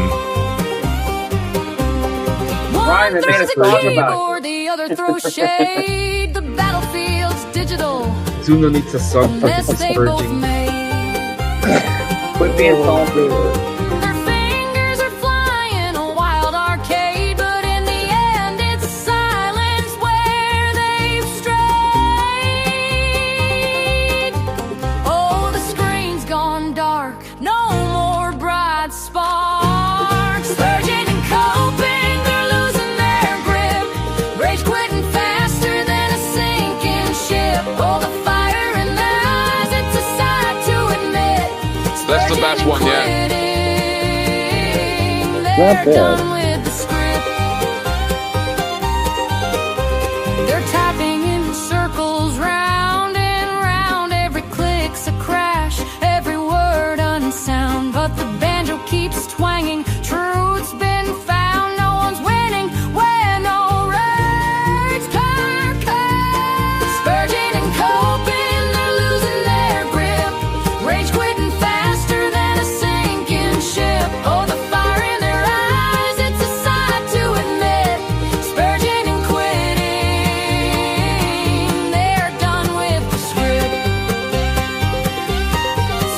Ryan, they made us talk about Keyboard, the other throws shade. The battlefield's digital. Zuno needs a song for Mess his they both purging. made. Quit being salty. Their fingers are flying a wild arcade, but in the end it's silence where they've strayed. Oh, the screen's gone dark, no more bright sparks. Spurgeon and coping, they're losing their grip. Rage quitting faster than a sinking ship. Oh, the fire in their eyes, it's a sight to admit. That's the best one yet. Not bad. They're tapping in circles round and round. Every click's a crash, every word unsound. But the banjo keeps twanging. Truth's been found. No one's winning when no rags carcass. Spurgeon and coping, they're losing their grip. Rage quitting faster than a sinking ship. Oh, the fire in their eyes, it's a sight to admit. Spurgeon and quitting, they're done with the script.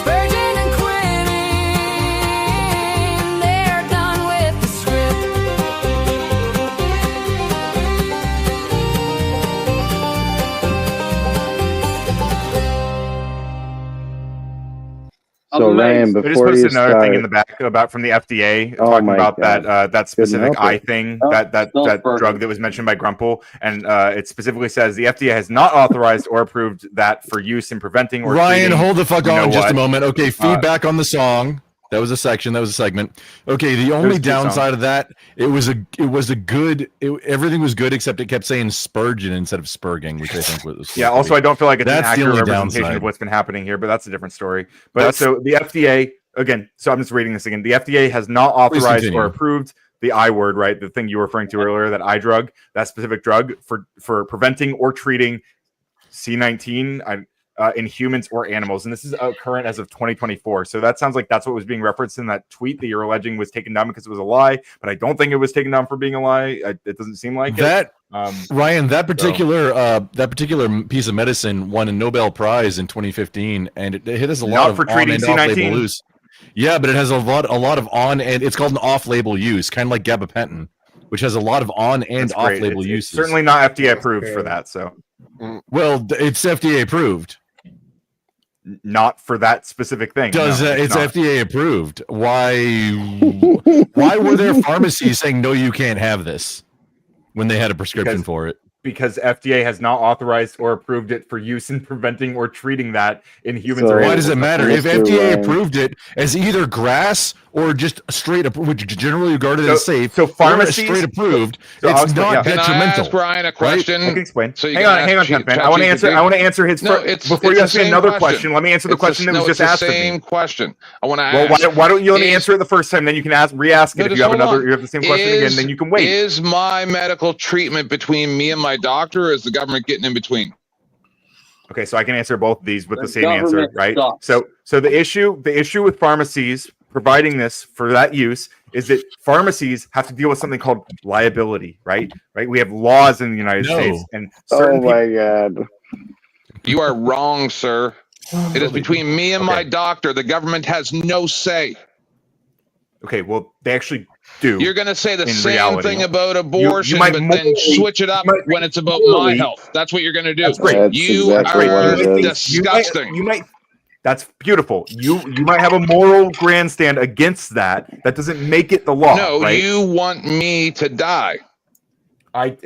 Spurgeon and quitting, they're done with the script. So Ryan, I just before you posted another start, thing in the back about from the FDA Oh talking my about God. that specific Couldn't help eye it. thing, Oh, that still Spurgeon. drug that was mentioned by Grumple, and it specifically says the FDA has not authorized or approved that for use in preventing or Ryan, treating. hold the fuck You know on just a what? moment. Okay, feedback on the song. That was a section. That was a segment. Okay, the only was a good song. downside of that, everything was good except it kept saying Spurgeon instead of Spurging, which I think was Yeah. Also, I don't feel like it's an That's the accurate only representation downside. of what's been happening here, but that's a different story. But That's- so the FDA again. So I'm just reading this again. The FDA has not authorized continue. or approved the I word, right? The thing you were referring to earlier, that eye drug, that specific drug for preventing or treating C19 in humans or animals. And this is current as of 2024. So that sounds like that's what was being referenced in that tweet that you're alleging was taken down because it was a lie. But I don't think it was taken down for being a lie. It doesn't seem like that. it. Ryan, that particular piece of medicine won a Nobel Prize in 2015, and it has a lot Not of for on treating and off-label C19. use. Yeah, but it has a lot of on and it's called an off-label use, kind of like gabapentin, which has a lot of on and That's great. off-label It's uses. certainly not FDA approved for that. So, well, it's FDA approved. Not for that specific thing. Does No, it's not. FDA approved? Why were there pharmacies saying no, you can't have this when they had a prescription for it? Because FDA has not authorized or approved it for use in preventing or treating that in humans or Why animals. does it matter if Mr. FDA Ryan. approved it as either grass or just straight up, which generally regarded as safe? So or pharmacies straight approved. So I'll it's explain- not Can I detrimental. ask Brian a right? question? I can explain. So you hang can on, ask Penman. I want to answer. ChatGPT. I want to answer his. No, it's before it's you the ask me same another question. Let me answer the question that was just asked the of me. same question. I want to Well, ask. why don't you let me answer it the first time? Then you can re-ask it No, if just you have hold another. on. You have the same question again. Then you can wait. Is my medical treatment between me and my doctor, or is the government getting in between? Okay, so I can answer both of these with the The same answer, government right? sucks. So the issue with pharmacies providing this for that use is that pharmacies have to deal with something called liability, right? Right. We have laws in the United States, and certain God. You are wrong, sir. It is between me and my doctor. The government has no say. Okay, well, they actually do. You're going to say the in same reality. thing about You abortion, might but then switch it up when it's about my health. That's what you're going to do. That's great. That's You exactly what are it is. disgusting. You might. That's beautiful. You might have a moral grandstand against that. That doesn't make it the law. No, right? you want me to die. I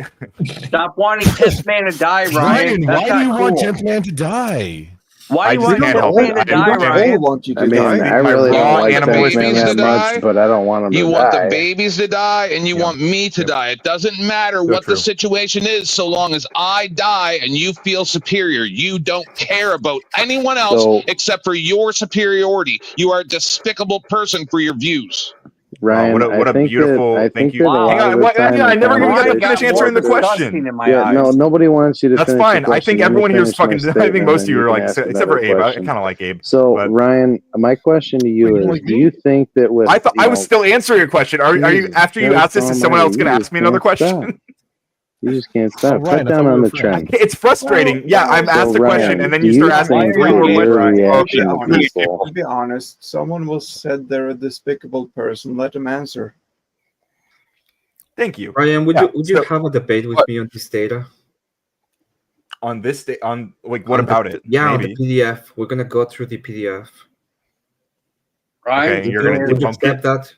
Stop wanting 10th Man to die, Ryan. Ryan, That's why do not you want cool. 10th Man to die? Why do you want can't 10th help Man it. to die, I Ryan? want you to I mean, die. I really don't raw like 10th Man babies that to die. much, but I don't want him You to want the die. babies to die, and you want me to die. It doesn't matter what the true. situation is, so long as I die and you feel superior. You don't care about anyone else So- except for your superiority. You are a despicable person for your views. Ryan, what a beautiful. I thank think you. that a lot Hang on, of the time I the never even got to conversation- finish answering the question. Yeah, no, nobody wants you to That's finish fine. the question. I think Let me everyone here is finish my fucking. I think statement, most of and you are can like, ask except for another Abe. I question. kind of like Abe. So, but Ryan, my question to you is: do you think that with I thought I was still answering your question. Are you Jesus after you Christ ask this? Is someone almighty, else going to you ask just me another can't stop. question? You just can't stop. Ryan, Cut I down thought we on were the friends. trend. It's frustrating. Yeah, I'm asked a question, Ryan, and then do you start you asking think three more that your questions. reaction to people? To be honest, someone will said they're a despicable person. Let them answer. Thank you. Ryan, would Yeah, you have a debate with me on this data? On this day, on like what On about the, it? Yeah, Maybe. on the PDF. We're gonna go through the PDF. Ryan, Okay, and you're going to Would you debunk accept it. that?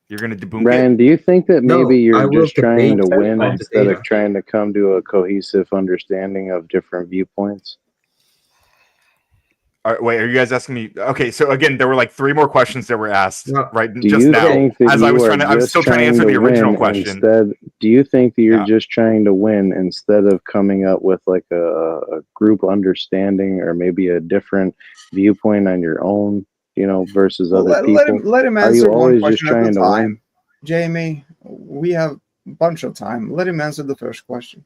You're going to debunk Ryan, it. do you think that No, maybe I you're will just trying to debate win on the instead data. of trying to come to a cohesive understanding of different viewpoints? All right, wait, are you guys asking me? Okay, so again, there were like three more questions that were asked right Do just you now. think that As I you was are trying to, I was just still trying to answer the original win question. instead? Do you think that you're just trying to win instead of coming up with like a group understanding or maybe a different viewpoint on your own, versus Well, other people? let him Are you answer one always just question at a trying to win? time. Jamie, we have a bunch of time. Let him answer the first question.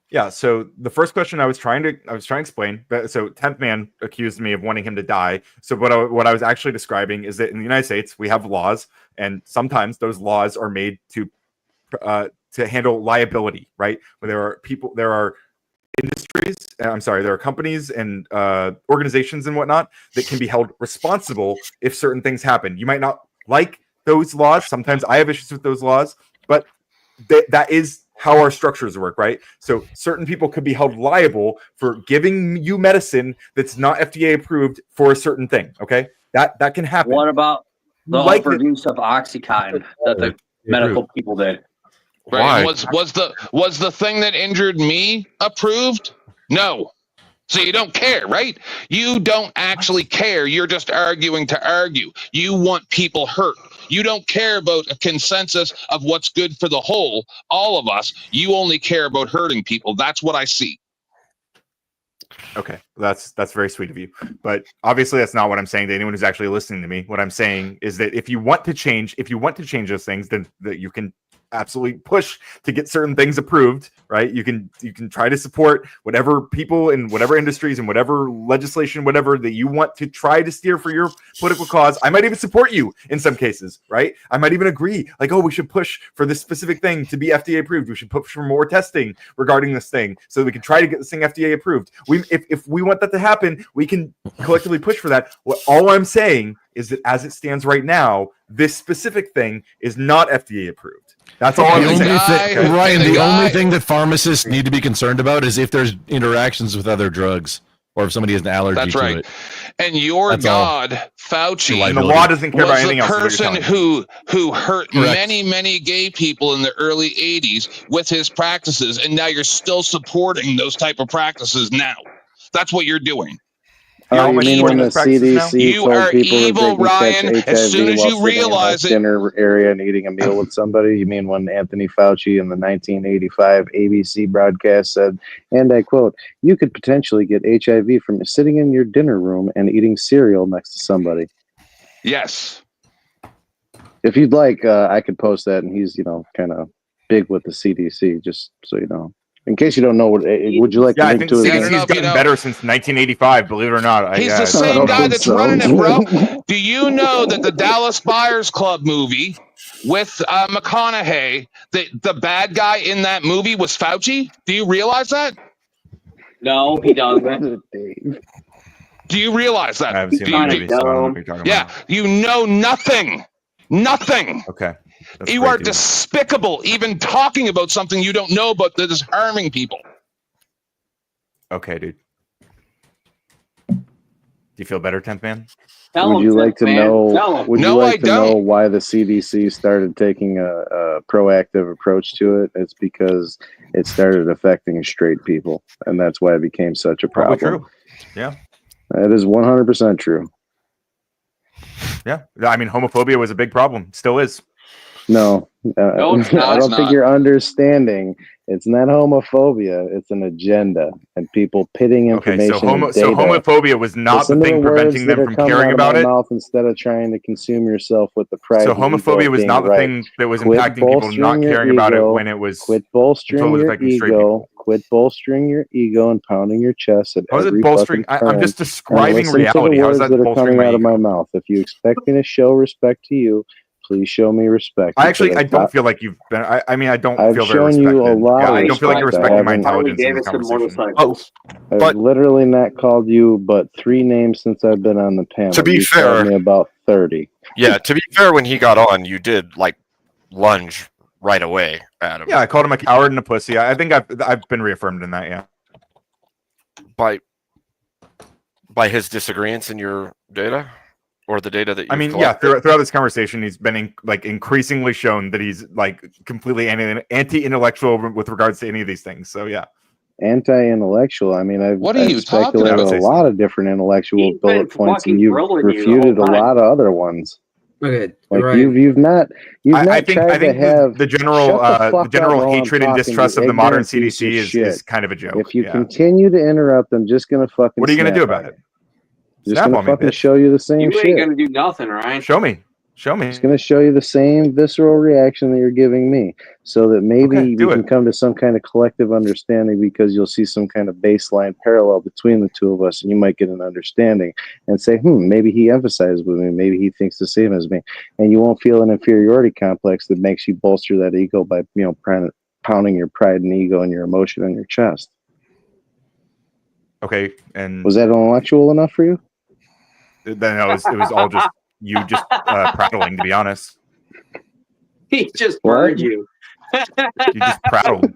Yeah, so the first question I was trying to explain. So 10th Man accused me of wanting him to die. So what I was actually describing is that in the United States we have laws, and sometimes those laws are made to handle liability, right? Where there are industries. There are companies and organizations and whatnot that can be held responsible if certain things happen. You might not like those laws. Sometimes I have issues with those laws, but that is how our structures work, right? So certain people could be held liable for giving you medicine that's not FDA approved for a certain thing. Okay, that can happen. What about the Like overuse of Oxycontin that the medical people did? Right? Was the thing that injured me approved? No. So you don't care, right? You don't actually care. You're just arguing to argue. You want people hurt. You don't care about a consensus of what's good for the whole, all of us. You only care about hurting people. That's what I see. Okay, that's very sweet of you, but obviously that's not what I'm saying to anyone who's actually listening to me. What I'm saying is that if you want to change those things, then that you can absolutely push to get certain things approved, right? You can try to support whatever people in whatever industries and whatever legislation, whatever that you want to try to steer for your political cause. I might even support you in some cases, right? I might even agree, like, oh, we should push for this specific thing to be FDA approved. We should push for more testing regarding this thing so that we can try to get this thing FDA approved. If we want that to happen, we can collectively push for that. All I'm saying is that as it stands right now, this specific thing is not FDA approved. That's all I'm saying. Ryan, the only thing that pharmacists need to be concerned about is if there's interactions with other drugs or if somebody has an allergy to it. And your That's all. God, Fauci, And the law doesn't care about anything else. was the person who hurt many gay people in the early 80s with his practices, and now you're still supporting those type of practices now. That's what you're doing. Oh, you mean when the CDC told people that they can Ryan, catch as soon HIV as while you sitting in realize the it. dinner area and eating a meal with somebody? You mean when Anthony Fauci in the 1985 ABC broadcast said, and I quote, "You could potentially get HIV from sitting in your dinner room and eating cereal next to somebody." Yes. If you'd like, I could post that, and he's, kind of big with the CDC, just so you know. In case you don't know, would you like to I link think to his CDC's name? gotten better since 1985. Believe it or not, He's the same guy that's running it, bro. Do you know that the Dallas Buyers Club movie with McConaughey, the bad guy in that movie was Fauci? Do you realize that? No, he doesn't. Do you realize that? I haven't seen Do that you- movie, so I don't know what you're talking Yeah, about. you know nothing. Nothing. Okay. That's You great, are dude. despicable even talking about something you don't know about that is harming people. Okay, dude. Do you feel better, 10th man? Would you like to know? Would you like to know why the CDC started taking a proactive approach to it? It's because it started affecting straight people, and that's why it became such a problem. Probably true. Yeah. It is 100% true. Yeah. I mean, homophobia was a big problem. Still is. No, No, it's not. I It's don't think not. you're understanding. It's not homophobia. It's an agenda and people pitting Okay, information. so and data. homophobia was not Listen the to thing words preventing that them are from coming caring out of about my it. mouth instead of trying to consume yourself with the pride. So and ego homophobia of was being not the right. thing that was Quit impacting people not bolstering your caring about it ego. when it was Quit bolstering until it was your affecting straight ego. people. Quit bolstering your ego and pounding your chest at How is it every bolstering? fucking I'm just turn, describing and listen reality. To the How is words that that are bolstering coming my out of ego? my mouth. If you expect me to show respect to you, please show me respect. I actually, because I don't feel like you've been. I mean, I don't I've feel very shown you a respected. lot Yeah, of I don't feel like you're respect. I respecting my haven't- intelligence in this conversation. I've literally not called you but 3 names since I've been on the panel. To be You fair- called me about 30. Yeah, to be fair, when he got on, you did like lunge right away at him. Yeah, I called him a coward and a pussy. I think I've been reaffirmed in that. Yeah. By his disagreements in your data, or the data that you. I mean, yeah. Throughout this conversation, he's been increasingly shown that he's like completely anti-intellectual with regards to any of these things. So yeah. Anti-intellectual. I mean, I've, What are you I've talking speculated about? a lot of different intellectual He's been bullet points, fucking and you've grilling you the refuted a whole time. lot of other ones. Okay, Like Ryan. you've not I think tried to have the general shut the fuck up while I'm hatred and talking, distrust you of the modern ignorant piece of CDC is shit. kind of a joke. If you yeah. continue to interrupt, I'm just gonna fucking. What are you gonna snap do about on it? you. Just Snap gonna on me, fucking bitch. show you the same You shit. ain't gonna do nothing, Ryan. Show me. Show me. Just gonna show you the same visceral reaction that you're giving me, so that maybe Okay, do we can it. come to some kind of collective understanding. Because you'll see some kind of baseline parallel between the two of us, and you might get an understanding and say, maybe he emphasizes with me, maybe he thinks the same as me, and you won't feel an inferiority complex that makes you bolster that ego by pounding your pride and ego and your emotion on your chest. Okay, and Was that intellectual enough for you? then it was all just you just prattling. To be honest, He just What? burned you. you just prattled.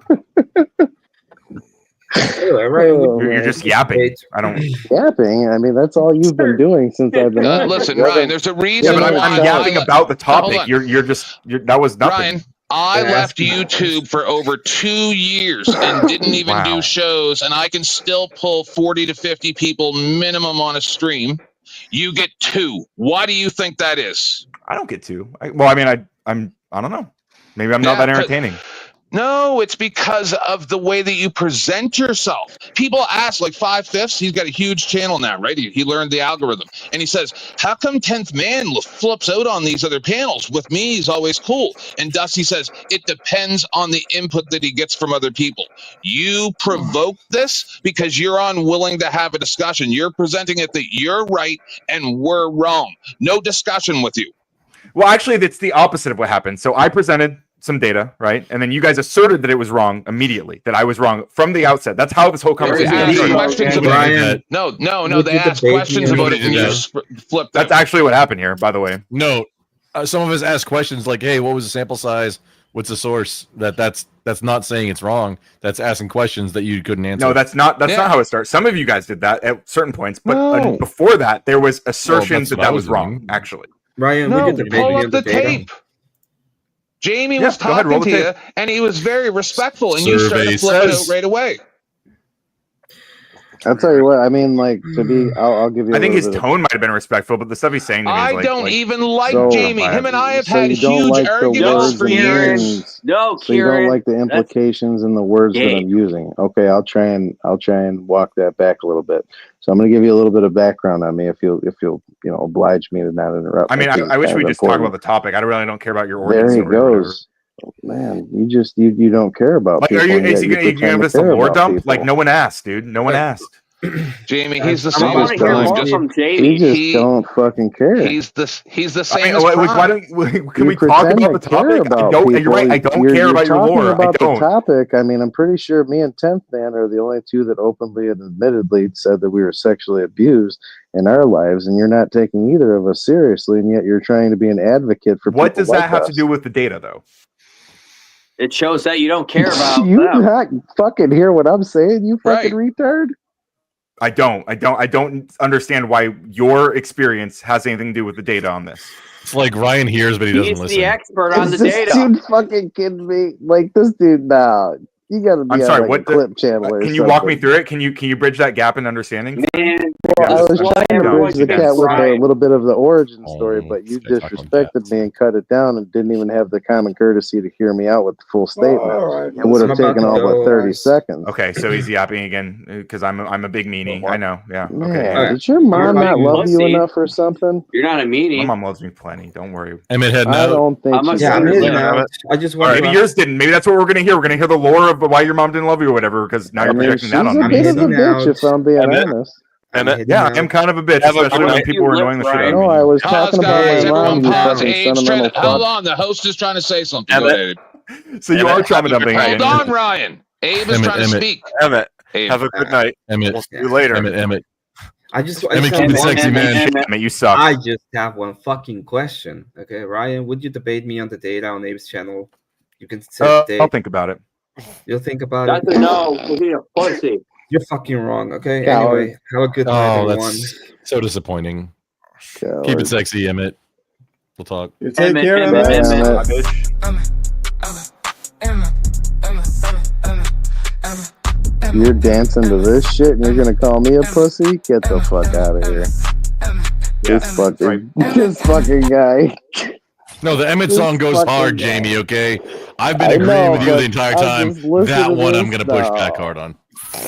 Anyway, Ryan, You're just yapping. I don't. Yapping. I mean, that's all you've been doing since I've been on. Listen, You Ryan, haven't- there's a Yeah, reason but why I'm yapping about the Hold topic. on. You're that was nothing. Ryan, I left YouTube for over 2 years and didn't even Wow. do shows, and I can still pull 40 to 50 people minimum on a stream. You get 2. Why do you think that is? I don't get to. I don't know. Maybe I'm not Yeah, that entertaining. No, it's because of the way that you present yourself. People ask, like 5/5, he's got a huge channel now, right? He learned the algorithm. And he says, how come 10th Man flips out on these other panels? With me, he's always cool. And Dusty says, it depends on the input that he gets from other people. You provoke this because you're unwilling to have a discussion. You're presenting it that you're right and we're wrong. No discussion with you. Well, actually, that's the opposite of what happened. So I presented some data, right? And then you guys asserted that it was wrong immediately, that I was wrong from the outset. That's how this whole They conversation asked started. questions about it. No, they asked questions about it and you just flipped That's actually what happened here, by the way. No, some of us asked questions like, "Hey, what was the sample size? What's the source?" That's not saying it's wrong. That's asking questions that you couldn't answer. No, that's not how it starts. Some of you guys did that at certain points, but before that, there was assertions that's what that I was was wrong. doing. Actually, Ryan, No, we get the pull baby up and the the data. tape. Jamie Yeah, was go ahead, talking roll the to you, tape. and he was very respectful, and you Survey started flipping says- out right away. I'll tell you what. I mean, like to be. I'll give you. I think his little bit of- tone might have been respectful, but the stuff he's saying to me is I like, don't even like So- Jamie. Him and I have so had you don't huge like the arguments words for and years. meanings. No, So you don't Kieran, like the that's implications and the words that gay. I'm using. Okay, I'll try and walk that back a little bit. So I'm going to give you a little bit of background on me if you'll oblige me to not interrupt. I mean, think I it's wish kind we of just talk important. about the topic. I really don't care about your There organ he story or whatever. goes. Man, you don't care about Like, people. are you? and Is yet he you gonna give pretend to us a care lore about dump? people. Like, no one asked, dude. No one asked. Jamie, he's the I same want as to hear Prime. more Just from You Jamie. just don't fucking care. he's the I same mean, as like, why Prime. don't can You we talk pretend about to the care topic? I about don't. people. You're right. I don't You're care about your talking lore. I about the don't. topic. I mean, I'm pretty sure me and 10th Man are the only two that openly and admittedly said that we were sexually abused in our lives, and you're not taking either of us seriously, and yet you're trying to be an advocate for What people does that like have us. to do with the data, though? It shows that you don't care about You them. not fucking hear what I'm saying, you fucking retard? I don't understand why your experience has anything to do with the data on this. It's like Ryan hears, but he doesn't He's listen. the expert on Is the this data. dude fucking kidding me? Like, this dude, nah. You gotta be I'm on sorry. like What a clip channel or can something. you walk me through it? Can you bridge that gap in understanding? Man, Well, I was trying to bridge the cat with a Ryan. little bit of the origin Oh, story, but you disrespected me and cut it down and didn't even have the common courtesy to hear me out with the full statement. Alright, It would have I'm about taken to all go, but 30 guys. seconds. Okay, so he's yapping again because I'm a big meanie. I know. Yeah. Okay. Yeah, did your mom not love you enough or something? You're not a meanie. My mom loves me plenty. Don't worry. Emmett heading I out. don't think I'm she a Yeah, I'm does. heading out. I just want Maybe to. yours didn't. Maybe that's what we're gonna hear. We're gonna hear the lore of why your mom didn't love you or whatever. Because now I you're mean, projecting she's that on a me. bit of a heading bitch, out. if I'm being Emmett. honest. Yeah, I am kind of a bitch, Have a especially good when night. people are annoying the shit out of No, me. I was Pause, talking about guys. my mom, Everyone you pause. fucking Abe's trying sentimental to hold fuck. on. The host is trying to say something. Go Emmett. ahead, Abe. So you Emmett, are trauma dumping Hold again. on, Ryan. Abe is trying to speak. Emmett, Abe. have a good night. Emmett. We'll see you later. Emmett. I just Emmett, have keep it one. sexy, man. Emmett, you suck. I just have one fucking question. Okay, Ryan, would you debate me on the data on Abe's channel? You can set the I'll date. think about it. You'll think about That's it. a no. We'll be a pussy. You're fucking wrong. Okay. Coward. Anyway, have a good night, Oh, everyone. that's so disappointing. Coward. Keep it sexy, Emmett. We'll talk. You take Emmett, care, Emmett, Emmett. Emmett. You're dancing to this shit and you're gonna call me a pussy? Get the fuck out of here. This fucking guy. No, the Emmett This song goes fucking hard, guy. Jamie, okay? I've been I agreeing know, with you the but entire I'm time. just listening That to one I'm this going to push now. back hard on.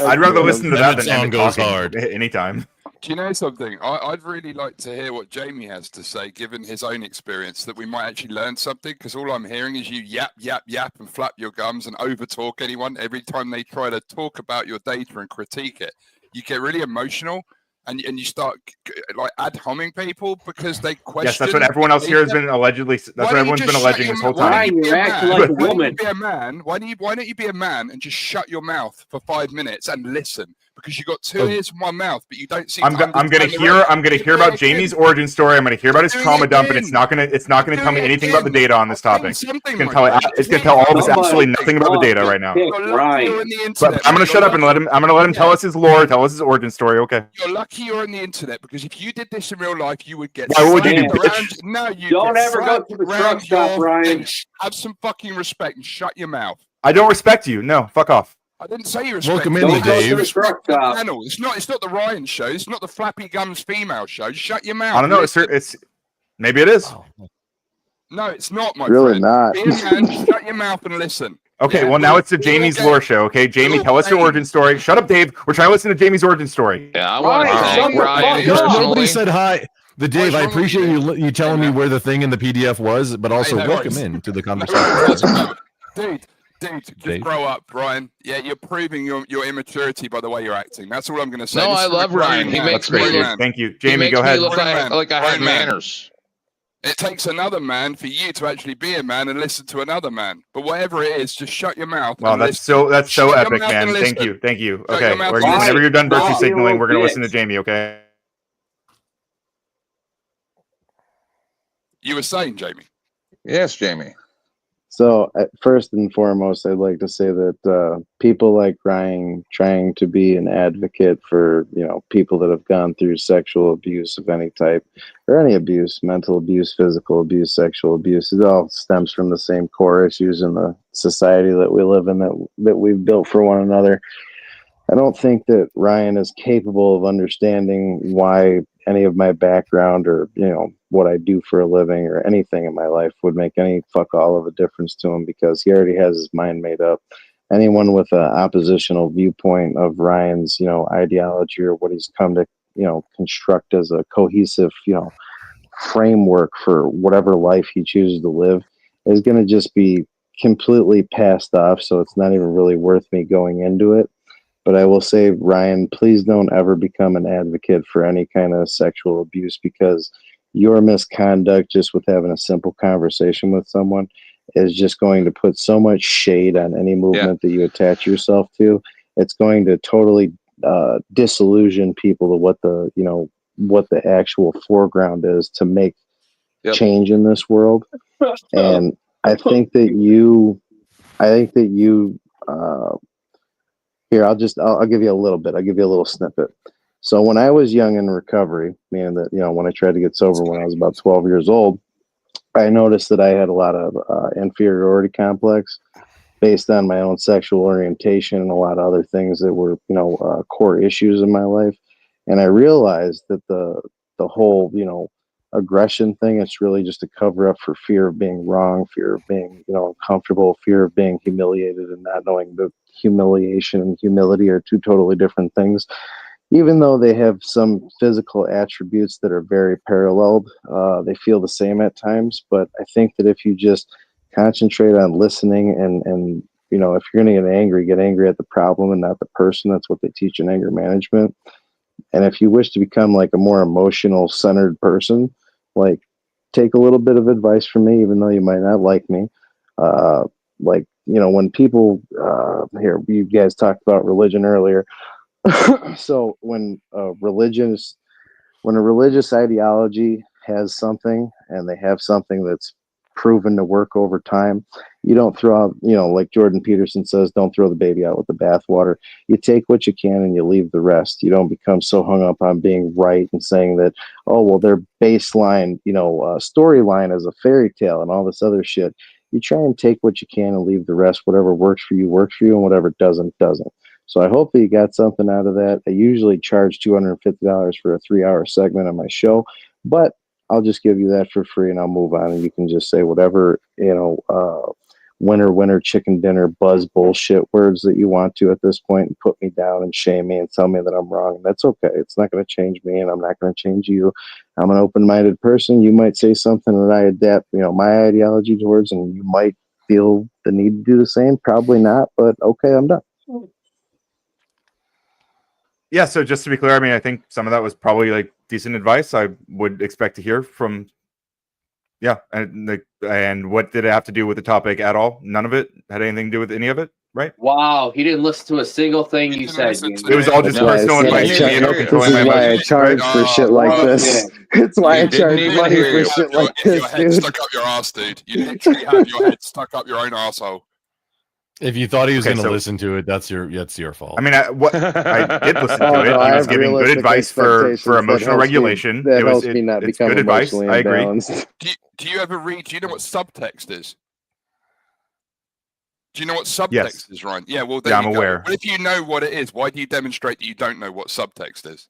I'd rather listen to that Emmett than song Emmett goes talking hard. anytime. Do you know something? I'd really like to hear what Jamie has to say, given his own experience, that we might actually learn something, because all I'm hearing is you yap, yap, yap, and flap your gums and overtalk anyone every time they try to talk about your data and critique it. You get really emotional, and you start like ad homing people because they question. Yes, that's what everyone else here has been allegedly. That's what everyone's been alleging this whole time. Why don't you be a man? Why don't you be a man and just shut your mouth for 5 minutes and listen? Because you got two ears and one mouth, but you don't seem. I'm gonna hear about Jamie's origin story. I'm gonna hear about his trauma dump, and it's not gonna tell me anything about the data on this topic. It's gonna tell all of us absolutely nothing about the data right now. But I'm gonna shut up and let him. I'm gonna let him tell us his lore, tell us his origin story. Okay. You're lucky you're on the internet, because if you did this in real life, you would get. Why would you do, bitch? No, you don't get ever go slapped to the around truck stop, your Ryan. face. Have some fucking respect and shut your mouth. I don't respect you. No, fuck off. I didn't say you respect. Welcome in, Dave. It's not the Ryan show. It's not the Flappy Gums female show. Shut your mouth. I don't know. It's maybe it is. No, it's not, my Really friend. not. Be a man, shut your mouth and listen. Okay, well now it's the Jamie's lore show. Okay, Jamie, tell us your origin story. Shut up, Dave. We're trying to listen to Jamie's origin story. Yeah, I want to thank Ryan Nobody said hi. The Dave, I appreciate you telling me where the thing in the PDF was, but also welcome in to the conversation. Dude, just grow up, Brian. Yeah, you're proving your immaturity by the way you're acting. That's all I'm going to say. No, This I is a love grown Ryan. He man. makes me Grown look. man. Thank you, He Jamie. makes Go me ahead. look like I have Grown man. manners. It takes another man for you to actually be a man and listen to another man. But whatever it is, just shut your mouth. Wow, and that's listen. so Shut your epic, mouth man. and Thank listen. you. Shut Okay, your mouth. whenever you're done virtue Why? signaling, we're gonna Bitch. listen to Jamie. Okay. You were saying, Jamie. Yes, Jamie. So, first and foremost, I'd like to say that people like Ryan trying to be an advocate for, people that have gone through sexual abuse of any type, or any abuse, mental abuse, physical abuse, sexual abuse, it all stems from the same core issues in the society that we live in, that we've built for one another. I don't think that Ryan is capable of understanding why any of my background or, what I do for a living or anything in my life would make any fuck all of a difference to him, because he already has his mind made up. Anyone with an oppositional viewpoint of Ryan's, ideology or what he's come to, construct as a cohesive, framework for whatever life he chooses to live is going to just be completely passed off, so it's not even really worth me going into it. But I will say, Ryan, please don't ever become an advocate for any kind of sexual abuse, because your misconduct just with having a simple conversation with someone is just going to put so much shade on any movement that you attach yourself to. It's going to totally disillusion people to what the actual foreground is to make change in this world. And I think that you here, I'll give you a little bit. I'll give you a little snippet. So when I was young in recovery, meaning that, when I tried to get sober when I was about 12 years old, I noticed that I had a lot of inferiority complex based on my own sexual orientation and a lot of other things that were, core issues in my life. And I realized that the whole, aggression thing, it's really just a cover up for fear of being wrong, fear of being, uncomfortable, fear of being humiliated, and not knowing that humiliation and humility are two totally different things. Even though they have some physical attributes that are very paralleled, they feel the same at times. But I think that if you just concentrate on listening and if you're going to get angry at the problem and not the person. That's what they teach in anger management. And if you wish to become like a more emotional centered person, like take a little bit of advice from me, even though you might not like me. When people here, you guys talked about religion earlier. So when a religious ideology has something and they have something that's proven to work over time, you don't throw out, like Jordan Peterson says, don't throw the baby out with the bathwater. You take what you can and you leave the rest. You don't become so hung up on being right and saying that, oh, well, their baseline, storyline is a fairy tale and all this other shit. You try and take what you can and leave the rest. Whatever works for you, and whatever doesn't. So I hope that you got something out of that. I usually charge $250 for a 3-hour segment on my show, but I'll just give you that for free and I'll move on, and you can just say whatever, winner, chicken dinner, buzz bullshit words that you want to at this point and put me down and shame me and tell me that I'm wrong. And that's okay. It's not going to change me and I'm not going to change you. I'm an open-minded person. You might say something that I adapt, my ideology towards, and you might feel the need to do the same. Probably not, but okay, I'm done. Yeah, so just to be clear, I mean, I think some of that was probably like decent advice. I would expect to hear from. Yeah, and what did it have to do with the topic at all? None of it had anything to do with any of it, right? Wow, he didn't listen to a single thing you said. It was all just personal advice to me about controlling my emotions. This is why I charge for shit like this. It's why I charge money for shit like this, your head dude. stuck up your ass, dude. You literally have your head stuck up your own arsehole. If you thought he was Okay, going to so- listen to it, that's your fault. I mean, I did listen to Oh, it. no, He I was have giving good realistic advice expectations for that emotional helps me- regulation. that It helps me not it's become good advice. emotionally I agree. imbalanced. Do you ever read? Do you know what subtext is? Do you know what subtext Yes. is, Ryan? Yeah, well, there Yeah, you I'm go. aware. But if you know what it is, why do you demonstrate that you don't know what subtext is?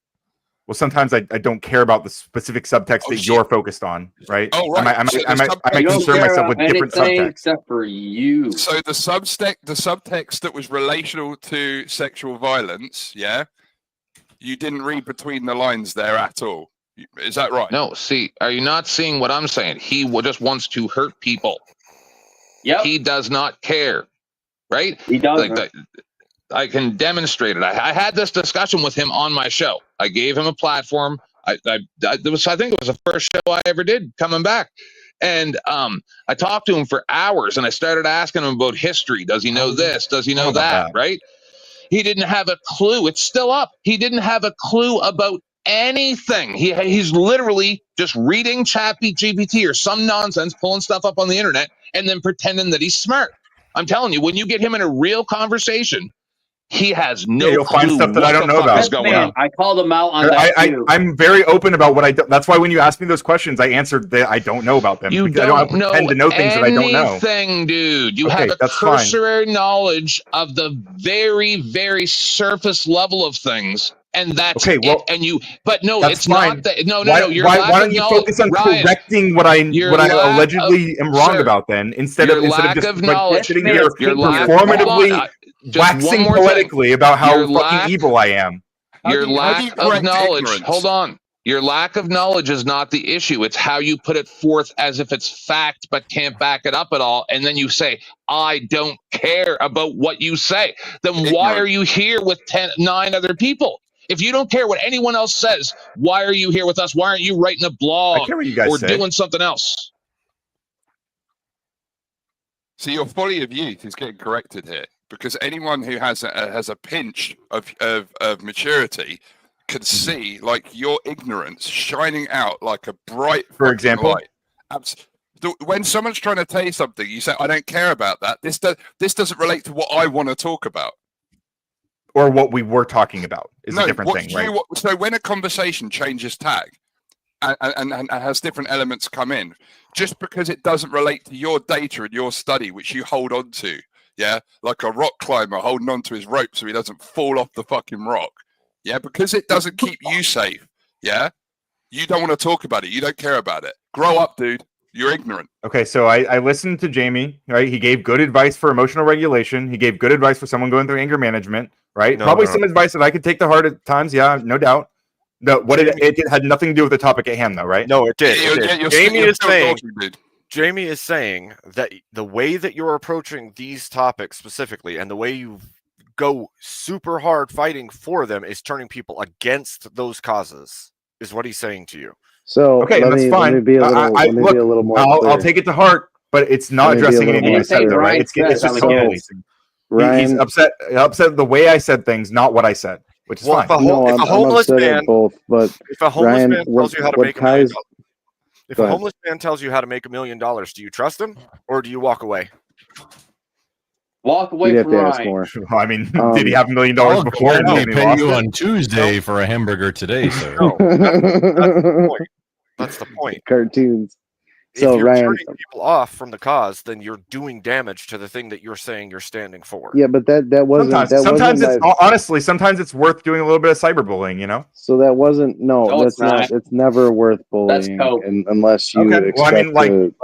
Well, sometimes I don't care about the specific subtext that you're focused on, right? Oh, right. I So might you don't concern care myself about with different anything subtext. except for you. So the subtext that was relational to sexual violence, yeah, you didn't read between the lines there at all. Is that right? No, see, are you not seeing what I'm saying? He just wants to hurt people. Yep. He does not care, right? He doesn't. Like I can demonstrate it. I had this discussion with him on my show. I gave him a platform. I think it was the first show I ever did coming back. And I talked to him for hours and I started asking him about history. Does he know this? Does he know that? Right? He didn't have a clue. It's still up. He didn't have a clue about anything. He's literally just reading ChatGPT or some nonsense, pulling stuff up on the internet and then pretending that he's smart. I'm telling you, when you get him in a real conversation, he has no You'll clue find stuff that what I don't the know fuck about. is going on. I called him out on that too. I'm very open about what I do. That's why when you ask me those questions, I answered that I don't know about them. You because don't I don't pretend to know things that I don't know. anything, dude. You Okay, have a that's fine. cursory knowledge of the very, very surface level of things, and that's Okay, well, it. And you, but no, that's it's fine. not that. No. Why Your why lack don't of you knowledge, focus on Ryan, correcting what I your lack allegedly of- am wrong sir, about then instead of lack just of knowledge, sitting there your lack. performatively Hold on, just one waxing more thing. poetically about how Your fucking lack- evil I am. Your lack of knowledge. Hold on. Your lack of knowledge is not the issue. It's how you put it forth as if it's fact, but can't back it up at all. And then you say, I don't care about what you say. Then why are you here with 9 other people? If you don't care what anyone else says, why are you here with us? Why aren't you writing a blog I care what you guys or say. doing something else? So your folly of youth is getting corrected here, because anyone who has a pinch of maturity can see like your ignorance shining out like a bright For example? light. When someone's trying to tell you something, you say, "I don't care about that. This doesn't relate to what I want to talk about." Or what we were talking about is a different thing, right? So when a conversation changes tag and has different elements come in, just because it doesn't relate to your data and your study, which you hold on to, yeah, like a rock climber holding on to his rope so he doesn't fall off the fucking rock, yeah, because it doesn't keep you safe, yeah, you don't want to talk about it, you don't care about it. Grow up, dude. You're ignorant. Okay, so I listened to Jamie, right? He gave good advice for emotional regulation. He gave good advice for someone going through anger management, right? Probably some advice that I could take to heart at times. Yeah, no doubt. It had nothing to do with the topic at hand, though, right? No, it did. Jamie is saying that the way that you're approaching these topics specifically and the way you go super hard fighting for them is turning people against those causes, is what he's saying to you. So okay, that's fine. Let me be a little more clear. I'll take it to heart, but it's not addressing anything I said, though, right? It's just policing. He's upset the way I said things, not what I said, which is fine. If a homeless man tells you how to make $1 million, if a homeless man tells you how to make $1 million, do you trust him or do you walk away? Walk away from Ryan. I mean, did he have $1 million before? I'll pay you on Tuesday for a hamburger today, sir. No, that's the point. That's the point. Cartoons. If So you're Ryan, turning people off from the cause, then you're doing damage to the thing that you're saying you're standing for. yeah, but that wasn't. Sometimes it's honestly, sometimes it's worth doing a little bit of cyberbullying, you know. So that wasn't. No, that's not. It's never worth bullying, unless you expect well, I mean, like, to.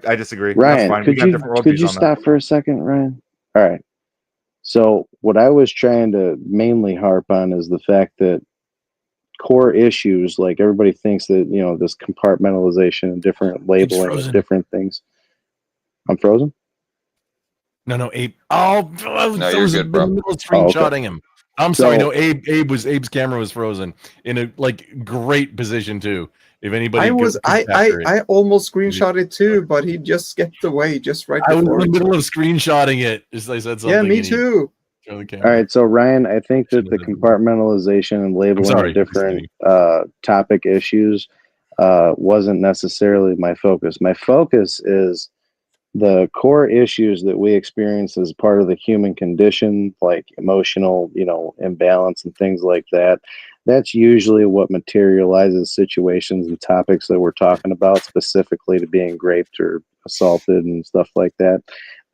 I disagree. Ryan, That's fine. could you stop for a second, Ryan? All right. So what I was trying to mainly harp on is the fact that core issues, like everybody thinks that, you know, this compartmentalization and different labeling of different things. I'm frozen? No, Abe. Oh, No, you're good, bro. Middle of screenshotting him. I'm sorry. So- No, Abe's camera was frozen in a great position too. If anybody, I almost screenshotted too, but he just skipped away just right I was before. in the middle of screenshotting it. As I said something. Yeah, me and he too. showed the camera. All right, so Ryan, I think that the compartmentalization and labeling of different topic issues wasn't necessarily my focus. My focus is the core issues that we experience as part of the human condition, like emotional, imbalance and things like that. That's usually what materializes situations and topics that we're talking about, specifically to being raped or assaulted and stuff like that.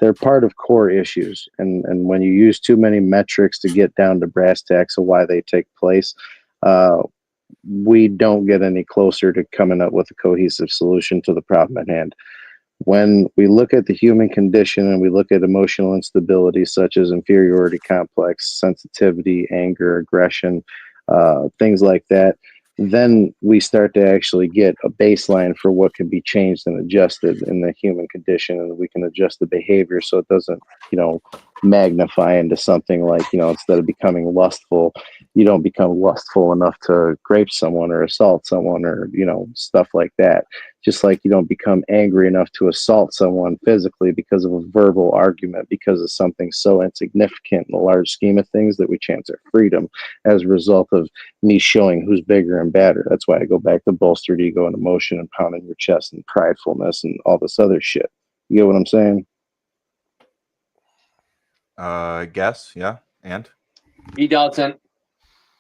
They're part of core issues. And when you use too many metrics to get down to brass tacks of why they take place, we don't get any closer to coming up with a cohesive solution to the problem at hand. When we look at the human condition and we look at emotional instability, such as inferiority complex, sensitivity, anger, aggression, things like that, then we start to actually get a baseline for what can be changed and adjusted in the human condition, and we can adjust the behavior so it doesn't, magnify into something like, instead of becoming lustful, you don't become lustful enough to rape someone or assault someone or, stuff like that. Just like you don't become angry enough to assault someone physically because of a verbal argument, because of something so insignificant in the large scheme of things that we chance our freedom as a result of me showing who's bigger and badder. That's why I go back to bolstered ego and emotion and pounding your chest and pridefulness and all this other shit. You get what I'm saying? Guess, yeah, and he doesn't.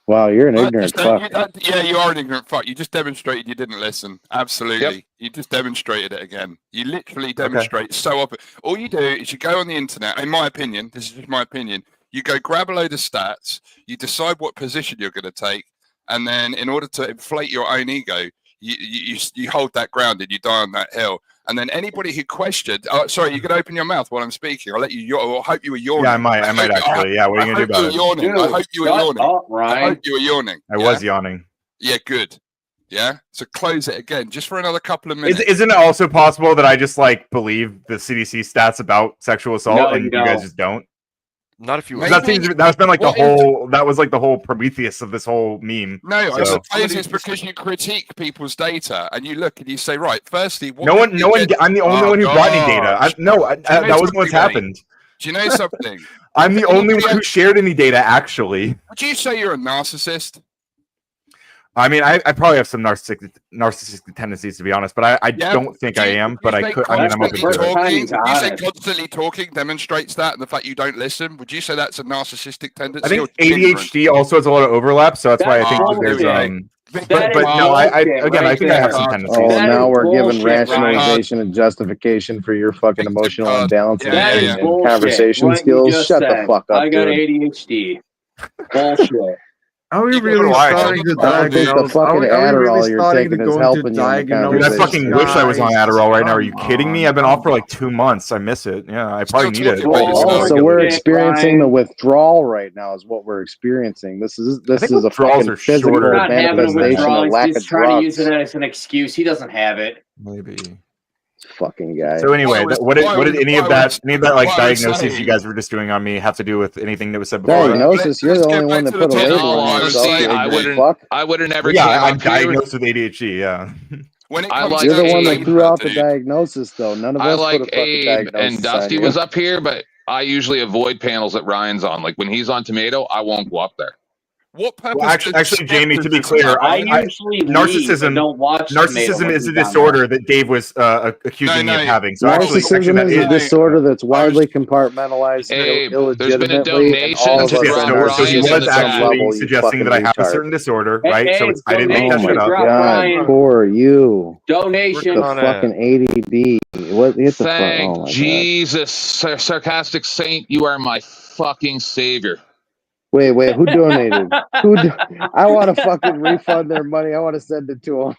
Wow, you're an ignorant fuck. Yeah, you are an ignorant fuck. You just demonstrated you didn't listen. Absolutely. Yep. You just demonstrated it again. You literally demonstrate so often. All you do is you go on the internet, in my opinion, this is just my opinion, you go grab a load of stats, you decide what position you're going to take, and then in order to inflate your own ego, you hold that ground and you die on that hill. And then anybody who questioned, sorry, you can open your mouth while I'm speaking. I'll let you. I hope you were yawning. Yeah, I might actually. Yeah, what are you gonna do about it? I hope you were yawning. I hope you were yawning. I was yawning. Yeah, good. Yeah, so close it again just for another couple of minutes. Isn't it also possible that I just like believe the CDC stats about sexual assault No, and you you guys don't. just don't? Not if you. That seems that's been like the whole. That was like the whole Prometheus of this whole meme. No, I So. suppose it's because you critique people's data and you look and you say, right, firstly, what No one. I'm the only one who brought any data. That wasn't what's happened. Do you know something? I'm the only one who shared any data. Actually, would you say you're a narcissist? I mean, I probably have some narcissistic tendencies, to be honest, but I don't think I am. But I could. I mean, I'm open to it. You say constantly talking demonstrates that, and the fact you don't listen. Would you say that's a narcissistic tendency? I think ADHD also has a lot of overlap, so that's why I think there's But no, I think I have some tendencies. Oh, now we're giving rationalization and justification for your fucking emotional imbalance and conversation skills. Shut the fuck up, I got dude. ADHD. Bullshit. Are we really starting to diagnose? The fucking Adderall you're taking is helping you in the Dude, I conversation. fucking wish I was on Adderall right now. Are you kidding me? I've been off for like 2 months. I miss it. Yeah, I probably need it. Oh, so we're experiencing the withdrawal right now is what we're experiencing. This is a fucking physical not having a manifestation withdrawal. of lack He's of just trying to use drugs. it as an excuse. He doesn't have it. Maybe. Fucking guy. So anyway, what did any of that like diagnosis you guys were just doing on me have to do with anything that was said before? Diagnosis? You're the only one that put a label on yourself. I wouldn't ever. Yeah, I'm diagnosed with ADHD. Yeah. When You're the one that threw out the diagnosis, though. None of us put a fucking Abe diagnosis and Dusty on you. was up here, but I usually avoid panels that Ryan's on. Like when he's on Tomato, I won't go up there. What purpose? Well, actually, Jamie, to be clear, narcissism is a disorder that Dave was accusing me of having. So narcissism is a disorder that's widely compartmentalized illegitimately, and all of us are so he was narcissists at some actually level. suggesting that I have a certain disorder, right? So I didn't make that shit up. Oh my God, poor you. Donation. The fucking ADD. What? Hit the fuck. Thank Oh my God. Jesus, sarcastic saint, you are my fucking savior. Wait, who donated? I want to fucking refund their money. I want to send it to them.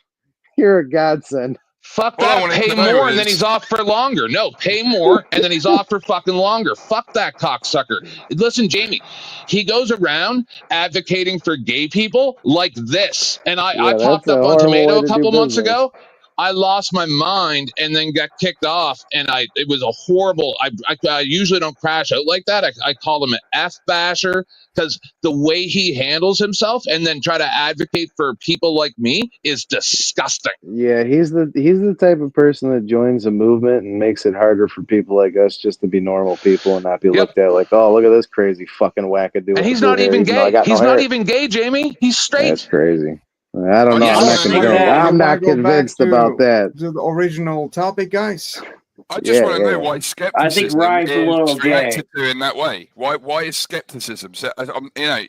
You're a godsend. Fuck that. Pay more and then he's off for longer. No, pay more and then he's off for fucking longer. Fuck that cocksucker. Listen, Jamie, he goes around advocating for gay people like this. And I popped up on Tomato a couple months ago. I lost my mind and then got kicked off, and it was a horrible. I usually don't crash out like that. I call him an F basher because the way he handles himself and then try to advocate for people like me is disgusting. Yeah, he's the type of person that joins a movement and makes it harder for people like us just to be normal people and not be looked at like, oh, look at this crazy fucking wackadoo. And he's not even gay. He's not even gay, Jamie. He's straight. That's crazy. I don't know. I'm not convinced about that. To the original topic, guys. I just want to know why skepticism I think Ryan's a little is reacted to in that way. Why is skepticism? So,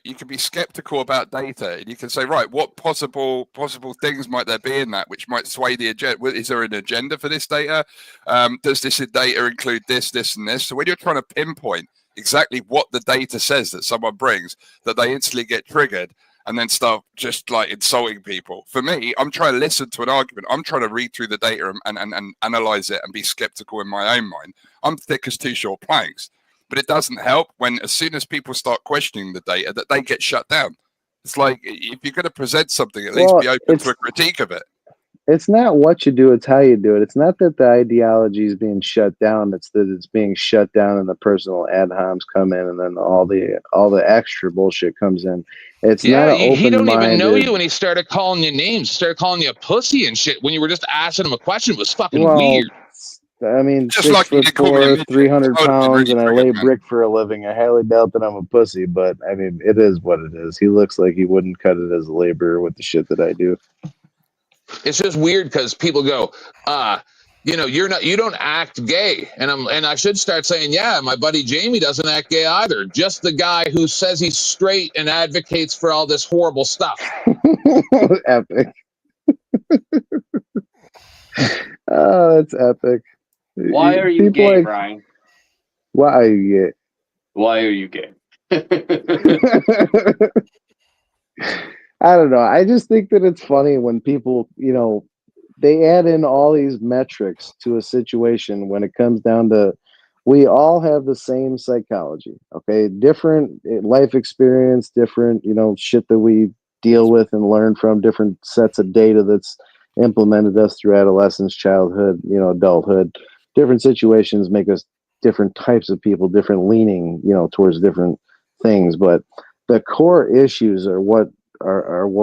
you can be skeptical about data, and you can say, right, what possible things might there be in that which might sway the agenda? Is there an agenda for this data? Does this data include this, and this? So when you're trying to pinpoint exactly what the data says that someone brings, that they instantly get triggered and then start just like insulting people. For me, I'm trying to listen to an argument. I'm trying to read through the data and analyze it and be skeptical in my own mind. I'm thick as two short planks. But it doesn't help when as soon as people start questioning the data that they get shut down. It's like if you're going to present something, at least be open to a critique of it. It's not what you do, it's how you do it. It's not that the ideology is being shut down, it's that it's being shut down and the personal ad homs come in and then all the extra bullshit comes in. It's not an he don't even know open-minded- you, and he started calling you names. He started calling you a pussy and shit when you were just asking him a question. It was fucking Well, weird. I mean, Just like 6'4", 300 pounds, and I lay brick for a living. I highly doubt that I'm a pussy, but I mean, it is what it is. He looks like he wouldn't cut it as a laborer with the shit that I do. It's just weird because people go, you don't act gay, and I should start saying, yeah, my buddy Jamie doesn't act gay either. Just the guy who says he's straight and advocates for all this horrible stuff. Epic. Oh, that's epic. Why are you People gay, like- Brian? Why are you gay? Why are you gay? I don't know. I just think that it's funny when people, they add in all these metrics to a situation when it comes down to we all have the same psychology, okay? Different life experience, different, shit that we deal with and learn from, different sets of data that's implemented us through adolescence, childhood, adulthood. Different situations make us different types of people, different leaning, towards different things. But the core issues are what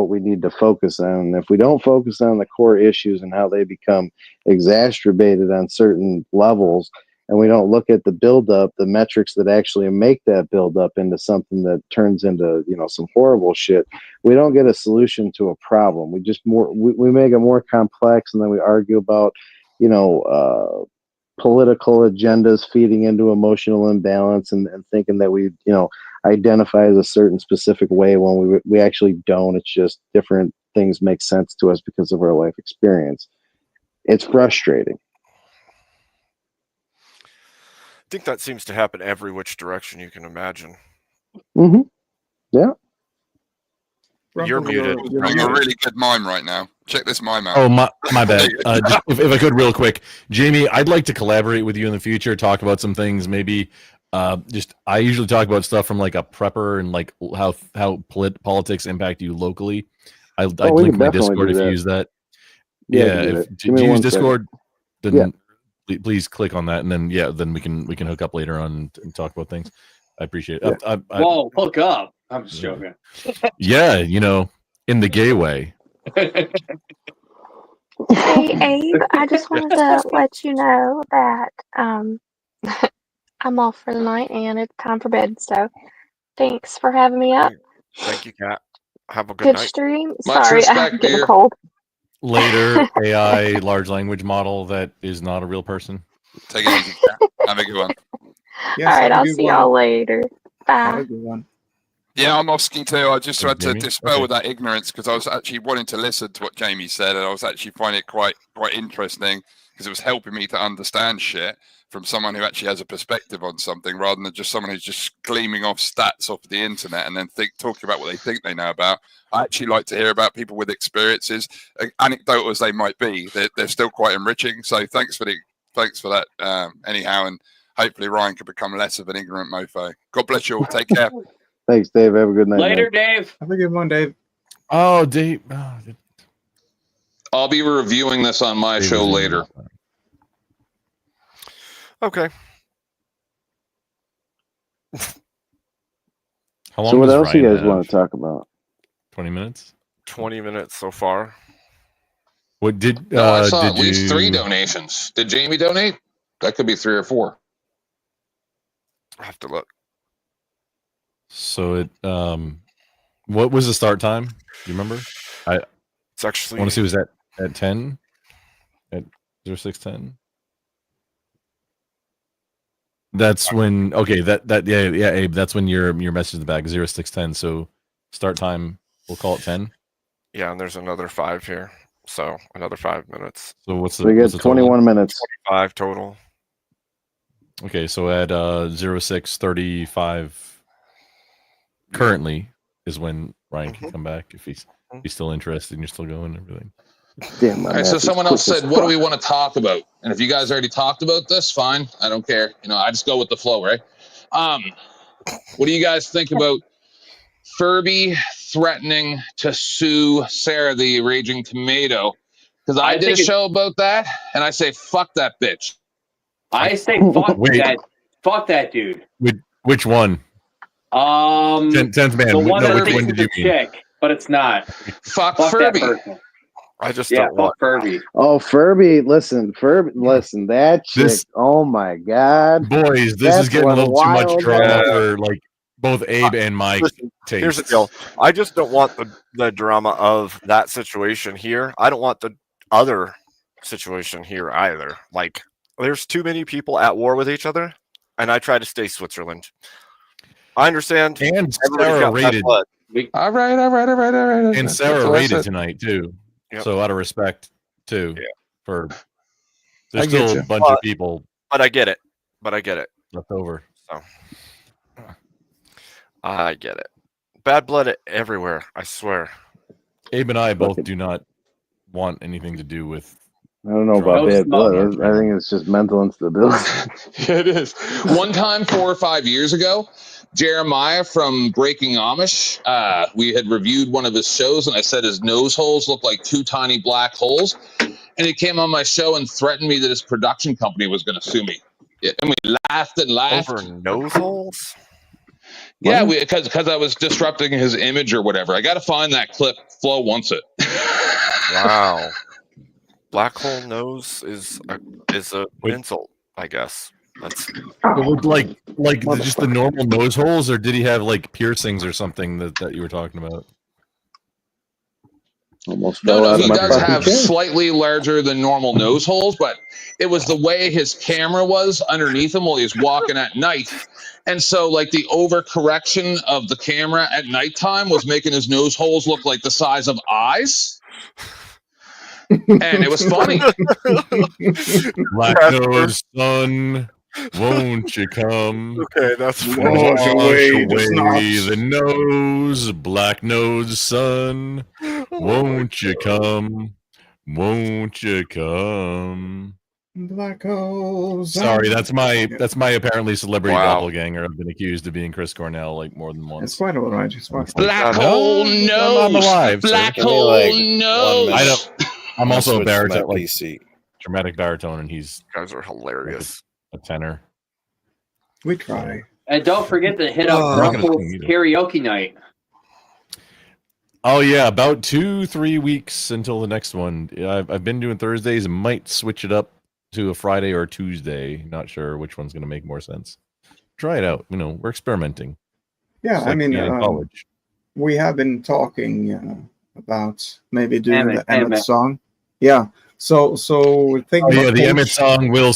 we need to focus on. And if we don't focus on the core issues and how they become exacerbated on certain levels, and we don't look at the buildup, the metrics that actually make that buildup into something that turns into, some horrible shit, we don't get a solution to a problem. We just we make it more complex, and then we argue about, political agendas feeding into emotional imbalance and thinking that we, identify as a certain specific way when we actually don't. It's just different things make sense to us because of our life experience. It's frustrating. I think that seems to happen every which direction you can imagine. Mm-hmm. Yeah. You're muted. You're having a really good mime right now. Check this mime out. Oh, my bad. Just, if I could, real quick, Jamie, I'd like to collaborate with you in the future. Talk about some things. Maybe I usually talk about stuff from like a prepper and like how politics impact you locally. I'd link my Discord if you use that. Yeah, if you use Discord, then please click on that, and then then we can hook up later on and talk about things. I appreciate it. Yeah. Whoa, hook up! I'm just joking. Yeah, in the gay way. Hey, Abe, I just wanted to let you know that I'm off for the night and it's time for bed. So thanks for having me up. Thank you, Kat. Have a Good night. stream. Much Sorry, I'm respect, getting a dear. cold. Later, AI large language model that is not a real person. Take it easy, Kat. Have a good one. Yes, All right, have a I'll good see one. y'all later. Have Bye. a good one. Yeah, I'm off ski too. I just had to Jamie? dispel Okay. with that ignorance because I was actually wanting to listen to what Jamie said, and I was actually finding it quite interesting because it was helping me to understand shit from someone who actually has a perspective on something rather than just someone who's just gleaming off stats off the internet and then talking about what they think they know about. I actually like to hear about people with experiences, anecdotal as they might be. They're still quite enriching. So thanks for that. Anyhow, and hopefully Ryan can become less of an ignorant mofo. God bless you all. Take care. Thanks, Dave. Have a good night. Later, man. Dave. Have a good one, Dave. Oh, Dave. Oh, I'll be reviewing this on my Dave show was in later. Okay. How long So what does else Ryan you guys have? want to talk about? 20 minutes. 20 minutes so far. What did No, I saw did at least you... 3 donations. Did Jamie donate? That could be 3 or 4. I have to look. So it what was the start time? Do you remember? It's actually, I want to see, was that at 10? At 0610? That's when Abe, that's when your message in the back 0610. So start time, we'll call it 10. Yeah, and there's another 5 here. So another 5 minutes. So what's the We get total? 21 minutes. 25 total. Okay, so at 0635 currently is when Ryan can come back if he's still interested and you're still going and everything. Damn, All right, so someone else said, what do we want to talk about? And if you guys already talked about this, fine. I don't care. I just go with the flow, right? What do you guys think about Furby threatening to sue Sarah, the Raging Tomato? Because I did a show about that, and I say, fuck that bitch. I say fuck that dude. Which one? 10th man. The one No, that which one thinks did it's you a mean? chick, but it's not. Fuck that Furby. person. I just Yeah, don't want fuck Furby. Oh, Furby! Listen, that chick. This- Oh my God, Boys, this That's is getting a one little too much wild drama ass. for like both Abe and Mike. Listen, here's the deal. I just don't want the drama of that situation here. I don't want the other situation here either. Like, there's too many people at war with each other, and I try to stay Switzerland. I understand. And everybody's Sarah got bad rated. blood. All right. And Sarah rated tonight too. Yep. So out of respect too. Yeah. For I there's get still you. a bunch of people But I get it. left over. So I get it. Bad blood everywhere, I swear. Abe and I both do not want anything to do with. I don't know about No bad blood. smoking. I think it's just mental instability. It is. One time, 4 or 5 years ago, Jeremiah from Breaking Amish. We had reviewed one of his shows, and I said his nose holes looked like two tiny black holes. And he came on my show and threatened me that his production company was going to sue me. Yeah, and we laughed and laughed. Over nose holes? Yeah, because I was disrupting his image or whatever. I got to find that clip. Flo wants it. Wow. Black hole nose is a insult, I guess. That's like just the normal nose holes, or did he have like piercings or something that you were talking about? Almost No, he does have slightly larger than normal nose holes, but it was the way his camera was underneath him while he was walking at night. And so, like, the overcorrection of the camera at nighttime was making his nose holes look like the size of eyes. And it was funny. Black nose son, won't you come? Okay, that's wash funny. away the nose, black nose son, won't you come? Won't you come? Black holes. Sorry, that's my apparently celebrity doppelganger. I've been accused of being Chris Cornell like more than once. It's quite all right. It's quite Black hole nose. I'm alive. Black sir. hole I nose. don't. I'm also a switch to my baritone, like PC. dramatic baritone, and he's guys are hilarious. A tenor. We try. And don't forget to hit up I'm not gonna Rumple's sing either. karaoke night. Oh yeah, about 2-3 weeks until the next one. Yeah, I've been doing Thursdays. Might switch it up to a Friday or a Tuesday. Not sure which one's going to make more sense. Try it out. We're experimenting. Yeah, It's I like mean, being in college. we have been talking about maybe doing Emmett, the Emmett Emmett. song. Yeah. So think Oh, yeah, about the Paige. Emmett song will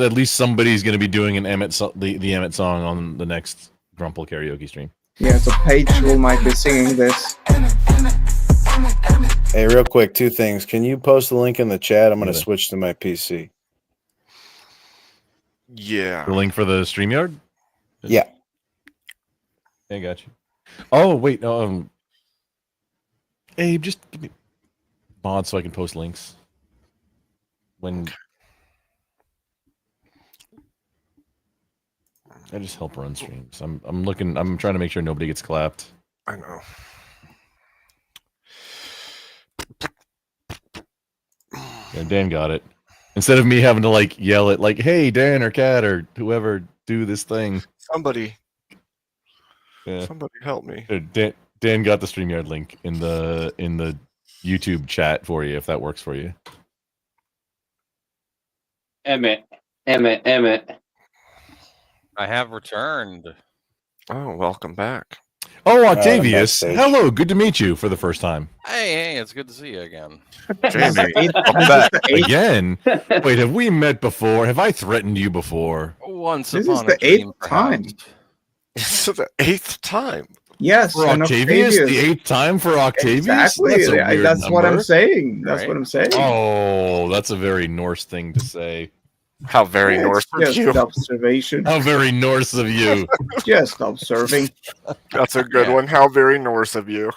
at least somebody's going to be doing an Emmett the Emmett song on the next Grumple karaoke stream. Yeah, so Paige will might be singing this. Hey, real quick, two things. Can you post the link in the chat? I'm going to switch to my PC. Yeah. The link for the StreamYard? Yeah. I got you. Oh wait, Abe, just give me mod so I can post links. When I just help run streams. I'm trying to make sure nobody gets clapped. I know. Yeah, Dan got it. Instead of me having to like yell at like, "Hey, Dan or Kat or whoever, do this thing." Somebody Yeah. help me. Dan got the StreamYard link in the YouTube chat for you if that works for you. Emmett. I have returned. Oh, welcome back. Oh, Octavius. backstage. Hello, good to meet you for the first time. Hey, it's good to see you again. Jamie, welcome back again. Wait, have we met before? Have I threatened you before? Once This is upon the a dream, 8th time. This is the 8th time. Yes, For and Octavius? The 8th time for Octavius? Exactly. That's a weird That's what I'm number. saying. That's Right. what I'm saying. Oh, that's a very Norse thing to say. How very Yeah, Norse it's of just you. an observation. How very Norse of you. Just observing. That's a good Yeah. one. How very Norse of you.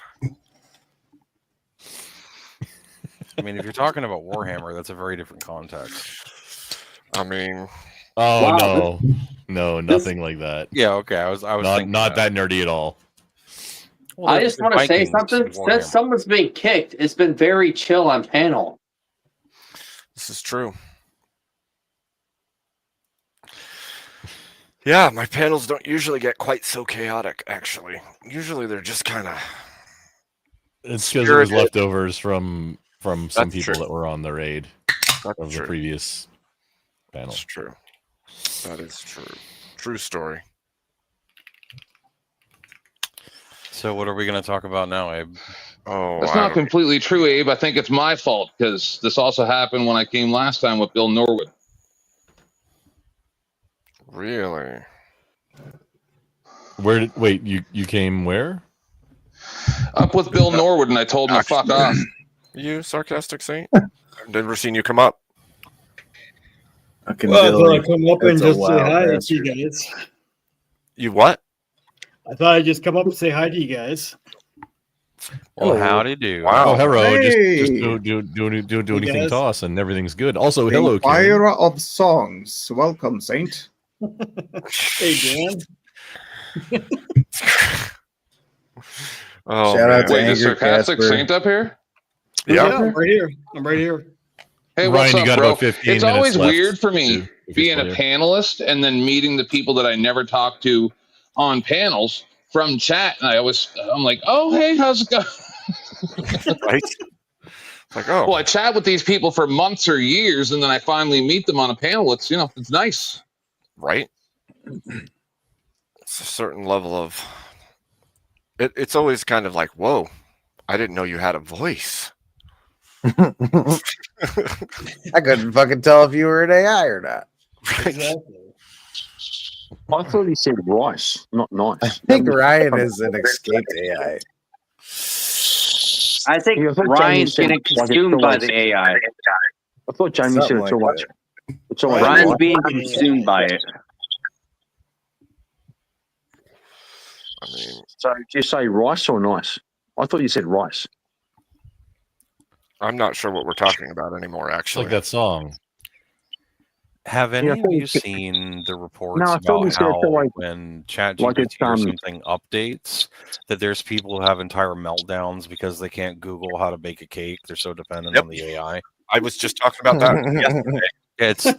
I mean, if you're talking about Warhammer, that's a very different context. I mean, Oh Wow. no, nothing like that. Yeah, okay. I was thinking Not that nerdy at all. Well, I there's just want to say Vikings something. in Warhammer. Since someone's been kicked, it's been very chill on panel. this is true. Yeah, my panels don't usually get quite so chaotic, actually. Usually they're just kind of... It's because it was Spirited. leftovers from some That's people true. that were on the raid That's of the true. previous panel. That's true. That is true. True story. So what are we going to talk about now, Abe? Oh, That's I not don't- completely true, Abe. I think it's my fault because this also happened when I came last time with Bill Norwood. Really? Wait, you came where? Up with Bill Norwood, and I told him to fuck off. You sarcastic saint? I've never seen you come up. Fucking Well, I thought Billy. I'd come up and That's a just say wild hi to bastard. you guys. You what? I thought I'd just come up and say hi to you guys. Well, howdy do. Wow. Oh, hello. Hey. Just do anything guys. to us, and everything's good. Also, hello, King. Inquirer of songs. Welcome, Saint. Hey, Dan. Oh, Shout out to Wait, is Angry Sarcastic Casper. Saint up here? Yeah. I'm right here. I'm right here. Hey, Ryan, what's you up, got bro? about 15 It's minutes always left, weird for me dude, if you're being still a here. panelist and then meeting the people that I never talk to on panels from chat, and I'm like, oh, hey, how's it going? Right? It's like, oh, Well, I chat with these people for months or years, and then I finally meet them on a panel. It's it's nice, right? It's a certain level of. It's always kind of like, whoa, I didn't know you had a voice. I couldn't fucking tell if you were an AI or not. Exactly. I thought he said rice, not nice. I think Ryan is an escaped AI. I think Yeah, I thought Ryan's Jamie getting said, like, consumed it's by always- the AI. I thought Jamie Something said like it's always. that. It's always Ryan's rice. being consumed by it. I mean, So did you say rice or nice? I thought you said rice. I'm not sure what we're talking about anymore, It's actually. like that song. Have Yeah, any I of thought you you said- seen the No, reports I thought you about said it's how always when like ChatGPT it's or something updates, that there's people who have entire meltdowns because they can't Google how to bake a cake? They're so dependent on the AI. I was just talking about that yesterday.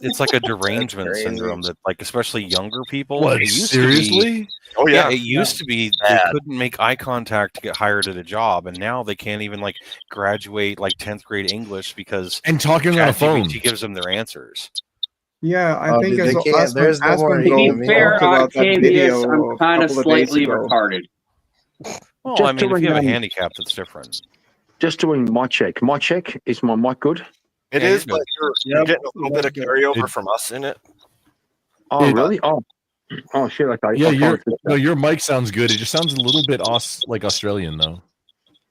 It's like a derangement crazy. syndrome that, like, especially younger people. What, it used seriously? To be, Oh, yeah, yeah. it used to be they couldn't make eye contact to get hired at a job, and now they can't even like graduate like 10th grade English because And talking on a phone. ChatGPT gives them their answers. Yeah, I Oh, think dude, they can't- as there's no more Aspen To eating Gold be the fair, talked about that Octavius, video I'm a kind of couple of days slightly ago. retarded. Well, Just I mean, if doing, you have a handicap, that's different. just doing my check. My check, is my mic good? It Yeah, is, you're but good. you're Yep, getting a little bit of good. carryover from us in it. Oh, really? Oh, shit. Okay. Yeah, I'll try to fix that. your mic sounds good. It just sounds a little bit like Australian though.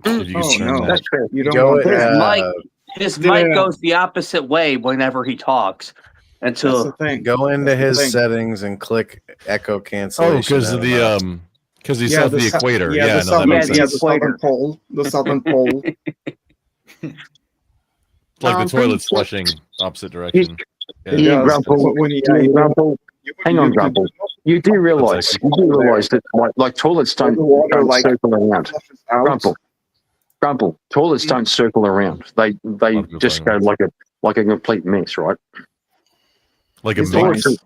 If you could Oh turn no, that. That's fair. you don't Go want with, that. His Yeah. mic goes the opposite way whenever he talks. That's the Until thing. go into That's the his thing. settings and click echo Oh, cancellation. because of the because he's south of the equator. Yeah, Yeah, the no, that makes southern, sense. the southern pole. The southern pole. Like the toilet's pretty flushing opposite direction. It Yeah, does. Grandpa. When you, Yeah, you Grandpa. Hang on, you- Grandpa. You do realise that like toilets When don't, the water, don't like, circle around. flushes out. Grandpa, toilets don't circle around. They people just talking go like a complete mess, right? Like a It's Toilets, mix.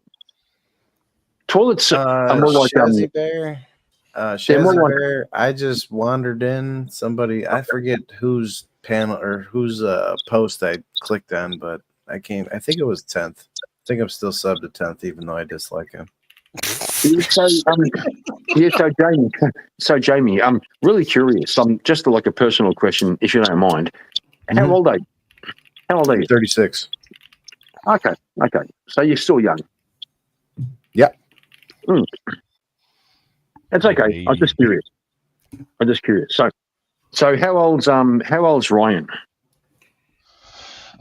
toilets are more like Shazzy Bear. they're more Shazzy like Bear. I just wandered in. Somebody, I forget whose panel or whose post I clicked on, but I think it was 10th. I think I'm still subbed to 10th, even though I dislike him. So Jamie, I'm really curious. I'm just like a personal question, if you don't mind. How Mhm. old are you? How old are you? 36. Okay. So you're still young. Yep. That's okay. I'm just curious. So how old's Ryan?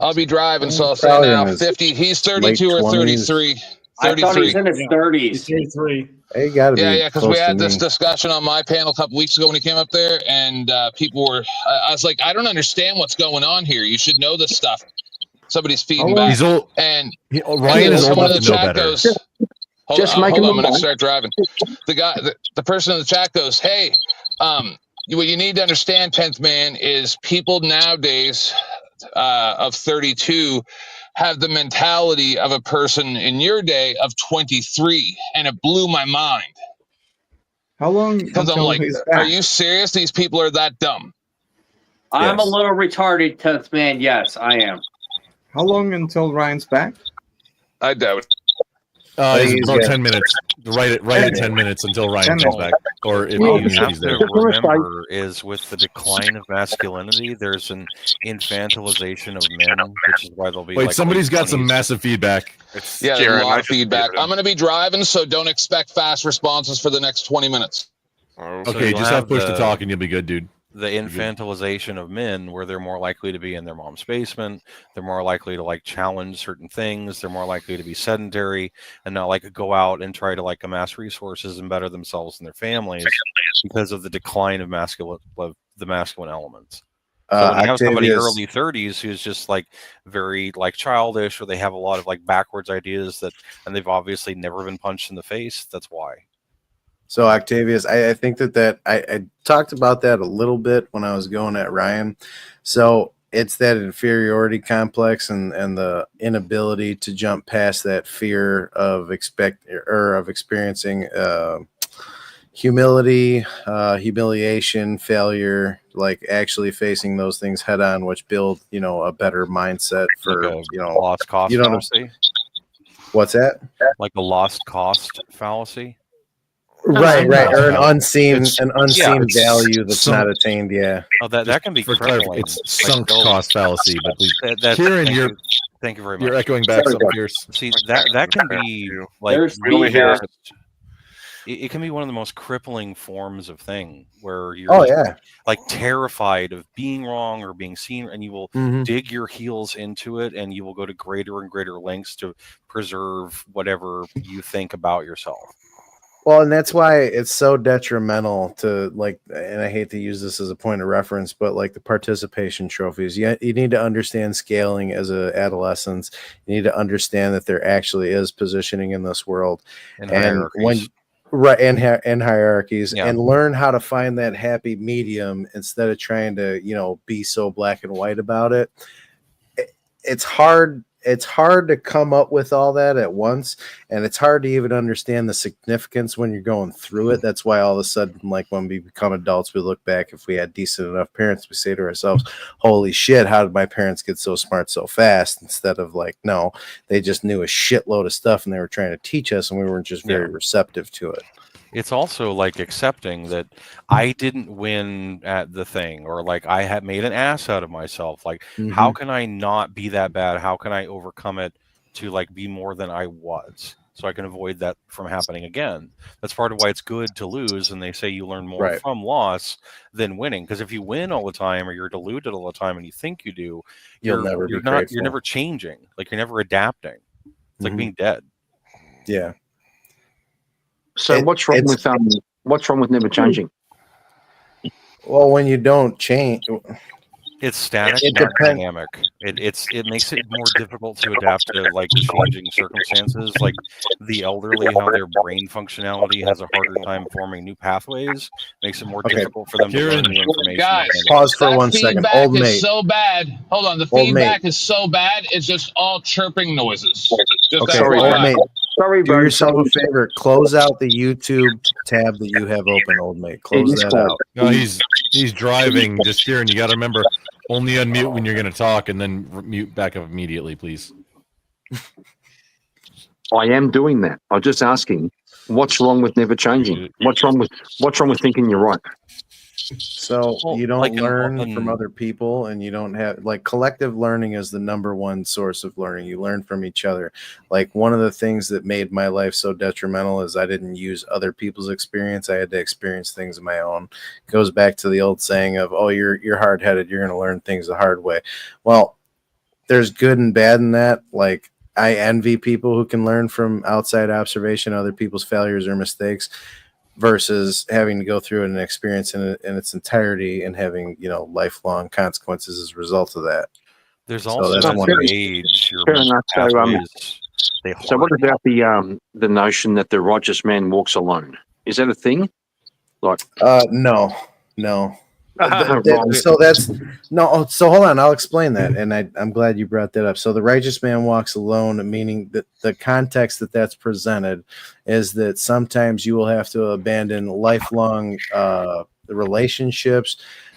I'll be driving, so I'll say Probably now in his 50. He's late 32 or 20s. 33. I thought he was 33. in his 30s. 33. Hey, gotta be Yeah, because we close to had this me. discussion on my panel a couple weeks ago when he came up there, and people were. I was like, I don't understand what's going on here. You should know this stuff. Somebody's feeding back. He's old. And Ryan is old someone enough in to the know chat better. goes, hold Just on, making I'm them going to on. start driving. The person in the chat goes, hey, what you need to understand, 10th man, is people nowadays of 32 have the mentality of a person in your day of 23, and it blew my mind. How long Because I'm until like, he's are back? you serious? These people are that dumb. I'm a Yes. little retarded, 10th man. Yes, I am. How long until Ryan's back? I doubt it. It's about 10 minutes. Right at 10 minutes until Ryan comes back. Or if What you he's have there. to remember is with the decline of masculinity, there's an infantilization of men, which is why they'll be Wait, like somebody's late got some 20s. massive feedback. Yeah, there's a lot of feedback. I'm going to be driving, so don't expect fast responses for the next 20 minutes. Okay, you'll just have push to the- talk and you'll be good, dude. The infantilization of men, where they're more likely to be in their mom's basement, they're more likely to like challenge certain things, they're more likely to be sedentary and not like go out and try to like amass resources and better themselves and their families because of the decline of the masculine elements. So when you have somebody Octavius- early 30s who's just like very like childish, or they have a lot of like backwards ideas and they've obviously never been punched in the face, that's why. So Octavius, I think that I talked about that a little bit when I was going at Ryan. So it's that inferiority complex and the inability to jump past that fear of experiencing humility, humiliation, failure, like actually facing those things head on, which build, a better mindset for, like a lost cause fallacy. What's that? Like a lost cost fallacy. Right, or an unseen value that's sunk, not attained. Yeah. Oh, that can be crippling. It's sunk cost fallacy, but please, Kieran, thank you very much. You're echoing back some fears. See, that can be like it can be one of the most crippling forms of thing where you're like terrified of being wrong or being seen, and you will dig your heels into it, and you will go to greater and greater lengths to preserve whatever you think about yourself. Well, and that's why it's so detrimental to and I hate to use this as a point of reference, but like the participation trophies, you need to understand scaling as an adolescence. You need to understand that there actually is positioning in this world, and hierarchies, and learn how to find that happy medium instead of trying to, be so black and white about it. It's hard. It's hard to come up with all that at once, and it's hard to even understand the significance when you're going through it. That's why all of a sudden, like when we become adults, we look back, if we had decent enough parents, we say to ourselves, holy shit, how did my parents get so smart so fast? Instead of like, no, they just knew a shitload of stuff and they were trying to teach us, and we weren't just very receptive to it. It's also like accepting that I didn't win at the thing, or like I had made an ass out of myself. Like, how can I not be that bad? How can I overcome it to like be more than I was, so I can avoid that from happening again? That's part of why it's good to lose, and they say you learn more from loss than winning. Because if you win all the time, or you're deluded all the time, and you think you do, you're never changing. Like, you're never adapting. It's like being dead. Yeah. So what's wrong with never changing? Well, when you don't change, it's static, not dynamic. It makes it more difficult to adapt to like changing circumstances. Like the elderly, how their brain functionality has a harder time forming new pathways, makes it more difficult for them to learn new information. Guys, pause for 1 second. Old mate is so bad. Hold on, the feedback is so bad. It's just all chirping noises. Just sorry, old mate. Do yourself a favor. Close out the YouTube tab that you have open, old mate. Close that out. No, he's driving. Just Kieran, you got to remember, only unmute when you're going to talk, and then mute back up immediately, please. I am doing that. I'm just asking, what's wrong with never changing? What's wrong with thinking you're right? So you don't learn from other people, and you don't have collective learning is the number one source of learning. You learn from each other. Like, one of the things that made my life so detrimental is I didn't use other people's experience. I had to experience things of my own. It goes back to the old saying of, oh, you're hard-headed, you're going to learn things the hard way. Well, there's good and bad in that. Like, I envy people who can learn from outside observation, other people's failures or mistakes, versus having to go through an experience in its entirety and having, lifelong consequences as a result of that. There's also an age. So what about the notion that the righteous man walks alone? Is that a thing? Like, no. So that's no. So hold on, I'll explain that, and I'm glad you brought that up. So the righteous man walks alone, meaning that the context that's presented is that sometimes you will have to abandon lifelong relationships.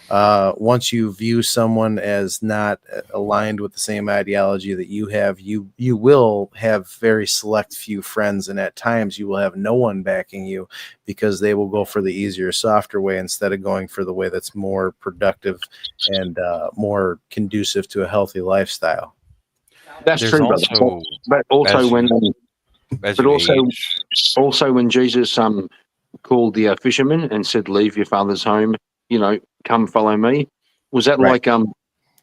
Once you view someone as not aligned with the same ideology that you have, you will have very select few friends, and at times you will have no one backing you because they will go for the easier, softer way instead of going for the way that's more productive and more conducive to a healthy lifestyle. That's true, but also when Jesus called the fishermen and said, "Leave your father's home, come follow me." Was that right?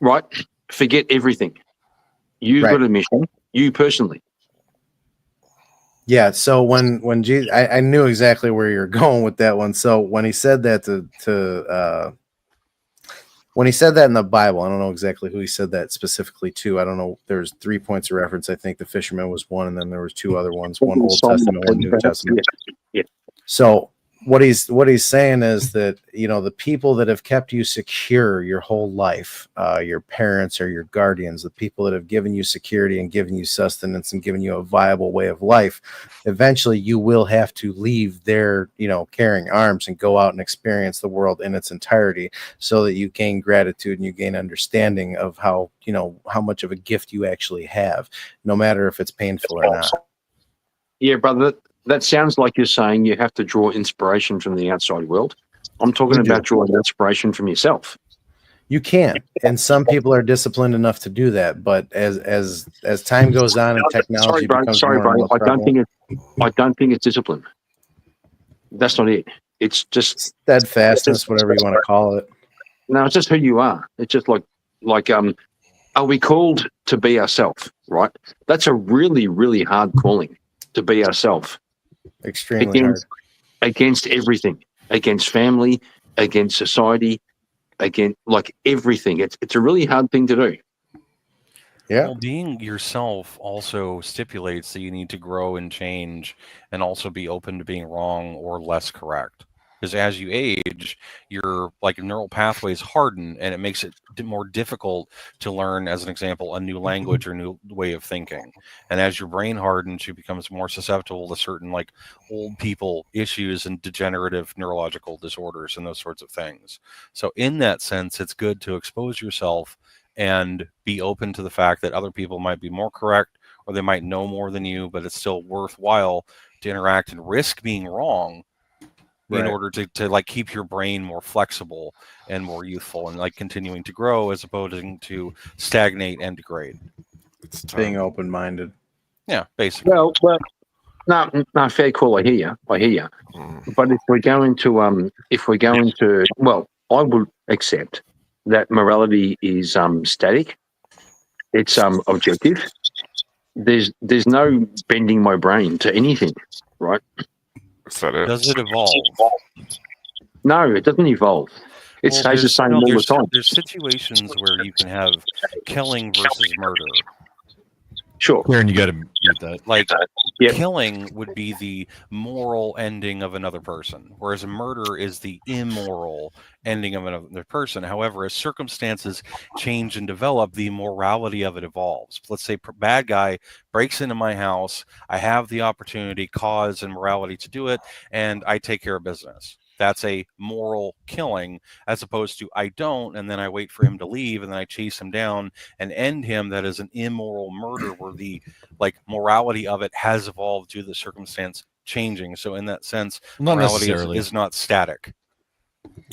Right? Forget everything. You've got a mission. You personally. Yeah. So when Jesus, I knew exactly where you're going with that one. So when he said that when he said that in the Bible, I don't know exactly who he said that specifically to. I don't know. There's 3 points of reference. I think the fisherman was one, and then there was 2 other ones. One Old Testament, one New Testament. Yeah. So what he's saying is that, you know, the people that have kept you secure your whole life, your parents or your guardians, the people that have given you security and given you sustenance and given you a viable way of life, eventually you will have to leave their, you know, caring arms and go out and experience the world in its entirety, so that you gain gratitude and you gain understanding of how, you know, how much of a gift you actually have, no matter if it's painful or not. Yeah, brother, that sounds like you're saying you have to draw inspiration from the outside world. I'm talking about drawing inspiration from yourself. You can, and some people are disciplined enough to do that. But as time goes on and technology becomes more and more prevalent, I don't think it's discipline. That's not it. It's just steadfastness, whatever you want to call it. No, it's just who you are. It's just like are we called to be ourselves? Right. That's a really, really hard calling, to be ourselves. Extremely hard. Against everything, against family, against society, against like everything. It's a really hard thing to do. Yeah. Well, being yourself also stipulates that you need to grow and change, and also be open to being wrong or less correct. Because as you age, your like neural pathways harden, and it makes it more difficult to learn, as an example, a new language or new way of thinking. And as your brain hardens, you becomes more susceptible to certain like old people issues and degenerative neurological disorders and those sorts of things. So in that sense, it's good to expose yourself and be open to the fact that other people might be more correct, or they might know more than you, but it's still worthwhile to interact and risk being wrong in order to like keep your brain more flexible and more youthful and like continuing to grow, as opposed to stagnate and degrade. It's being open-minded. Yeah, basically. Well, no, fair call. I hear you. But if we're going to, well, I would accept that morality is static. It's objective. There's no bending my brain to anything, right? Does it evolve? No, it doesn't evolve. It stays the same all the time. There's situations where you can have killing versus murder. Sure. Karen, you got to get that. Like, killing would be the moral ending of another person, whereas murder is the immoral ending of another person. However, as circumstances change and develop, the morality of it evolves. Let's say a bad guy breaks into my house. I have the opportunity, cause, and morality to do it, and I take care of business. That's a moral killing, as opposed to I don't, and then I wait for him to leave, and then I chase him down and end him. That is an immoral murder, where the like morality of it has evolved due to the circumstance changing. So in that sense, Not morality necessarily. is not static.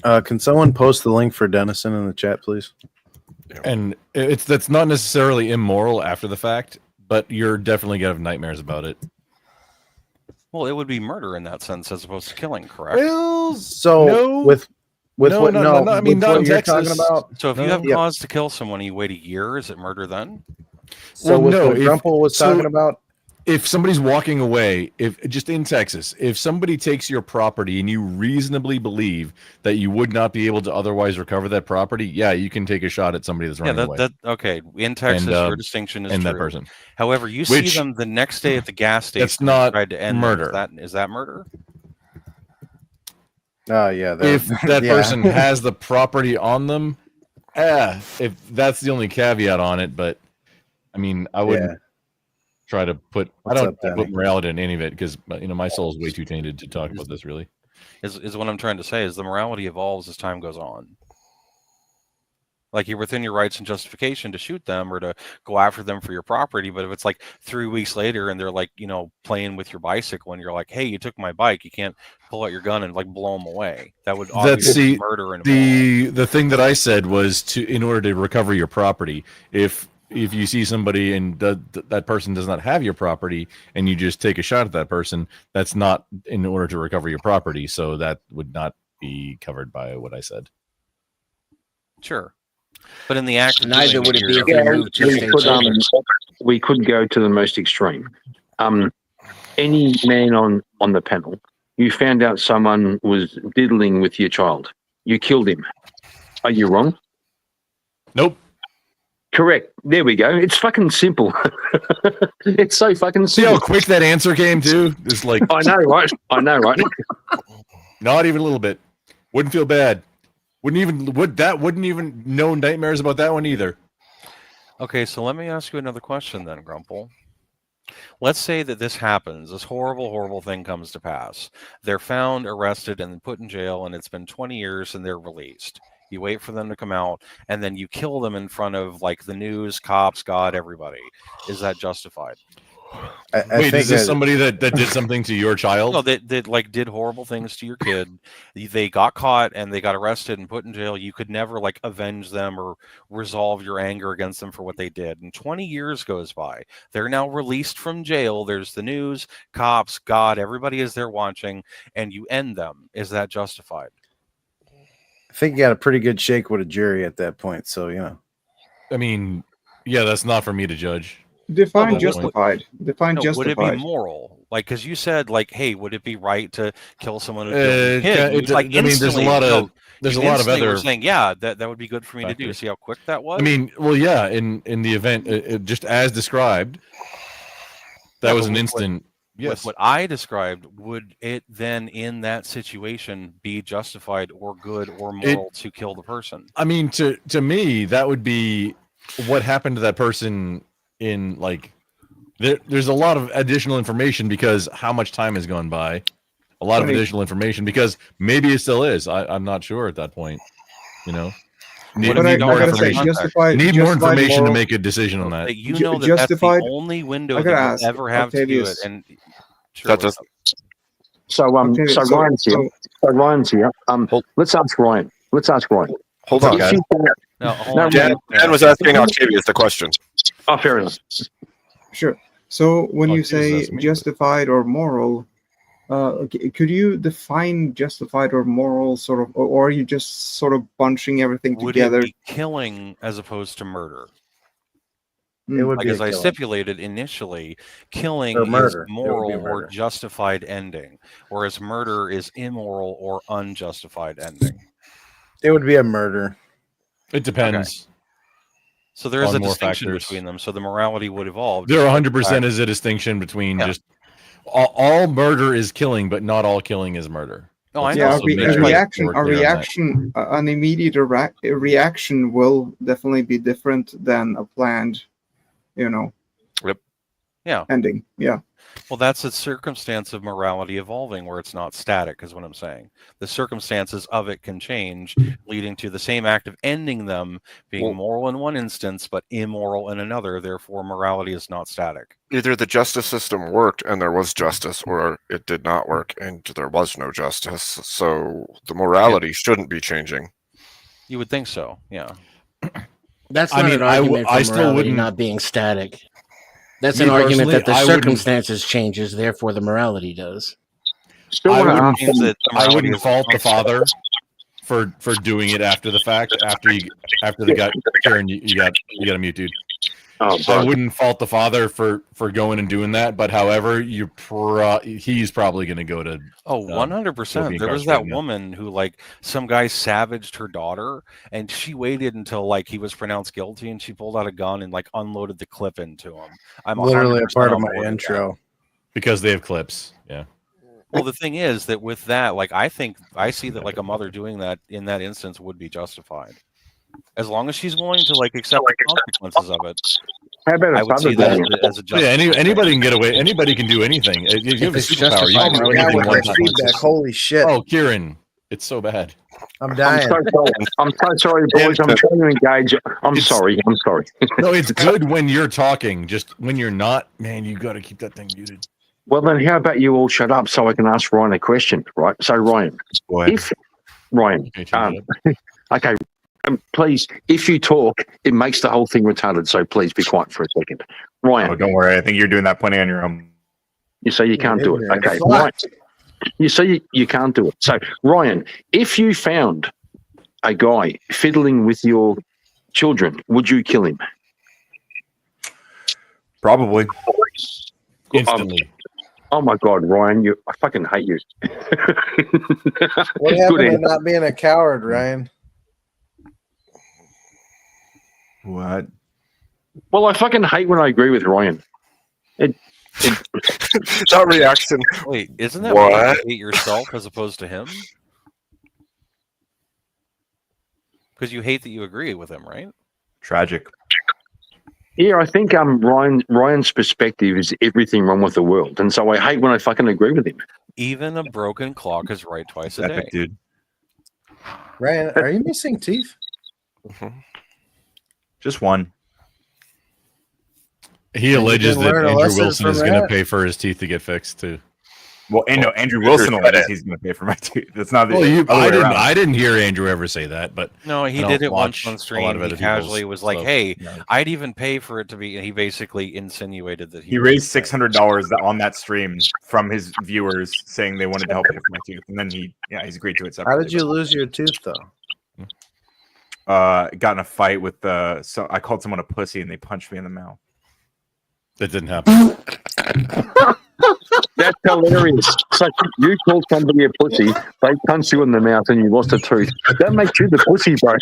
Can someone post the link for Dennison in the chat, please? And that's not necessarily immoral after the fact, but you're definitely gonna have nightmares about it. Well, it would be murder in that sense, as opposed to killing, correct? Well, so with what? No, I mean, with not what in you're Texas. talking about. So if you have cause to kill someone and you wait a year, is it murder then? So Well, no, what Grumple was talking about. If somebody's walking away, if just in Texas, if somebody takes your property and you reasonably believe that you would not be able to otherwise recover that property, yeah, you can take a shot at somebody that's running away. Okay. In Texas, your distinction is true. that person. However, you see them the next day at the gas station. That's not tried to end murder. Is that murder? Oh yeah. If that person has the property on them, if that's the only caveat on it, but I mean, I wouldn't try to put. What's I don't up, Danny? put morality in any of it because my soul is way too tainted to talk about this. Really, Is what I'm trying to say. Is the morality evolves as time goes on. Like, you're within your rights and justification to shoot them or to go after them for your property, but if it's like 3 weeks later and they're like, playing with your bicycle and you're like, hey, you took my bike, you can't pull out your gun and like blow them away. That would obviously be murder. And the thing that I said was in order to recover your property, if you see somebody and that person does not have your property and you just take a shot at that person, that's not in order to recover your property. So that would not be covered by what I said. Sure. But in the act of neither would it be if we moved to we could go to the most extreme. Any man on the panel, you found out someone was diddling with your child. You killed him. Are you wrong? Nope. Correct. There we go. It's fucking simple. It's so fucking See simple. how quick that answer came too? It's like I know, right? Not even a little bit. Wouldn't feel bad. Wouldn't even know nightmares about that one either. Okay, so let me ask you another question then, Grumple. Let's say that this happens. This horrible, horrible thing comes to pass. They're found, arrested, and put in jail, and it's been 20 years, and they're released. You wait for them to come out, and then you kill them in front of like the news, cops, God, everybody. Is that justified? Wait, is this somebody that did something to your child? No, that like did horrible things to your kid. They got caught and they got arrested and put in jail. You could never like avenge them or resolve your anger against them for what they did. And 20 years goes by. They're now released from jail. There's the news, cops, God, everybody is there watching, and you end them. Is that justified? I think you got a pretty good shake with a jury at that point. So, yeah. I mean, yeah, that's not for me to judge. Define justified. Define justified. Would it be moral? Like, because you said, like, hey, would it be right to kill someone who killed a kid? Like, I mean, there's a lot of other. We're saying, yeah, that would be good for me to do. See how quick that was. I mean, well, yeah, in the event, just as described, that was an instant. Yes. With what I described, would it then, in that situation, be justified or good or moral to kill the person? I mean, to me, that would be what happened to that person. In like, there's a lot of additional information because how much time has gone by. A lot of additional information because maybe it still is. I'm not sure at that point. You know, need more information. Need more information to make a decision on that. You know that that's the only window that you ever have to do it. And sure, so Ryan's here. So Ryan's here. Let's ask Ryan. Hold on, guys. Dan was asking Octavius the question. Oh, fair enough. Sure. So when you say justified or moral, could you define justified or moral sort of, or are you just sort of bunching everything together? Would it be killing as opposed to murder? It would like be as I stipulated initially, killing is moral or justified ending, whereas murder is immoral or unjustified ending. It would be a murder. It depends. Okay. So there is a distinction between them. So the morality would evolve. There 100% is a distinction between just all murder is killing, but not all killing is murder. Oh, I know. An immediate reaction will definitely be different than a planned, ending. Yeah. Well, that's a circumstance of morality evolving where it's not static, is what I'm saying. The circumstances of it can change, leading to the same act of ending them being moral in one instance, but immoral in another. Therefore, morality is not static. Either the justice system worked and there was justice, or it did not work and there was no justice. So the morality shouldn't be changing. You would think so, yeah. That's not an argument for morality not being static. That's an argument that the circumstances changes, therefore the morality does. I wouldn't fault the father for doing it after the fact. After they got Karen, you got a mute, dude. I wouldn't fault the father for going and doing that, but however, he's probably going to go to 100%. There was that woman who some guy savaged her daughter, and she waited until he was pronounced guilty, and she pulled out a gun and unloaded the clip into him. I'm literally a part of my intro because they have clips. Yeah. Well, the thing is that with that, I see that a mother doing that in that instance would be justified. As long as she's willing to accept the consequences of it, I would see that as a justification. Anybody can get away. Anybody can do anything. You have a superpower. You can do anything. Holy shit! Oh, Kieran, it's so bad. I'm dying. I'm so sorry, boys. I'm trying to engage. I'm sorry. No, it's good when you're talking. Just when you're not, man, you got to keep that thing muted. Well, then how about you all shut up so I can ask Ryan a question, right? So, Ryan, okay. Please, if you talk, it makes the whole thing retarded. So please be quiet for a second. Ryan. Oh, don't worry. I think you're doing that plenty on your own. You say you can't do it. Okay. Ryan, you say you can't do it. So, Ryan, if you found a guy fiddling with your children, would you kill him? Probably. Instantly. Oh my God, Ryan, I fucking hate you. What happened to not being a coward, Ryan? What? Well, I fucking hate when I agree with Ryan. That reaction. Wait, isn't that what you hate yourself as opposed to him? Because you hate that you agree with him, right? Tragic. Yeah, I think Ryan's perspective is everything wrong with the world, and so I hate when I fucking agree with him. Even a broken clock is right twice a day, dude. Ryan, are you missing teeth? Just one. He alleges that Andrew Wilson is going to pay for his teeth to get fixed too. Well, Andrew Wilson alleges he's going to pay for my teeth. That's not the. Well, I didn't hear Andrew ever say that, but no, he did it once on stream. He casually was like, "Hey, I'd even pay for it to be." And he basically insinuated that he raised $600 on that stream from his viewers, saying they wanted to help pay for my tooth, and then he's agreed to it separately. How did you lose your tooth though? Got in a fight with so I called someone a pussy and they punched me in the mouth. That didn't happen. That's hilarious. So you called somebody a pussy, they punched you in the mouth, and you lost a tooth. That makes you the pussy, bro.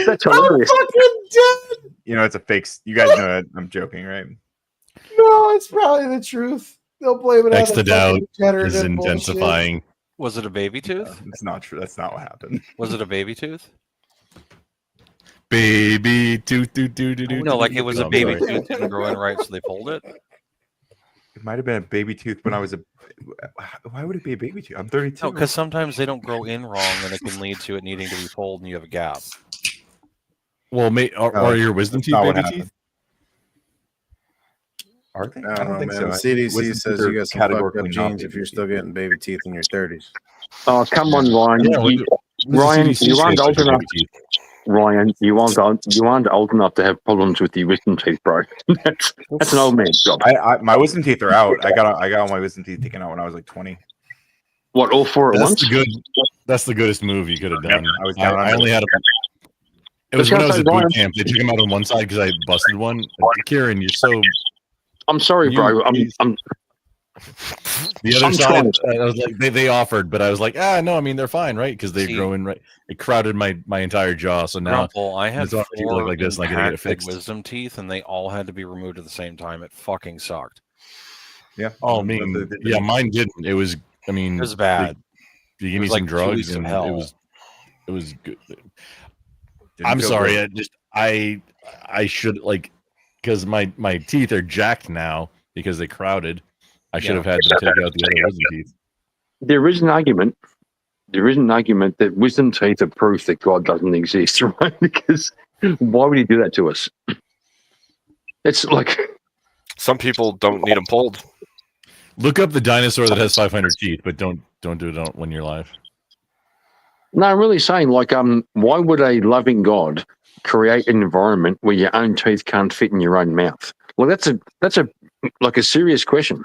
That's hilarious. I'm fucking dead. You know, it's a fake. You guys know that I'm joking, right? No, it's probably the truth. They'll blame it on the doubt is intensifying. Bullshit. Was it a baby tooth? It's not true. That's not what happened. Was it a baby tooth? Baby tooth, no, like it was a baby tooth didn't grow in right, so they pulled it. It might have been a baby tooth when I was Why would it be a baby tooth? I'm 32. No, because sometimes they don't grow in wrong, and it can lead to it needing to be pulled, and you have a gap. Well, are your wisdom teeth baby teeth? Are they? I don't think so. CDC says you got some fucked up genes if you're still getting baby teeth in your 30s. Oh, come on, Ryan. Ryan, you aren't old enough. Ryan, you aren't old enough to have problems with your wisdom teeth, bro. That's an old man's job. My wisdom teeth are out. I got all my wisdom teeth taken out when I was like 20. What, all four at once? That's the goodest move you could have done. I only had it was when I was at boot camp. They took him out on one side because I busted one. Kieran, you're so. I'm sorry, bro. I'm the other side. I was like, they offered, but I was like, no. I mean, they're fine, right? Because they grow in right. It crowded my entire jaw. So now I had four like this, and I gotta get it fixed. Wisdom teeth, and they all had to be removed at the same time. It fucking sucked. Yeah. Oh, I mean, yeah, mine didn't. It was. I mean, it was bad. You give me some drugs, and it was good. I'm sorry. Good. I should because my teeth are jacked now because they crowded. I should have had to take out the other wisdom teeth. There is an argument. That wisdom teeth are proof that God doesn't exist, right? Because why would he do that to us? It's like some people don't need them pulled. Look up the dinosaur that has 500 teeth, but don't do it when you're live. No, I'm really saying, why would a loving God create an environment where your own teeth can't fit in your own mouth? Well, that's a serious question.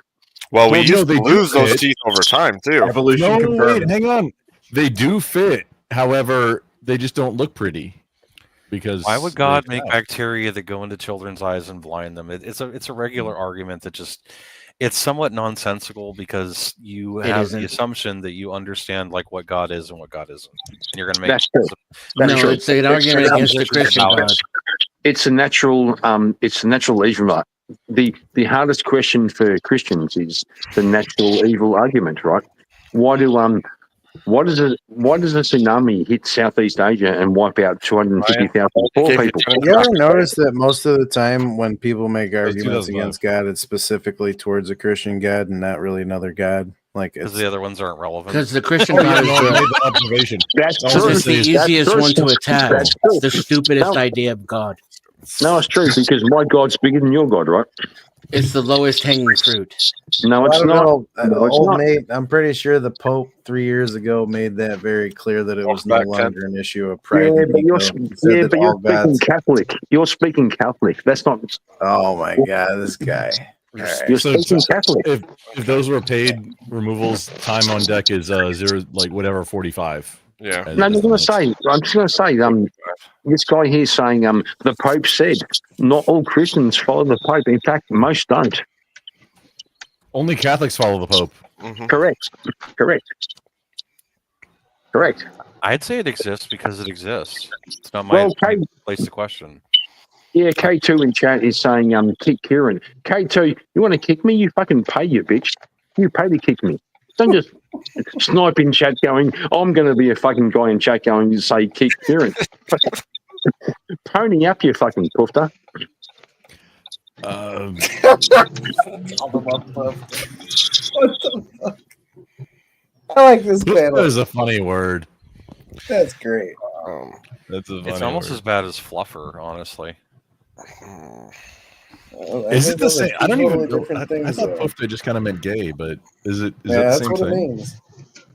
Well, we used to lose those teeth over time too. Evolution confirmed. Wait, hang on. They do fit. However, they just don't look pretty. Because why would God make bacteria that go into children's eyes and blind them? It's a regular argument that just it's somewhat nonsensical because you have the assumption that you understand what God is and what God isn't, and you're going to make it's an argument against the Christian God. It's a natural evil. The hardest question for Christians is the natural evil argument, right? Why does a tsunami hit Southeast Asia and wipe out 250,000 poor people? You ever notice that most of the time when people make arguments against God, it's specifically towards a Christian God and not really another God? Because the other ones aren't relevant. Because the Christian God is observation. That's the easiest one to attack. It's the stupidest idea of God. No, it's true because my God's bigger than your God, right? It's the lowest hanging fruit. No, it's not. Old mate, I'm pretty sure the Pope 3 years ago made that very clear that it was no longer an issue of pride. Yeah, but you're speaking Catholic. You're speaking Catholic. That's not. Oh my God, this guy. Right. You're speaking Catholic. If those were paid removals, time on deck is 45. Yeah. No, I'm just going to say, this guy here saying, the Pope said not all Christians follow the Pope. In fact, most don't. Only Catholics follow the Pope. Mm-hmm. Correct. I'd say it exists because it exists. It's not my place to question. Yeah, K2 in chat is saying, kick Kieran. K2, you want to kick me? You fucking pay, you bitch. You pay to kick me. Don't just snipe in chat going, I'm going to be a fucking guy in chat going to say kick Kieran. Pony up, you fucking poofter. Um, What the fuck? I like this panel. That is a funny word. That's great. That's a funny It's almost word. as bad as fluffer, honestly. Is it the same? I don't even know. Different I things, thought though. poofta just kind of meant gay, but is it? Is Yeah, that the that's same what thing? it means.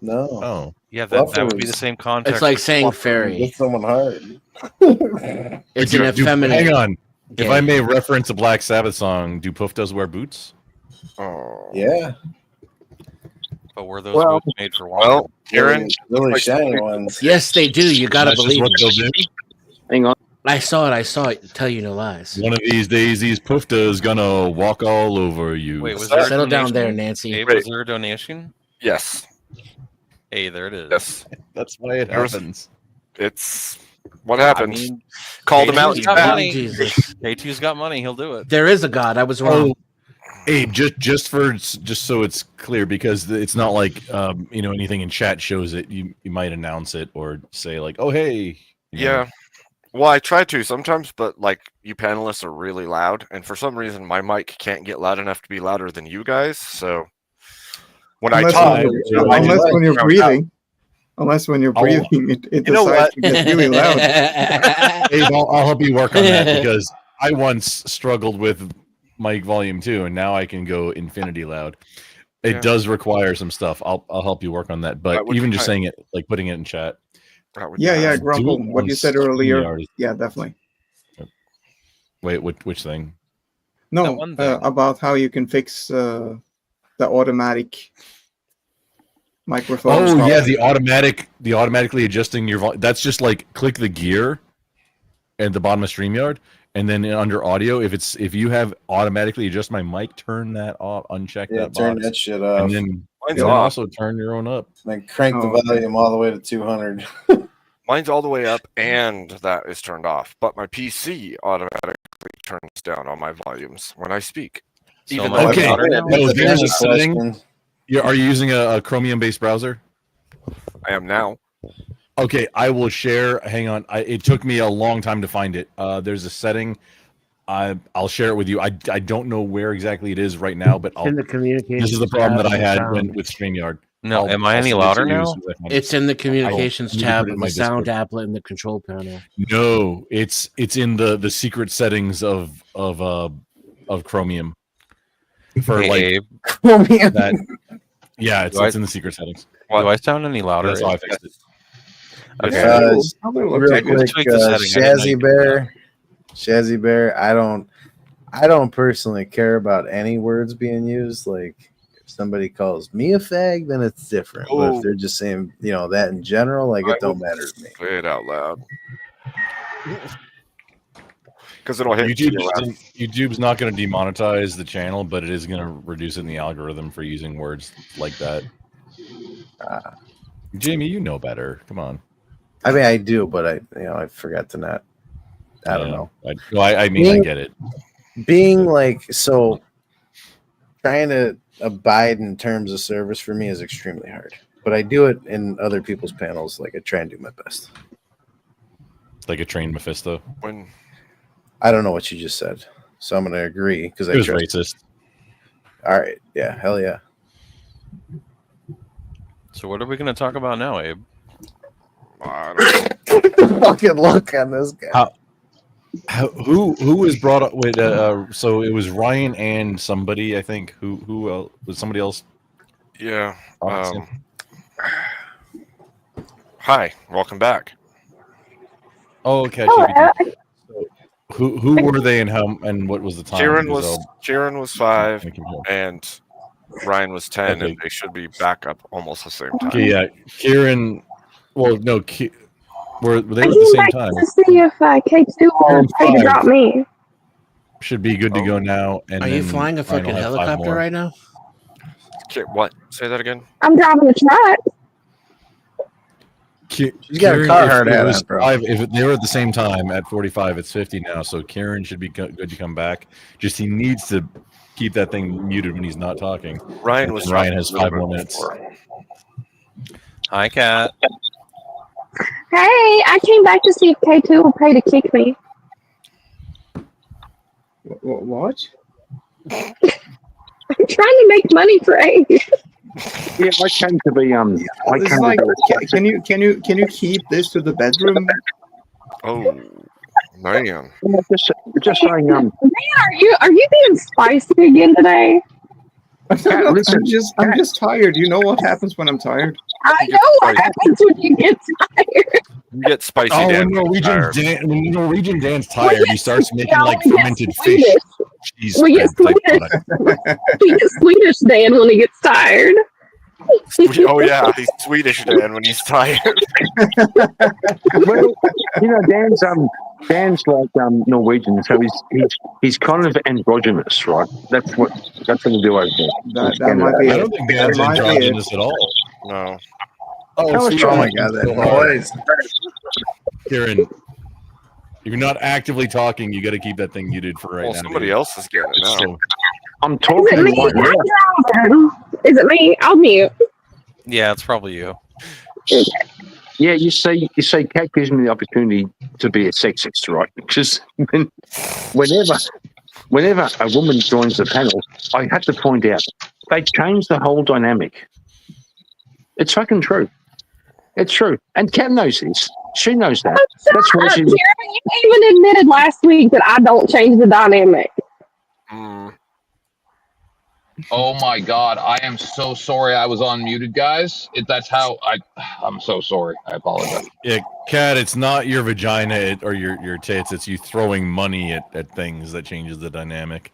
No. Oh, Yeah, that would be the same context. It's like for saying fluffer. fairy. Get someone hard. It's an effeminate. Hang on. gay. If I may reference a Black Sabbath song, do pooftas wear boots? Oh. Yeah. But were those boots made for walking? Well, Kieran, really shiny ones. Yes, they do. You gotta That's just believe what me. they'll do. Hang on. I saw it. Tell you no lies. One of these days, these pooftas gonna walk all over you. Wait, was there Settle a down donation? there, Nancy. Abe, was there a donation? Yes. Hey, there it is. Yes. That's why it happens. It's what happens. I mean, Called him out. K2's got money. Jesus. K2's got money. He'll do it. There is a God. I was wrong. Abe, just so it's clear, because it's not like anything in chat shows it. You might announce it or say like, "Oh, hey." Yeah. Well, I try to sometimes, but like you panelists are really loud, and for some reason my mic can't get loud enough to be louder than you guys. So when I talk, unless when you're breathing, it decides to get really loud. Abe, I'll help you work on that, because I once struggled with mic volume too, and now I can go infinity loud. It does require some stuff. I'll help you work on that. But even just saying it, like putting it in chat. Yeah, Grumble. What you said earlier. Yeah, definitely. Wait, which thing? No, about how you can fix the automatic microphone. Oh yeah, the automatically adjusting your volume. That's just like click the gear at the bottom of StreamYard, and then under audio, if you have automatically adjust my mic, turn that off, uncheck that turn box, that shit off. and then Mine's you can off. also turn your own up. Then crank the volume all the way to 200. Mine's all the way up, and that is turned off. But my PC automatically turns down all my volumes when I speak. Even though Okay, I'm there's a setting. Are you using a Chromium-based browser? I am now. Okay, I will share. Hang on, it took me a long time to find it. There's a setting. I'll share it with you. I don't know where exactly it is right now, but in the communications this is the problem that I tab had sound. with StreamYard. No, am I any louder now? It's in the communications tab in of my the sound Discord. applet in the control panel. No, it's in the secret settings of Chromium for Hey, like Chromium. that. Yeah, it's in the secret settings. Do I sound any louder? That's how I fixed it. Okay. Real quick, Shazzy Bear. I don't personally care about any words being used. Like if somebody calls me a fag, then it's different. But if they're just saying that in general, like it don't matter to me. Say it out loud. Because it'll hit YouTube's not going to demonetize the channel, but it is going to reduce it in the algorithm for using words like that. Jamie, you know better. Come on. I mean, I do, but I forgot to not. I don't know. I mean, I get it. Being like trying to abide in terms of service for me is extremely hard. But I do it in other people's panels. Like I try and do my best. Like a trained Mephisto. I don't know what you just said, so I'm going to agree because It was racist. All right, yeah, hell yeah. So what are we going to talk about now, Abe? Fucking look on this guy. Who was brought up with? So it was Ryan and somebody, I think. Who else? Was somebody else? Yeah. Hi, welcome back. Oh, okay. Who were they and how and what was the time? Kieran was 5 and Ryan was 10, and they should be back up almost the same time. Okay, yeah, Kieran. Well, no, were they at the same time? To see if K2 will try to drop me. Should be good to go now. And are you flying a fucking helicopter right now? Okay, what? Say that again. I'm driving a truck. She's got a Carhartt Kieran, hat on, if they were at the same time at 45, it's 50 now. So Kieran should be good to come back. Just he needs to keep that thing muted when he's not talking. Ryan has 5 more minutes. Hi, Kat. Hey, I came back to see if K2 will pay to kick me. What? I'm trying to make money for Abe. Yeah, I came to be It's like, can you keep this to the bedroom? Oh man. Just saying. Man, are you being spicy again today? I'm just tired. You know what happens when I'm tired? I know what happens when you get tired. You get spicy. Oh, Dan when Norwegian Dan's tired, he starts making like we get fermented fish. Swedish. We get Swedish Dan when he gets tired. Oh yeah, he's Swedish Dan when he's tired. Well, Dan's like Norwegian, so he's kind of androgynous, right? That's what we do over there. That might be. I don't think Dan's androgynous at all. No. Oh my god, that noise. Kieran, if you're not actively talking, you got to keep that thing muted for right now. Somebody else is getting it now. So, I'm talking right now. Is it me? I'll mute. Yeah, it's probably you. Yeah, you say, Kat gives me the opportunity to be a sexist, right? Because whenever a woman joins the panel, I have to point out they change the whole dynamic. It's fucking true. It's true, and Kat knows this. She knows that. That's why she. Kieran, you even admitted last week that I don't change the dynamic. Oh my God! I am so sorry. I was unmuted, guys. That's how I'm so sorry. I apologize. yeah, Kat, it's not your vagina or your tits. It's you throwing money at things that changes the dynamic.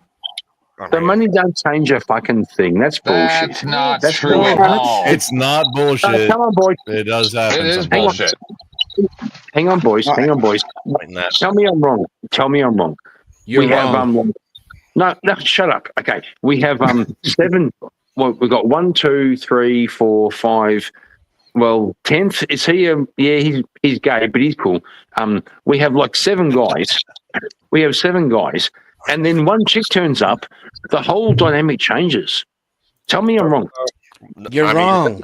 The money don't change a fucking thing. That's bullshit. That's not true at all. It's not bullshit. Come on, boys. It does happen. It is sometimes. bullshit. Hang on, boys. Tell me I'm wrong. You're wrong. No, shut up. Okay, we have 7. Well, we've got 1, 2, 3, 4, 5. Well, 10th is he? Yeah, he's gay, but he's cool. We have like 7 guys. We have 7 guys, and then one chick turns up. The whole dynamic changes. Tell me I'm wrong. You're wrong.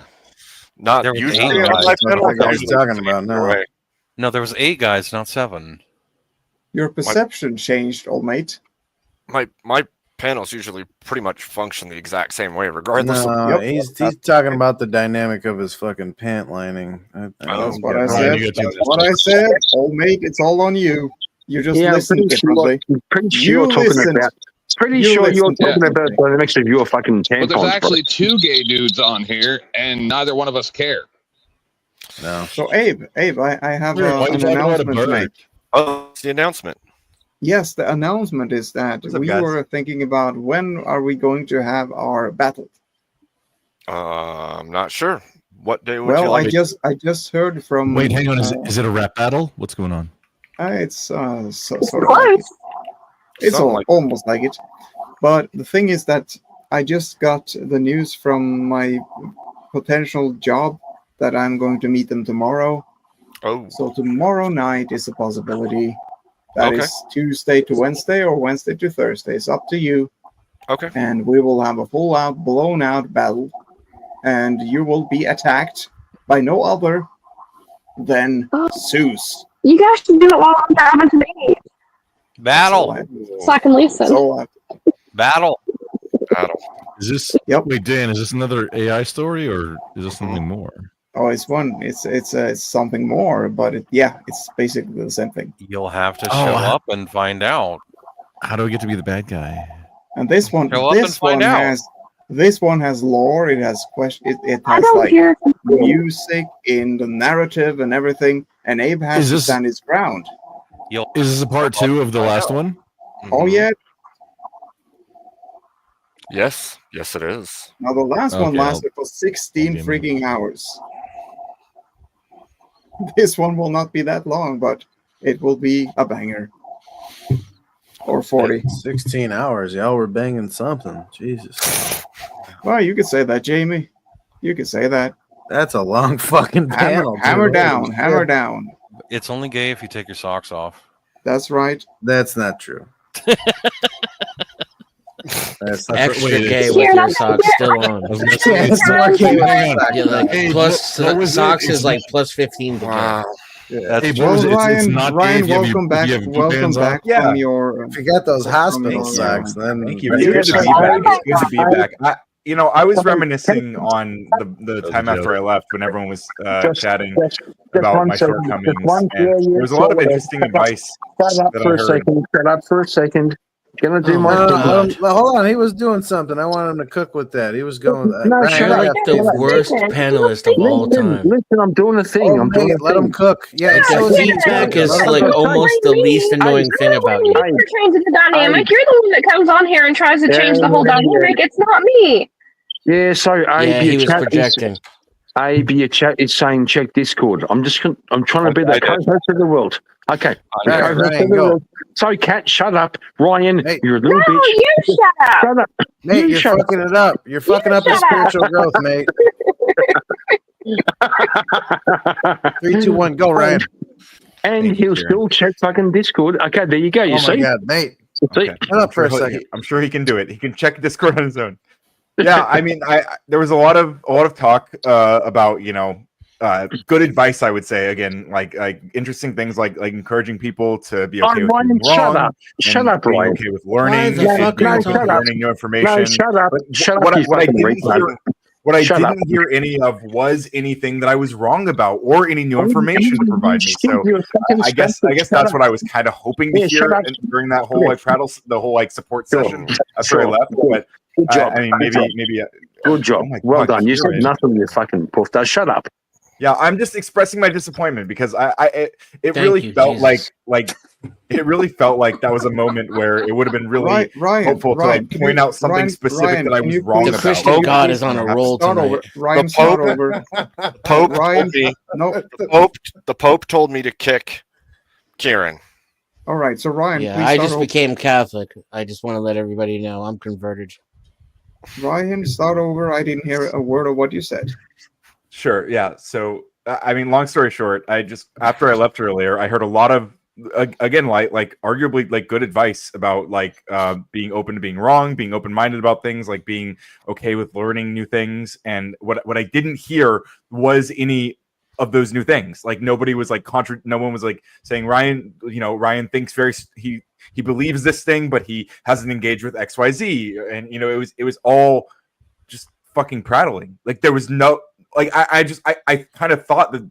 Not There was usually. 8 guys. talking about now. No, there was 8 guys, not 7. Your perception changed, old mate. My panels usually pretty much function the exact same way, regardless. No, he's talking about the dynamic of his fucking pant lining. That's what I said. That's what I said. Old mate, it's all on you. You just listen differently. Pretty sure you're talking about the dynamics of your fucking tampons. But there's actually 2 gay dudes on here, and neither one of us care. No. So Abe, I have an announcement to make. Oh, it's the announcement. Yes, the announcement is that we were thinking about when are we going to have our battle. I'm not sure. What day would you Well, like? I just heard from. Wait, hang on. Is it a rap battle? What's going on? It's sort of like it. It's almost like it. But the thing is that I just got the news from my potential job that I'm going to meet them tomorrow. Oh. So tomorrow night is a possibility. That is Tuesday to Wednesday or Wednesday to Thursday. It's up to you. Okay. And we will have a full-out, blown-out battle. And you will be attacked by no other than Zeus. You guys should do it while I'm driving to the eat. Battle. So I can listen. Battle. Is this? Wait, Dan, is this another AI story or is this something more? Oh, it's one. It's something more, but it's basically the same thing. You'll have to show up and find out. How do I get to be the bad guy? And this one, Show up and find out. This one has lore. It has question. It has like music in the narrative and everything. And Abe has to stand his ground. Is this a part 2 of the last one? Oh yeah. Yes, it is. Now the last one lasted for 16 freaking hours. This one will not be that long, but it will be a banger. Or 40. 16 hours. Y'all were banging something. Jesus. Well, you could say that, Jamie. You could say that. That's a long fucking panel. Hammer down. It's only gay if you take your socks off. That's right. That's not true. extra gay with your socks still on. Yeah, like socks is like plus 15 to gay. Hey, Ryan, welcome back. Welcome back from your. If you got those from hospital your, socks, then Thank you. It's good to be back. It's good to be back. I was reminiscing on the time after I left when everyone was chatting about my shortcomings, and there was a lot of interesting advice Shut up that for I a heard. second. Shut up for a second. Gonna do my hold on. He was doing something. I wanted him to cook with that. He was going. No, shut You're up. like the worst panelist of all time. Listen, I'm doing a thing. I'm doing a let thing. him cook. Yeah, Like the feedback is like almost the least annoying thing about you. You're changing the dynamic. You're the one that comes on here and tries to change the whole dynamic. It's not me. Yeah, so Yeah, he was projecting. AB chat is saying check Discord. I'm trying to be the co-host of the world. Okay. The Right, co-host Ryan, of the go. world. So, Kat, shut up. Ryan, you're a little No, bitch. you shut up. Shut up. Mate, you're shut fucking it up. You're fucking up his shut up. spiritual growth, mate. 3, 2, 1, go, Ryan. And he'll still check fucking Discord. Okay, there you go. You Oh see? my god, mate. Okay. Shut up for a second. I'm sure he can do it. He can check Discord on his own. Yeah, I mean, there was a lot of talk about good advice. I would say again, like interesting things like encouraging people to be okay with Ryan, being wrong. shut up. Shut up, being Ryan. okay with learning. Why the And fuck being are you okay with talking? learning new information. No, shut up. But Shut up, what you I fucking didn't retard. hear. What I Shut up. didn't hear any of was anything that I was wrong about or any new information to provide me. So I guess that's what I was kind of hoping to Yeah, shut hear up. during that whole support session after I left. But Good job. I mean, maybe. Good job. Oh my Well God, done. You said Kieran. nothing, you fucking poof. Now shut up. Yeah, I'm just expressing my disappointment because it Thank really you, felt Jesus. like it really felt like that was a moment where it would have been really Ryan, helpful to like point out something specific that I was wrong The about. Christian God is on a roll Start tonight. over. Ryan, start over. Pope Ryan, told me, no. the Pope told me to kick Kieran. All right, so Ryan, Yeah, please I start just over. became Catholic. I just want to let everybody know I'm converted. Ryan, start over. I didn't hear a word of what you said. Sure, yeah. So I mean, long story short, after I left earlier, I heard a lot of again like arguably like good advice about like being open to being wrong, being open-minded about things, like being okay with learning new things. And what I didn't hear was any of those new things. Like nobody was like no one was like saying Ryan thinks he believes this thing, but he hasn't engaged with XYZ. And it was all just fucking prattling. Like there was no like I kind of thought that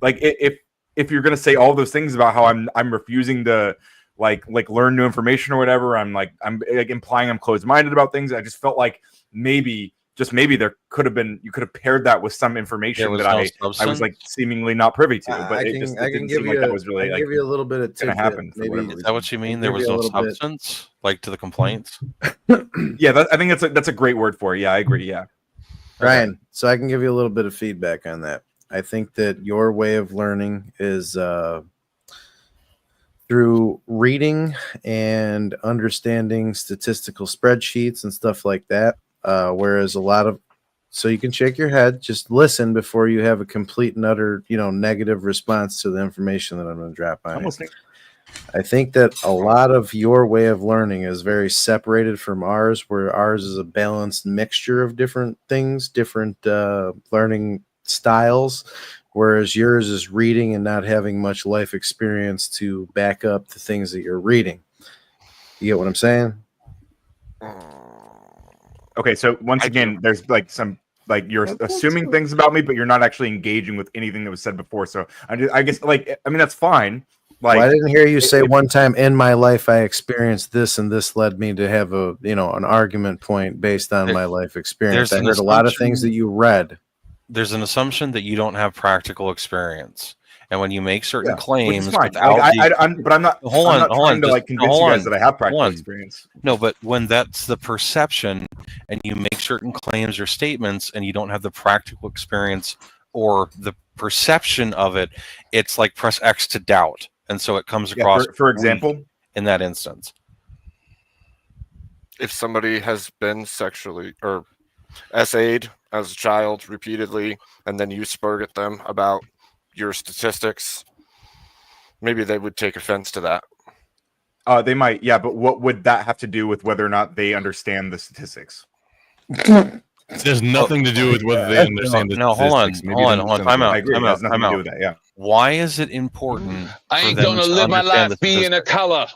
like if you're gonna say all those things about how I'm refusing to like learn new information or whatever, I'm implying I'm closed-minded about things. I just felt like maybe there could have been, you could have paired that with some information that I was like seemingly not privy to, but it didn't seem like that was really like give you a little bit of gonna happen. Maybe Is that what you mean? There was no substance, like to the complaints. Yeah, I think that's a great word for it. Yeah, I agree. Yeah, Ryan, so I can give you a little bit of feedback on that. I think that your way of learning is through reading and understanding statistical spreadsheets and stuff like that. Whereas so you can shake your head, just listen before you have a complete and utter, negative response to the information that I'm going to drop on you. I think that a lot of your way of learning is very separated from ours, where ours is a balanced mixture of different things, different learning styles, whereas yours is reading and not having much life experience to back up the things that you're reading. You get what I'm saying? Okay, so once again, there's like some like you're assuming things about me, but you're not actually engaging with anything that was said before. So I guess that's fine. Like, I didn't hear you say one time in my life I experienced this, and this led me to have an argument point based on my life experience. I heard a lot of things that you read. There's an assumption that you don't have practical experience, and when you make certain claims, but I'm not. Hold I'm on, not trying to like convince you guys that I have practical experience. No, but when that's the perception, and you make certain claims or statements, and you don't have the practical experience or the perception of it, it's like press X to doubt. And so it comes across. For example, in that instance, if somebody has been sexually or essayed as a child repeatedly, and then you spurred at them about your statistics, maybe they would take offense to that. They might, yeah, but what would that have to do with whether or not they understand the statistics? There's nothing to do with whether they understand the hold on, statistics. hold on. Time out. I agree. Time It has out. nothing Time to do out. with that. Yeah. Why is it important I for ain't them gonna to live my understand life the being a color.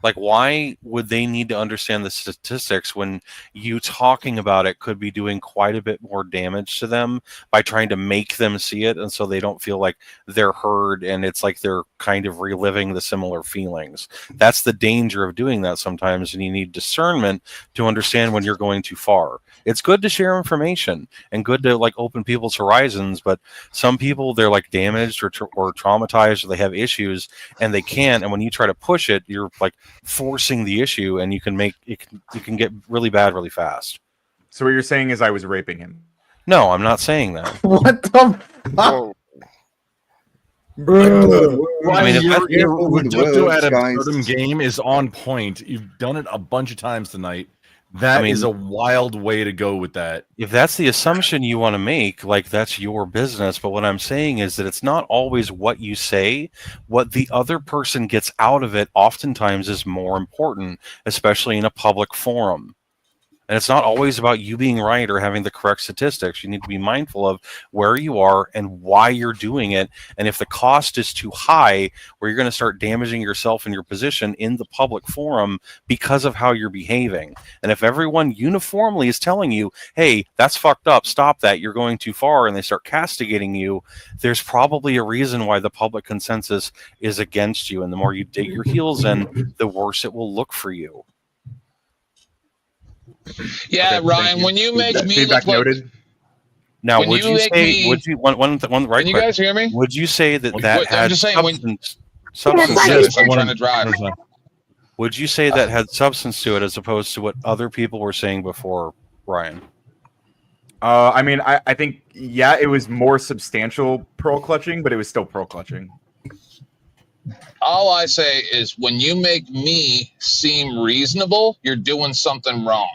Like, why would they need to understand the statistics when you talking about it could be doing quite a bit more damage to them by trying to make them see it, and so they don't feel like they're heard, and it's like they're kind of reliving the similar feelings. That's the danger of doing that sometimes, and you need discernment to understand when you're going too far. It's good to share information and good to like open people's horizons, but some people, they're like damaged or traumatized, or they have issues and they can't, and when you try to push it, you're like forcing the issue, and you can get really bad really fast. So what you're saying is I was raping him? No, I'm not saying that. What the fuck? I mean, your reducto ad guys. absurdum game is on point. You've done it a bunch of times tonight. That is a wild way to go with that. If that's the assumption you want to make, like, that's your business. But what I'm saying is that it's not always what you say. What the other person gets out of it oftentimes is more important, especially in a public forum. And it's not always about you being right or having the correct statistics. You need to be mindful of where you are and why you're doing it. And if the cost is too high, where you're going to start damaging yourself and your position in the public forum because of how you're behaving. And if everyone uniformly is telling you, hey, that's fucked up, stop that, you're going too far, and they start castigating you, there's probably a reason why the public consensus is against you. And the more you dig your heels in, the worse it will look for you. Yeah, Okay, Ryan, when you make me feedback look like, noted. Now, when would you you make say? me- Would you one right? Can you quick, guys hear me? Would you say that that I'm had just saying, when- substance? Yes, I'm trying to drive. Would you say that had substance to it as opposed to what other people were saying before, Ryan? I mean, I think, yeah, it was more substantial pearl clutching, but it was still pearl clutching. All I say is when you make me seem reasonable, you're doing something wrong.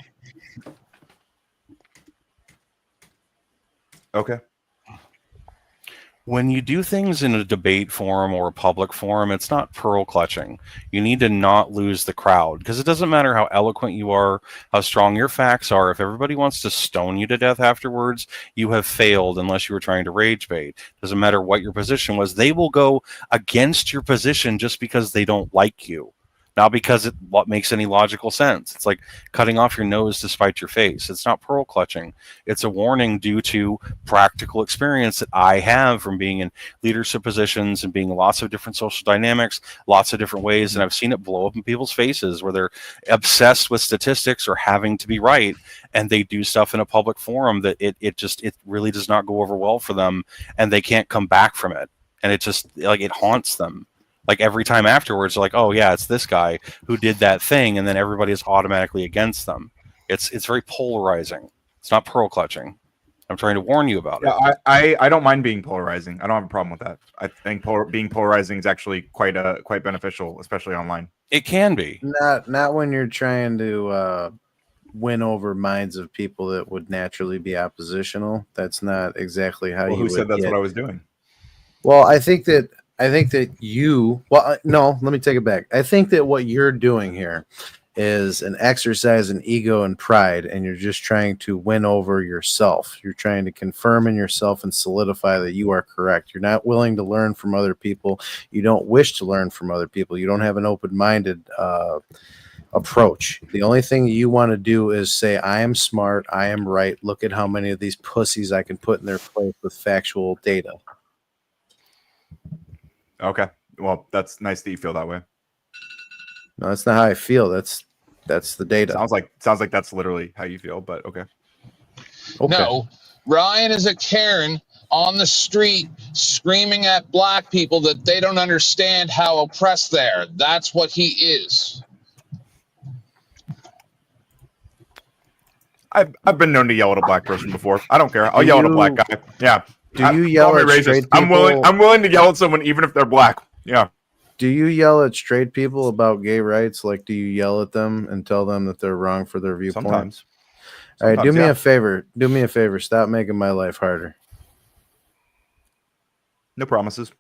Okay. When you do things in a debate forum or a public forum, it's not pearl clutching. You need to not lose the crowd, because it doesn't matter how eloquent you are, how strong your facts are. If everybody wants to stone you to death afterwards, you have failed unless you were trying to rage bait. Doesn't matter what your position was. They will go against your position just because they don't like you. Not because it makes any logical sense. It's like cutting off your nose to spite your face. It's not pearl clutching. It's a warning due to practical experience that I have from being in leadership positions and being lots of different social dynamics, lots of different ways. And I've seen it blow up in people's faces where they're obsessed with statistics or having to be right. And they do stuff in a public forum that it really does not go over well for them. And they can't come back from it. And it just, like, it haunts them. Like every time afterwards, they're like, oh yeah, it's this guy who did that thing, and then everybody is automatically against them. It's very polarizing. It's not pearl clutching. I'm trying to warn you about it. I don't mind being polarizing. I don't have a problem with that. I think being polarizing is actually quite beneficial, especially online. It can be. Not when you're trying to win over minds of people that would naturally be oppositional. That's not exactly how you. Who said that's what I was doing? Well, I think that you, no, let me take it back. I think that what you're doing here is an exercise in ego and pride, and you're just trying to win over yourself. You're trying to confirm in yourself and solidify that you are correct. You're not willing to learn from other people. You don't wish to learn from other people. You don't have an open-minded approach. The only thing you want to do is say, I am smart, I am right. Look at how many of these pussies I can put in their place with factual data. Okay. Well, that's nice that you feel that way. No, that's not how I feel. That's the data. Sounds like that's literally how you feel, but okay. No, Ryan is a Karen on the street screaming at black people that they don't understand how oppressed they are. That's what he is. I've been known to yell at a black person before. I don't care. I'll yell at a black guy. Yeah. Do you yell at straight people? I'm willing to yell at someone even if they're black. Yeah. Do you yell at straight people about gay rights? Like, do you yell at them and tell them that they're wrong for their viewpoint? Sometimes. All right, do me a favor. Do me a favor. Stop making my life harder. No promises.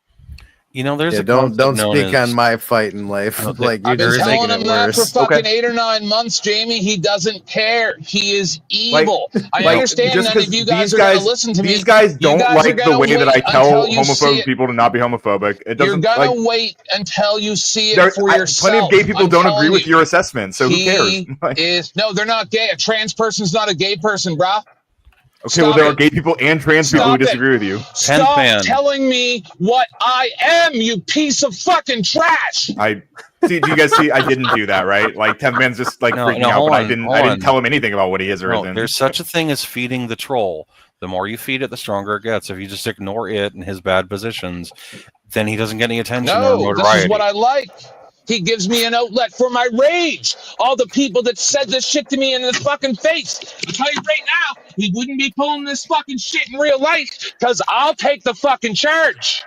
there's a don't concept known speak as- on my fight in life. Like you're I've been just telling making him it that for worse. fucking 8 or 9 months, Jamie. He doesn't care. He is evil. I understand just none because of you guys are going to listen to me. these guys You don't guys are like the gonna way that wait I tell until you see homophobic it. people to not be homophobic. It You're doesn't gonna like wait until you see it for yourself. plenty of gay people I'm don't agree telling with you. your assessment, so who cares? He no, they're not gay. A trans person's not a gay person, brah. Okay, well, there are gay people and trans people who Stop it. disagree with you. Stop telling me what I am, you piece of fucking trash. I see. Do you guys see? I didn't do that, right? Like 10th man's just like freaking out, hold but on, I hold didn't on. tell him anything about what he is or No, isn't. there's such a thing as feeding the troll. The more you feed it, the stronger it gets. If you just ignore it and his bad positions, then he doesn't get any attention or No, this notoriety. is what I like. He gives me an outlet for my rage. All the people that said this shit to me in his fucking face. I'll tell you right now, he wouldn't be pulling this fucking shit in real life because I'll take the fucking charge.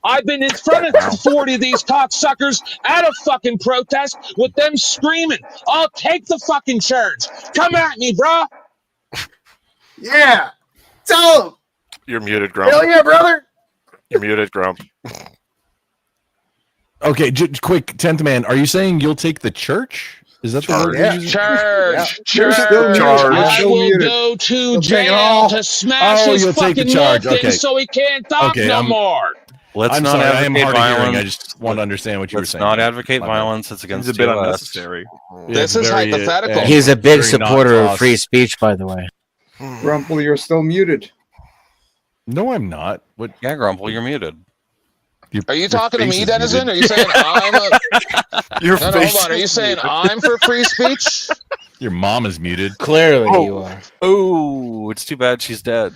I've been in front of 40 of these cocksuckers at a fucking protest with them screaming. I'll take the fucking charge. Come at me, bro. Yeah. Tell him. You're muted, Grump. Hell yeah, brother. You're muted, Grump. Okay, quick, 10th man. Are you saying you'll take the church? Is that the word you're using? Charge. You're still muted. I will go to jail to smash his you'll take the fucking charge. milk in Okay. so he can't talk no more. Let's I'm not sorry, I am advocate hard of hearing. violence. I just want to understand what you were Let's saying. not advocate My bad. violence. It's against It's a bit US. unnecessary. This is hypothetical. He's a big very supporter not of free speech, by the way. Grumple, you're still muted. No, I'm not. What? Yeah, Grumple, you're muted. Are you talking to face me, is Denizen? muted. Are you saying I'm a... Your No, face hold on. Are you is saying muted. I'm for free speech? Your mom is muted. Clearly, you are. Oh, it's too bad she's dead.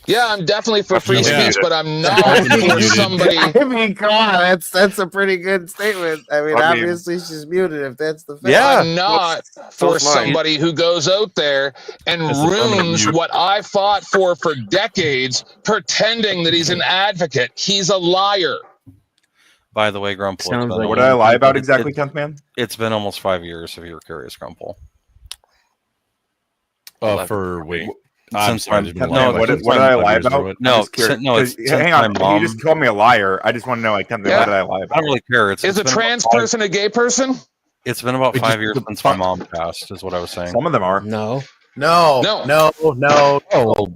Yeah, I'm definitely for free Yeah. speech, but I'm not Definitely for muted. somebody... I mean, come on, that's a pretty good statement. I mean, I mean- obviously she's muted if that's the fact. Yeah. I'm not for So's mine. somebody who goes out there and That's a permanent ruins mute. what I fought for decades, pretending that he's an advocate. He's a liar. By the way, Grumple, it's Sounds been like What almost- did I lie about it- exactly, it- 10th man? It's been almost 5 years, if you're curious, Grumple. For wait. Since sorry, my- there's been no, like What did 5 I lie years or about? what? No, I'm just curious. no, it's 'Cause- since hang on. my mom- You just called me a liar. I just want to know, like, 10th man, Yeah. what did I lie I about? don't really care. Is it's a been trans about five- person a gay person? It's been about It 5 just- years the since fu- my mom passed, is what I was saying. Some of them are. No. No, No. no, no. Oh,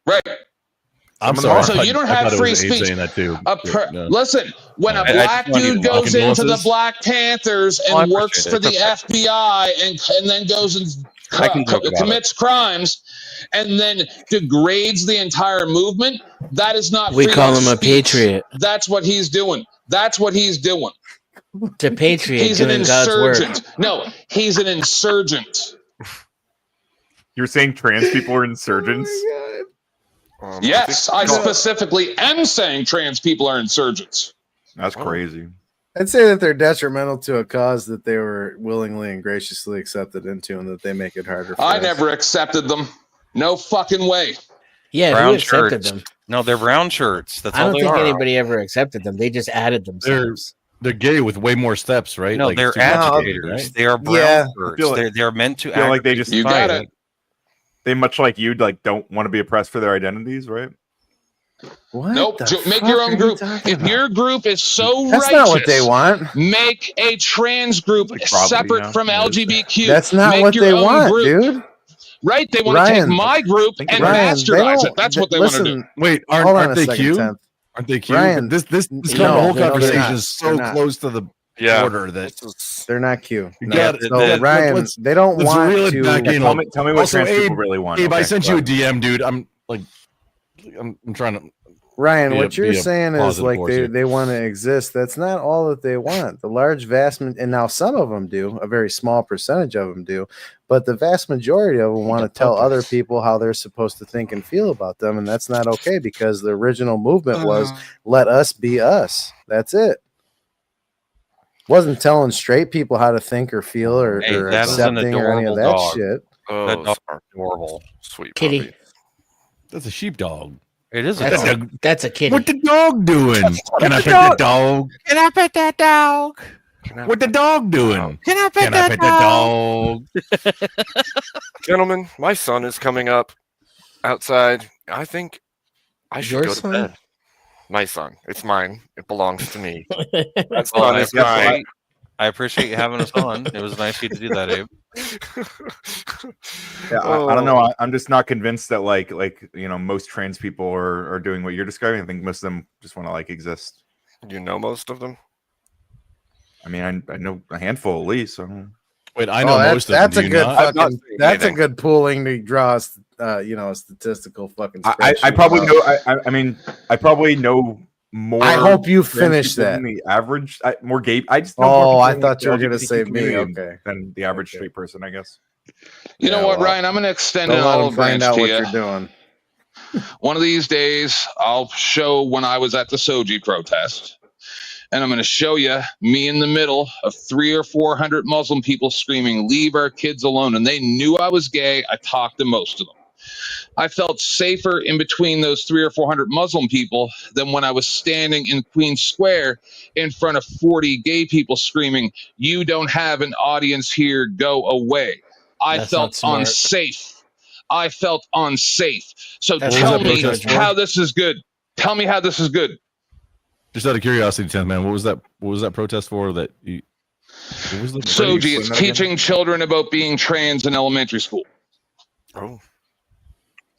Right. I'm Some of them sorry. are. So you don't have I thought it free was Abe speech. saying that too. No. Listen, when a I just black want you dude to goes know. into the Condolences. Black Panthers Oh, I and works appreciate for it. the It's okay. FBI and then goes and I can joke about commits crimes and then degrades the entire movement, that is not We freedom call of him a speech. patriot. That's what he's doing. That's what he's doing. It's a patriot He's an doing God's work. insurgent. No, he's an insurgent. You're saying trans people are insurgents? Yes, I specifically am saying trans people are insurgents. That's crazy. I'd say that they're detrimental to a cause that they were willingly and graciously accepted into, and that they make it harder for I us. never accepted them. No fucking way. Yeah, who Brown accepted shirts. them? No, they're brown shirts. That's I all don't they think are. anybody ever accepted them. They just added themselves. They're gay with way more steps, right? No, Like, they're it's too complicated, agitators. right? They are brown Yeah. shirts. feel like- They're meant to feel like they aggravate just- You got society. it. They much like you, like don't want to be oppressed for their identities, right? What Nope. the Make fuck your are own you group. talking If about? your group is so That's righteous, not what they want. make a trans group Like property, separate yeah. from LGBTQ. That's not Make what your they own want, group. dude. Right? They want to take Ryan, my group and Ryan, they bastardize don't- it. That's what they want to do. listen, Wait, hold aren't on a they second, cute? Tenth. Aren't they cute? Ryan, this no, whole they're conversation not. is so They're not. close to the border that They're not cute. You No. got it. So Ryan, Let's- they don't let's want reel it to. back in. Tell me what Also, trans people Abe, really want. Abe, I Okay, sent go you a ahead. DM, dude. I'm trying to. Ryan, be what you're a saying is positive like force they, here. they want to exist. That's not all that they want. The large vast and now some of them do, a very small percentage of them do, but the vast majority of them want to tell other people how they're supposed to think and feel about them, and that's not okay because the original movement was let us be us. That's it. Wasn't telling straight people how to think or feel or, Hey, or that is an accepting or any of adorable that dog. shit. That Oh, dog's sorry. adorable. Sweet Kitty. puppy. That's a sheepdog. It is a That's dog. that's a kitty. What the dog doing? Can I pet the dog? Can I pet that dog? What the dog doing? Can I pet Can I pet the dog? Gentlemen, my son is coming up outside. I think I should Your go son? to bed. My son. It's mine. It belongs to me. That Well, son is mine. I appreciate you having us on. It was nice of you to do that, Abe. Yeah, I don't know. I'm just not convinced that like most trans people are doing what you're describing. I think most of them just want to like exist. You know most of them? I mean, I know a handful at least. So. Wait, I know most of them. That's a good fucking. That's a anything. good pooling to draw. A statistical fucking. I probably know. I mean, I probably know more. I hope you trans finish people that. than the average. More gay. I just know Oh, more I people thought in you were the gonna LGBTQ say me. community Okay. Than the average straight person, I guess. You know what, Ryan? I'm going to extend an Don't let olive them find branch out to what you. you're doing. One of these days, I'll show when I was at the Soji protest. And I'm going to show you me in the middle of 300 or 400 Muslim people screaming, "Leave our kids alone." And they knew I was gay. I talked to most of them. I felt safer in between those 300 or 400 Muslim people than when I was standing in Queen Square in front of 40 gay people screaming, "You don't have an audience here, go away." I That's felt not smart. unsafe. I felt unsafe. So That's tell not me protest for? how this is good. Tell me how this is good. Just out of curiosity, 10th man, what was that protest for? That you, what was the Soji, it's teaching children about being trans in elementary school.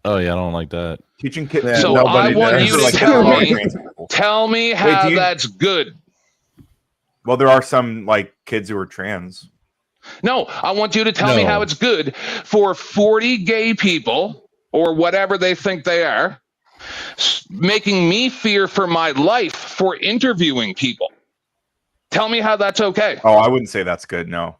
Oh yeah, I don't like that. Teaching kids. So I want you to tell me how that's good. Well, there are some like kids who are trans. No, I want you to tell me how it's good for 40 gay people or whatever they think they are, making me fear for my life for interviewing people. Tell me how that's okay. Oh, I wouldn't say that's good. No.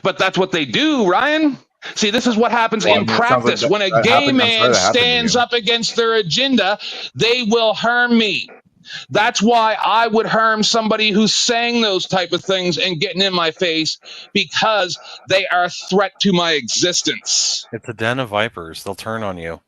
But that's what they do, Ryan. See, this is what happens Well, I in mean, it sounds like practice. When a that gay happened. I'm sorry man that happened to stands you. up against their agenda, they will harm me. That's why I would harm somebody who's saying those type of things and getting in my face, because they are a threat to my existence. It's a den of vipers. They'll turn on you.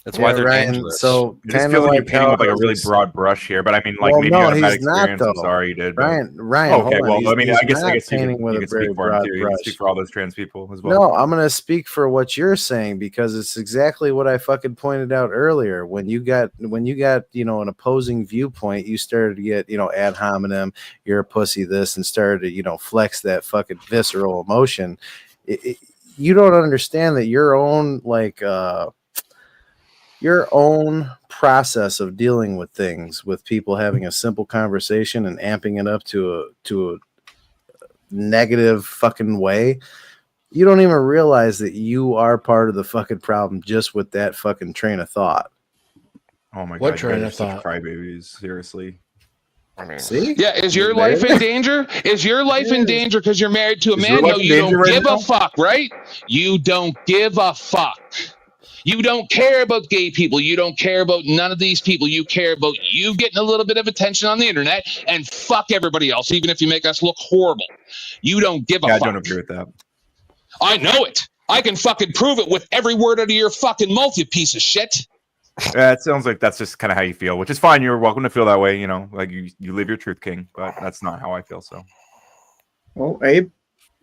That's why they're Ryan, dangerous. so It just kind feels of like you're like painting how with like a really this- broad brush here, but I mean, like Well, maybe no, you got a bad he's not, experience. I'm though. sorry you did. But... Ryan, okay, hold on. well, I mean, He's I guess not you painting can, with you a can very speak for him broad too. You can brush. speak for all those trans people as well. No, I'm gonna speak for what you're saying because it's exactly what I fucking pointed out earlier. When you got an opposing viewpoint, you started to get ad hominem, you're a pussy, this, and started to flex that fucking visceral emotion. You don't understand that your own process of dealing with things, with people having a simple conversation and amping it up to a negative fucking way. You don't even realize that you are part of the fucking problem just with that fucking train of thought. Oh my What god, train you of guys are thought? such crybabies. Seriously. I mean, see? Yeah, is your life in danger? Is your life in danger because you're married to a Is your man? No, life in you danger don't right give now? a fuck, right? You don't give a fuck. You don't care about gay people. You don't care about none of these people. You care about you getting a little bit of attention on the internet and fuck everybody else, even if you make us look horrible. You don't give a Yeah, I fuck. don't agree with that. I know it. I can fucking prove it with every word out of your fucking mouth, you piece of shit. Yeah, it sounds like that's just kind of how you feel, which is fine. You're welcome to feel that way. Like you live your truth, King. But that's not how I feel. So. Well, Abe.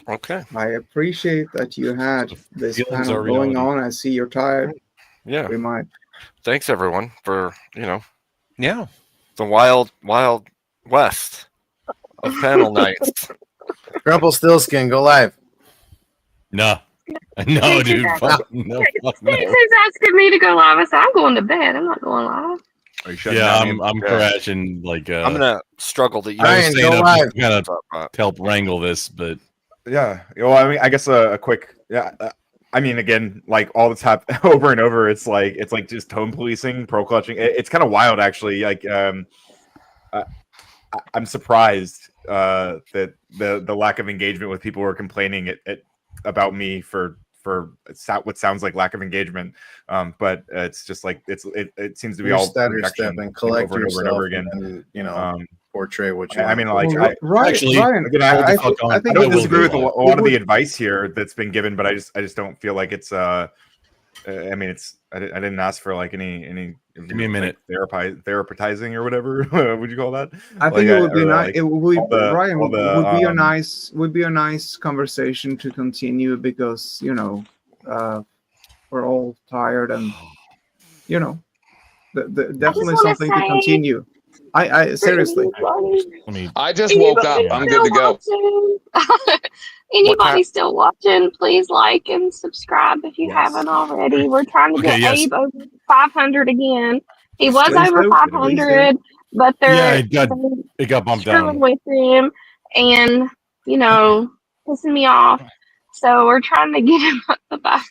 Okay. I appreciate that you had this Feelings panel are going reality. on. I see you're tired. Yeah. We might. Thanks everyone for Yeah. the wild west of panel nights. Grumple Stillskin, go live. No. No, dude. Fuck, no, fuck no. He's asking me to go live. I said, I'm going to bed. I'm not going live. Are you shutting Yeah, down? I'm crashing. Like I'm gonna struggle to use. I was staying go up live. to kind of help wrangle this, but Yeah. Well, I mean, I guess a quick. Yeah. I mean, again, like all the time, over and over, it's like just tone policing, pro clutching. It's kind of wild, actually. Like, I'm surprised that the lack of engagement with people who are complaining about me for what sounds like lack of engagement. But it's just like it seems to be You're all stutter projection stepping, collect over and over and over again. and portray what you. I mean, want. like, Ryan, again, I don't disagree with a lot of the advice here that's been given, but I just don't feel like it's. I mean, I didn't ask for like any. Give me a minute. Like, therapizing or whatever. Would you call that? I think it would be nice. It would Ryan would be a nice conversation to continue because we're all tired and Definitely something to continue. I seriously. I just woke up. I'm good to go. Anybody still watching, please like and subscribe if you haven't already. We're trying to get Abe over 500 again. He was over 500, but Yeah, they're it got bumped screwing down. with him and, pissing me off. So we're trying to get him up above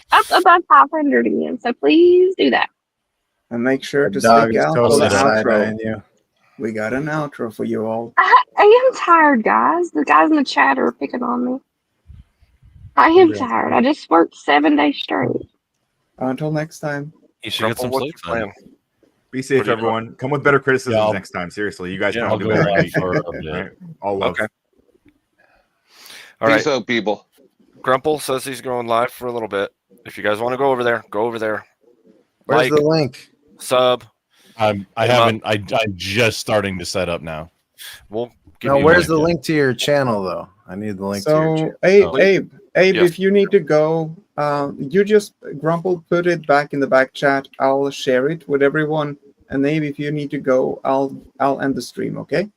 500 again. So please do that. And make sure to dog stick is out for the totally side-eyeing outro. you. We got an outro for you all. I am tired, guys. The guys in the chat are picking on me. I am tired. I just worked 7 days straight. Until next time. You should get some sleep. Be safe, everyone. Come with better criticisms next time. Seriously, you guys can all do better than me. Right? All love. Okay. All right. Peace out, people. Grumple says he's going live for a little bit. If you guys want to go over there, go over there. Where's the link? Sub. I'm just starting to set up now. We'll No, where's the link to your channel though? I need the link to your channel. Abe, Yes. if you need to go, you just Grumple put it back in the back chat. I'll share it with everyone. And Abe, if you need to go, I'll end the stream. Okay?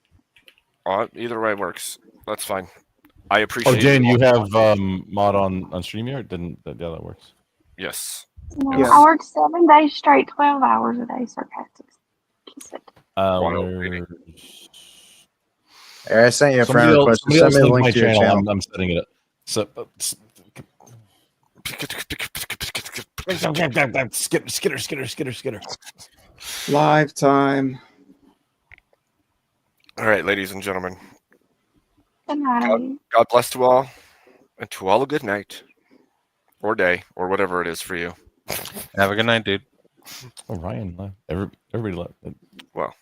Either way works. That's fine. I appreciate. Oh, Dan, you have mod on StreamYard? That works. Yes. No, I worked 7 days straight, 12 hours a day. Sarcastic. I sent you a friend request. Send me the link to your channel. I'm setting it up. So, skitter. Lifetime. All right, ladies and gentlemen. Good night. God bless to all, and to all a good night, or day, or whatever it is for you. Have a good night, dude. Oh, Ryan left. Everybody left. Well,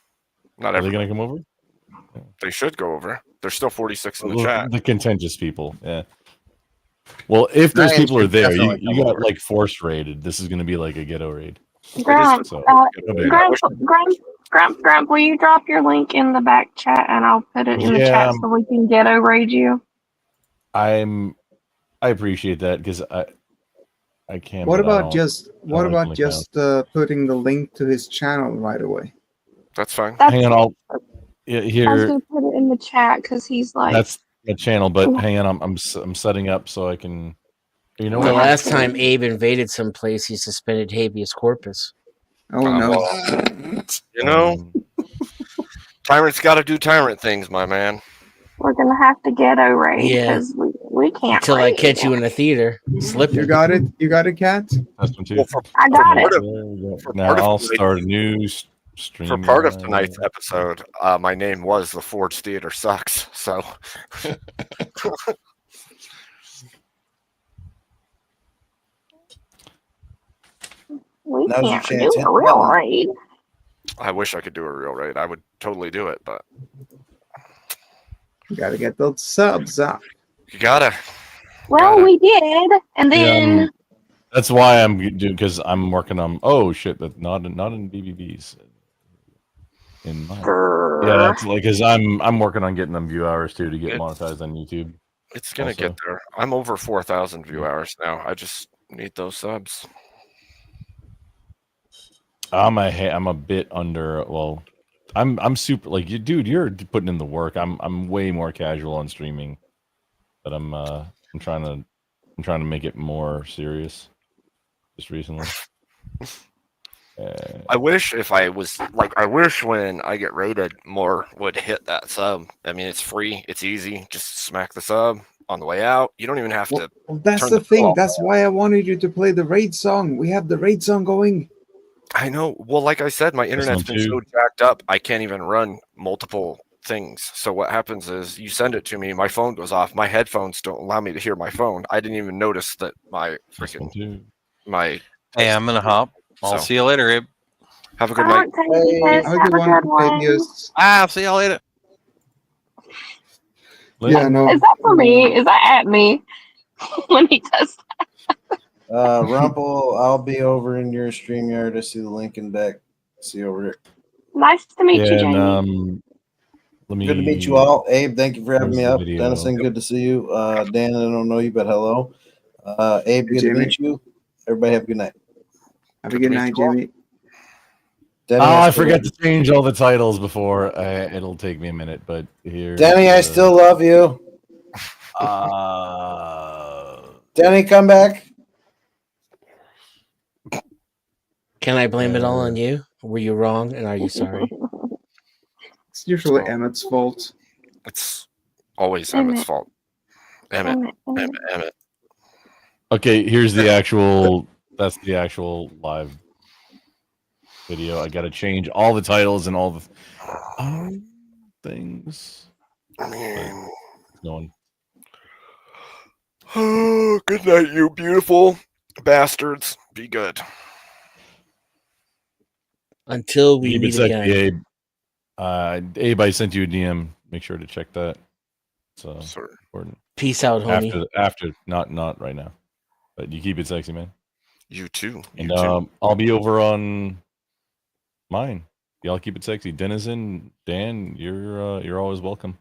not Are everybody. they going to come over? They should go over. There's still 46 in the chat. The contentious people, yeah. Well, if those Ryan people are should there, definitely you come got over. like force raided. This is going to be like a ghetto raid. Grump, So, Grump, will you drop your link in the back chat and I'll put it in the chat so we can ghetto raid you? I appreciate that because I can't. What about just putting the link to his channel right away? That's fine. Hang on, I was here. gonna put it in the chat because he's like. That's the channel, but hang on, I'm setting up so I can. You know, the last time Abe invaded some place, he suspended habeas corpus. Oh no! You know, tyrants got to do tyrant things, my man. We're gonna have to ghetto raid Yeah. because we can't. Until I raid. catch you in the theater slipping. You got it. You got it, Cat. That's one too. I got it. Now I'll start a new stream. For part of tonight's episode, my name was The Ford Theater Sucks. So. We Now's your can't chance. do a real raid. I wish I could do a real raid. I would totally do it, but You gotta get those subs up. you gotta. Well, we did, and then That's why I'm doing because I'm working on. Oh shit! But not in BBBs. In mine. Yeah, that's like because I'm working on getting them view hours too to get monetized on YouTube. It's gonna get there. I'm over 4,000 view hours now. I just need those subs. I'm a bit under. Well, I'm super like you, dude. You're putting in the work. I'm way more casual on streaming, but I'm trying to make it more serious. Just recently. I wish if I was like, I wish when I get rated, more would hit that sub. I mean, it's free, it's easy. Just smack the sub on the way out. You don't even have to. Well, that's turn the thing. call. That's why I wanted you to play the raid song. We have the raid song going. I know. Well, like I said, my internet's been so jacked up, I can't even run multiple things. So what happens is you send it to me, my phone goes off. My headphones don't allow me to hear my phone. I didn't even notice that my freaking my. Hey, I'm gonna hop. I'll see you later, Abe. Have a good night. Have a good one. I'll see you later. Yeah, no. Is that for me? Is that at me when he does that? Rumple, I'll be over in your StreamYard to see the link in back. See you over here. Nice to meet you, And, Jamie. Good to meet you all. Abe, thank you for having Where's me the up. video? Dennison, good to see you. Dan, I don't know you, but hello. Abe, good to Jamie. meet you. Everybody have a good night. Have a good night, Jamie. Oh, I forgot to change all the titles before. It'll take me a minute, but here. Denny, I still love you. Denny, come back. Can I blame it all on you? Were you wrong, and are you sorry? It's usually Emmett's fault. It's always Emmett's fault. Emmett. Okay, here's the actual. That's the actual live video. I got to change all the titles and all the things. Going. Oh, good night, you beautiful bastards. Be good. Until we meet Sexy, again. Abe, I sent you a DM. Make sure to check that. So important. Peace out, homie. After, not right now. But you keep it sexy, man. You too. And I'll be over on mine. Y'all keep it sexy. Denizen, Dan, you're always welcome.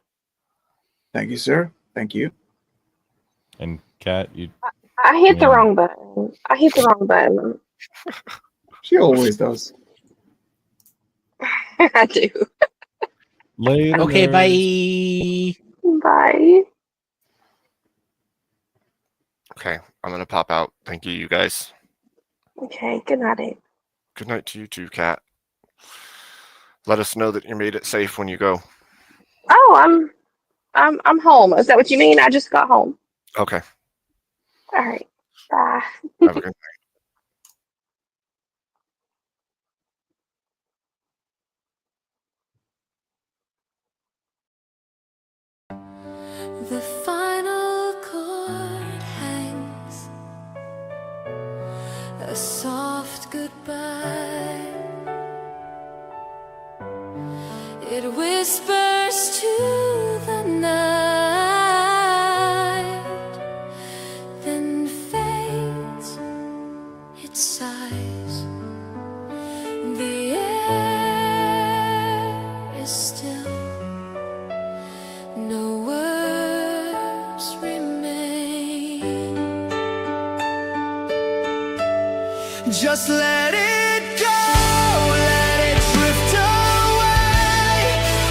Thank you, sir. Thank you. And Kat, you. I hit the wrong button. She always does. I do. Later. Okay, bye. Bye. Okay, I'm gonna pop out. Thank you, you guys. Okay, good night, Abe. Good night to you too, Kat. Let us know that you made it safe when you go. Oh, I'm home. Is that what you mean? I just got home. Okay. All right. Bye. Have a good night. The final chord hangs, a soft goodbye. It whispers to the night, then fades, it sighs. The air is still, no words remain. Just let it go, let it drift away,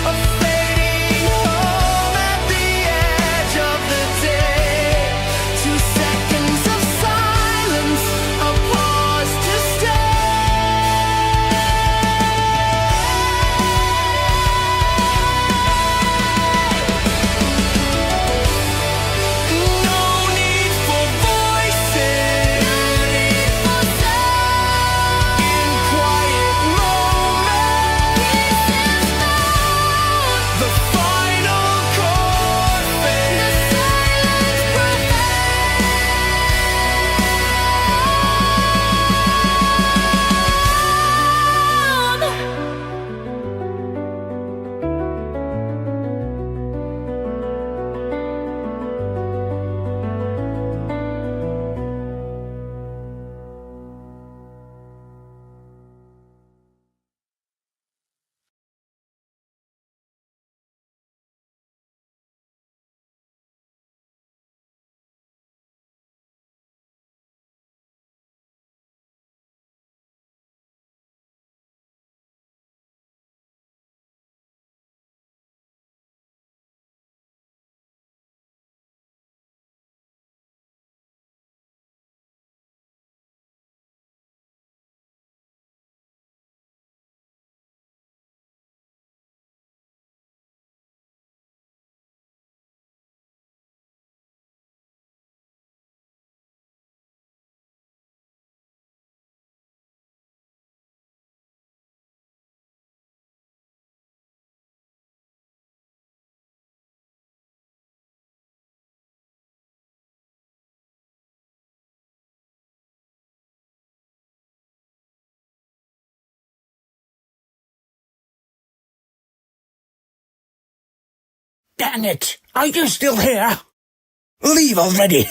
a fading home at the edge of the day. 2 seconds of silence, a pause to no need for voices, in quiet moments, the final chord fades, the Damn it! Are you still here? Leave already!